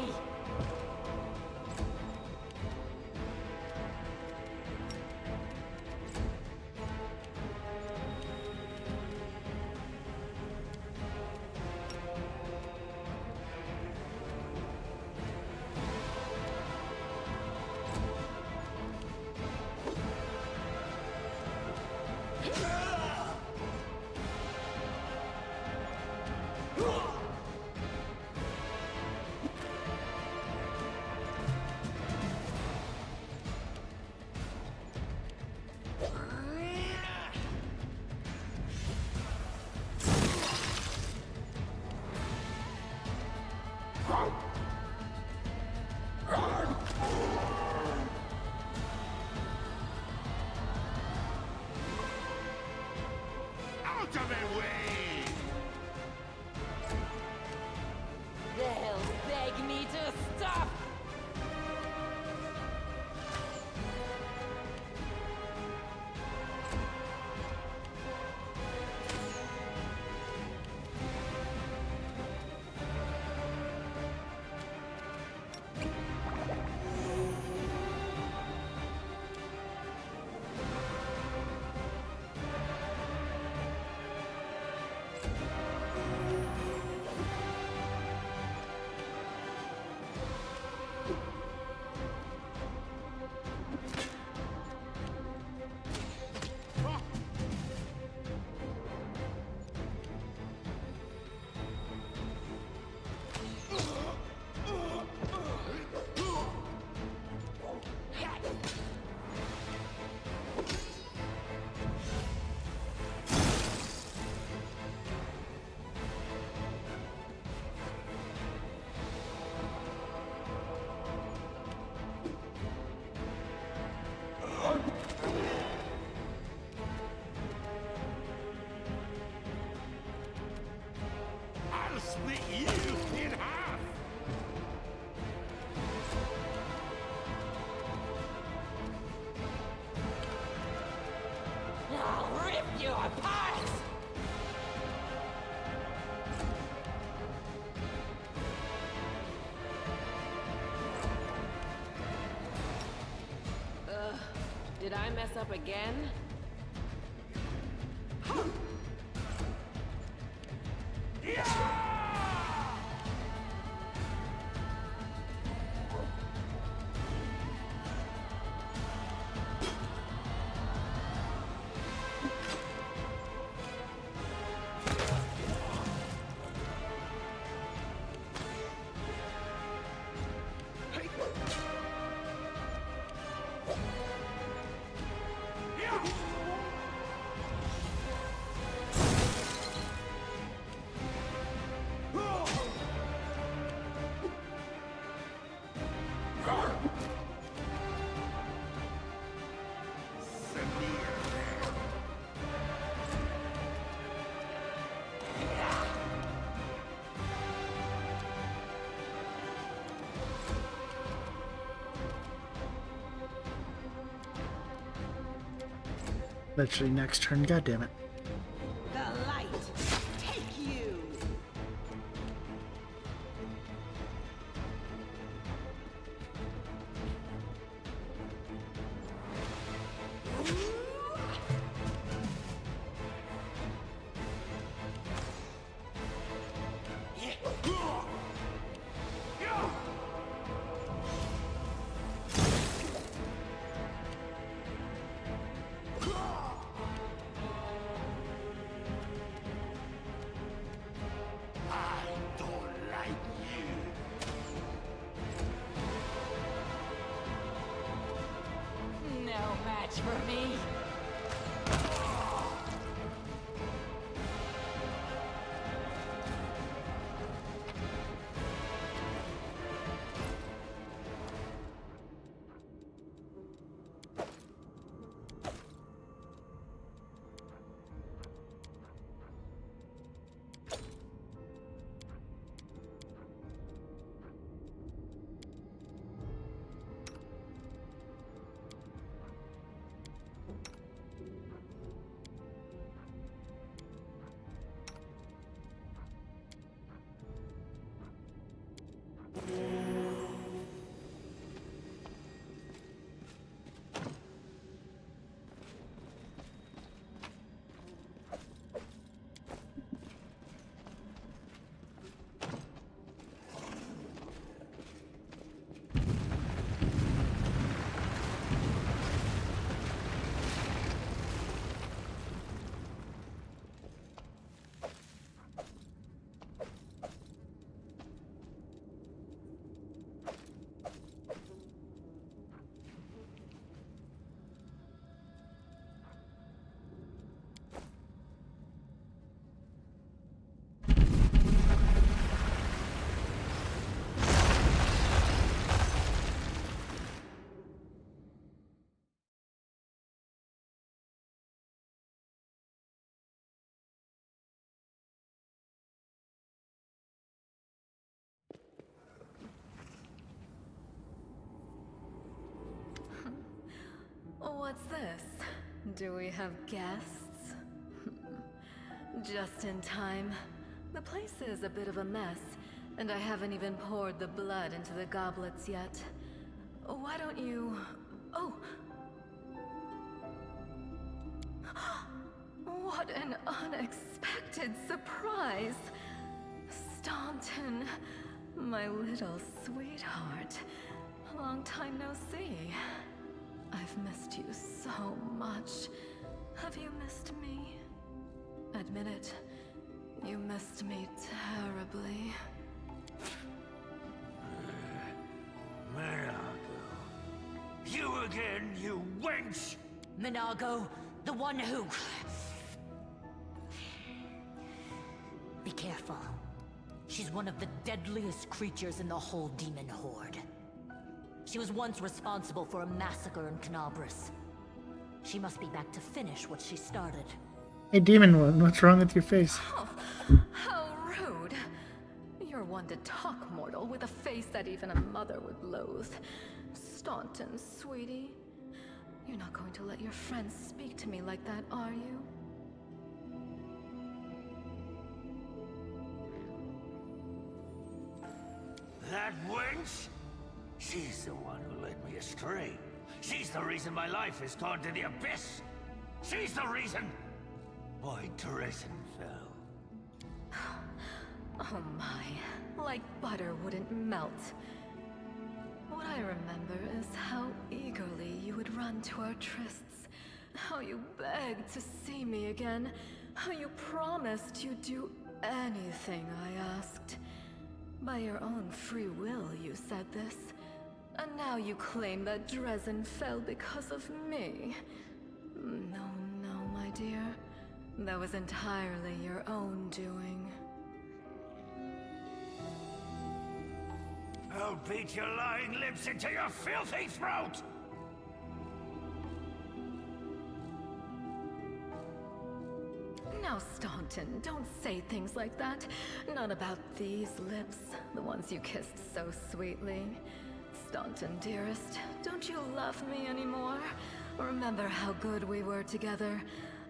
Out of my way! They'll beg me to stop! I'll split you in half! I'll rip you apart! Did I mess up again? Literally next turn, god damn it. The light, take you! I don't like match for me. What's this? Do we have guests? Just in time. The place is a bit of a mess, and I haven't even poured the blood into the goblets yet. Why don't you... Oh! What an unexpected surprise! Staunton, my little sweetheart. Long time no see. I've missed you so much. Have you missed me? Admit it. You missed me terribly. Minago. You again, you wench! Minago, the one who... Be careful. She's one of the deadliest creatures in the whole demon horde. She was once responsible for a massacre in Canabras. She must be back to finish what she started. Hey, Demon One, what's wrong with your face? Oh, how rude. You're one to talk, mortal, with a face that even a mother would loathe. Staunton, sweetie. You're not going to let your friends speak to me like that, are you? That wench? She's the one who led me astray. She's the reason my life has gone to the abyss. She's the reason why Drezen fell. Oh my, like butter wouldn't melt. What I remember is how eagerly you would run to our trysts, how you begged to see me again, how you promised you'd do anything I asked. By your own free will, you said this. And now you claim that Drezen fell because of me. No, no, my dear. That was entirely your own doing. I'll beat your lying lips into your filthy throat! Now, Staunton, don't say things like that. Not about these lips, the ones you kissed so sweetly. Staunton, dearest, don't you love me anymore? Remember how good we were together?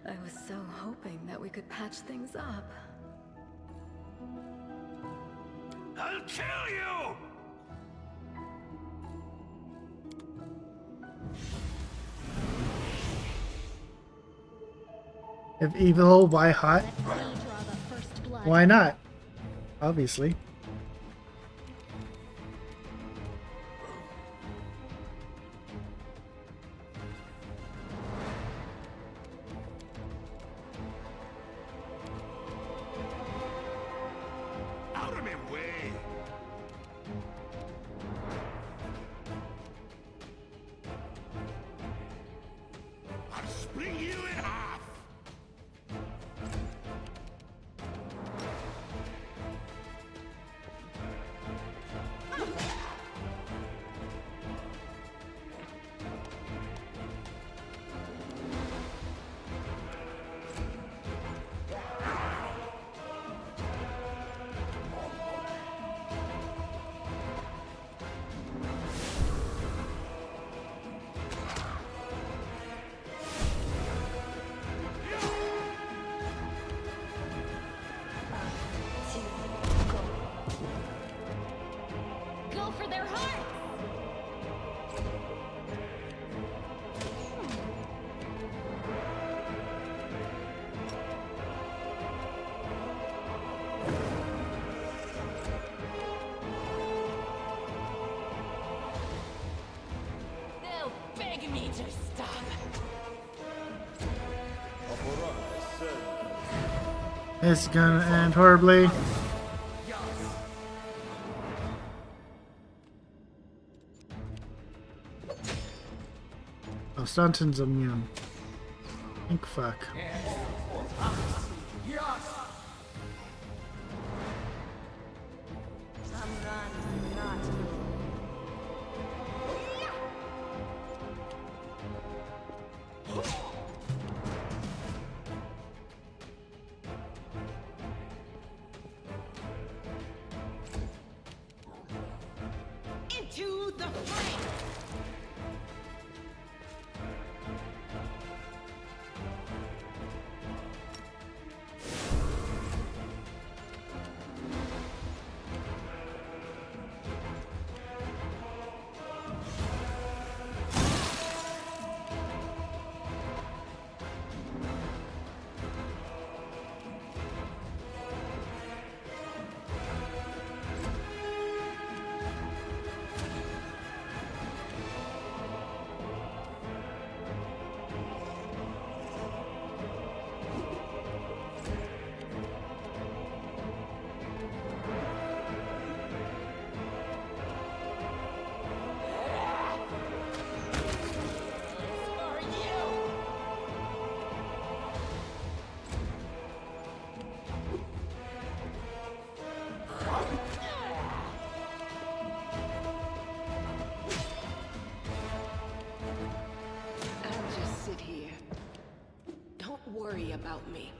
I was so hoping that we could patch things up. I'll kill you! If evil, why hot? Why not? Obviously. Out of my way! better stop. It's gonna end horribly. Oh, Staunton's immune. Think fuck. Into the fray! Worry about me.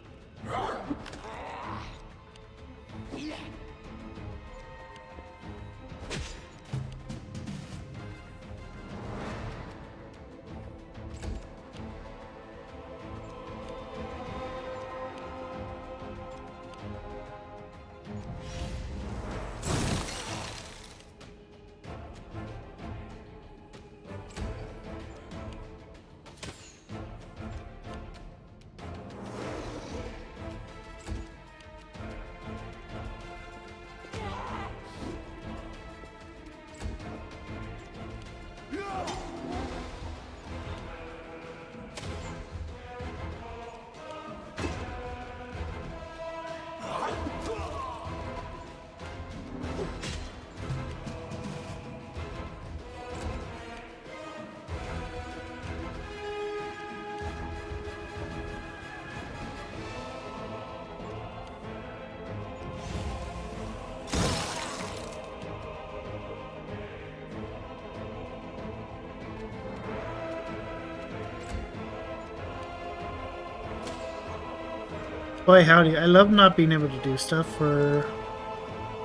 Boy, howdy. I love not being able to do stuff for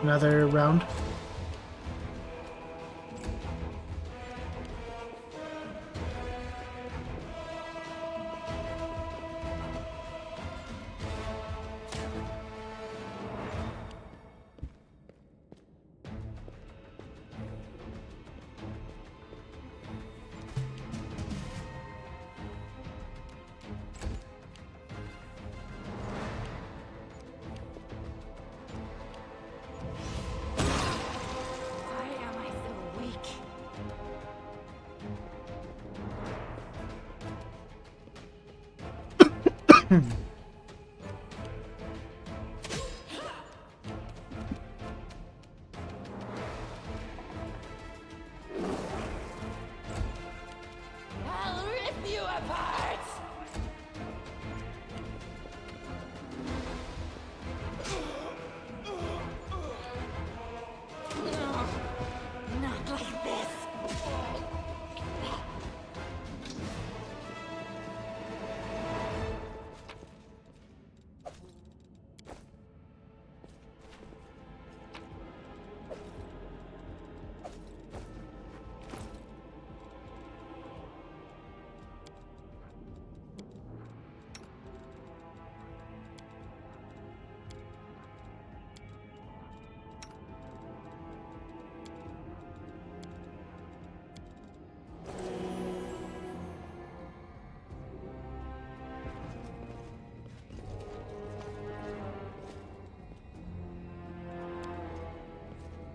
another round. I'll rip you apart! No, not like this.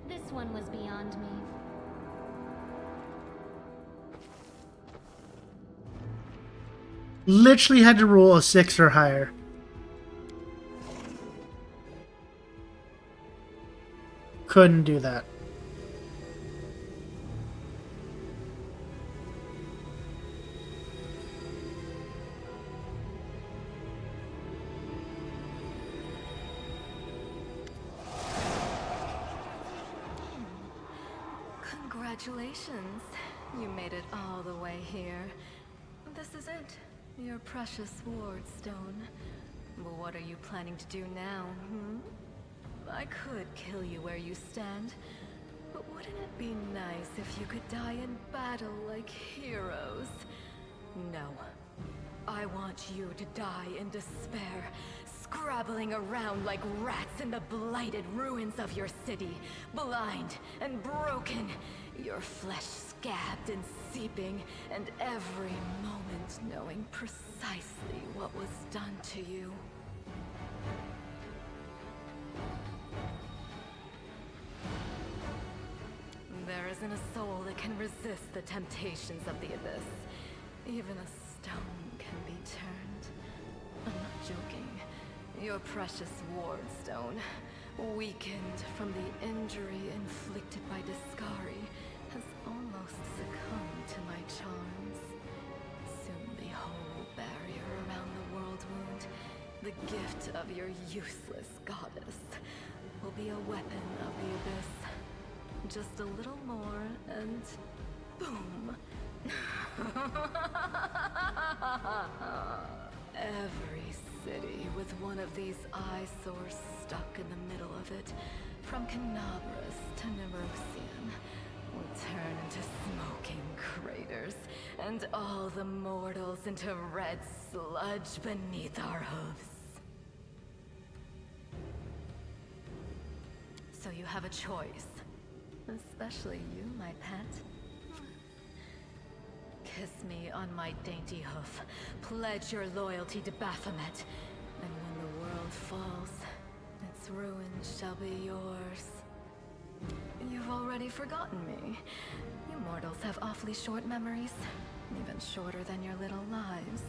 This one was beyond me. Literally had to roll a 6 or higher. Couldn't do that. Congratulations. You made it all the way here. This is it. Your precious Wardstone. But what are you planning to do now, I could kill you where you stand, but wouldn't it be nice if you could die in battle like heroes? No. I want you to die in despair, scrabbling around like rats in the blighted ruins of your city, blind and broken, your flesh scabbed and seeping, and every moment knowing precisely what was done to you. There isn't a soul that can resist the temptations of the Abyss. Even a stone can be turned. I'm not joking. Your precious Wardstone, weakened from the injury inflicted by Discari, has almost succumbed to my charms. Soon the whole barrier around the world wound, the gift of your useless goddess, will be a weapon of the Abyss. Just a little more, and boom! Every city with one of these eyesores stuck in the middle of it, from Canabras to Nemerosian, will turn into smoking craters, and all the mortals into red sludge beneath our hooves. So you have a choice. Especially you, my pet. Kiss me on my dainty hoof. Pledge your loyalty to Baphomet. And when the world falls, its ruins shall be yours. You've already forgotten me. You mortals have awfully short memories. Even shorter than your little lives.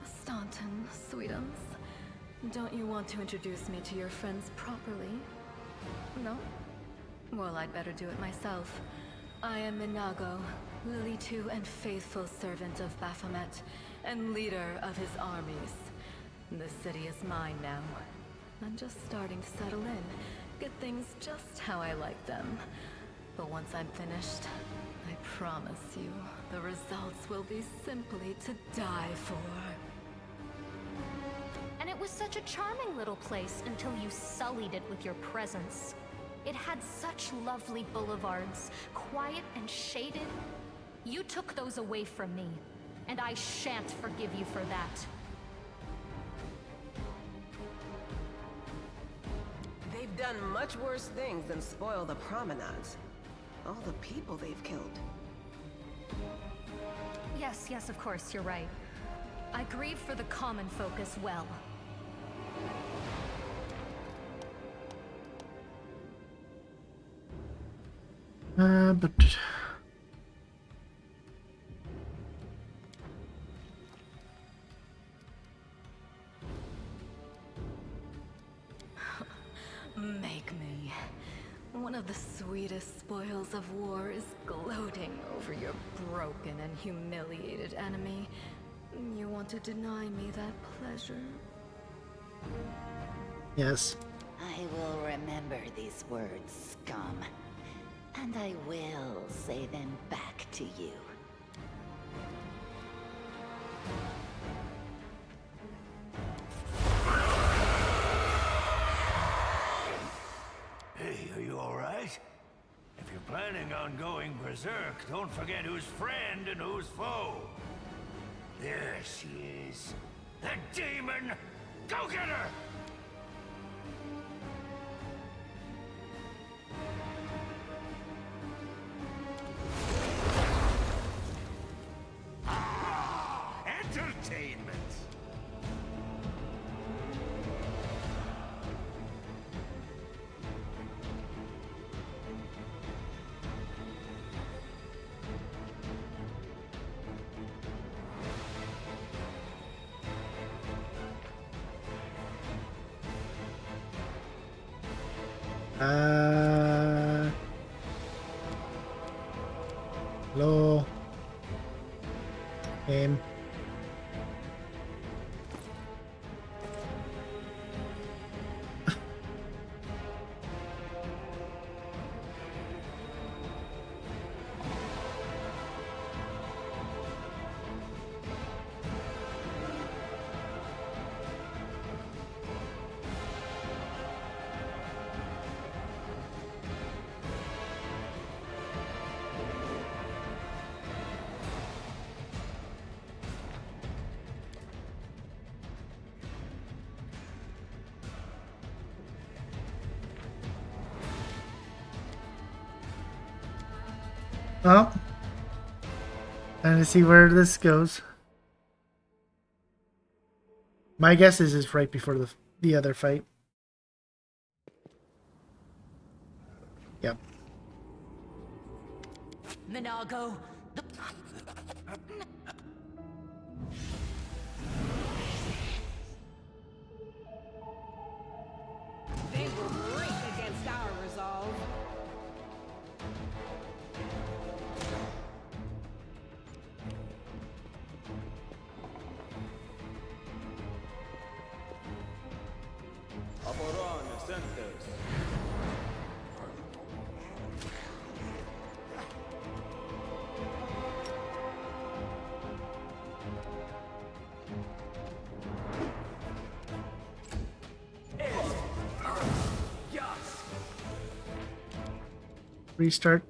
Staunton, sweetums. Don't you want to introduce me to your friends properly? No? Well, I'd better do it myself. I am Minago, Lilitu and faithful servant of Baphomet, and leader of his armies. The city is mine now. I'm just starting to settle in, get things just how I like them. But once I'm finished, I promise you, the results will be simply to die for. And it was such a charming little place until you sullied it with your presence. It had such lovely boulevards, quiet and shaded. You took those away from me, and I shan't forgive you for that. They've done much worse things than spoil the promenades. All the people they've killed. Yes, of course, you're right. I grieve for the common folk as well. But Make me. One of the sweetest spoils of war is gloating over your broken and humiliated enemy. You want to deny me that pleasure? yes. I will remember these words, scum. And I will say them back to you. Hey, are you alright? If you're planning on going berserk, don't forget who's friend and who's foe. There she is. The demon! Go get her! Entertainment! Hello. Game. Oh. Trying to see where this goes. My guess is it's right before the other fight. Yep. Minago. They will break against our resolve. Restart.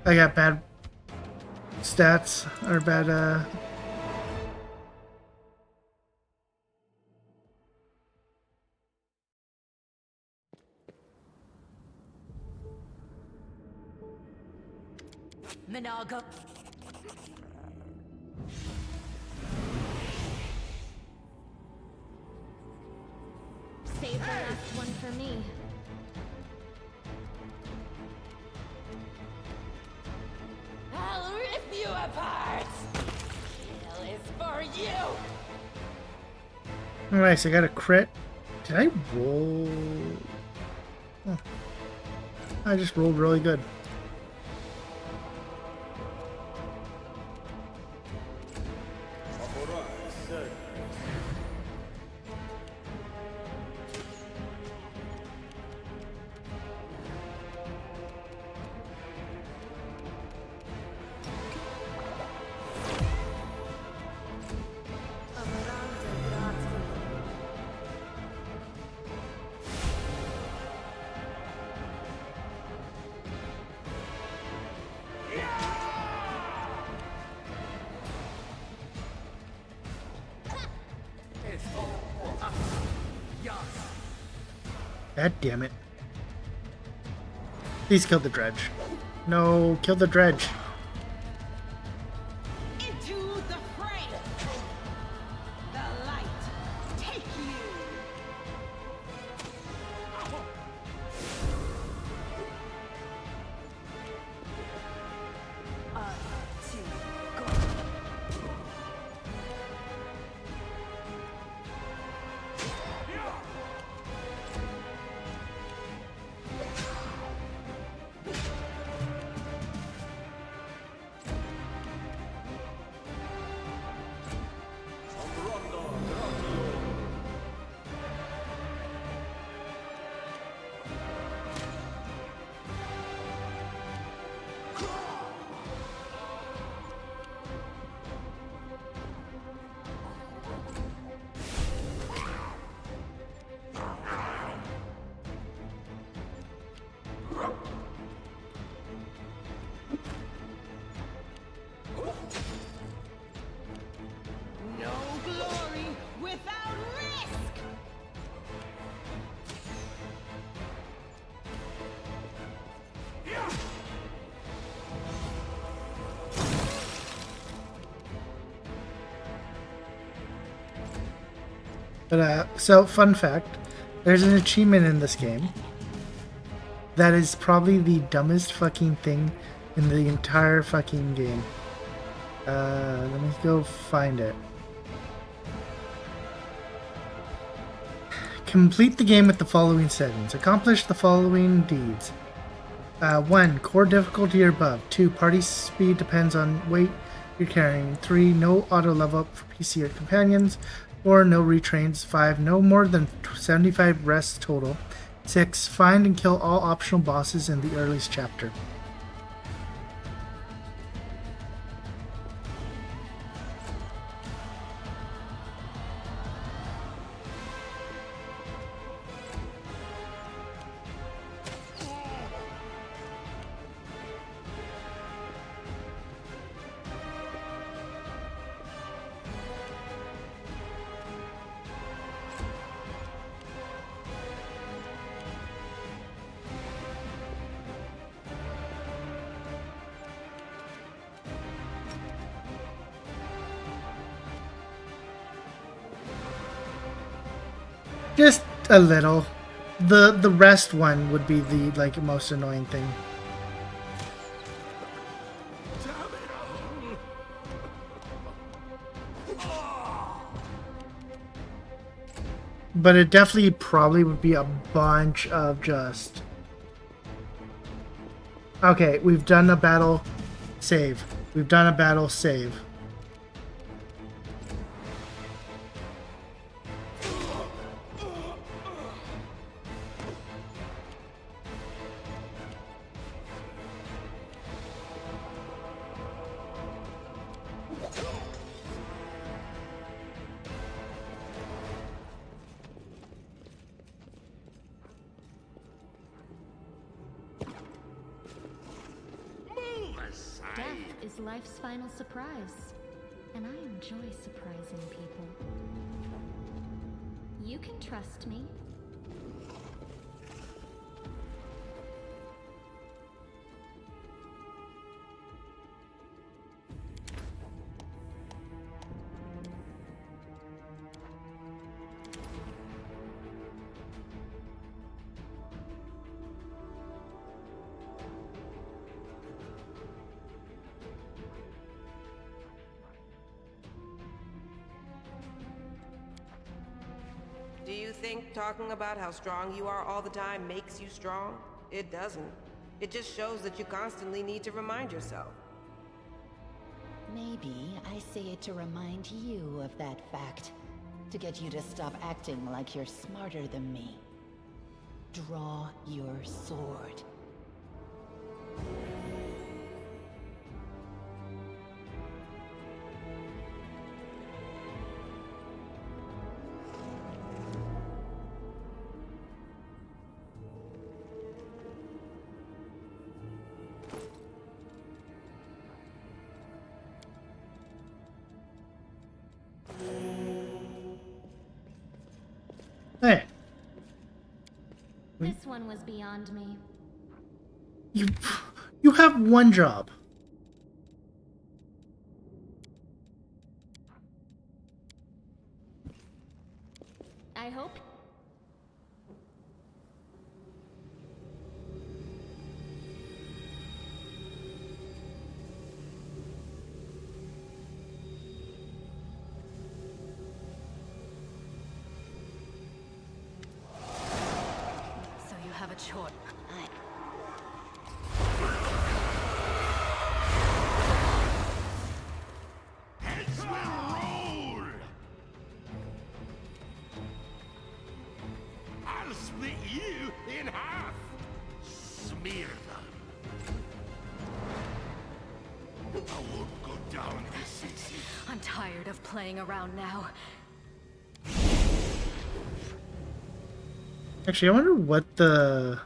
I got bad stats or bad Minago. Save the last one for me. I'll rip you apart! Kill is for you! Nice, I got a crit. Did I roll? Oh. I just rolled really good. God damn it. Please kill the dredge. No, kill the dredge. Into the fray. The light take you. No glory without risk. But so fun fact, there's an achievement in this game that is probably the dumbest fucking thing in the entire fucking game. Let me go find it. Complete the game with the following settings. Accomplish the following deeds. 1. Core difficulty or above. 2. Party speed depends on weight you're carrying. 3. No auto level up for PC or companions. 4. No retrains. 5. No more than 75 rests total. 6. Find and kill all optional bosses in the earliest chapter. Just a little. The rest one would be the like most annoying thing. But it definitely probably would be a bunch of just... Okay, we've done a battle, save. We've done a battle, save. Death is life's final surprise, and I enjoy surprising people. You can trust me. Do you think talking about how strong you are all the time makes you strong? It doesn't. It just shows that you constantly need to remind yourself. Maybe I say it to remind you of that fact. To get you to stop acting like you're smarter than me. Draw your sword. Hey. This one was beyond me. You have one job. I hope. So you have a choice. Heads will roll! I'll split you in half! Smear them! I won't go down this easy. I'm tired of playing around now. Actually, I wonder what the...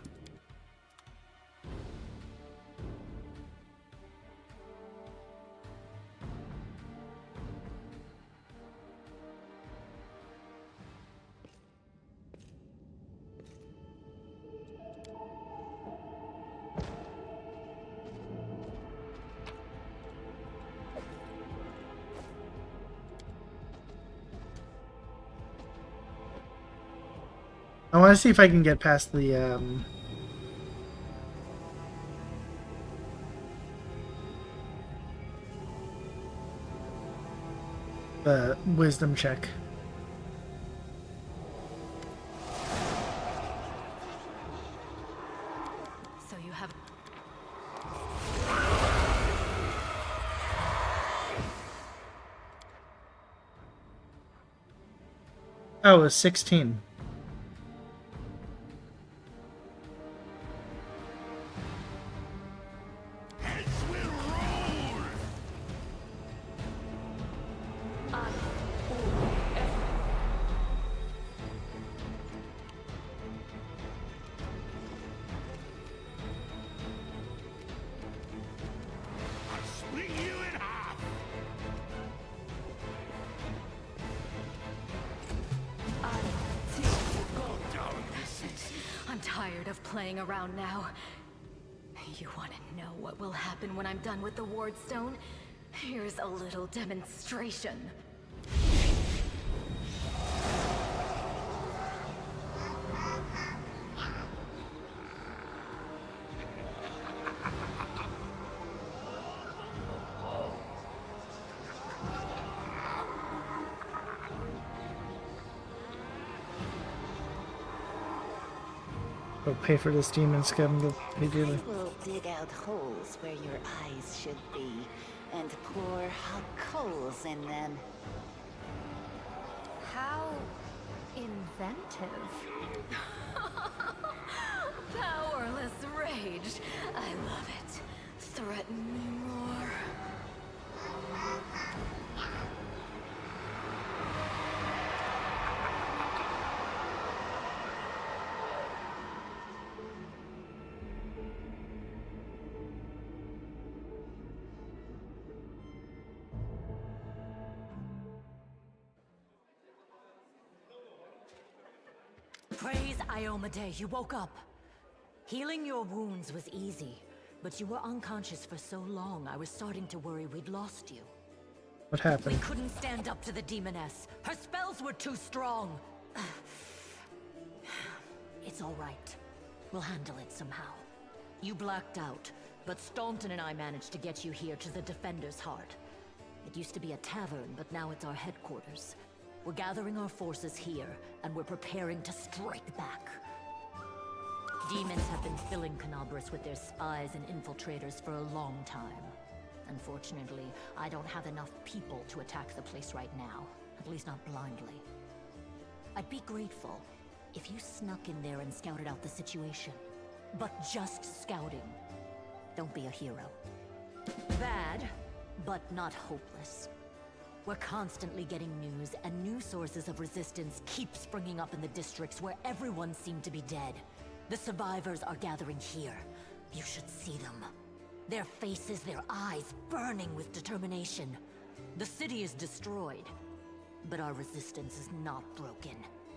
I want to see if I can get past the wisdom check. So you have... Oh, it was 16. I'm tired of playing around now. You want to know what will happen when I'm done with the Wardstone? Here's a little demonstration. Go pay for this demon scum. Go pay dearly. I will dig out holes where your eyes should be, and pour hot coals in them. How inventive. Powerless rage. I love it. Threaten me more. Praise Iomedae, you woke up. Healing your wounds was easy, but you were unconscious for so long I was starting to worry we'd lost you. What happened? We couldn't stand up to the demoness. Her spells were too strong. It's all right. We'll handle it somehow. You blacked out, but Staunton and I managed to get you here to the Defender's Heart. It used to be a tavern, but now it's our headquarters. We're gathering our forces here, and we're preparing to strike back. Demons have been filling Canabras with their spies and infiltrators for a long time. Unfortunately, I don't have enough people to attack the place right now, at least not blindly. I'd be grateful if you snuck in there and scouted out the situation. But just scouting. Don't be a hero. Bad, but not hopeless. We're constantly getting news, and new sources of resistance keep springing up in the districts where everyone seemed to be dead. The survivors are gathering here. You should see them. Their faces, their eyes burning with determination. The city is destroyed, but our resistance is not broken.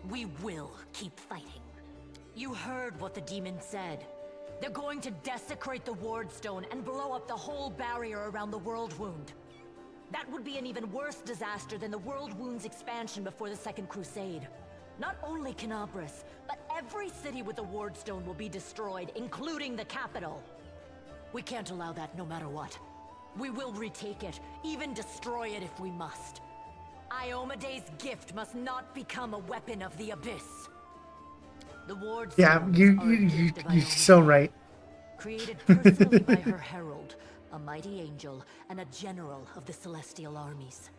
We will keep fighting. You heard what the demon said. They're going to desecrate the Wardstone and blow up the whole barrier around the World Wound. That would be an even worse disaster than the World Wound's expansion before the Second Crusade. Not only Canabras, but every city with the Wardstone will be destroyed, including the capital. We can't allow that no matter what. We will retake it, even destroy it if we must. Iomedae's gift must not become a weapon of the Abyss. The Wardstone. Yeah, you're so right. Created personally by her herald, a mighty angel, and a general of the Celestial armies.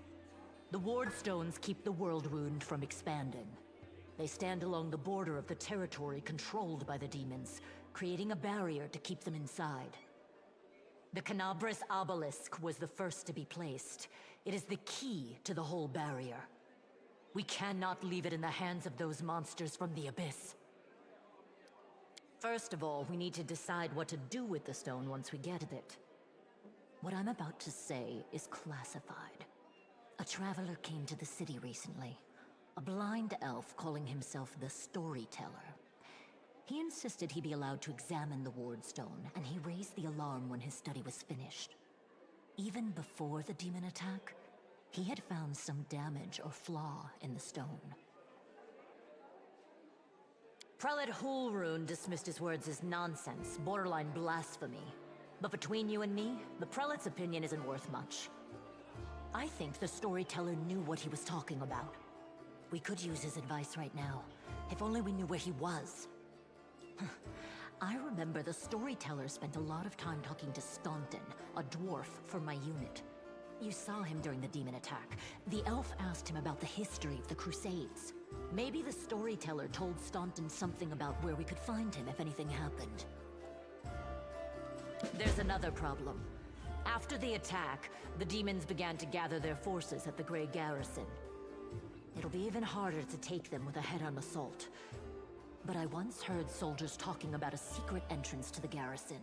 The Wardstones keep the World Wound from expanding. They stand along the border of the territory controlled by the demons, creating a barrier to keep them inside. The Canabras Obelisk was the first to be placed. It is the key to the whole barrier. We cannot leave it in the hands of those monsters from the Abyss. First of all, we need to decide what to do with the stone once we get it. What I'm about to say is classified. A traveler came to the city recently. A blind elf calling himself the Storyteller. He insisted he be allowed to examine the Wardstone, and he raised the alarm when his study was finished. Even before the demon attack, he had found some damage or flaw in the stone. Prelate Hulrune dismissed his words as nonsense, borderline blasphemy. But between you and me, the Prelate's opinion isn't worth much. I think the Storyteller knew what he was talking about. We could use his advice right now, if only we knew where he was. I remember the Storyteller spent a lot of time talking to Staunton, a dwarf from my unit. You saw him during the demon attack. The elf asked him about the history of the Crusades. Maybe the storyteller told Staunton something about where we could find him if anything happened. There's another problem. After the attack, the demons began to gather their forces at the Grey Garrison. It'll be even harder to take them with a head-on assault. But I once heard soldiers talking about a secret entrance to the garrison.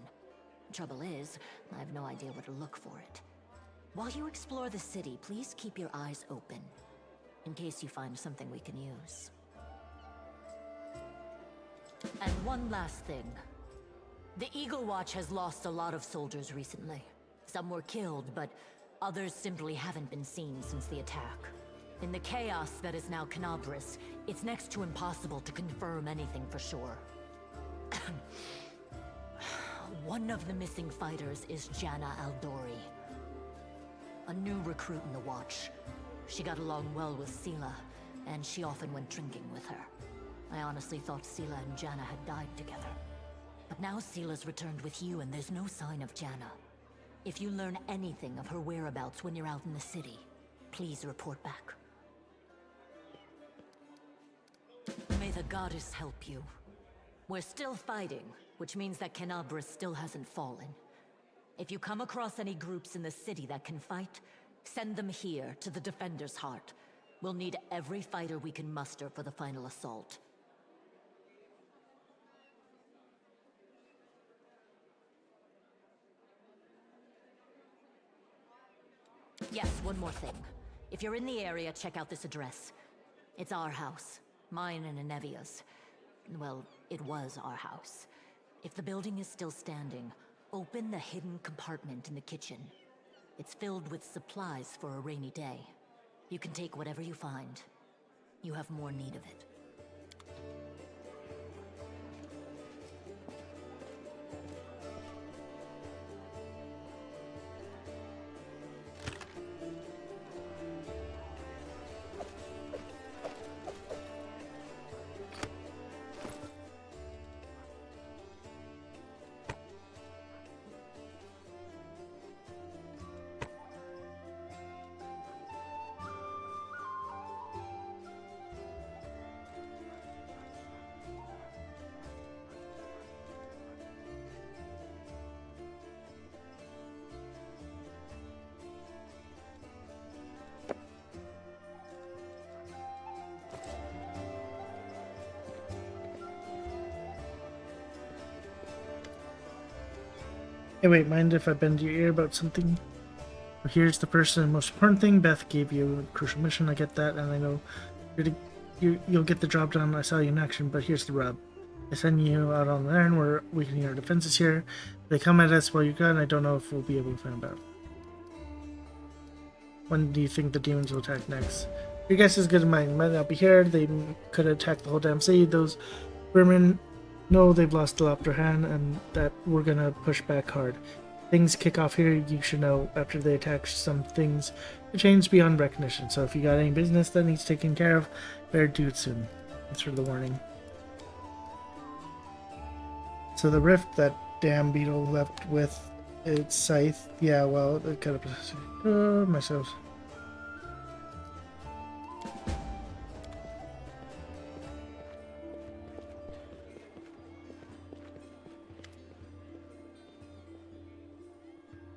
Trouble is, I have no idea where to look for it. While you explore the city, please keep your eyes open, in case you find something we can use. And one last thing. The Eagle Watch has lost a lot of soldiers recently. Some were killed, but others simply haven't been seen since the attack. In the chaos that is now Canabris, it's next to impossible to confirm anything for sure. One of the missing fighters is Janna Aldori, a new recruit in the Watch. She got along well with Sela, and she often went drinking with her. I honestly thought Sela and Janna had died together. But now Sela's returned with you, and there's no sign of Janna. If you learn anything of her whereabouts when you're out in the city, please report back. May the goddess help you. We're still fighting, which means that Canabris still hasn't fallen. If you come across any groups in the city that can fight, send them here to the Defender's Heart. We'll need every fighter we can muster for the final assault. Yes, one more thing. If you're in the area, check out this address. It's our house. Mine and Inevia's. Well, it was our house. If the building is still standing, open the hidden compartment in the kitchen. It's filled with supplies for a rainy day. You can take whatever you find. You have more need of it. Hey, wait, mind if I bend your ear about something? Well, here's the first and most important thing. Beth gave you a crucial mission, I get that, and I know you'll get the job done. I saw you in action, but here's the rub. I send you out on an errand where we can hear our defenses here. They come at us while you're gone, I don't know if we'll be able to find out. When do you think the demons will attack next? Your guess is good as mine. Might not be here. They could attack the whole damn city. Those vermin know they've lost the upper hand and that we're gonna push back hard. Things kick off here, you should know. After they attack, some things change beyond recognition. So if you got any business that needs taken care of, better do it soon. Thanks for the warning. So the rift that damn beetle left with its scythe, yeah, well, it cut up myself.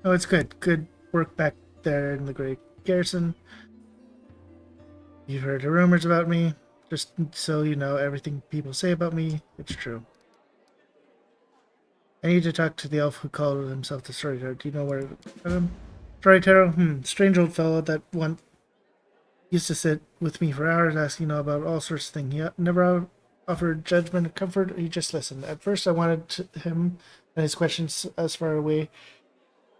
Oh, it's good. Good work back there in the Grey Garrison. You've heard the rumors about me. Just so you know, everything people say about me, it's true. I need to talk to the elf who called himself the Storyteller. Do you know where Storyteller? Strange old fellow that one used to sit with me for hours asking about all sorts of things. He never offered judgment or comfort. He just listened. At first, I wanted him and his questions as far away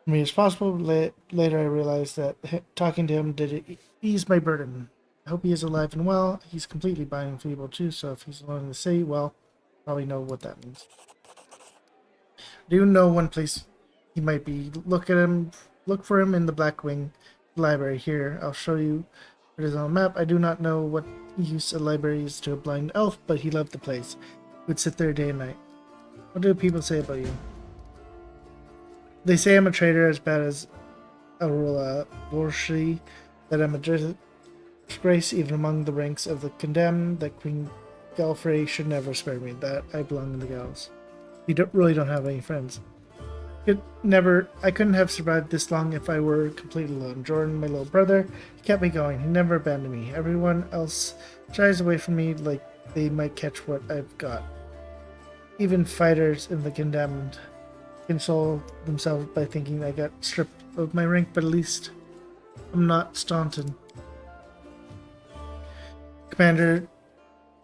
from me as possible. Later, I realized that talking to him did ease my burden. I hope he is alive and well. He's completely blind and feeble too, so if he's alone in the city, well, probably know what that means. Do you know one place he might be? Look for him in the Blackwing library. Here, I'll show you it is on a map. I do not know what use a library is to a blind elf, but he loved the place. He would sit there day and night. What do people say about you? They say I'm a traitor as bad as Aurora Borshi, that I'm a Disgrace even among the ranks of the condemned that Queen Galfrey should never spare me, that I belong in the gallows. You really don't have any friends. I couldn't have survived this long if I were completely alone. Jordan, my little brother, he kept me going. He never abandoned me. Everyone else shies away from me like they might catch what I've got. Even fighters in the condemned console themselves by thinking I got stripped of my rank, but at least I'm not Staunton. Commander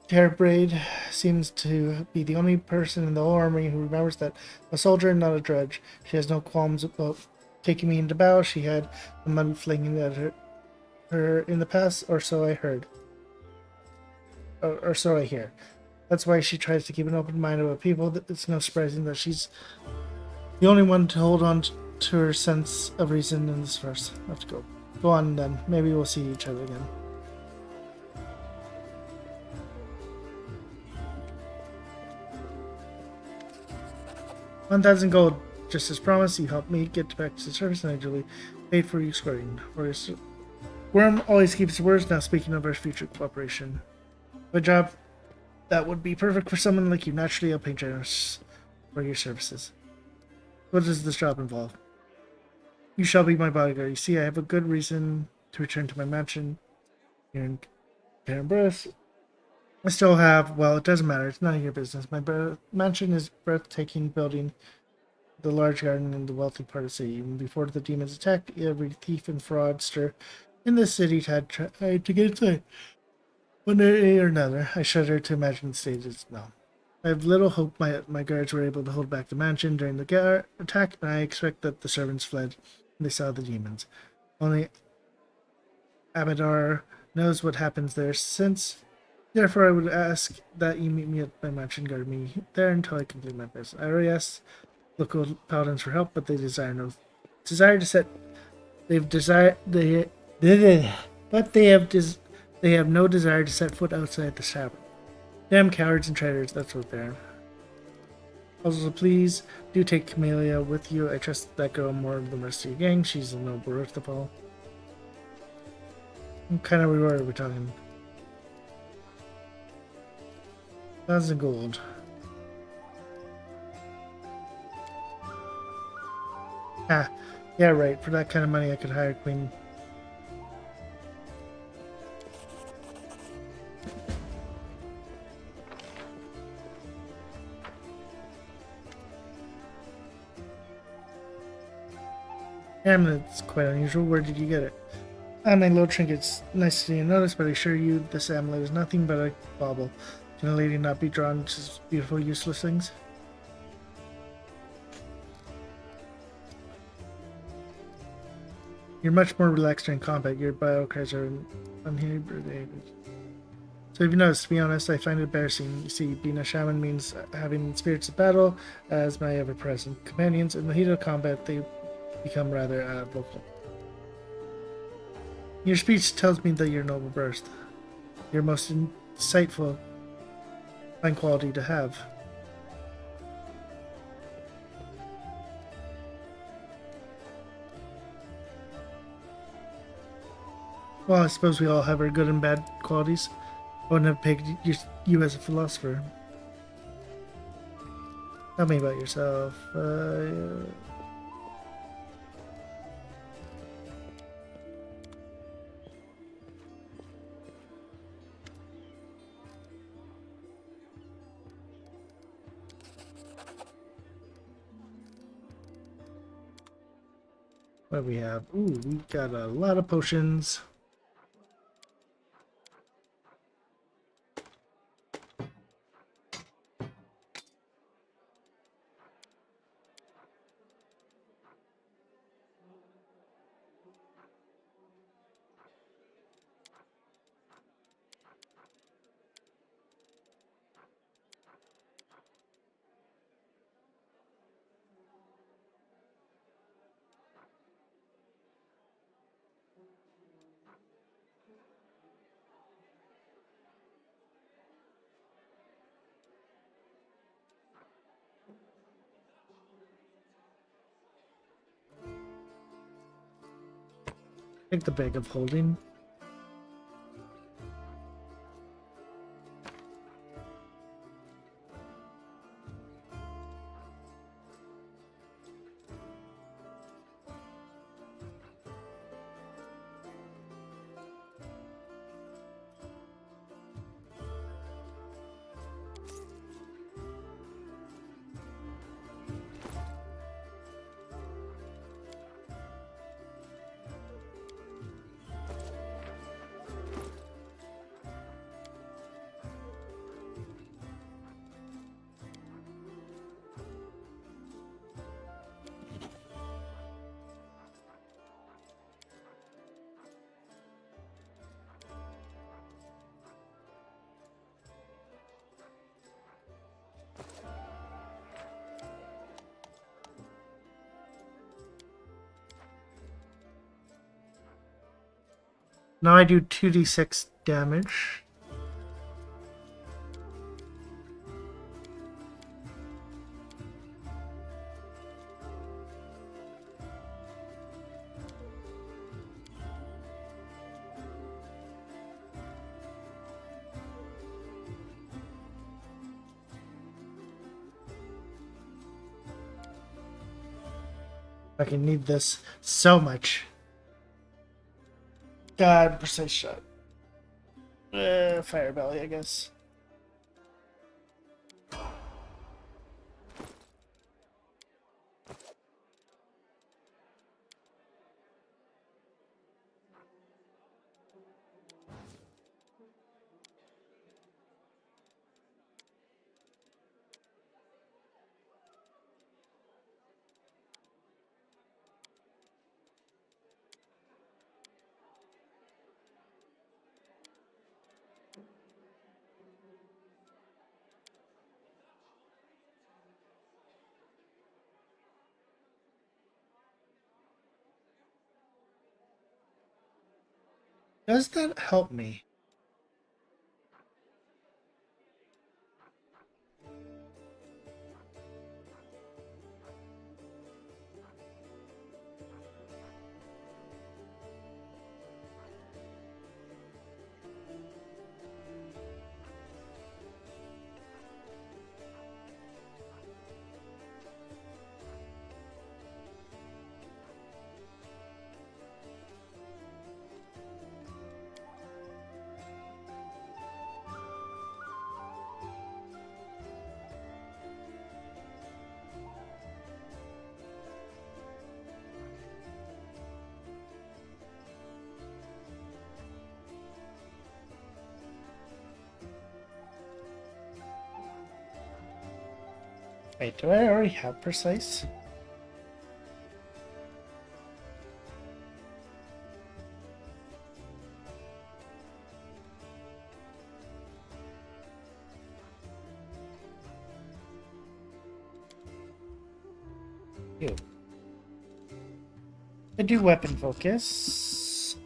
Terbraid seems to be the only person in the whole army who remembers that I'm a soldier and not a drudge. She has no qualms about taking me into battle. She had the mud flinging at her in the past, or so I heard. Or so I hear. That's why she tries to keep an open mind about people. It's no surprising that she's the only one to hold on to her sense of reason in this verse. I have to go. Go on then. Maybe we'll see each other again. 1,000 gold. Just as promised, you helped me get back to the surface and I duly paid for you escorting. Worm always keeps his words. Now speaking of our future cooperation. My job that would be perfect for someone like you. Naturally, I'll pay generous for your services. What does this job involve? You shall be my bodyguard. You see, I have a good reason to return to my mansion here in Canberra. I still have, well, it doesn't matter. It's none of your business. My mansion is a breathtaking building, the large garden in the wealthy part of the city. Even before the demons attacked, every thief and fraudster in the city had tried to get inside. One day or another, I shudder to imagine the state is now. I have little hope my guards were able to hold back the mansion during the attack, and I expect that the servants fled when they saw the demons. Only Abadar knows what happens there since. Therefore, I would ask that you meet me at my mansion, guard me there until I complete my business. I already asked local paladins for help, but they have no desire to set foot outside the Sabbath. Damn cowards and traitors, that's what they are. Also, please do take Camellia with you. I trust that girl more than the rest of your gang. She's a noble worth of all. What kind of reward are we talking? 1,000 gold. Ah, yeah, right. For that kind of money, I could hire Queen. Amulet's quite unusual. Where did you get it? My little trinket's nice to see and notice, but I assure you this amulet is nothing but a bauble. Can a lady not be drawn to beautiful, useless things? You're much more relaxed during combat. Your biocars are uninhibited. So if you notice, to be honest, I find it embarrassing. You see, being a shaman means having spirits of battle as my ever-present companions. In the heat of combat, they become rather vocal. Your speech tells me that you're noble birth. Your most insightful, fine quality to have. Well, I suppose we all have our good and bad qualities. I wouldn't have picked you as a philosopher. Tell me about yourself. What do we have? Ooh, we got a lot of potions. Take the bag of holding. Now I do 2d6 damage. I can need this so much. God, precise shot. Fire belly, I guess. Does that help me? Wait, do I already have precise? Ew. I do weapon focus.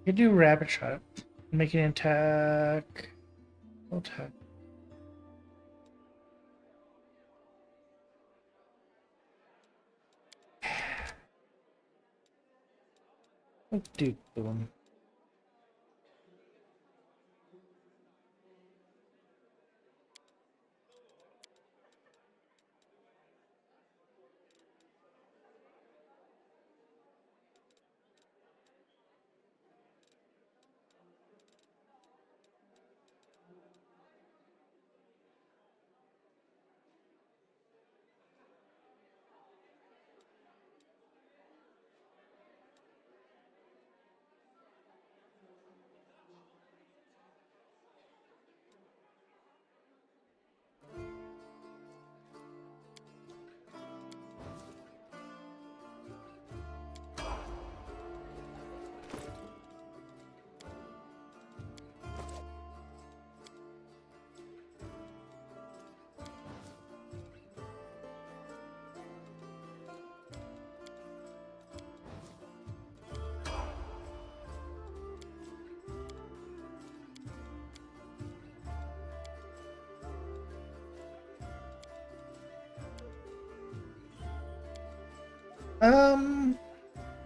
You do rabbit shot. Make an attack. Attack. Do boom.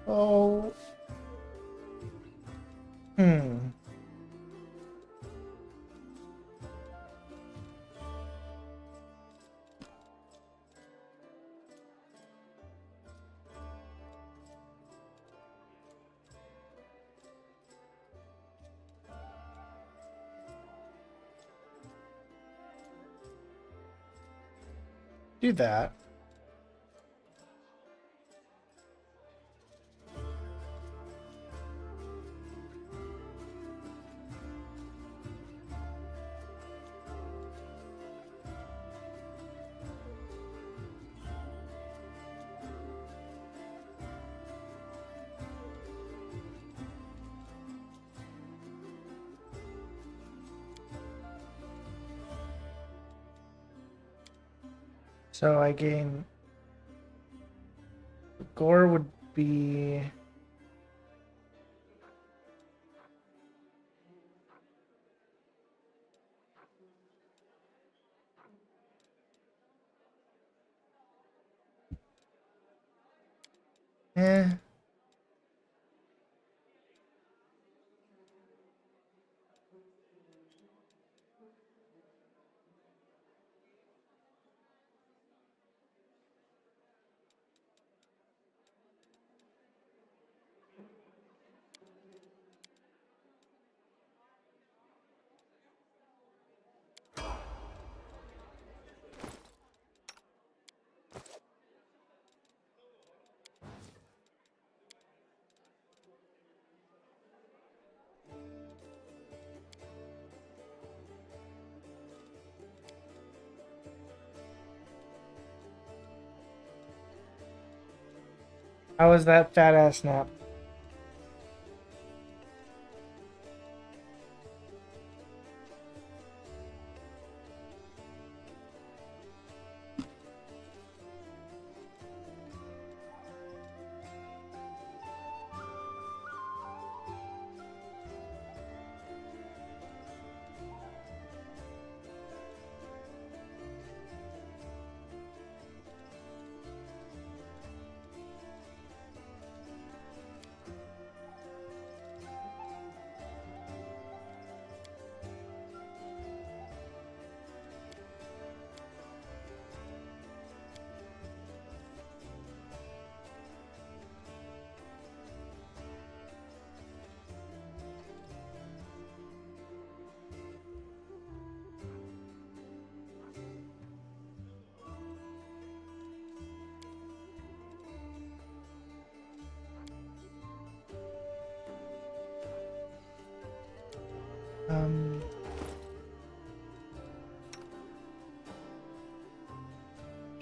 Oh. Do that. So I gain... Gore would be... Eh. How was that fat ass nap?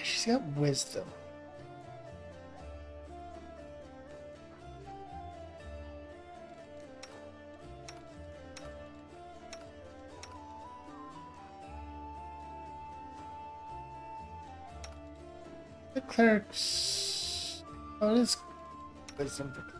She's got wisdom. The clerics. Oh, it is wisdom for clerics.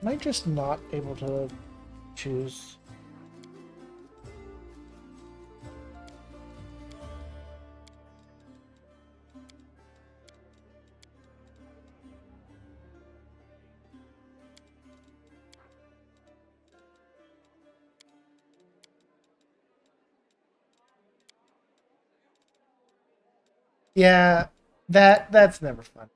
Am I just not able to choose? Yeah, that's never fun.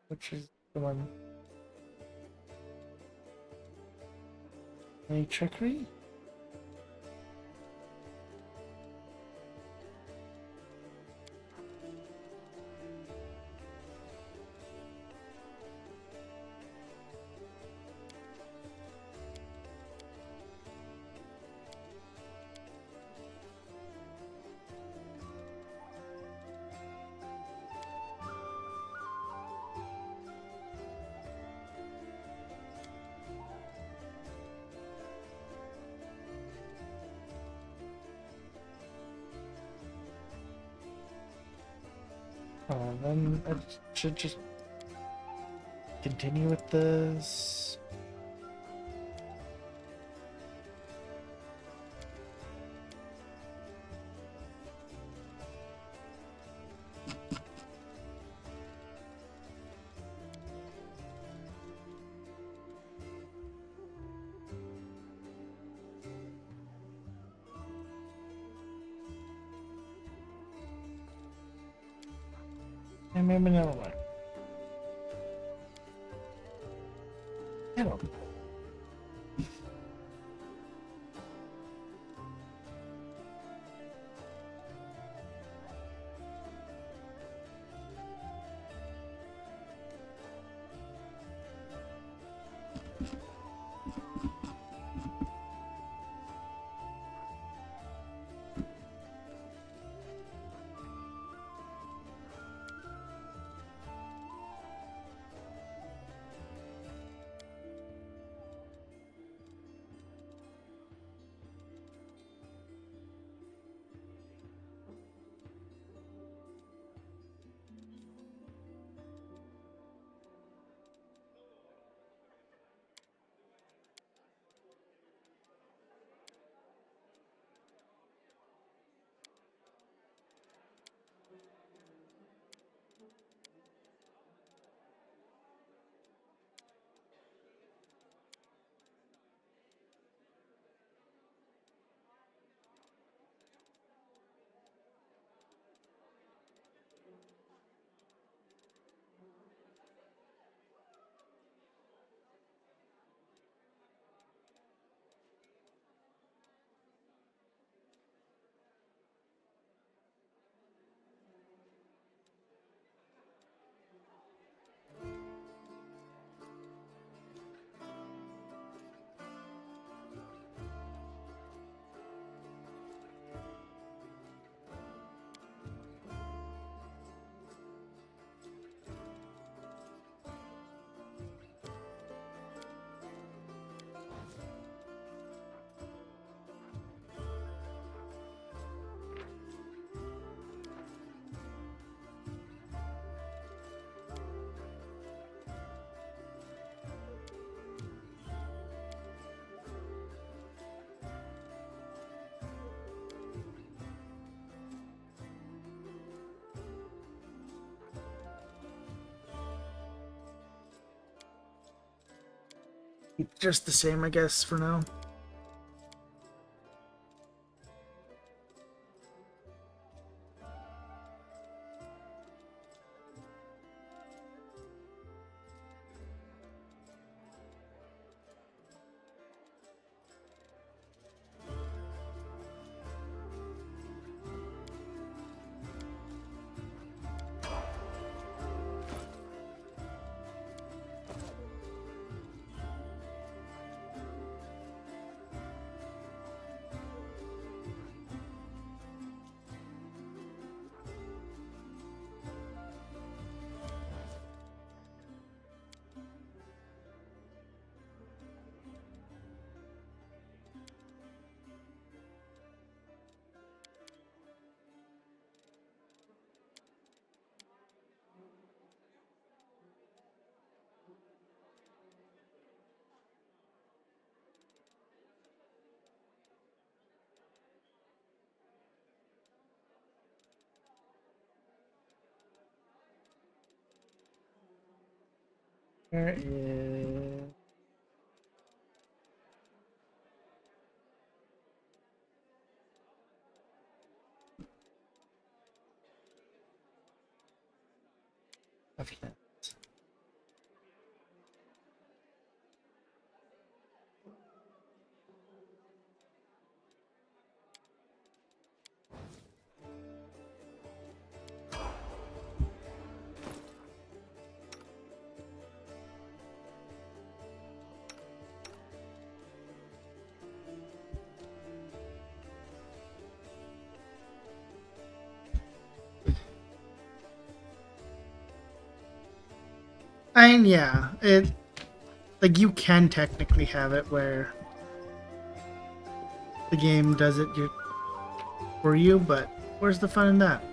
Which is the one? Any trickery? Then I should just continue with this. And maybe never mind. I don't know. Keep just the same, I guess, for now. Where is... Okay. And yeah, it like you can technically have it where the game does it for you, but where's the fun in that?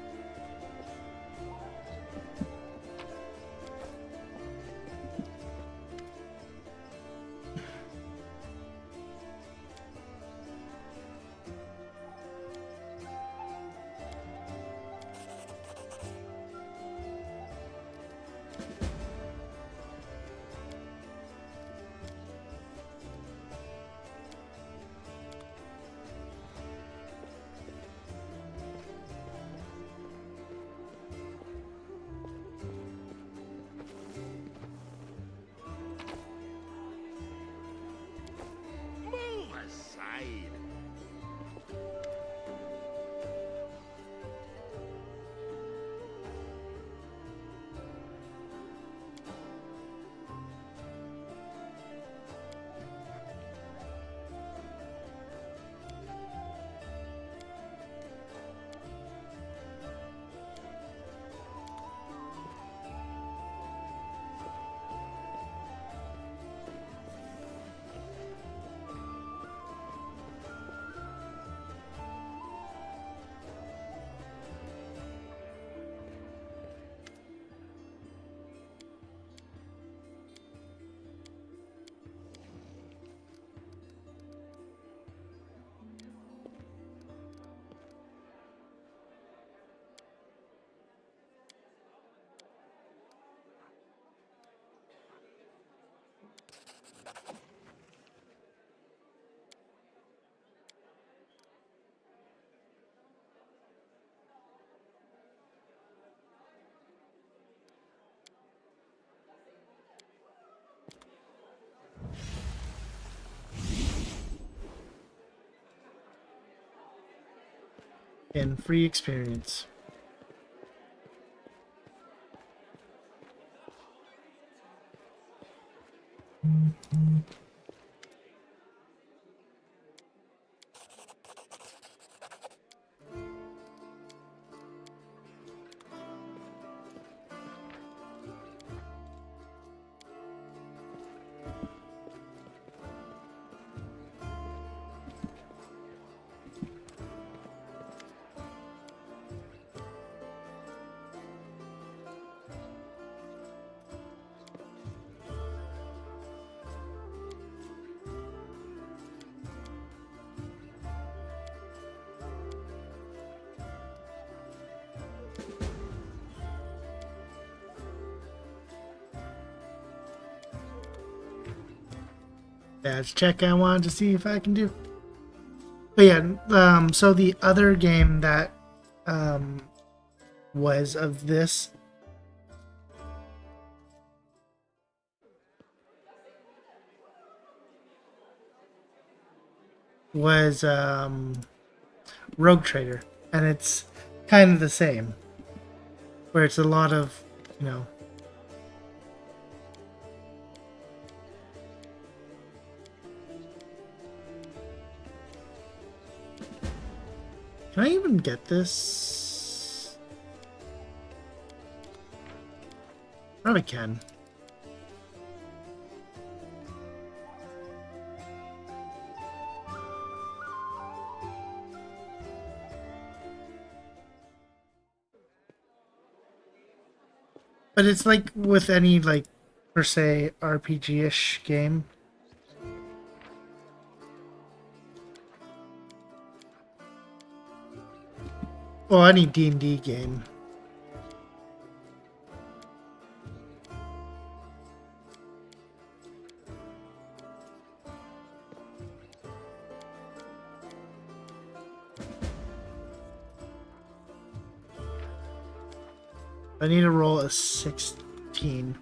Move aside. And free experience. That's check I wanted to see if I can do. But yeah, so the other game that was of this was Rogue Trader, and it's kind of the same, where it's a lot of, you know, can I even get this? Probably can. But it's like with any, like, per se, RPG-ish game. Well, any D&D game. I need to roll a 16.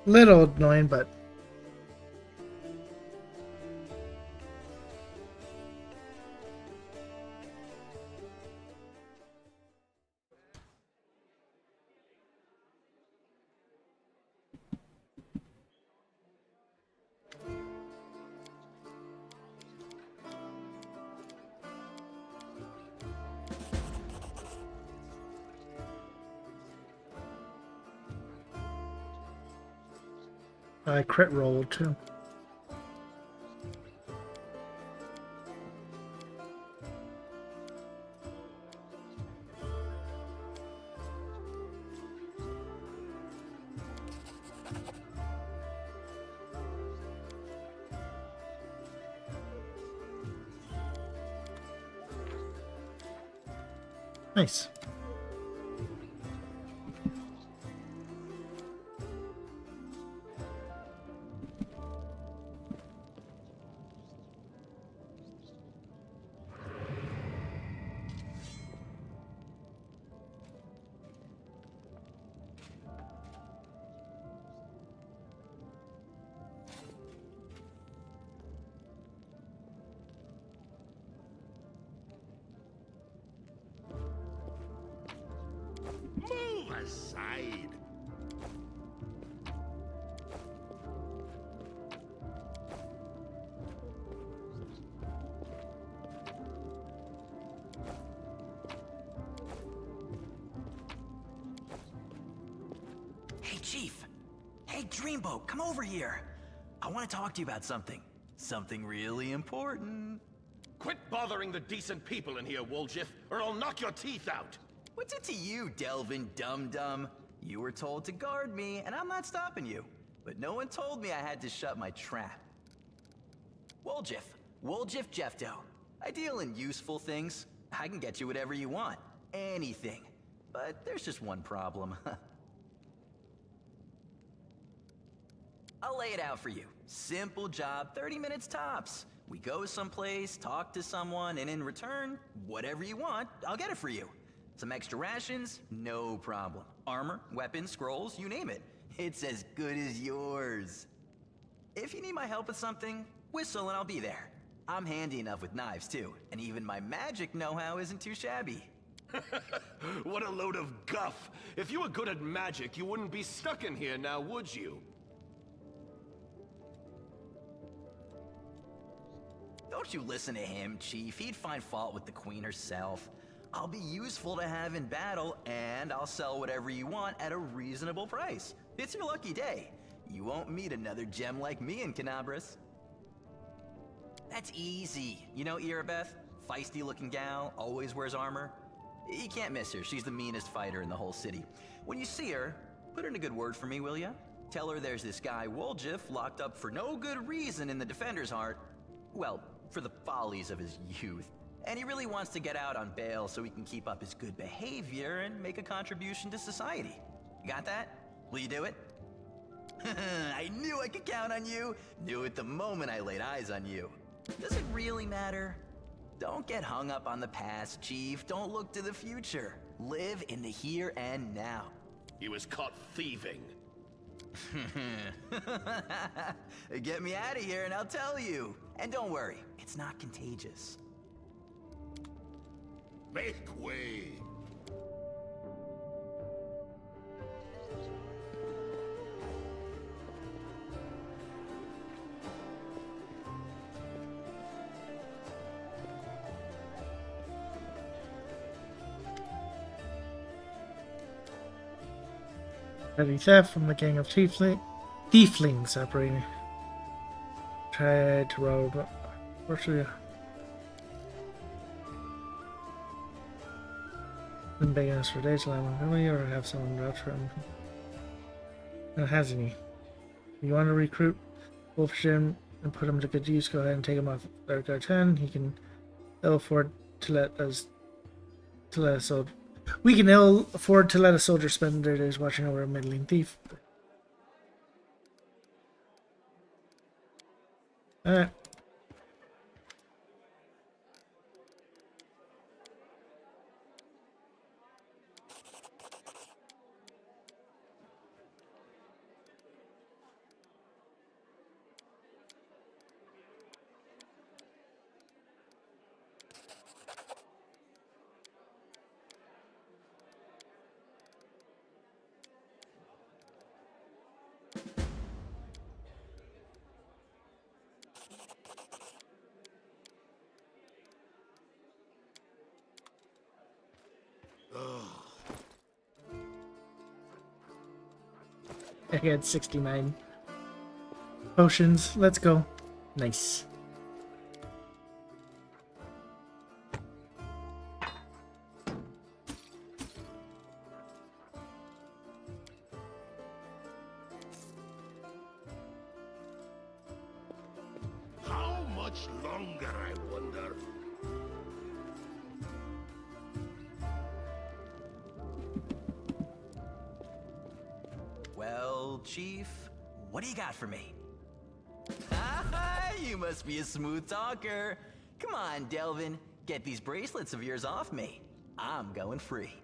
Little annoying, but I crit rolled too. Nice. Move aside. Hey, Chief. Hey, Dreamboat, come over here. I want to talk to you about something. Something really important. Quit bothering the decent people in here, Woljif, or I'll knock your teeth out. What's it to you, Delvin Dum-Dum? You were told to guard me, and I'm not stopping you. But no one told me I had to shut my trap. Woljif Jeffdo. I deal in useful things. I can get you whatever you want. Anything. But there's just one problem. I'll lay it out for you. Simple job, 30 minutes tops. We go someplace, talk to someone, and in return, whatever you want, I'll get it for you. Some extra rations? No problem. Armor, weapons, scrolls, you name it. It's as good as yours. If you need my help with something, whistle and I'll be there. I'm handy enough with knives too, and even my magic know-how isn't too shabby. What a load of guff. If you were good at magic, you wouldn't be stuck in here now, would you? Don't you listen to him, Chief. He'd find fault with the Queen herself. I'll be useful to have in battle, and I'll sell whatever you want at a reasonable price. It's your lucky day. You won't meet another gem like me in Canabras. That's easy. You know Irabeth? Feisty-looking gal, always wears armor. You can't miss her. She's the meanest fighter in the whole city. When you see her, put in a good word for me, will ya? Tell her there's this guy, Woljif, locked up for no good reason in the Defender's Heart. Well, for the follies of his youth. And he really wants to get out on bail so he can keep up his good behavior and make a contribution to society. You got that? Will you do it? I knew I could count on you. Knew it the moment I laid eyes on you. Does it really matter? Don't get hung up on the past, Chief. Don't look to the future. Live in the here and now. He was caught thieving. Get me out of here and I'll tell you. And don't worry, it's not contagious. Make way. Petty theft from the gang of tieflings separating. Tried to rob. Virtually. Been begging us for days. Will you ever have someone vouch for him? No, hasn't he? You want to recruit Wolfshin and put him to good use. Go ahead and take him off Dark Guard 10. He can ill afford to let a soldier. We can ill afford to let a soldier spend their days watching over a meddling thief. Alright. I had 69 potions. Let's go. Nice. How much longer, I wonder? Well, Chief, what do you got for me? Ah, you must be a smooth talker. Come on, Delvin, get these bracelets of yours off me. I'm going free.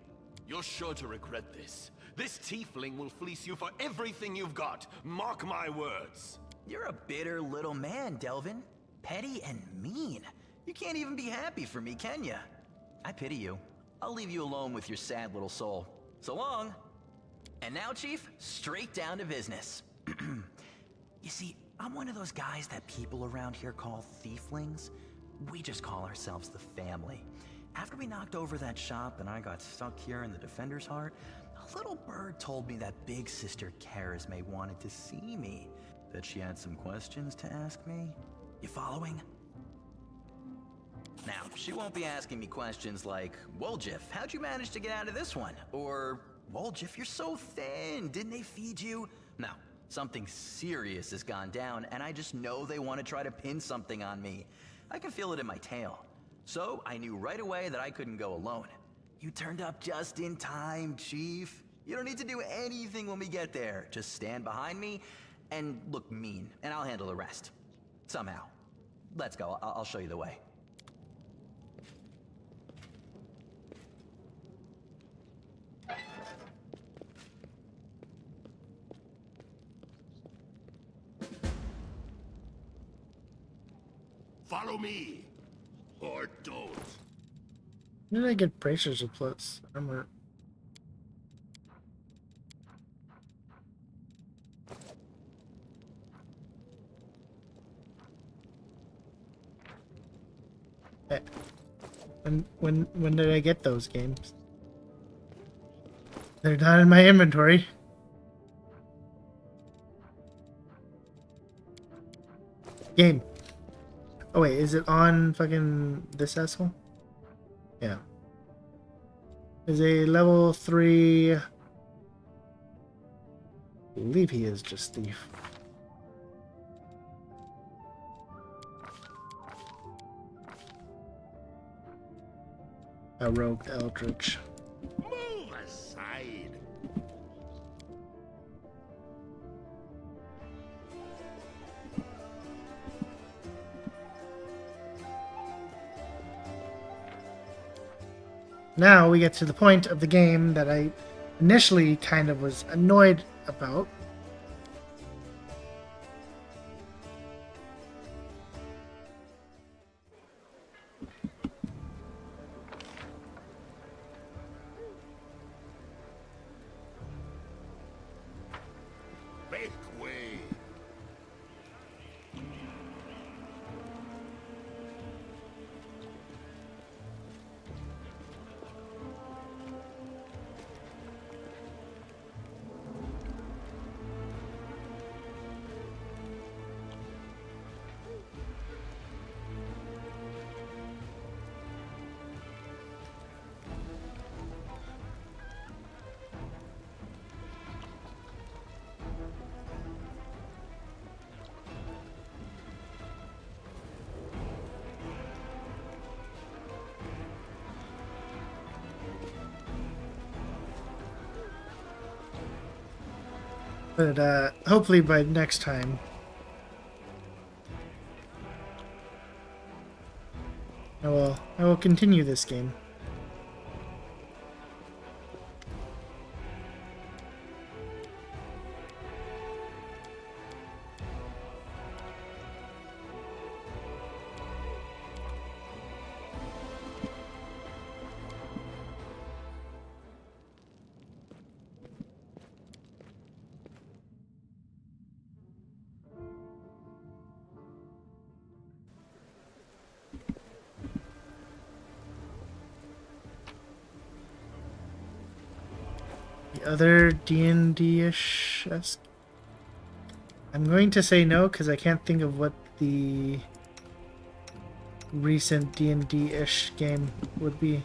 You're sure to regret this. This tiefling will fleece you for everything you've got. Mark my words. You're a bitter little man, Delvin. Petty and mean. You can't even be happy for me, can you? I pity you. I'll leave you alone with your sad little soul. So long. And now, Chief, straight down to business. You see, I'm one of those guys that people around here call thieflings. We just call ourselves the family. After we knocked over that shop and I got stuck here in the Defender's Heart, a little bird told me that Big Sister Charisme wanted to see me. That she had some questions to ask me. You following? Now, she won't be asking me questions like, Woljif, how'd you manage to get out of this one? Or, Woljif, you're so thin, didn't they feed you? No, something serious has gone down, and I just know they want to try to pin something on me. I can feel it in my tail. So, I knew right away that I couldn't go alone. You turned up just in time, Chief. You don't need to do anything when we get there. Just stand behind me and look mean, and I'll handle the rest. Somehow. Let's go, I'll show you the way. Follow me, or don't. When did I get bracers of plus armor? When did I get those games? They're not in my inventory. Game. Oh wait, is it on fucking this asshole? Yeah. Is a level 3. I believe he is just thief. A rogue eldritch. Move aside. Now we get to the point of the game that I initially kind of was annoyed about. Make way. But hopefully by next time, I will continue this game. Other D&D-ish. I'm going to say no because I can't think of what the recent D&D-ish game would be.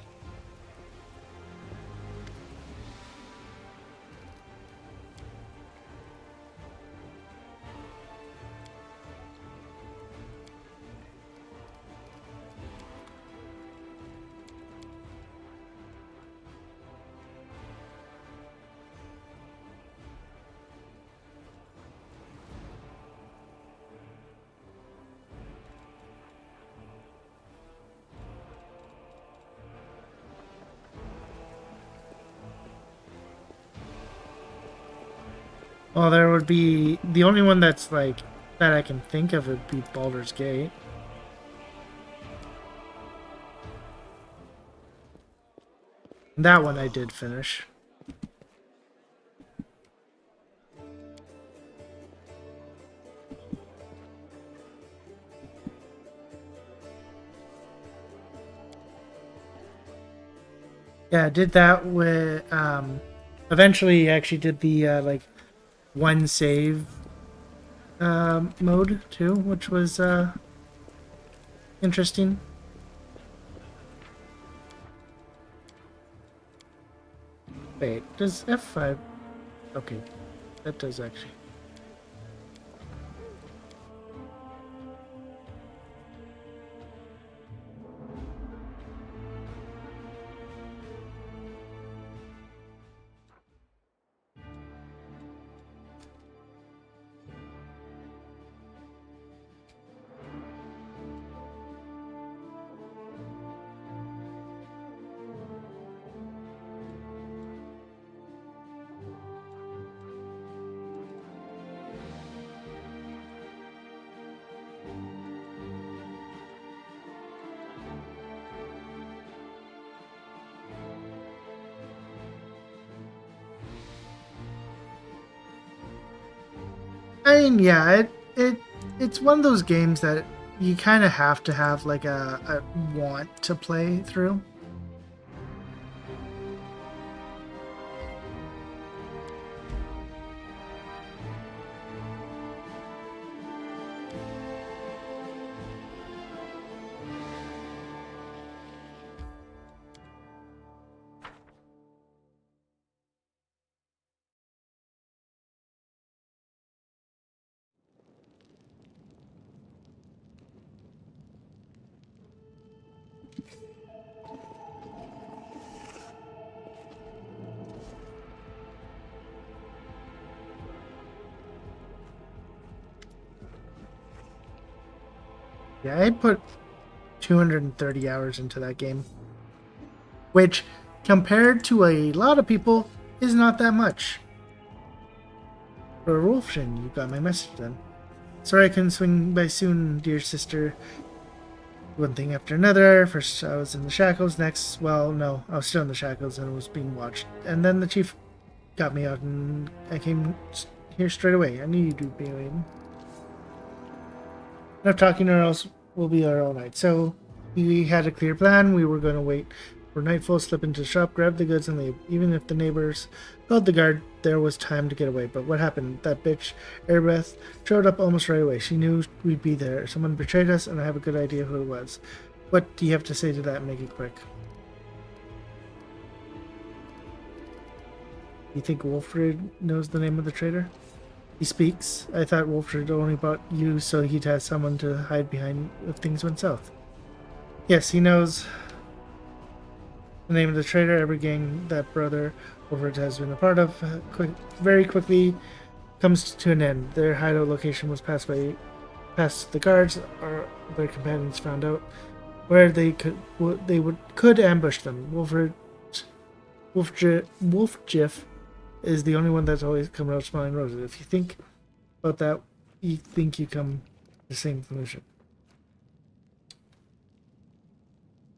Well, there would be the only one that's like that I can think of would be Baldur's Gate. That one I did finish. Yeah, I did that with eventually I actually did the like one save mode too, which was interesting. Wait, does F5... Okay, that does actually. I mean, yeah, it's one of those games that you kind of have to have like a want to play through. Yeah, I put 230 hours into that game, which compared to a lot of people is not that much. For Wolfshin, you got my message then. Sorry I couldn't swing by soon, dear sister. One thing after another. First I was in the shackles, next, well, no, I was still in the shackles and was being watched. And then the chief got me out and I came here straight away. I knew you'd be waiting. Enough talking or else we'll be there all night. So we had a clear plan. We were going to wait for nightfall, slip into the shop, grab the goods and leave. Even if the neighbors called the guard, there was time to get away. But what happened? That bitch, Airbeth, showed up almost right away. She knew we'd be there. Someone betrayed us and I have a good idea who it was. What do you have to say to that? Make it quick. You think Wolfred knows the name of the traitor? He speaks. I thought Wolfred only brought you so he'd have someone to hide behind if things went south. Yes, he knows the name of the traitor. Every gang that brother Wolfred has been a part of. Very quickly, comes to an end. Their hideout location was past the guards, or their companions found out where they could ambush them. Wolfjiff is the only one that's always coming out smiling roses. If you think about that, you think you come to the same conclusion.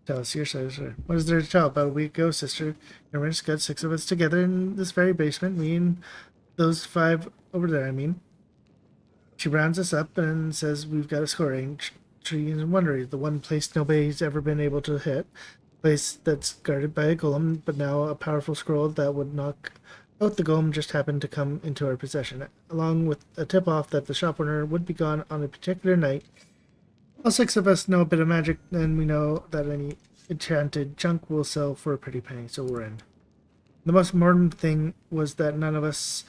Tell us your side, sir. What is there to tell? About a week ago, sister, your witch got 6 of us together in this very basement. Me and those 5 over there, I mean. She rounds us up and says we've got a scoring tree in Wondery, the one place nobody's ever been able to hit. Place that's guarded by a golem, but now a powerful scroll that would knock out the golem just happened to come into our possession, along with a tip-off that the shop owner would be gone on a particular night. All 6 of us know a bit of magic, and we know that any enchanted junk will sell for a pretty penny, so we're in. The most important thing was that none of us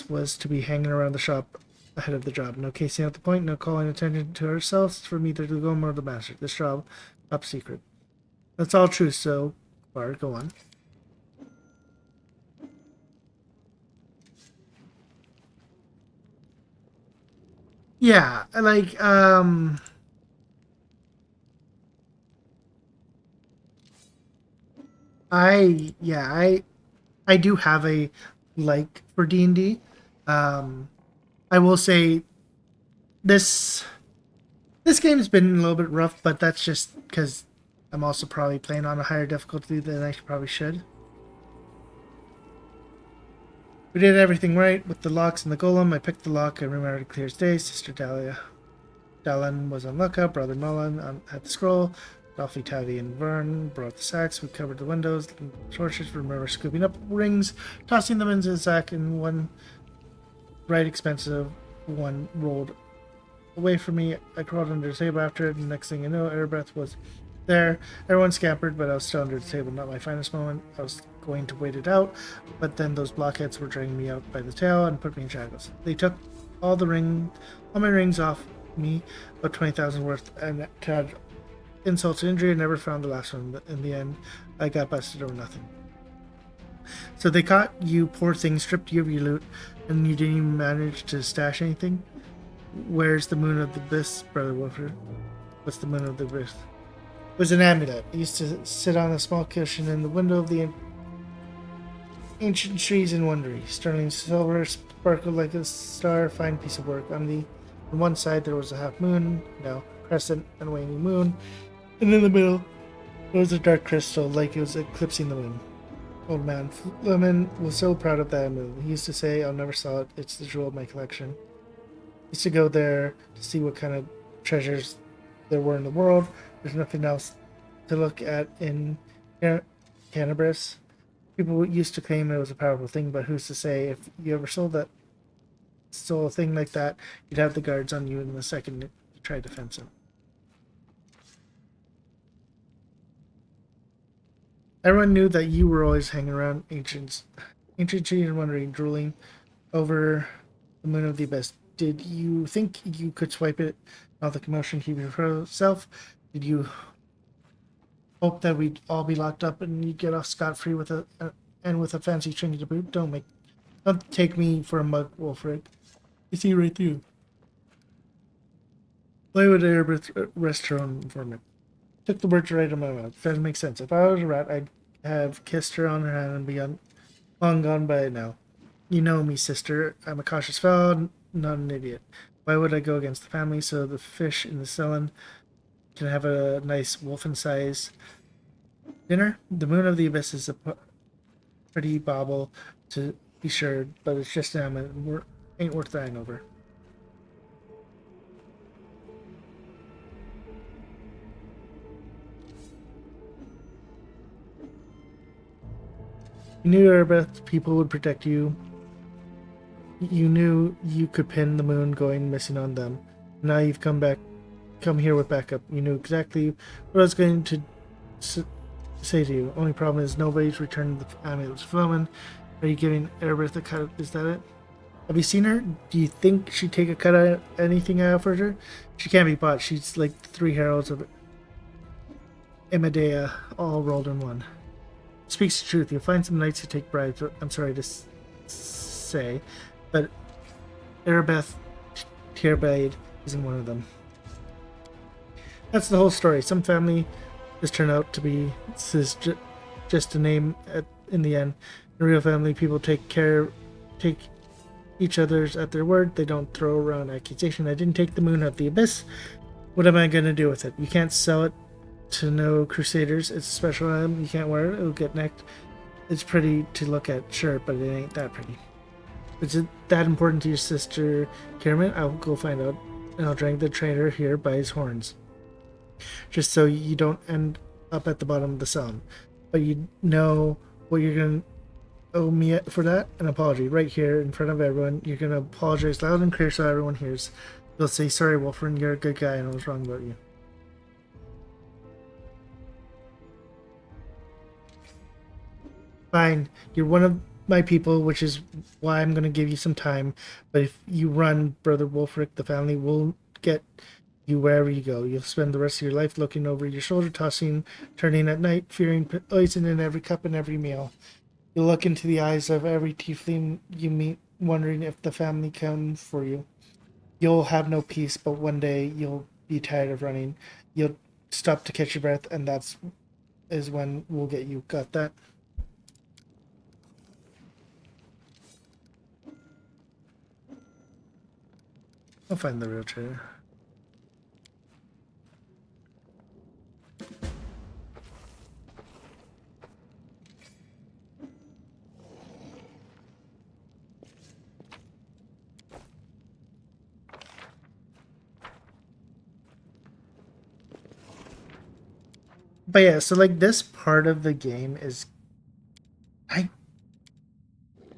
was to be hanging around the shop ahead of the job. No casing out the point, no calling attention to ourselves from either the golem or the master. This job, top secret. That's all true, so far, go on. Yeah, like, I do have a like for D&D. I will say this game's been a little bit rough, but that's just because I'm also probably playing on a higher difficulty than I probably should. We did everything right with the locks and the golem. I picked the lock. I remembered it clear as day. Sister Dallin was on lookout. Brother Mullen had the scroll. Dolphy, Tavy, and Vern brought the sacks. We covered the windows and torches. Remember scooping up rings, tossing them into the sack, and one right expensive one rolled away from me. I crawled under the table after it, and next thing you know, Airbreath was there. Everyone scampered, but I was still under the table. Not my finest moment. I was going to wait it out, but then those blockheads were dragging me out by the tail and put me in shackles. They took all my rings off me, about 20,000 worth, and to add insult to injury, I never found the last one. But in the end, I got busted over nothing. So they caught you, poor thing, stripped you of your loot, and you didn't even manage to stash anything? Where's the Moon of the Abyss, Brother Wolford? What's the Moon of the Abyss? It was an amulet. It used to sit on a small cushion in the window of the ancient trees in Wondery. Sterling silver sparkled like a star, fine piece of work. On one side there was a half moon, crescent and waning moon, and in the middle there was a dark crystal like it was eclipsing the moon. Old man Flumen was so proud of that amulet. He used to say, I'll never sell it, it's the jewel of my collection. He used to go there to see what kind of treasures there were in the world. There's nothing else to look at in Canabris. People used to claim it was a powerful thing, but who's to say if you ever stole a thing like that, you'd have the guards on you in the second you tried to fence it. Everyone knew that you were always hanging around ancient trees and wondering, drooling over the Moon of the Abyss. Did you think you could swipe it? All the commotion keep it for yourself? Did you hope that we'd all be locked up and you'd get off scot-free with a fancy trinity to boot? Don't take me for a mug, Wolfric. You see right through. Play with Airbreath, rest her own informant. Took the words right out of my mouth. Doesn't make sense. If I was a rat, I'd have kissed her on her hand and be long gone by now. You know me, sister. I'm a cautious fellow, not an idiot. Why would I go against the family so the fish in the cellin can have a nice wolfen-size dinner? The Moon of the Abyss is a pretty bauble, to be sure, but it's just ain't worth dying over. You knew Airbreath people would protect you. You knew you could pin the moon going missing on them. Now you've come here with backup. You knew exactly what I was going to say to you. Only problem is nobody's returned the amulet to Flumen. Are you giving Airbreath a cut? Is that it? Have you seen her? Do you think she'd take a cut at anything I offered her? She can't be bought. She's like 3 heralds of Imadea all rolled in one. Speaks the truth. You'll find some knights who take bribes. I'm sorry to say, but Erebeth Tierblade isn't one of them. That's the whole story. Some family just turned out to be just a name in the end. In real family, people take each other's at their word. They don't throw around accusation. I didn't take the moon out of the abyss. What am I going to do with it? You can't sell it to no crusaders. It's a special item. You can't wear it. It'll get necked. It's pretty to look at, sure, but it ain't that pretty. Is it that important to your sister, Kierman? I'll go find out, and I'll drag the traitor here by his horns. Just so you don't end up at the bottom of the sum. But you know what you're going to owe me for that? An apology. Right here in front of everyone. You're going to apologize loud and clear so everyone hears. You'll say, sorry, Wolfram, you're a good guy and I was wrong about you. Fine. You're one of my people, which is why I'm going to give you some time. But if you run, Brother Wolfric, the family will get you wherever you go. You'll spend the rest of your life looking over your shoulder, tossing, turning at night, fearing poison in every cup and every meal. You'll look into the eyes of every tiefling you meet, wondering if the family come for you. You'll have no peace, but one day you'll be tired of running. You'll stop to catch your breath, and is when we'll get you. Got that? I'll find the real traitor. But yeah, so like this part of the game is,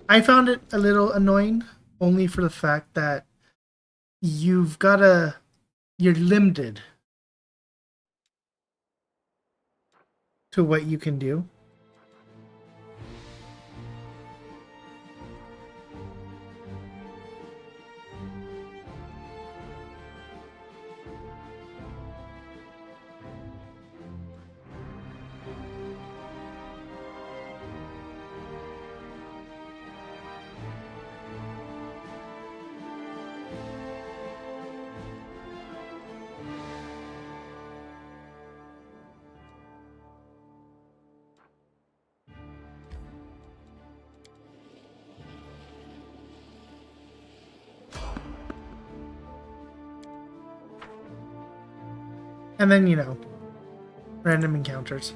I found it a little annoying only for the fact that you're limited to what you can do. And then, you know, random encounters.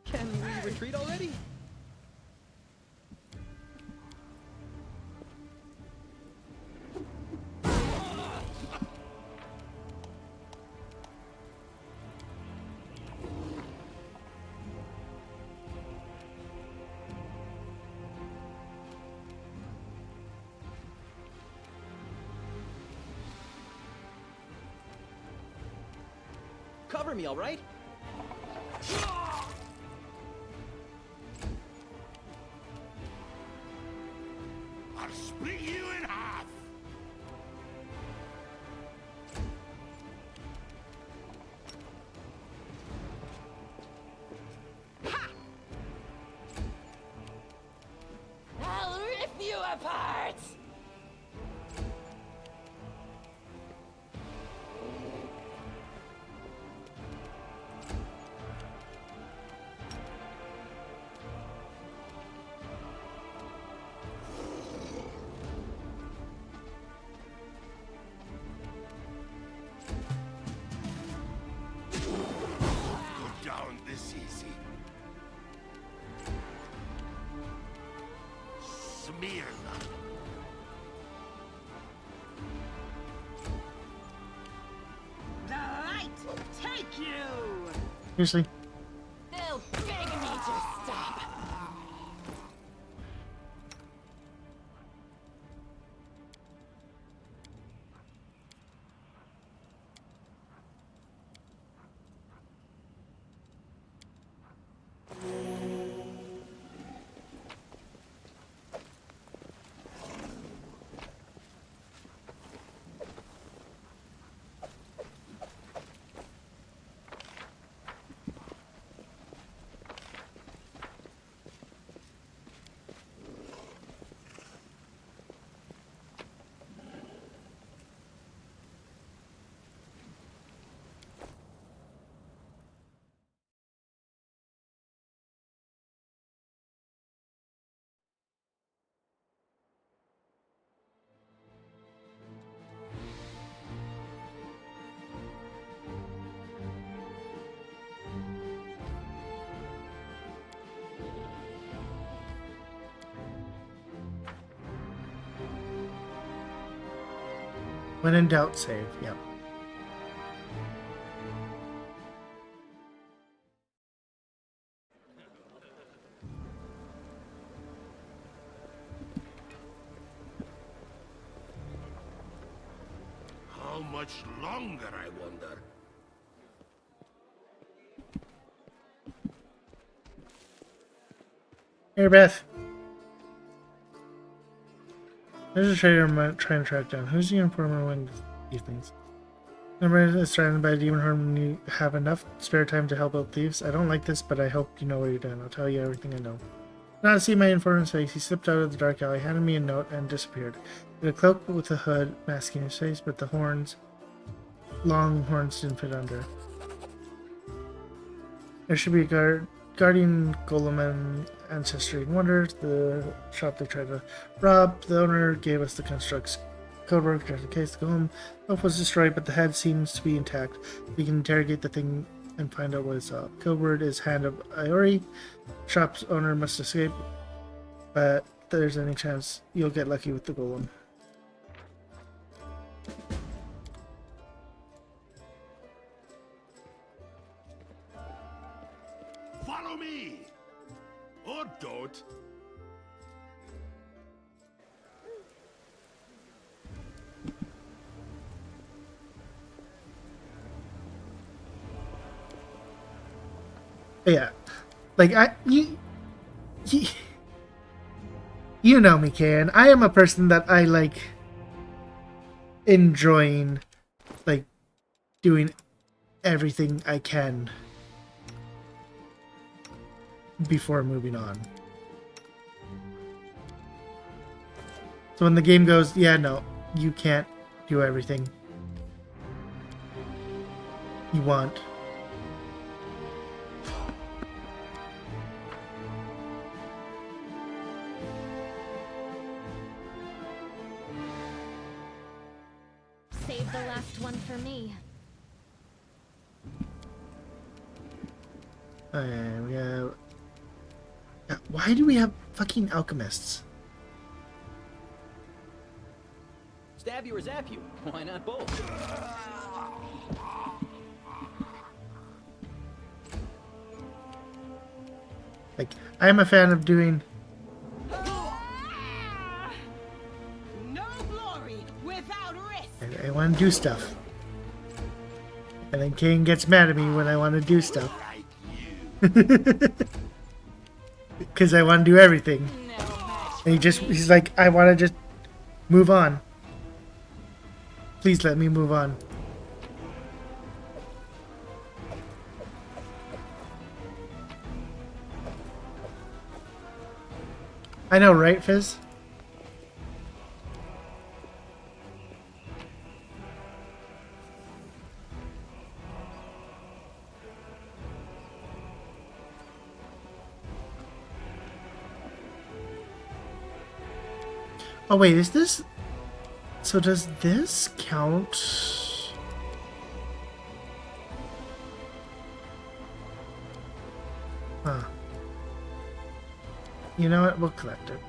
Can we retreat already? Cover me, all right? I'll split you in half. I'll rip you apart! Go down this easy. Smirna. The light take you! Seriously? They'll beg me to stop. When in doubt, save. Yep. How much longer, I wonder? Hey, Beth. There's a trader I'm trying to track down. Who's the informer when these things? Number is surrounded by a demon horde when you have enough spare time to help out thieves. I don't like this, but I hope you know what you're doing. I'll tell you everything I know. Not to see my informant's face, he slipped out of the dark alley, handed me a note, and disappeared. He had a cloak with a hood masking his face, but the horns, long horns, didn't fit under. There should be a guardian golem and ancestry and wonders. The shop they tried to rob. The owner gave us the construct's codeword just in case the golem was destroyed, but the head seems to be intact. We can interrogate the thing and find out what it's up. Codeword is Hand of Iori. Shop's owner must escape, but there's any chance you'll get lucky with the golem. Follow me! Or don't. Yeah, like you know me, Karen. I am a person that I like enjoying, like, doing everything I can before moving on. So when the game goes, yeah, no, you can't do everything you want. Save the last one for me. We have... Why do we have fucking alchemists? Stab you or zap you? Why not both? Like, I am a fan of doing... No glory without risk. I want to do stuff. And then Kane gets mad at me when I want to do stuff. Because I want to do everything. And he's like, I want to just move on. Please let me move on. I know, right, Fizz? Oh wait, is this... So does this count? Huh. You know what? We'll collect it.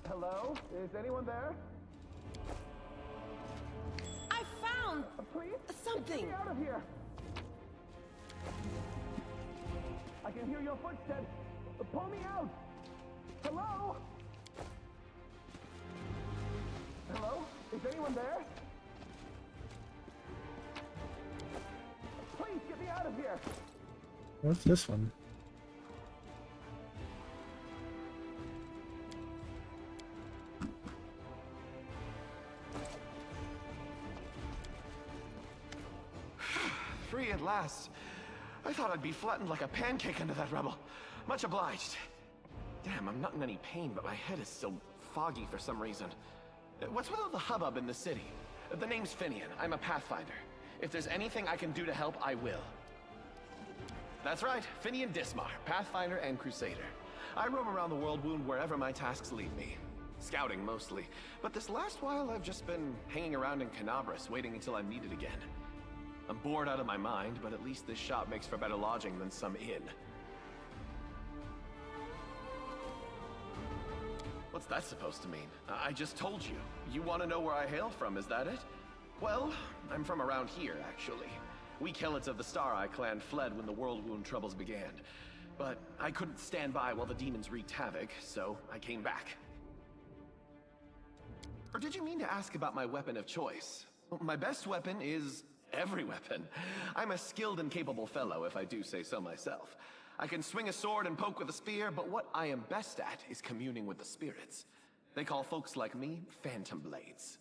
Hello? Is anyone there? I found something. Get me out of here! I can hear your footsteps. Pull me out! Hello? Hello? Is anyone there? Please get me out of here! What's this one? Free at last. I thought I'd be flattened like a pancake under that rubble. Much obliged. Damn, I'm not in any pain, but my head is still foggy for some reason. What's with all the hubbub in the city? The name's Finian. I'm a Pathfinder. If there's anything I can do to help, I will. That's right, Finian Dismar, Pathfinder and Crusader. I roam around the world wound wherever my tasks lead me. Scouting mostly, but this last while I've just been hanging around in Canabras, waiting until I'm needed again. I'm bored out of my mind, but at least this shop makes for better lodging than some inn. What's that supposed to mean? I just told you. You want to know where I hail from, is that it? Well, I'm from around here, actually. We Kelets of the Star-Eye clan fled when the World Wound troubles began. But I couldn't stand by while the demons wreaked havoc, so I came back. Or did you mean to ask about my weapon of choice? Well, my best weapon is every weapon. I'm a skilled and capable fellow, if I do say so myself. I can swing a sword and poke with a spear, but what I am best at is communing with the spirits. They call folks like me Phantom Blades.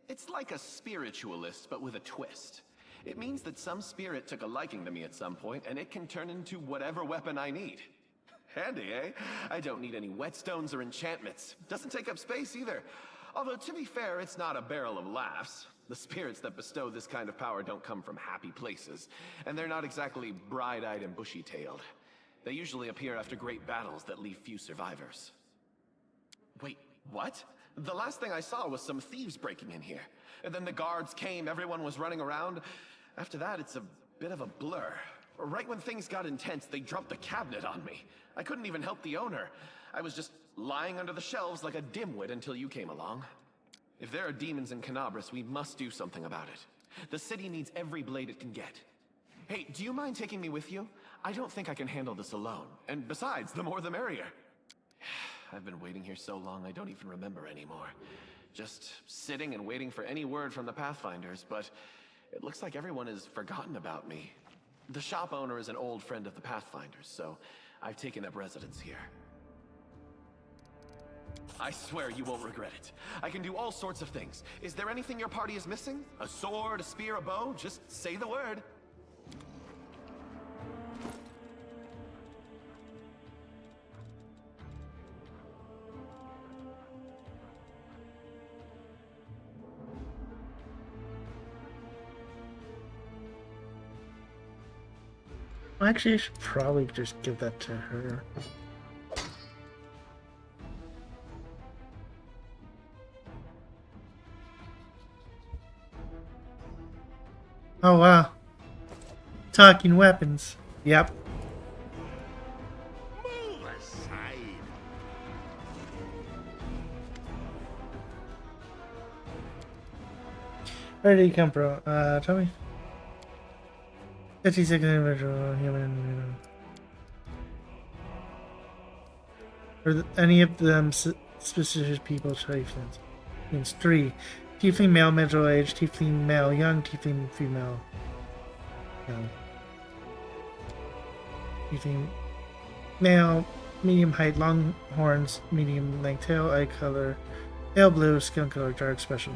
It's like a spiritualist, but with a twist. It means that some spirit took a liking to me at some point, and it can turn into whatever weapon I need. Handy, eh? I don't need any whetstones or enchantments. Doesn't take up space either. Although, to be fair, it's not a barrel of laughs. The spirits that bestow this kind of power don't come from happy places, and they're not exactly bright-eyed and bushy-tailed. They usually appear after great battles that leave few survivors. Wait, what? The last thing I saw was some thieves breaking in here. And then the guards came, everyone was running around. After that, it's a bit of a blur. Right when things got intense, they dropped the cabinet on me. I couldn't even help the owner. I was just lying under the shelves like a dimwit until you came along. If there are demons in Canabras, we must do something about it. The city needs every blade it can get. Hey, do you mind taking me with you? I don't think I can handle this alone. And besides, the more the merrier. I've been waiting here so long I don't even remember anymore. Just sitting and waiting for any word from the Pathfinders, but it looks like everyone has forgotten about me. The shop owner is an old friend of the Pathfinders, so I've taken up residence here. I swear you won't regret it. I can do all sorts of things. Is there anything your party is missing? A sword, a spear, a bow? Just say the word. Actually, I should probably just give that to her. Oh wow. Talking weapons. Yep. Move aside. Where did he come from? Tell me. 56 individual human. Or any of them suspicious people chieftains. Means 3. Tiefling male, middle aged, tiefling male, young, tiefling female, young. Tiefling male, medium height, long horns, medium length tail, eye color, pale blue, skin color, dark expression.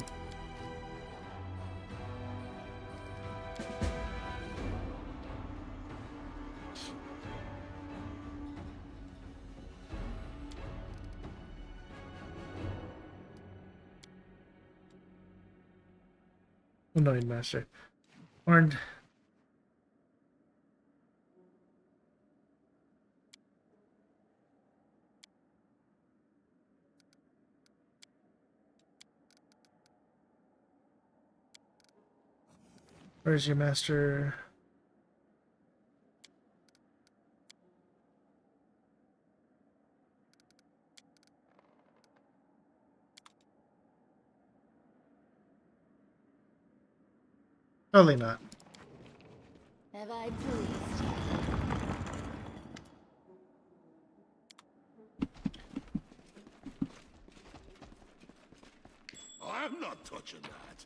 Annoyed master. Horned. Where's your master? Probably not. Have I pleased you? I'm not touching that.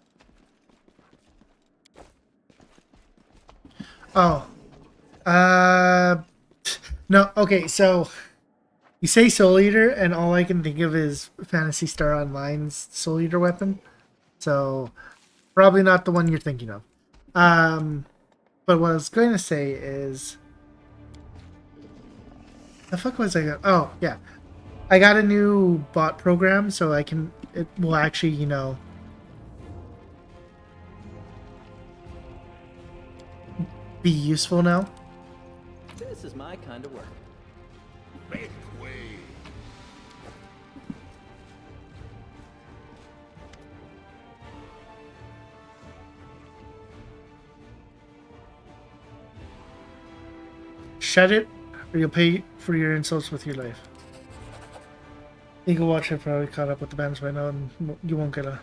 Oh. No, okay, so you say Soul Eater, and all I can think of is Phantasy Star Online's Soul Eater weapon. So, probably not the one you're thinking of. But what I was going to say is... The fuck was I got? Oh, yeah. I got a new bot program, so I can... It will actually, you know... be useful now. This is my kind of work. Make way. Shut it, or you'll pay for your insults with your life. Eagle Watch have probably caught up with the bands by now, and you won't get a...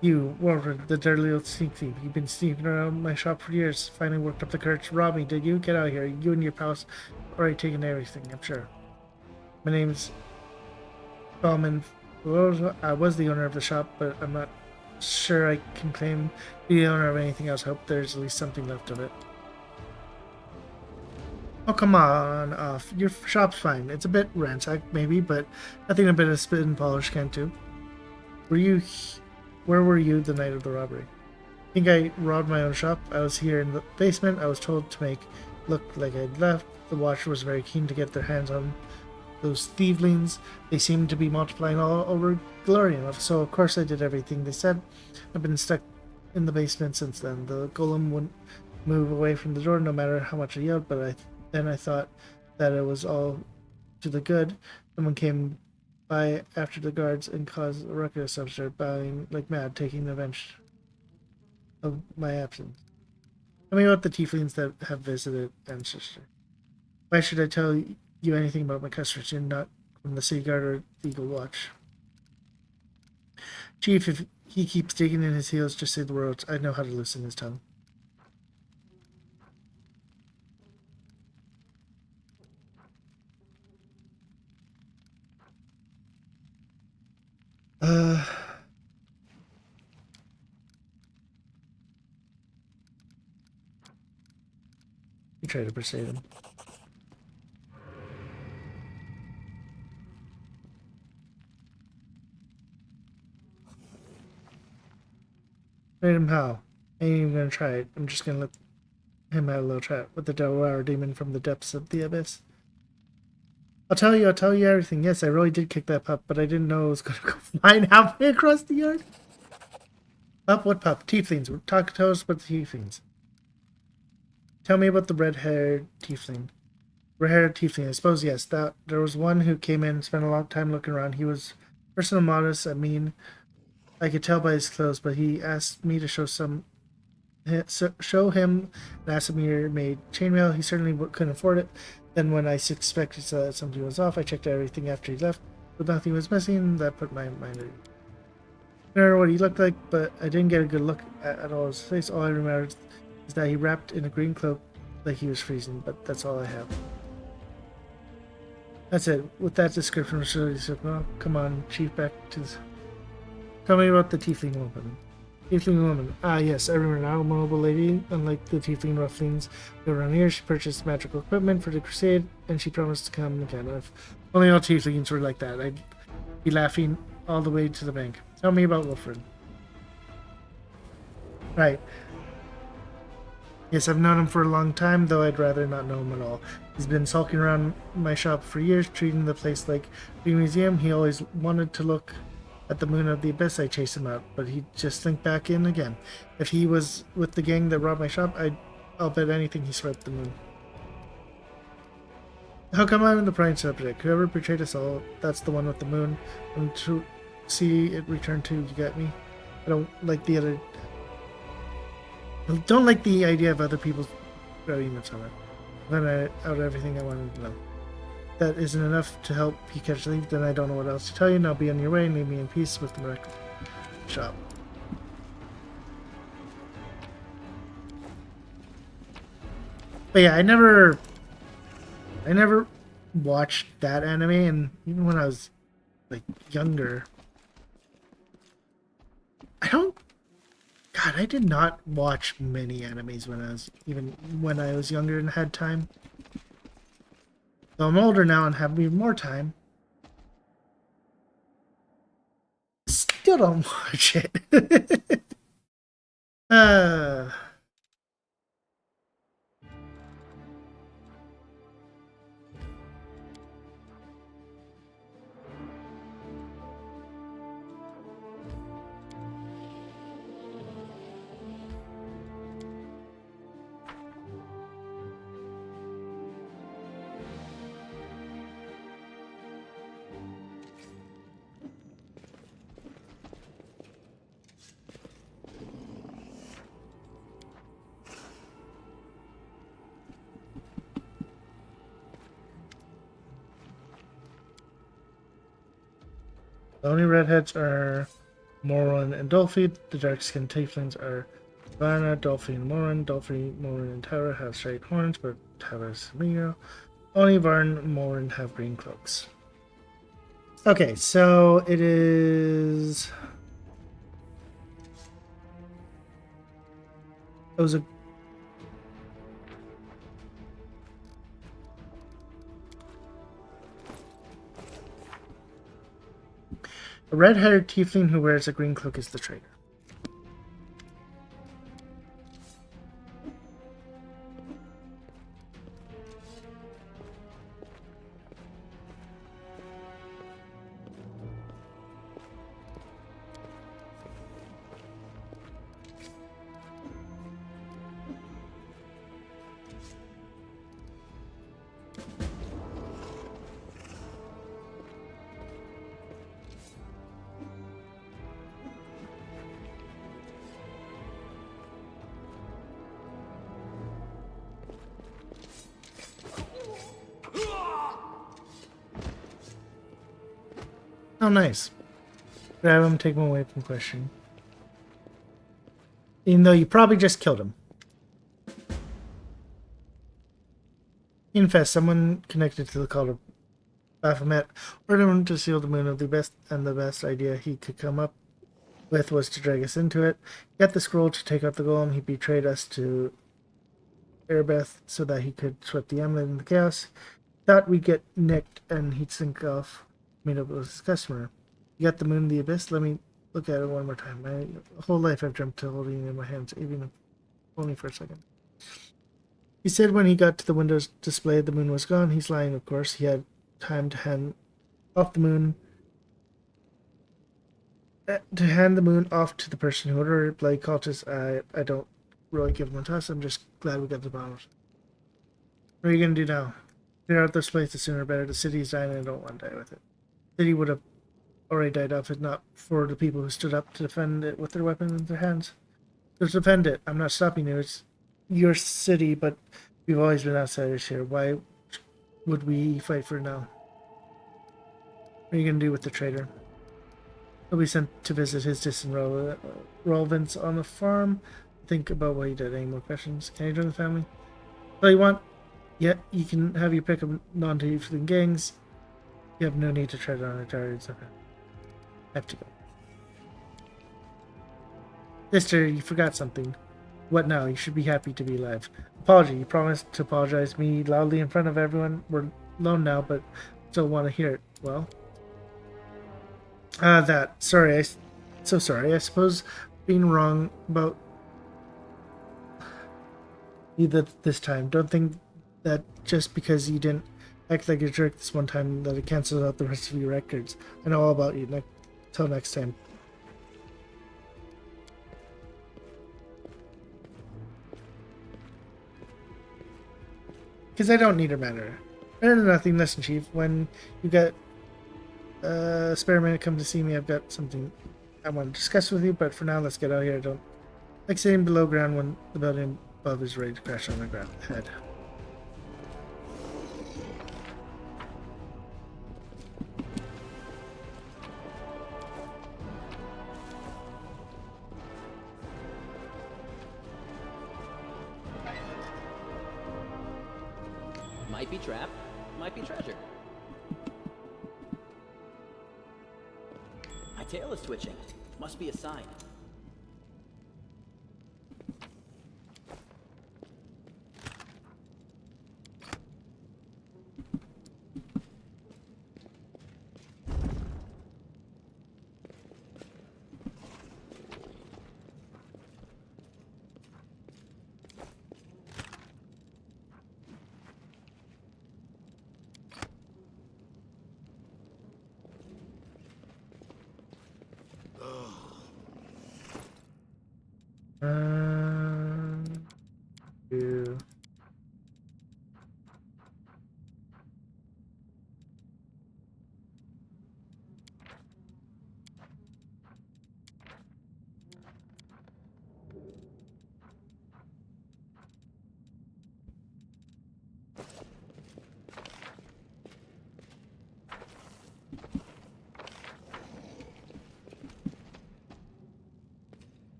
You, Warford, the dirty little sneak thief. You've been sneaking around my shop for years. Finally worked up the courage to rob me, did you? Get out of here. You and your pals already taken everything, I'm sure. My name's Bauman. I was the owner of the shop, but I'm not sure I can claim to be the owner of anything else. Hope there's at least something left of it. Oh, come on, off. Your shop's fine. It's a bit ransacked, maybe, but nothing a bit of spit and polish can't do. Where were you the night of the robbery? I think I robbed my own shop. I was here in the basement. I was told to make look like I'd left. The Watcher was very keen to get their hands on those thievelings. They seemed to be multiplying all over Glorian, so of course I did everything they said. I've been stuck in the basement since then. The golem wouldn't move away from the door no matter how much I yelled, but I thought that it was all to the good. Someone came by after the guards and caused a ruckus. I started bowing like mad, taking advantage of my absence. Tell me about the tieflings that have visited Ancestor. Why should I tell you anything about my customers? You're not from the City Guard or the Eagle Watch. Chief, if he keeps digging in his heels, just say the words. I know how to loosen his tongue. You try to persuade him. Persuade him how? I ain't even gonna try it. I'm just gonna let him have a little chat with the Delaware demon from the depths of the abyss. I'll tell you everything. Yes, I really did kick that pup, but I didn't know it was gonna go flying halfway across the yard. Pup? What pup? Tieflings. Tell us about the tieflings. Tell me about the red-haired tiefling. Red-haired tiefling. I suppose, yes. There was one who came in, spent a long time looking around. He was personal, modest, I mean, I could tell by his clothes, but he asked me to show him an Aasimar made chainmail. He certainly couldn't afford it. Then when I suspected something was off, I checked everything after he left, but nothing was missing. That put my mind at ease. I don't know what he looked like, but I didn't get a good look at all his face. All I remember is that he wrapped in a green cloak like he was freezing, but that's all I have. That's it. With that description, he said, well, come on, Chief, back to this. Tell me about the tiefling woman. Tiefling woman. Ah, yes, I remember now. A mobile lady, unlike the tiefling roughlings who were around here, she purchased magical equipment for the crusade, and she promised to come again. If only all tieflings were like that, I'd be laughing all the way to the bank. Tell me about Wilfred. Right. Yes, I've known him for a long time, though I'd rather not know him at all. He's been sulking around my shop for years, treating the place like a museum. He always wanted to look at the moon of the abyss. I chased him out, but he'd just slink back in again. If he was with the gang that robbed my shop, I'll bet anything he swept the moon. How come I'm the prime subject? Whoever betrayed us all, that's the one with the moon. And to see it return to, you get me? I don't like the idea of other people grabbing each other. Then out everything I wanted to know. That isn't enough to help you catch the thief, then I don't know what else to tell you. Now be on your way and leave me in peace with the miracle shop. But yeah, I never watched that anime, and even when I was like younger, I did not watch many animes when I was younger and had time. So I'm older now and have even more time. Still don't watch it. The only redheads are Morin and Dolphy. The dark-skinned tieflings are Varna, Dolphy, and Morin. Dolphy, Morin, and Tara have straight horns, but Tara is Miro. Only Varn and Morin have green cloaks. Okay, so it is... It was a... A red-headed tiefling who wears a green cloak is the traitor. Oh, nice. Grab him, take him away from questioning. Even though you probably just killed him. Infest, someone connected to the cult of Baphomet, ordered him to seal the moon of the best, and the best idea he could come up with was to drag us into it. Get the scroll to take out the golem. He betrayed us to Erebeth so that he could sweep the amulet in the chaos. Thought we'd get nicked and he'd sink off. Meet up with his customer. You got the moon in the abyss? Let me look at it one more time. My whole life I've dreamt of holding it in my hands, even if only for a second. He said when he got to the Windows display, the moon was gone. He's lying, of course. He had time to hand off the moon. To hand the moon off to the person who ordered it. Bloody cultists, I don't really give them a toss. I'm just glad we got the bottom. What are you going to do now? Clear out this place, the sooner better. The city's dying and I don't want to die with it. The city would have already died off if not for the people who stood up to defend it with their weapons in their hands. Just defend it. I'm not stopping you. It's your city, but we've always been outsiders here. Why would we fight for it now? What are you going to do with the traitor? He'll be sent to visit his distant relevance on the farm. Think about what he did. Any more questions? Can I join the family? All you want? Yeah, you can have your pick of non-tiefling gangs. You have no need to tread on our territories. Okay. I have to go. Sister, you forgot something. What now? You should be happy to be alive. Apology. You promised to apologize me loudly in front of everyone. We're alone now, but still want to hear it. Well? Sorry. So sorry. I suppose being wrong about you this time. Don't think that just because you didn't act like a jerk this one time that it cancels out the rest of your records. I know all about you. Till next time. Because I don't need a manner. Better than nothing. Listen, Chief. When you get a spare minute, come to see me. I've got something I want to discuss with you. But for now, let's get out of here. I don't like sitting below ground when the building above is ready to crash on my head. Might be trap, might be treasure. My tail is twitching. Must be a sign. Yeah.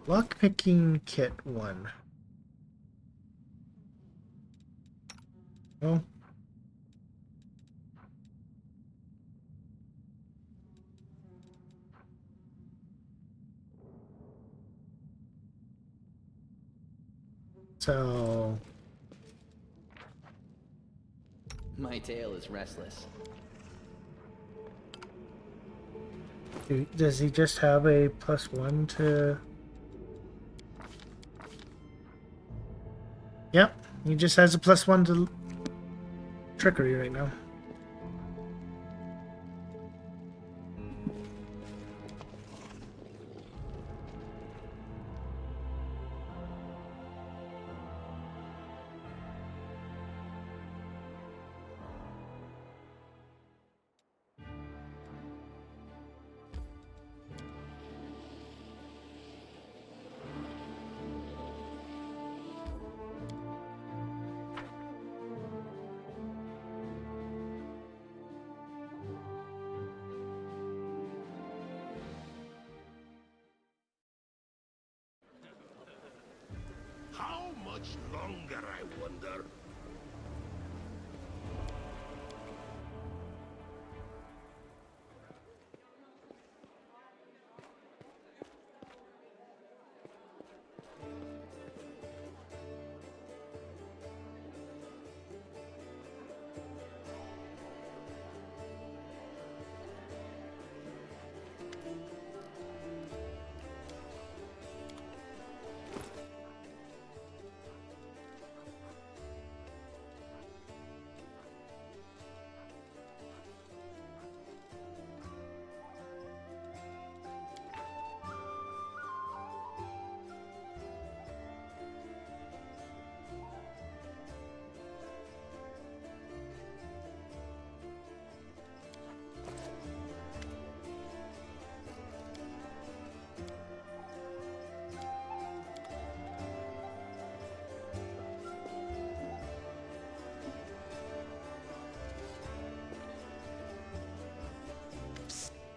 Lockpicking kit 1. Oh. So My tail is restless. does he just have a +1 to... Yep, he just has a +1 to trickery right now. How much longer, I wonder?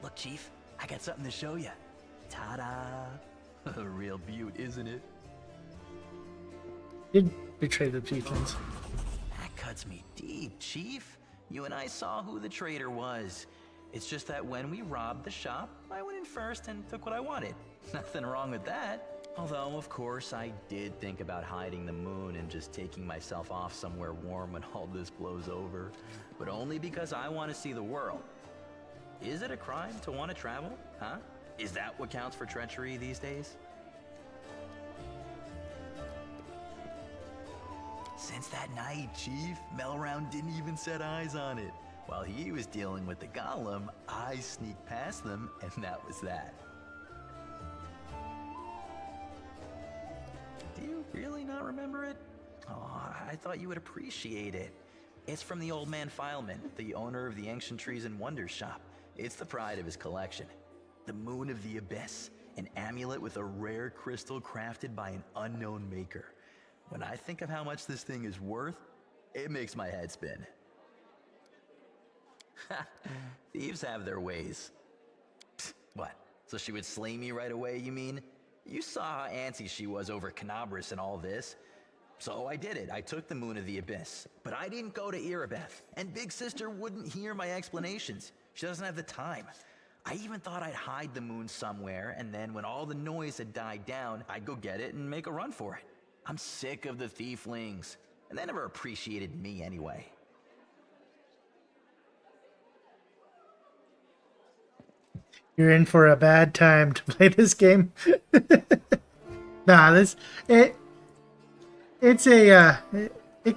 Look, Chief, I got something to show you. Ta-da! A real beaut, isn't it? Did betray the tieflings. That cuts me deep, Chief. You and I saw who the traitor was. It's just that when we robbed the shop, I went in first and took what I wanted. Nothing wrong with that. Although, of course, I did think about hiding the moon and just taking myself off somewhere warm when all this blows over. But only because I want to see the world. Is it a crime to want to travel? Huh? Is that what counts for treachery these days? Since that night, Chief, Melround didn't even set eyes on it. While he was dealing with the golem, I sneaked past them, and that was that. Do you really not remember it? Oh, I thought you would appreciate it. It's from the old man Fileman, the owner of the Ancient Trees and Wonders shop. It's the pride of his collection. The Moon of the Abyss, an amulet with a rare crystal crafted by an unknown maker. When I think of how much this thing is worth, it makes my head spin. Thieves have their ways. Psst, what? So she would slay me right away, you mean? You saw how antsy she was over Canabras and all this. So I did it. I took the Moon of the Abyss. But I didn't go to Erebeth. And Big Sister wouldn't hear my explanations. She doesn't have the time. I even thought I'd hide the moon somewhere, and then when all the noise had died down, I'd go get it and make a run for it. I'm sick of the thieflings. And they never appreciated me anyway. You're in for a bad time to play this game. Nah, it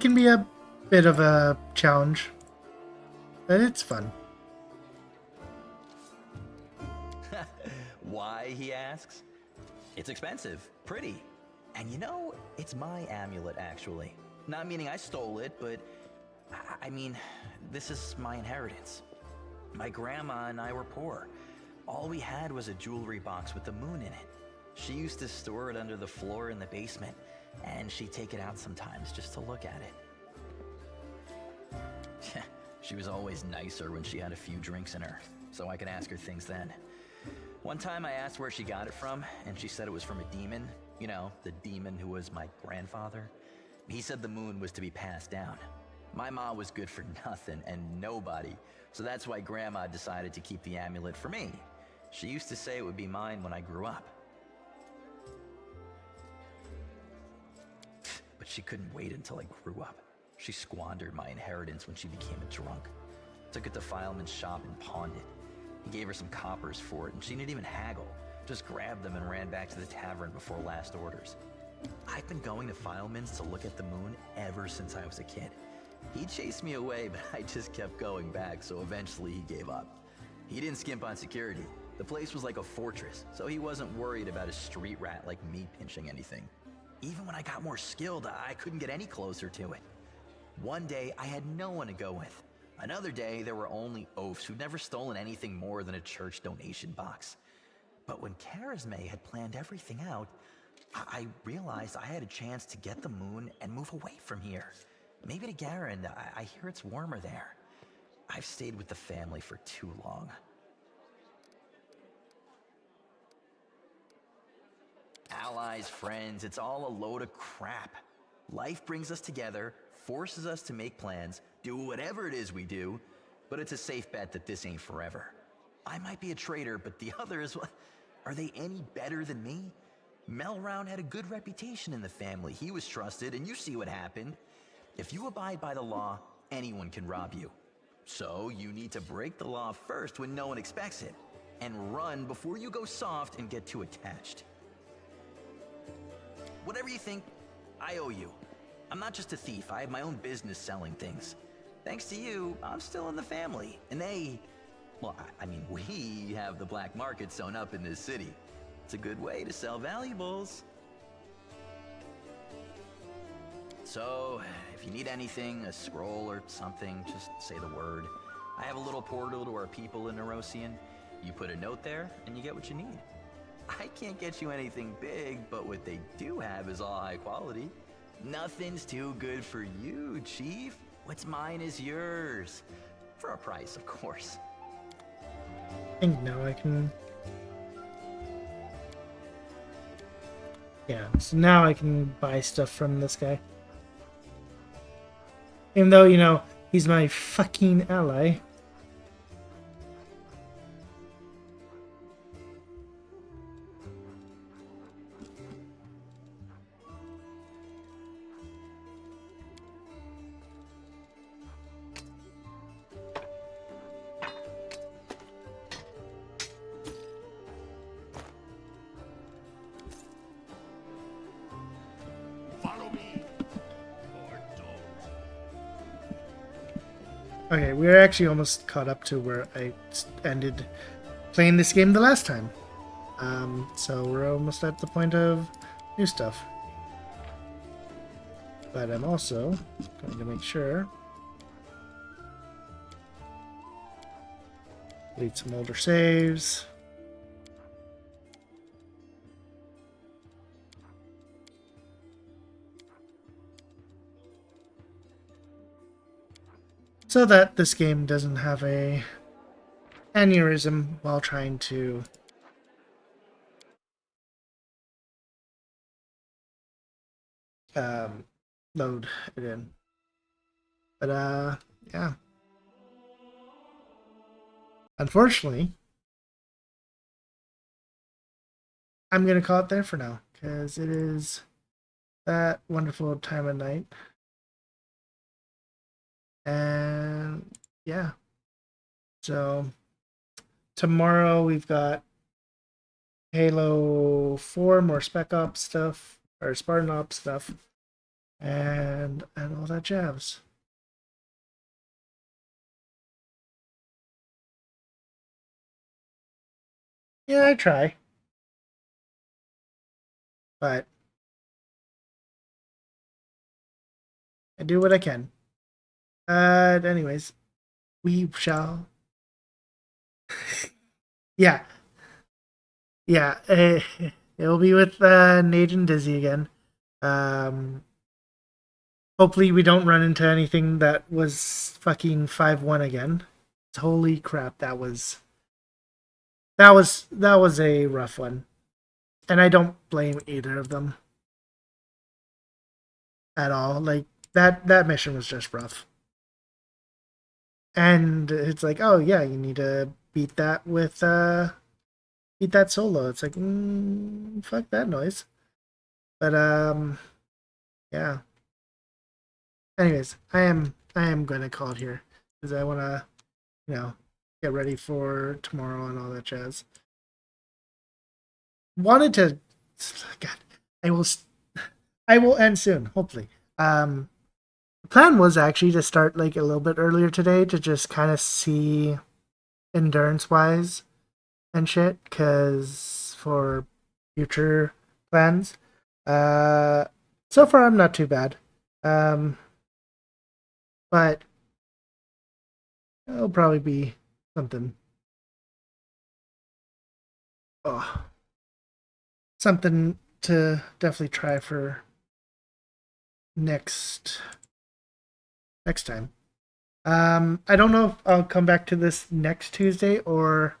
can be a bit of a challenge, but it's fun. Why, he asks? It's expensive, pretty. And you know, it's my amulet, actually. Not meaning I stole it, but I mean, this is my inheritance. My grandma and I were poor. All we had was a jewelry box with the moon in it. She used to store it under the floor in the basement, and she'd take it out sometimes just to look at it. She was always nicer when she had a few drinks in her, so I could ask her things then. One time I asked where she got it from, and she said it was from a demon. You know, the demon who was my grandfather. He said the moon was to be passed down. My mom was good for nothing and nobody, so that's why Grandma decided to keep the amulet for me. She used to say it would be mine when I grew up. But she couldn't wait until I grew up. She squandered my inheritance when she became a drunk. Took it to Fileman's shop and pawned it. He gave her some coppers for it, and she didn't even haggle. Just grabbed them and ran back to the tavern before last orders. I've been going to Fileman's to look at the moon ever since I was a kid. He chased me away, but I just kept going back, so eventually he gave up. He didn't skimp on security. The place was like a fortress, so he wasn't worried about a street rat like me pinching anything. Even when I got more skilled, I couldn't get any closer to it. One day, I had no one to go with. Another day, there were only oafs who'd never stolen anything more than a church donation box. But when Charisme had planned everything out, I realized I had a chance to get the moon and move away from here. Maybe to Garen. I hear it's warmer there. I've stayed with the family for too long. Allies, friends, it's all a load of crap. Life brings us together, forces us to make plans, do whatever it is we do, but it's a safe bet that this ain't forever. I might be a traitor, but the others, are they any better than me? Melround had a good reputation in the family. He was trusted, and you see what happened. If you abide by the law, anyone can rob you. So you need to break the law first when no one expects it, and run before you go soft and get too attached. Whatever you think, I owe you. I'm not just a thief, I have my own business selling things. Thanks to you, I'm still in the family, and we have the black market sewn up in this city. It's a good way to sell valuables. So, if you need anything, a scroll or something, just say the word. I have a little portal to our people in Nerosian. You put a note there, and you get what you need. I can't get you anything big, but what they do have is all high quality. Nothing's too good for you, Chief. What's mine is yours. For a price, of course. I think now I can... Yeah, so now I can buy stuff from this guy. Even though, you know, he's my fucking ally. Okay, we're actually almost caught up to where I ended playing this game the last time. So we're almost at the point of new stuff. But I'm also going to make sure delete some older saves. So that this game doesn't have a aneurysm while trying to load it in. But yeah. Unfortunately, I'm gonna call it there for now, because it is that wonderful time of night. And yeah, so tomorrow we've got Halo 4, more Spec Ops stuff, or Spartan Ops stuff, and all that jazz. Yeah, I try, but I do what I can. Anyways, we shall. Yeah. It'll be with Nate and Dizzy again. Hopefully we don't run into anything that was fucking 5-1 again. Holy crap, that was that was a rough one, and I don't blame either of them at all. Like that mission was just rough, and it's like, oh yeah, you need to beat that solo. It's like, fuck that noise. But yeah. Anyways, I am going to call it here because I want to, get ready for tomorrow and all that jazz. Wanted to, God, I will end soon, hopefully. The plan was actually to start like a little bit earlier today to just kind of see endurance wise and shit, because for future plans. So far I'm not too bad. But it'll probably be something. Oh, something to definitely try for next time. I don't know if I'll come back to this next Tuesday or.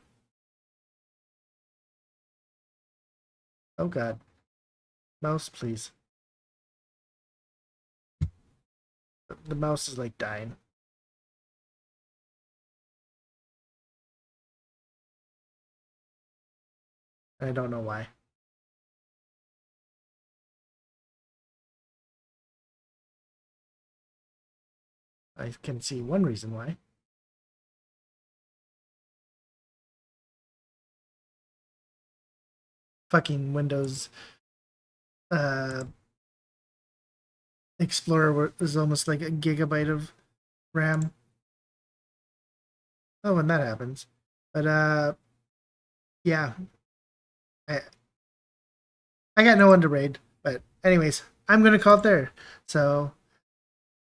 Oh God, mouse, please. The mouse is like dying. I don't know why. I can see one reason why. Fucking Windows Explorer is almost like a gigabyte of RAM. Oh, when that happens. But yeah. I got no one to raid. But anyways, I'm gonna call it there. So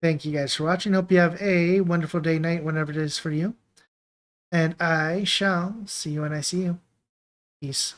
thank you guys for watching. Hope you have a wonderful day, night, whenever it is for you. And I shall see you when I see you. Peace.